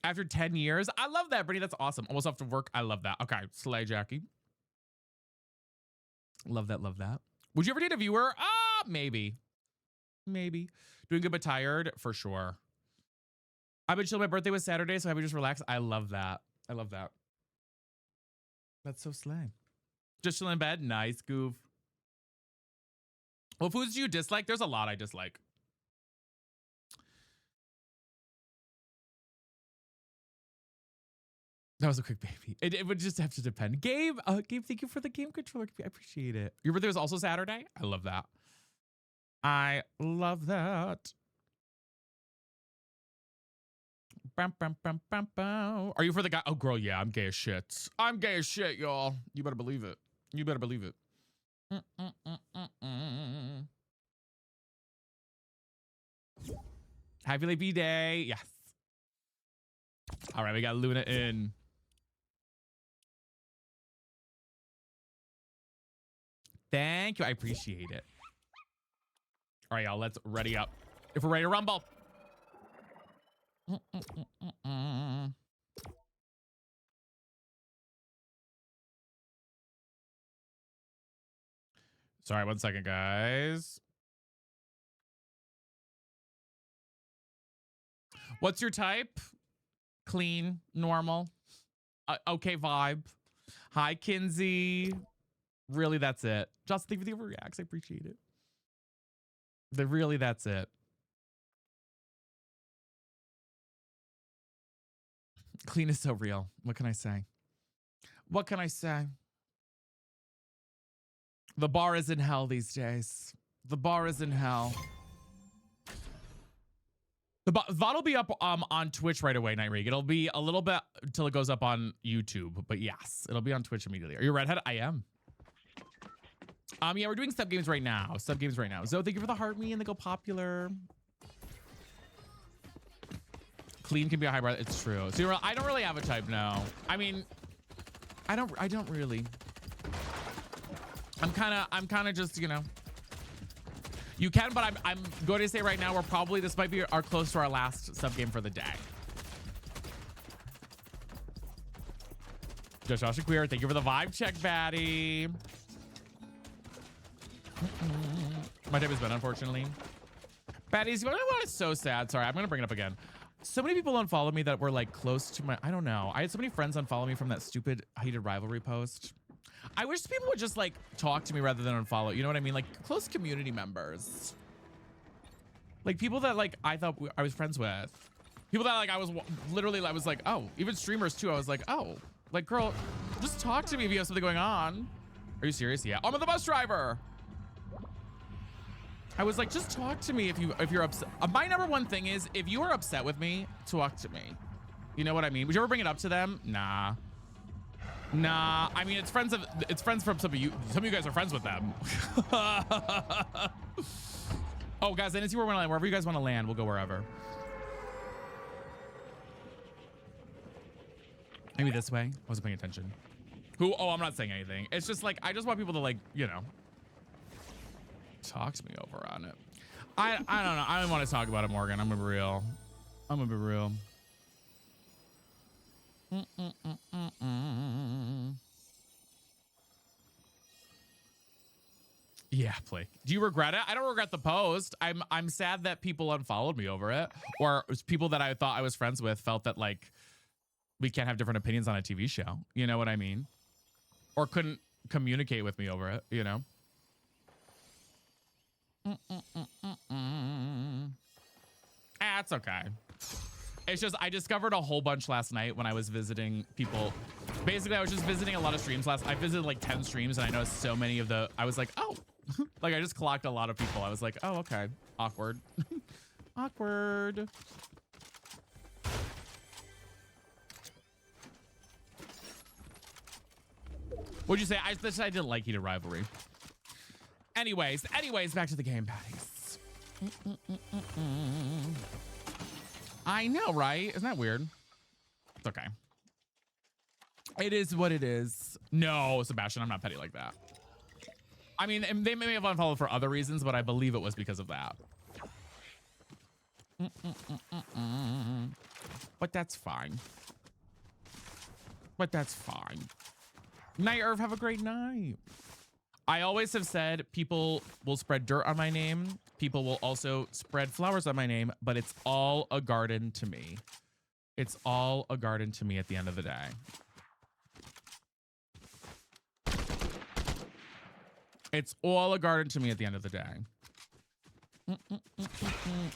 After 10 years. I love that, Brittany. That's awesome. Almost off to work. I love that. Okay. Slay, Jackie. Love that. Would you ever date a viewer? Maybe. Doing good but tired? For sure. I've been chill. My birthday was Saturday, so I would just relax. I love that. That's so slay. Just chilling in bed. Nice, Goof. What foods do you dislike? There's a lot I dislike. That was a quick baby. It would just have to depend. Gabe, Gabe, thank you for the game controller. I appreciate it. Your birthday was also Saturday? I love that. I love that. Bum, bum, bum, bum, bum. Are you for the guy? Oh, girl, yeah, I'm gay as shit. I'm gay as shit, y'all. You better believe it. You better believe it. Happy late B-Day. Yes. All right, we got Luna in. Thank you. I appreciate it. All right, y'all, let's ready up. If we're ready to rumble. Sorry, 1 second, guys. What's your type? Clean, normal, okay vibe. Hi, Kinsey. Really, that's it. Just thank you for the overreacts. I appreciate it. Really, that's it. Clean is so real. What can I say? What can I say? The bar is in hell these days. The bar is in hell. The VOD will be up on Twitch right away, Night Rig. It'll be a little bit until it goes up on YouTube, but yes, it'll be on Twitch immediately. Are you redhead? I am. Yeah, we're doing sub games right now. Sub games right now. So thank you for the heart me and the go popular. Clean can be a hybrid. It's true. So I don't really have a type now. I mean, I don't really. I'm kind of just, you know. You can, but I'm going to say right now, this might be our close to our last sub game for the day. Josh Queer, thank you for the vibe check, baddie. My type has been, unfortunately. Baddies, you know what is so sad? Sorry, I'm going to bring it up again. So many people unfollow me that were like close to my, I don't know. I had so many friends unfollow me from that stupid Heated Rivalry post. I wish people would just like talk to me rather than unfollow. You know what I mean? Like close community members. Like people that like I thought I was friends with. People that like I was like, oh, even streamers too. I was like, oh, like girl, just talk to me if you have something going on. Are you serious? Yeah. I'm the bus driver. I was like, just talk to me if you're upset. My number one thing is if you are upset with me, talk to me. You know what I mean? Would you ever bring it up to them? Nah. Nah, I mean, it's friends from some of you. Some of you guys are friends with them. Oh, guys, I didn't see where we're gonna land. Wherever you guys want to land, we'll go wherever. Maybe this way. I wasn't paying attention. Who? Oh, I'm not saying anything. It's just like, I just want people to like, you know, talk to me over on it. I don't know. I don't want to talk about it, Morgan. I'm gonna be real. I'm gonna be real. Yeah, Blake. Do you regret it? I don't regret the post. I'm sad that people unfollowed me over it, or people that I thought I was friends with felt that like we can't have different opinions on a TV show. You know what I mean? Or couldn't communicate with me over it. You know. That's okay. It's just, I discovered a whole bunch last night when I was visiting people. Basically, I was just visiting a lot of streams I visited like 10 streams and I noticed so many of I was like, oh, like I just clocked a lot of people. I was like, oh, okay. Awkward. Awkward. What'd you say? I didn't like Heated Rivalry. Anyways, back to the game, patties. I know, right? Isn't that weird? It's okay. It is what it is. No, Sebastian, I'm not petty like that. I mean, they may have unfollowed for other reasons, but I believe it was because of that. But that's fine. But that's fine. Night Irv, have a great night. I always have said people will spread dirt on my name. People will also spread flowers on my name, but it's all a garden to me. It's all a garden to me at the end of the day. It's all a garden to me at the end of the day.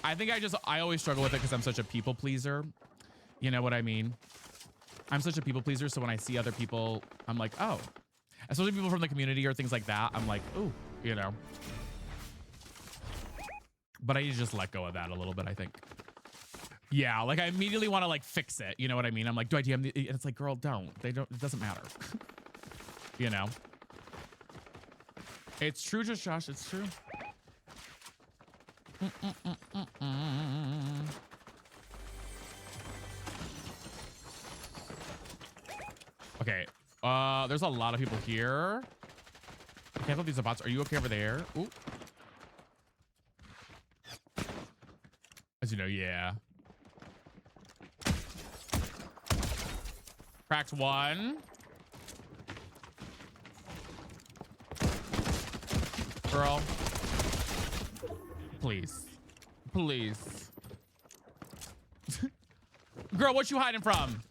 I think I always struggle with it because I'm such a people pleaser. You know what I mean? I'm such a people pleaser. So when I see other people, I'm like, oh, especially people from the community or things like that. I'm like, ooh, you know. But I need to just let go of that a little bit, I think. Yeah, like I immediately want to like fix it. You know what I mean? I'm like, do I DM the, and it's like, girl, don't. It doesn't matter. You know? It's true, just Josh. It's true. Okay. There's a lot of people here. I can't tell these are bots. Are you okay over there? Ooh. As you know, yeah. Cracked one. Girl. Please. Please. Girl, what you hiding from?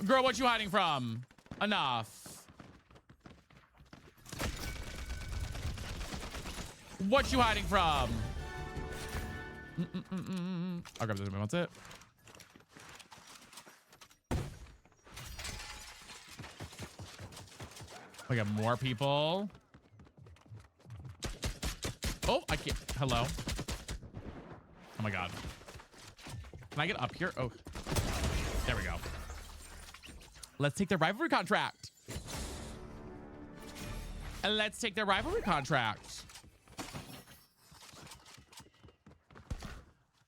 Girl, what you hiding from? Enough. What you hiding from? I'll grab this if he wants it. We got more people. Oh, I can't. Hello. Oh my God. Can I get up here? Oh, there we go. Let's take the rivalry contract. And let's take the rivalry contract.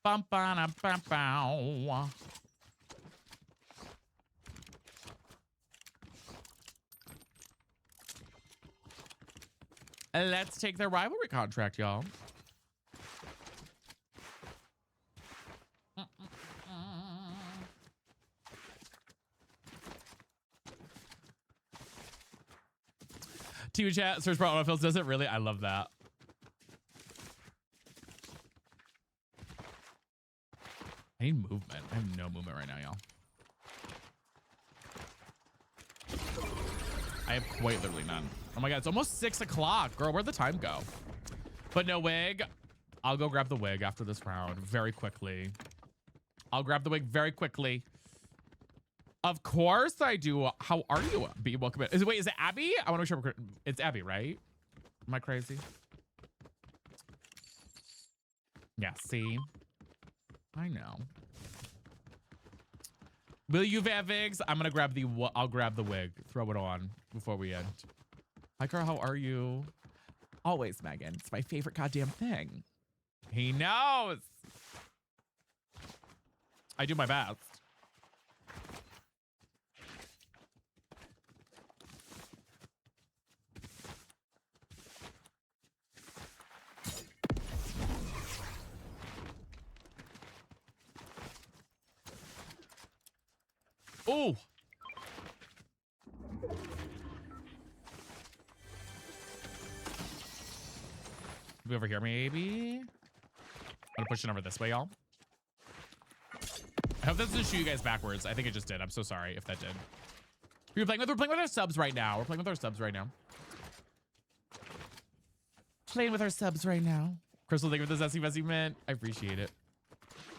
Bum, ba, bum, bow. And let's take their rivalry contract, y'all. TV chat, search for autofills. Does it really? I love that. I need movement. I have no movement right now, y'all. I have quite literally none. Oh my God, it's almost 6 o'clock. Girl, where'd the time go? But no wig. I'll go grab the wig after this round very quickly. I'll grab the wig very quickly. Of course I do. How are you? Be welcome in. Wait, is it Abby? I want to make sure it's Abby, right? Am I crazy? Yeah, see? I know. Will you have wigs? I'm gonna grab the, I'll grab the wig. Throw it on before we end. Hi, girl, how are you? Always, Megan. It's my favorite goddamn thing. He knows. I do my best. Oh. Be over here, maybe. I'm gonna push it over this way, y'all. I hope that doesn't shoot you guys backwards. I think it just did. I'm so sorry if that did. We're playing with our subs right now. We're playing with our subs right now. Playing with our subs right now. Crystal, thank you for the zesty messy mint. I appreciate it.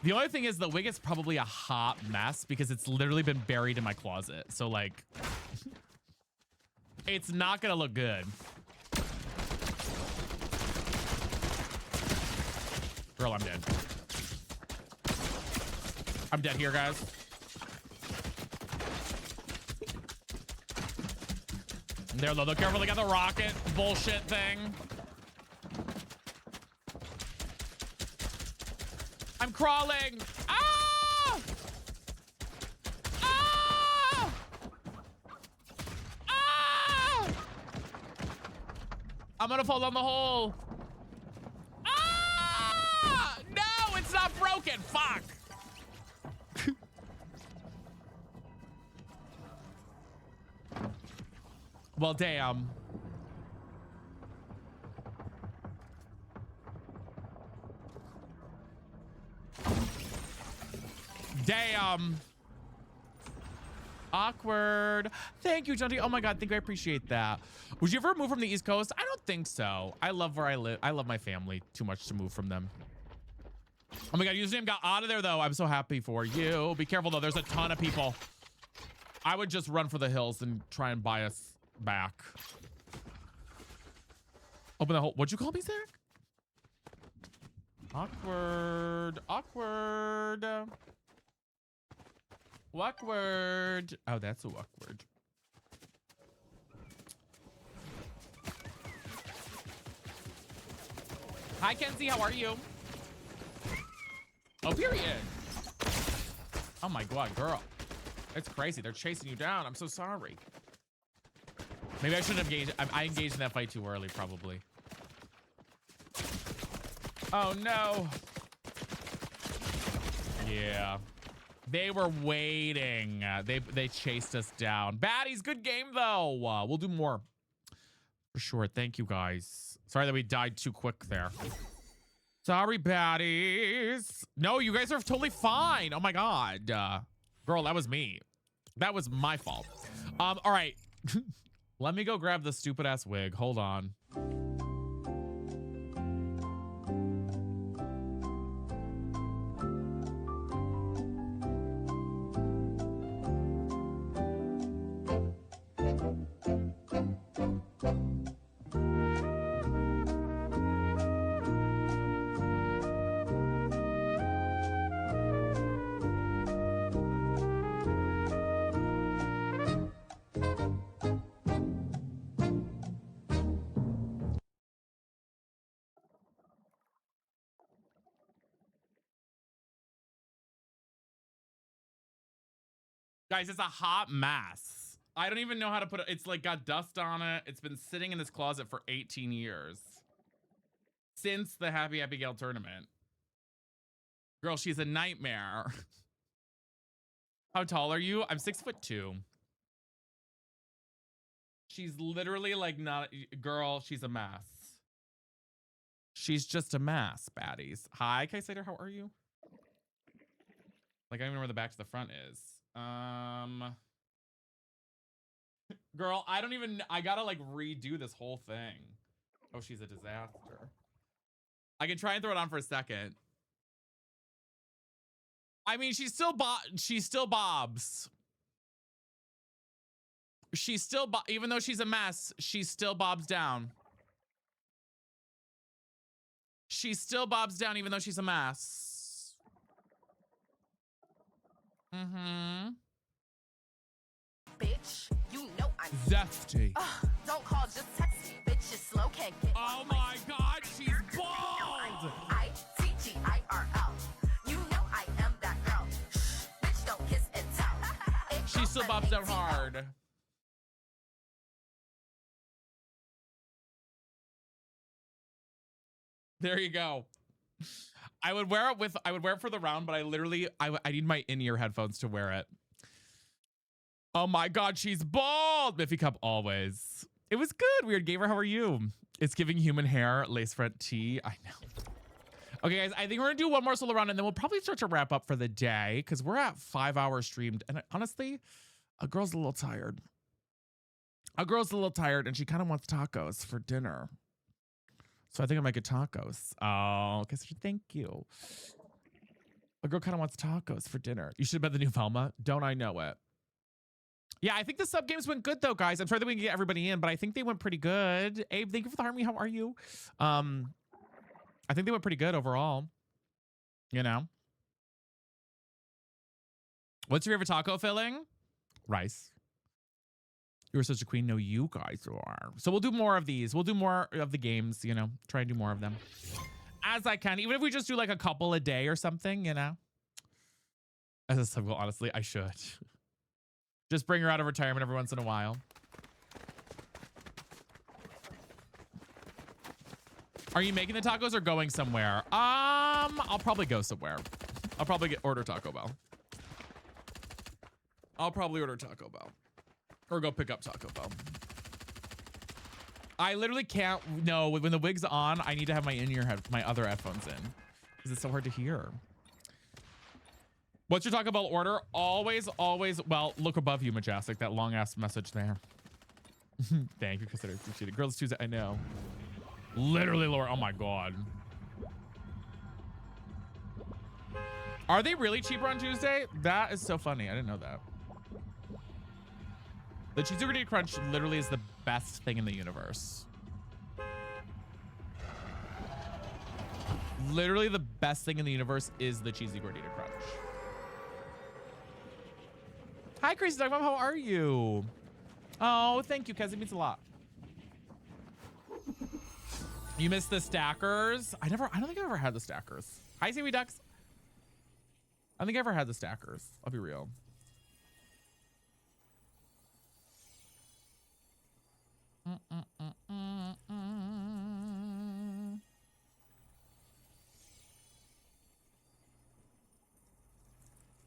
The only thing is the wig is probably a hot mess because it's literally been buried in my closet. So like, it's not gonna look good. Girl, I'm dead. I'm dead here, guys. There, though. Look careful. They got the rocket bullshit thing. I'm crawling. Ah! Ah! Ah! I'm gonna fall down the hole. Ah! No, it's not broken. Fuck. Well, damn. Damn. Awkward. Thank you, Jonty. Oh my God, I appreciate that. Would you ever move from the East Coast? I don't think so. I love where I live. I love my family too much to move from them. Oh my God, username got out of there though. I'm so happy for you. Be careful though. There's a ton of people. I would just run for the hills and try and buy us back. Open the hole. What'd you call me, Zach? Awkward. Awkward. Awkward. Oh, that's a awkward. Hi, Kenzie. How are you? Oh, period. Oh my God, girl. It's crazy. They're chasing you down. I'm so sorry. Maybe I shouldn't have engaged. I engaged in that fight too early, probably. Oh no. Yeah. They were waiting. They chased us down. Baddies, good game though. We'll do more for sure. Thank you guys. Sorry that we died too quick there. Sorry, baddies. No, you guys are totally fine. Oh my God. Girl, that was me. That was my fault. All right. Let me go grab the stupid ass wig. Hold on. Guys, it's a hot mess. I don't even know how to put it. It's like got dust on it. It's been sitting in this closet for 18 years. Since the Happy Gal tournament. Girl, she's a nightmare. How tall are you? I'm 6'2". She's literally like not, girl, she's a mess. She's just a mess, baddies. Hi, Kai Slater, how are you? Like, I don't even know where the back to the front is. Girl, I don't even, I gotta like redo this whole thing. Oh, she's a disaster. I can try and throw it on for a second. I mean, she's still bobs. She's still, even though she's a mess, she still bobs down. She still bobs down even though she's a mess. Mm-hmm. Bitch, you know I'm zesty. Don't call, just text me. Bitch, you slow, can't get. Oh my God, she's bald. ITGIRL. You know I am that girl. Shh, bitch, don't kiss and tell. She still bobs down hard. There you go. I would wear it for the round, but I literally, I need my in-ear headphones to wear it. Oh my God, she's bald. Miffy Cup always. It was good. Weird Gamer, how are you? It's giving human hair, lace front tee. I know. Okay, guys, I think we're gonna do one more solo round and then we'll probably start to wrap up for the day because we're at 5 hours streamed. And honestly, a girl's a little tired. And she kind of wants tacos for dinner. So I think I might get tacos. Oh, okay, so thank you. A girl kind of wants tacos for dinner. You should have bet the new Velma. Don't I know it? Yeah, I think the sub games went good though, guys. I'm sorry that we can get everybody in, but I think they went pretty good. Abe, thank you for the harmony. How are you? I think they went pretty good overall. You know? What's your favorite taco filling? Rice. You were such a queen. No, you guys are. So we'll do more of these. We'll do more of the games, you know, try and do more of them as I can. Even if we just do like a couple a day or something, you know, as a sub, honestly, I should just bring her out of retirement every once in a while. Are you making the tacos or going somewhere? I'll probably go somewhere. I'll probably order Taco Bell. I'll probably order Taco Bell. Or go pick up Taco Bell. I literally can't. No, when the wig's on, I need to have my in-ear my other headphones in because it's so hard to hear. What's your Taco Bell order? Always, always. Well, look above you, Majestic. That long ass message there. Thank you, consider appreciated. Girls Tuesday. I know. Literally, Laura. Oh my god. Are they really cheaper on Tuesday? That is so funny. I didn't know that. The Cheesy Gordita Crunch literally is the best thing in the universe. Literally the best thing in the universe is the Cheesy Gordita Crunch. Hi, Crazy Dog Mom. How are you? Oh, thank you, Kez. It means a lot. You missed the stackers? I don't think I ever had the stackers. Hi, Sammy Ducks. I don't think I ever had the stackers. I'll be real. In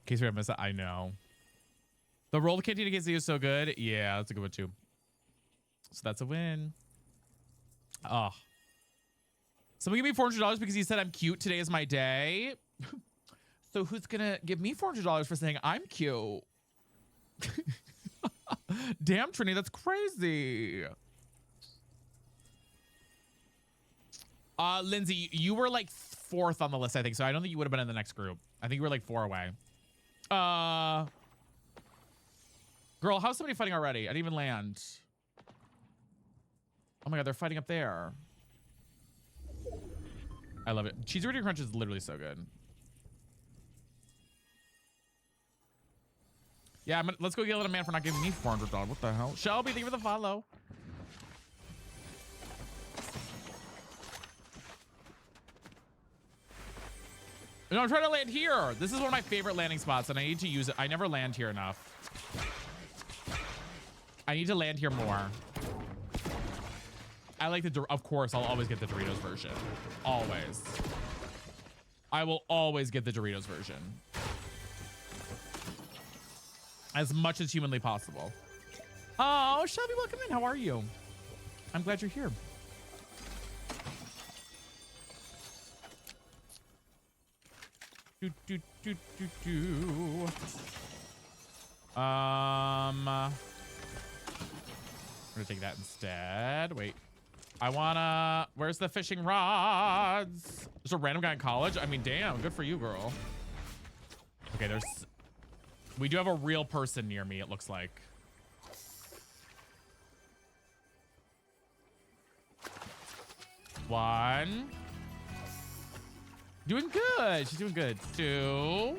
case we have missed it, I know. The rolled cantina quesadilla is so good. Yeah, that's a good one too. So that's a win. Oh. Someone give me $400 because he said I'm cute. Today is my day. So who's gonna give me $400 for saying I'm cute? Damn, Trini, that's crazy. Lindsay, you were like 4th on the list, I think. So I don't think you would have been in the next group. I think you were like 4 away. Girl, how's somebody fighting already? I didn't even land. Oh my god, they're fighting up there. I love it. Cheesy Gordita Crunch is literally so good. Yeah, let's go yell at a man for not giving me $400. What the hell? Shelby, thank you for the follow. No, I'm trying to land here. This is one of my favorite landing spots, and I need to use it. I never land here enough. I need to land here more. I like the, of course, I'll always get the Doritos version. Always. I will always get the Doritos version. As much as humanly possible. Oh, Shelby, welcome in. How are you? I'm glad you're here. I'm gonna take that instead. Wait, I wanna, where's the fishing rods? There's a random guy in college. I mean, damn, good for you, girl. Okay, we do have a real person near me, it looks like. One. Doing good. She's doing good. 2.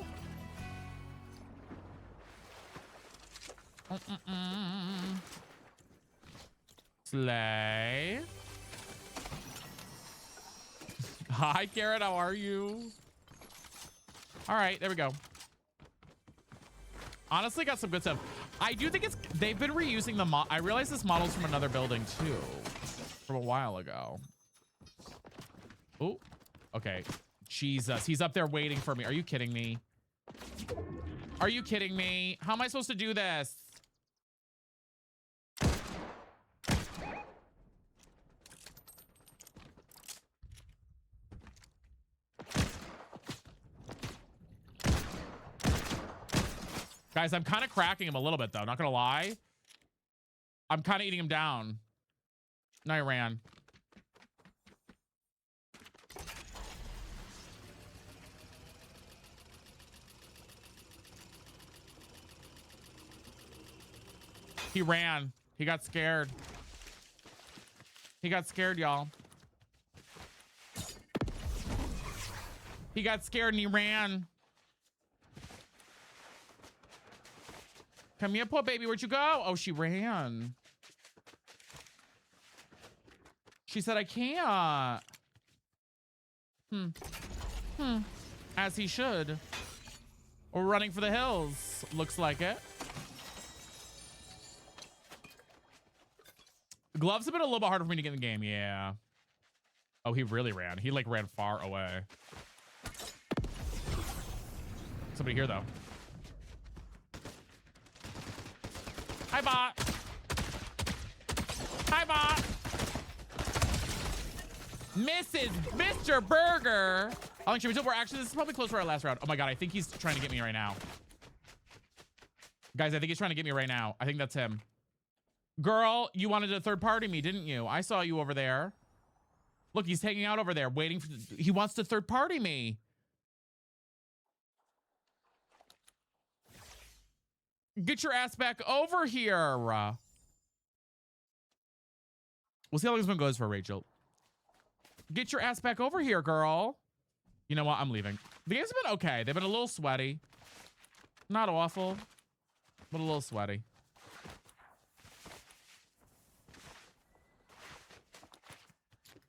Slay. Hi, Garrett. How are you? All right, there we go. Honestly, got some good stuff. I do think they've been reusing the I realize this model's from another building too, from a while ago. Oh, okay. Jesus, he's up there waiting for me. Are you kidding me? Are you kidding me? How am I supposed to do this? Guys, I'm kind of cracking him a little bit though, not gonna lie. I'm kind of eating him down. No, I ran. He ran. He got scared. He got scared, y'all. He got scared and he ran. Come here, poor baby. Where'd you go? Oh, she ran. She said, I can't. As he should. We're running for the hills. Looks like it. Gloves have been a little bit harder for me to get in the game. Yeah. Oh, he really ran. He like ran far away. Somebody here though. Hi, bot. Hi, bot. Mr. Burger. Should we do? We're actually, this is probably close for our last round. Oh my God, I think he's trying to get me right now. Guys, I think he's trying to get me right now. I think that's him. Girl, you wanted to third party me, didn't you? I saw you over there. Look, he's hanging out over there waiting for, he wants to third party me. Get your ass back over here. We'll see how long this one goes for, Rachel. Get your ass back over here, girl. You know what? I'm leaving. The games have been okay. They've been a little sweaty. Not awful, but a little sweaty.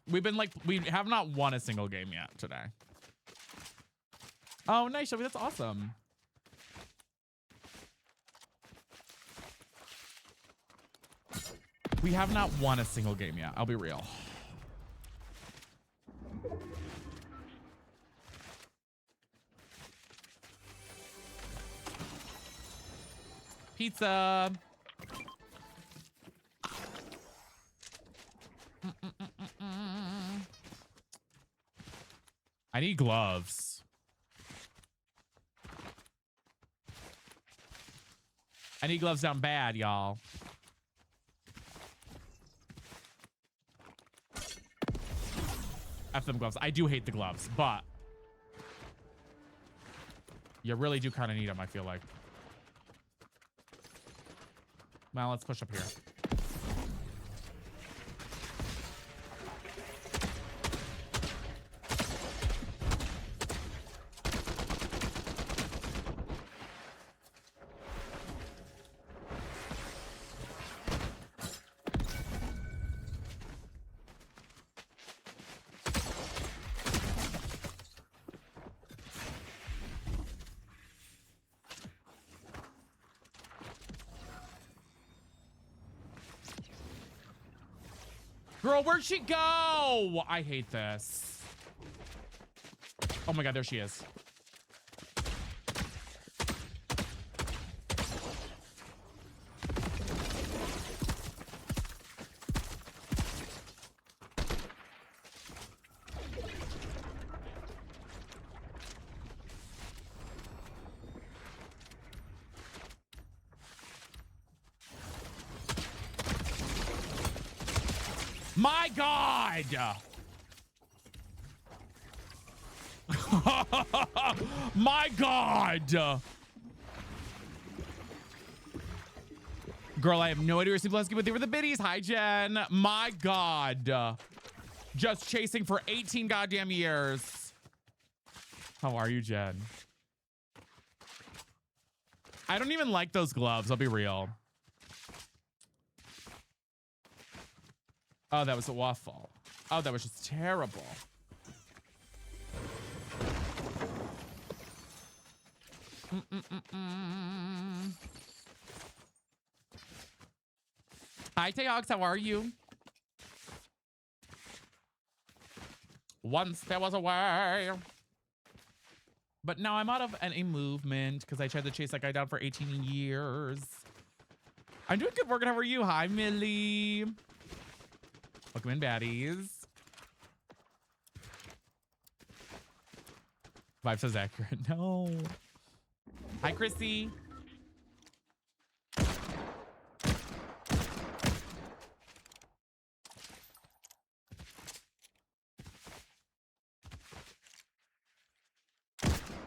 We've been like, we have not won a single game yet today. Oh, nice, Shelby. That's awesome. We have not won a single game yet. I'll be real. Pizza. I need gloves. I need gloves down bad, y'all. F them gloves. I do hate the gloves, but you really do kind of need them, I feel like. Well, let's push up here. Girl, where'd she go? I hate this. Oh my God, there she is. My God! My God! Girl, I have no idea where Sleepy but they were the biddies. Hi, Jen. My God. Just chasing for 18 goddamn years. How are you, Jen? I don't even like those gloves. I'll be real. Oh, that was a waffle. Oh, that was just terrible. Hi, Teox. How are you? Once there was a way. But now I'm out of any movement because I tried to chase that guy down for 18 years. I'm doing good work. How are you? Hi, Millie. Welcome in, baddies. Vibe says accurate. No. Hi, Chrissy.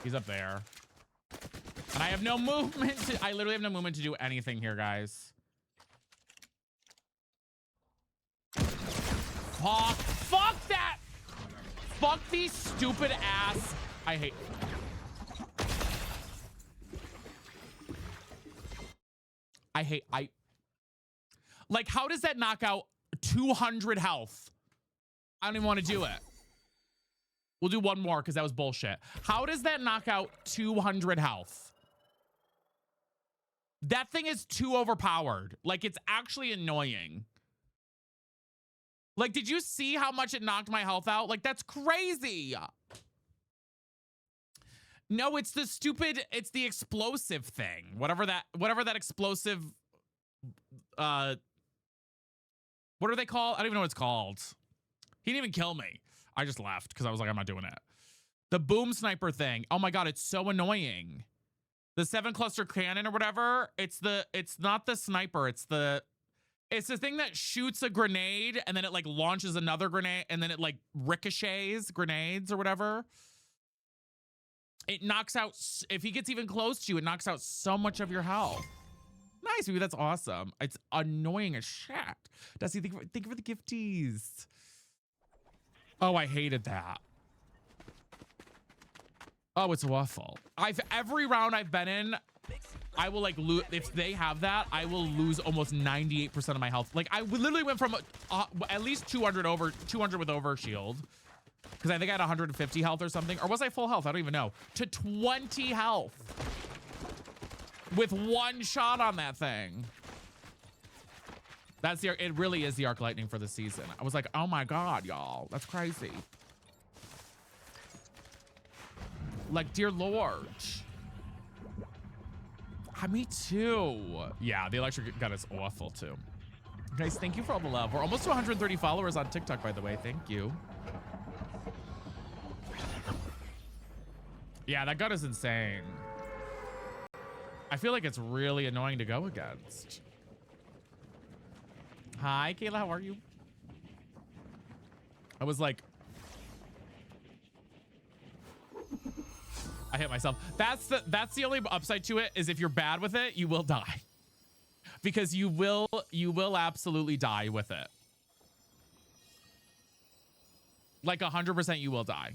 He's up there. And I have no movement. I literally have no movement to do anything here, guys. Fuck that! Fuck these stupid ass. I hate. Like, how does that knock out 200 health? I don't even want to do it. We'll do one more because that was bullshit. How does that knock out 200 health? That thing is too overpowered. Like, it's actually annoying. Like, did you see how much it knocked my health out? Like, that's crazy. No, it's the stupid, it's the explosive thing. Whatever that explosive, what are they called? I don't even know what it's called. He didn't even kill me. I just left because I was like, I'm not doing it. The boom sniper thing. Oh my God, it's so annoying. The 7 cluster cannon or whatever. It's not the sniper. It's the thing that shoots a grenade and then it like launches another grenade and then it like ricochets grenades or whatever. It knocks out, if he gets even close to you, it knocks out so much of your health. Nice, maybe that's awesome. It's annoying as shit. Dusty, thank you for the gifties. Oh, I hated that. Oh, it's awful. Every round I've been in, I will like lose. If they have that, I will lose almost 98% of my health. Like I literally went from at least 200 with over shield, because I think I had 150 health or something, or was I full health? I don't even know. To 20 health with one shot on that thing. It really is the arc lightning for the season. I was like, oh my God, y'all, that's crazy. Like, dear Lord. Me too. Yeah, the electric gun is awful too. Guys, thank you for all the love. We're almost to 130 followers on TikTok, by the way. Thank you. Yeah, that gun is insane. I feel like it's really annoying to go against. Hi, Kayla, how are you? I was like, I hit myself. That's the only upside to it, is if you're bad with it, you will die. Because you will absolutely die with it. Like 100% you will die.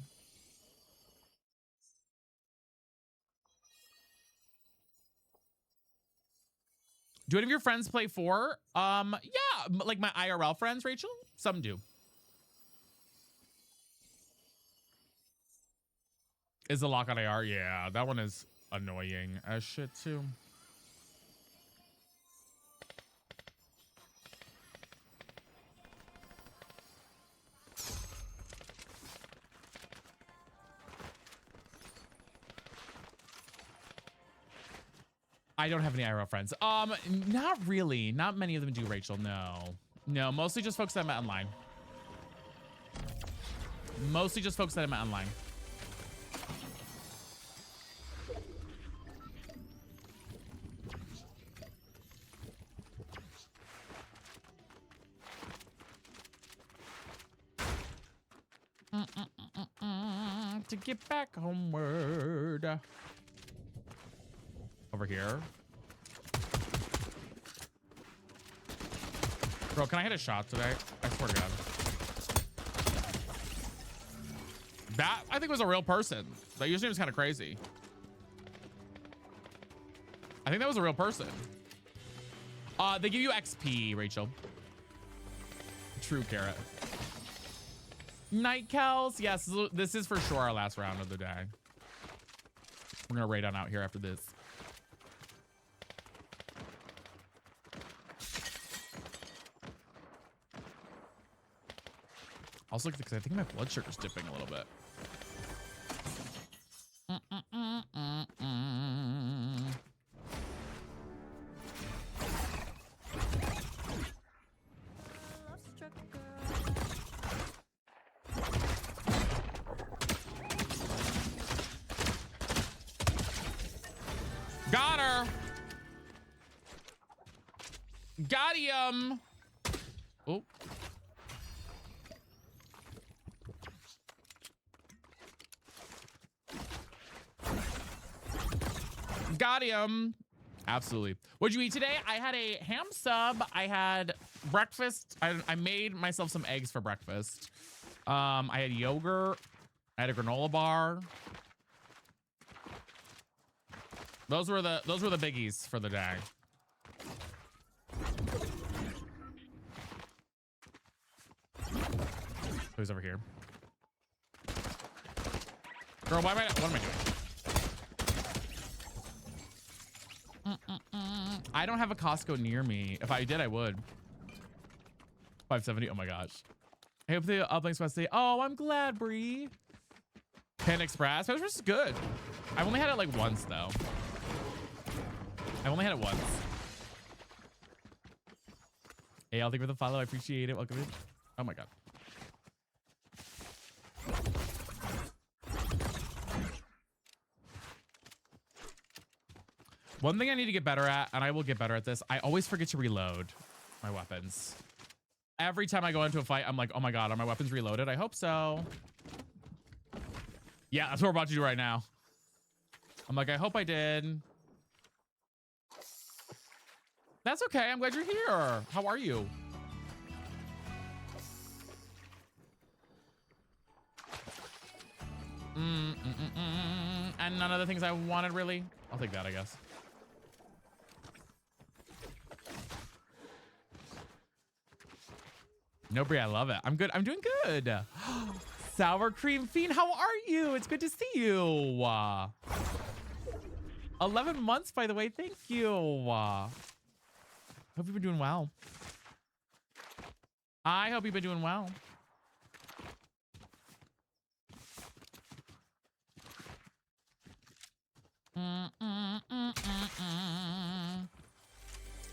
Do any of your friends play 4? Yeah, like my IRL friends, Rachel? Some do. Is the lock on AR? Yeah, that one is annoying as shit too. I don't have any IRL friends. Not really. Not many of them do, Rachel. No, mostly just folks that I met online. Mostly just folks that I met online. To get back homeward. Over here. Bro, can I hit a shot today? I swear to God. That, I think, was a real person. That username was kind of crazy. I think that was a real person. They give you XP, Rachel. True, Carrot. Night Cows. Yes, this is for sure our last round of the day. We're gonna raid on out here after this. Also, because I think my blood sugar's dipping a little bit. Got her. Got him. Oh. Got him. Absolutely. What'd you eat today? I had a ham sub. I had breakfast. I made myself some eggs for breakfast. I had yogurt. I had a granola bar. Those were the biggies for the day. Who's over here? Girl, what am I doing? I don't have a Costco near me. If I did, I would. 570. Oh my gosh. I hope the uplinks must say, oh, I'm glad, Bree. Pan Express. Pan Express is good. I've only had it like once though. I've only had it once. Hey, I'll thank you for the follow. I appreciate it. Welcome in. Oh my God. One thing I need to get better at, and I will get better at this, I always forget to reload my weapons. Every time I go into a fight, I'm like, oh my God, are my weapons reloaded? I hope so. Yeah, that's what we're about to do right now. I'm like, I hope I did. That's okay. I'm glad you're here. How are you? And none of the things I wanted, really. I'll take that, I guess. No, Brie, I love it. I'm good. I'm doing good. Sour Cream Fiend, how are you? It's good to see you. 11 months, by the way. Thank you. Hope you've been doing well. I hope you've been doing well.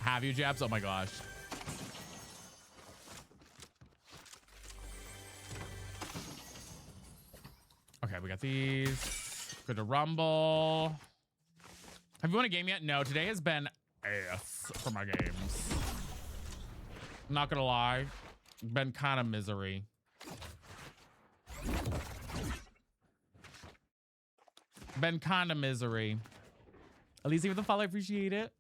Have you, Jabs? Oh my gosh. Okay, we got these. Good to Rumble. Have you won a game yet? No, today has been ass for my games. Not gonna lie. Been kind of misery. Been kind of misery. At least with the follow, I appreciate it.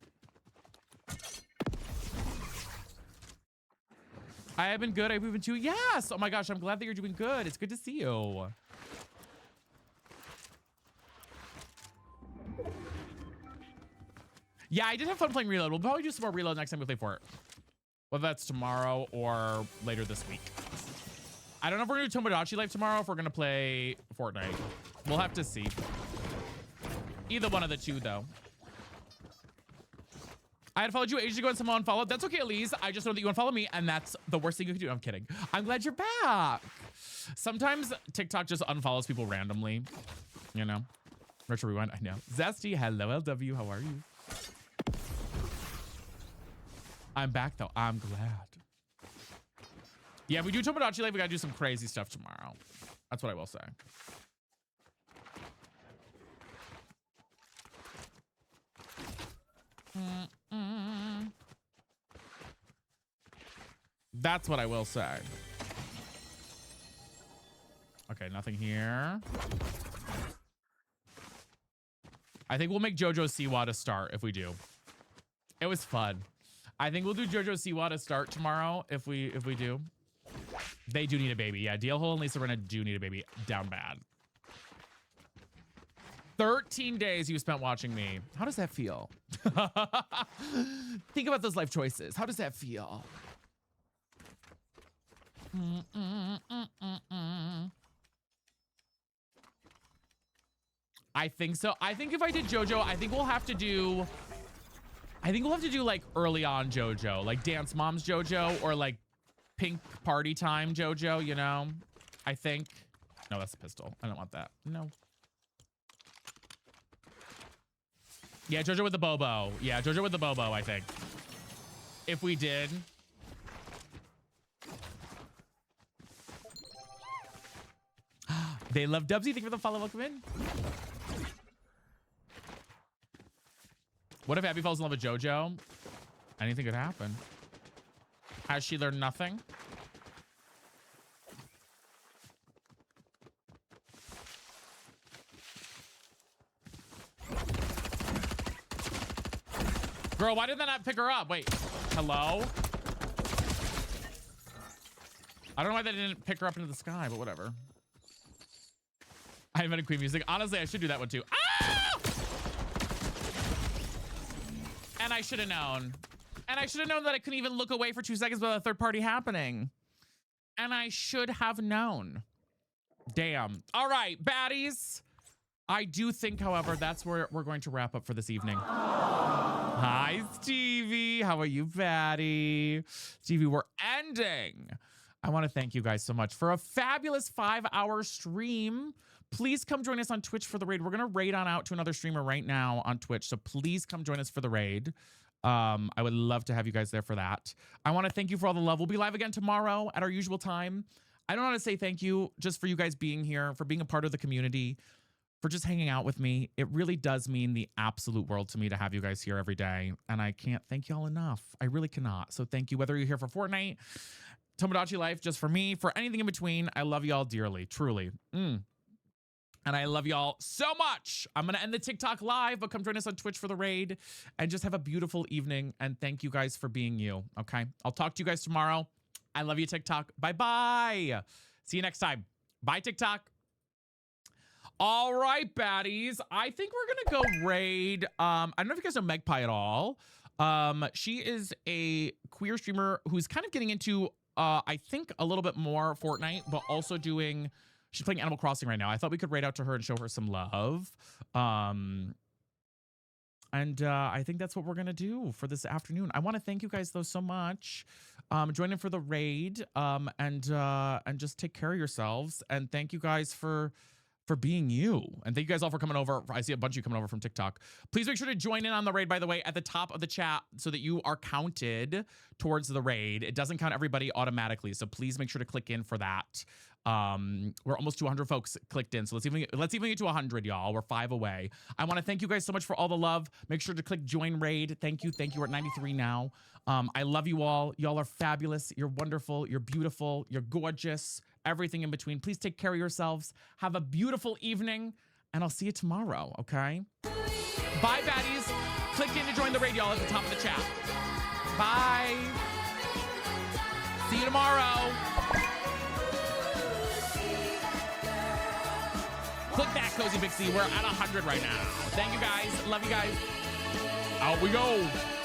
I have been good. I've been too. Yes. Oh my gosh. I'm glad that you're doing good. It's good to see you. Yeah, I did have fun playing Reload. We'll probably do some more Reload next time we play Fort. Whether that's tomorrow or later this week. I don't know if we're going to do Tomodachi Life tomorrow or if we're going to play Fortnite. We'll have to see. Either one of the two, though. I had followed you ages ago and someone unfollowed. That's okay, Elise. I just know that you unfollow me, and that's the worst thing you can do. I'm kidding. I'm glad you're back. Sometimes TikTok just unfollows people randomly. You know? Retro Rewind, I know. Zesty, hello, LW. How are you? I'm back, though. I'm glad. Yeah, we do Tomodachi Life. We gotta do some crazy stuff tomorrow. That's what I will say. That's what I will say. Okay, nothing here. I think we'll make JoJo Siwa to start if we do. It was fun. I think we'll do JoJo Siwa to start tomorrow if we do. They do need a baby. Yeah, DL Hole and Lisa Rinna do need a baby down bad. 13 days you spent watching me. How does that feel? Think about those life choices. How does that feel? I think so. I think if I did JoJo, I think we'll have to do like early on JoJo, like Dance Moms JoJo or like Pink Party Time JoJo, you know? I think. No, that's a pistol. I don't want that. No. Yeah, JoJo with the Bobo. Yeah, JoJo with the Bobo, I think. If we did. They love Dubsy. Thank you for the follow. Welcome in. What if Abby falls in love with JoJo? Anything could happen. Has she learned nothing? Girl, why did that not pick her up? Wait, hello? I don't know why they didn't pick her up into the sky, but whatever. I invented Queen music. Honestly, I should do that one too. Ah! And I should have known. And I should have known that I couldn't even look away for 2 seconds without a third party happening. And I should have known. Damn. All right, baddies. I do think, however, that's where we're going to wrap up for this evening. Hi, Stevie. How are you, baddie? Stevie, we're ending. I want to thank you guys so much for a fabulous 5-hour stream. Please come join us on Twitch for the raid. We're going to raid on out to another streamer right now on Twitch. So please come join us for the raid. I would love to have you guys there for that. I want to thank you for all the love. We'll be live again tomorrow at our usual time. I don't want to say thank you just for you guys being here, for being a part of the community. for just hanging out with me. It really does mean the absolute world to me to have you guys here every day. And I can't thank y'all enough. I really cannot. So thank you. Whether you're here for Fortnite, Tomodachi Life, just for me, for anything in between, I love y'all dearly, truly. And I love y'all so much. I'm going to end the TikTok live, but come join us on Twitch for the raid and just have a beautiful evening. And thank you guys for being you. Okay. I'll talk to you guys tomorrow. I love you, TikTok. Bye-bye. See you next time. Bye, TikTok. All right, baddies. I think we're going to go raid. I don't know if you guys know Megpie at all. She is a queer streamer who's kind of getting into, I think, a little bit more Fortnite, but also doing... She's playing Animal Crossing right now. I thought we could raid out to her and show her some love. And I think that's what we're going to do for this afternoon. I want to thank you guys, though, so much. Join in for the raid and just take care of yourselves. And thank you guys for being you. And thank you guys all for coming over. I see a bunch of you coming over from TikTok. Please make sure to join in on the raid, by the way, at the top of the chat so that you are counted towards the raid. It doesn't count everybody automatically, so please make sure to click in for that. We're almost to 100 folks clicked in, so let's even get to 100, y'all. We're 5 away. I want to thank you guys so much for all the love. Make sure to click join raid. Thank you. We're at 93 now. I love you all. Y'all are fabulous. You're wonderful. You're beautiful. You're gorgeous. Everything in between. Please take care of yourselves. Have a beautiful evening, and I'll see you tomorrow, okay? Bye, baddies. Click in to join the raid, y'all, at the top of the chat. Bye. See you tomorrow. Click that, Cozy Pixie. We're at 100 right now. Thank you, guys. Love you guys. Out we go.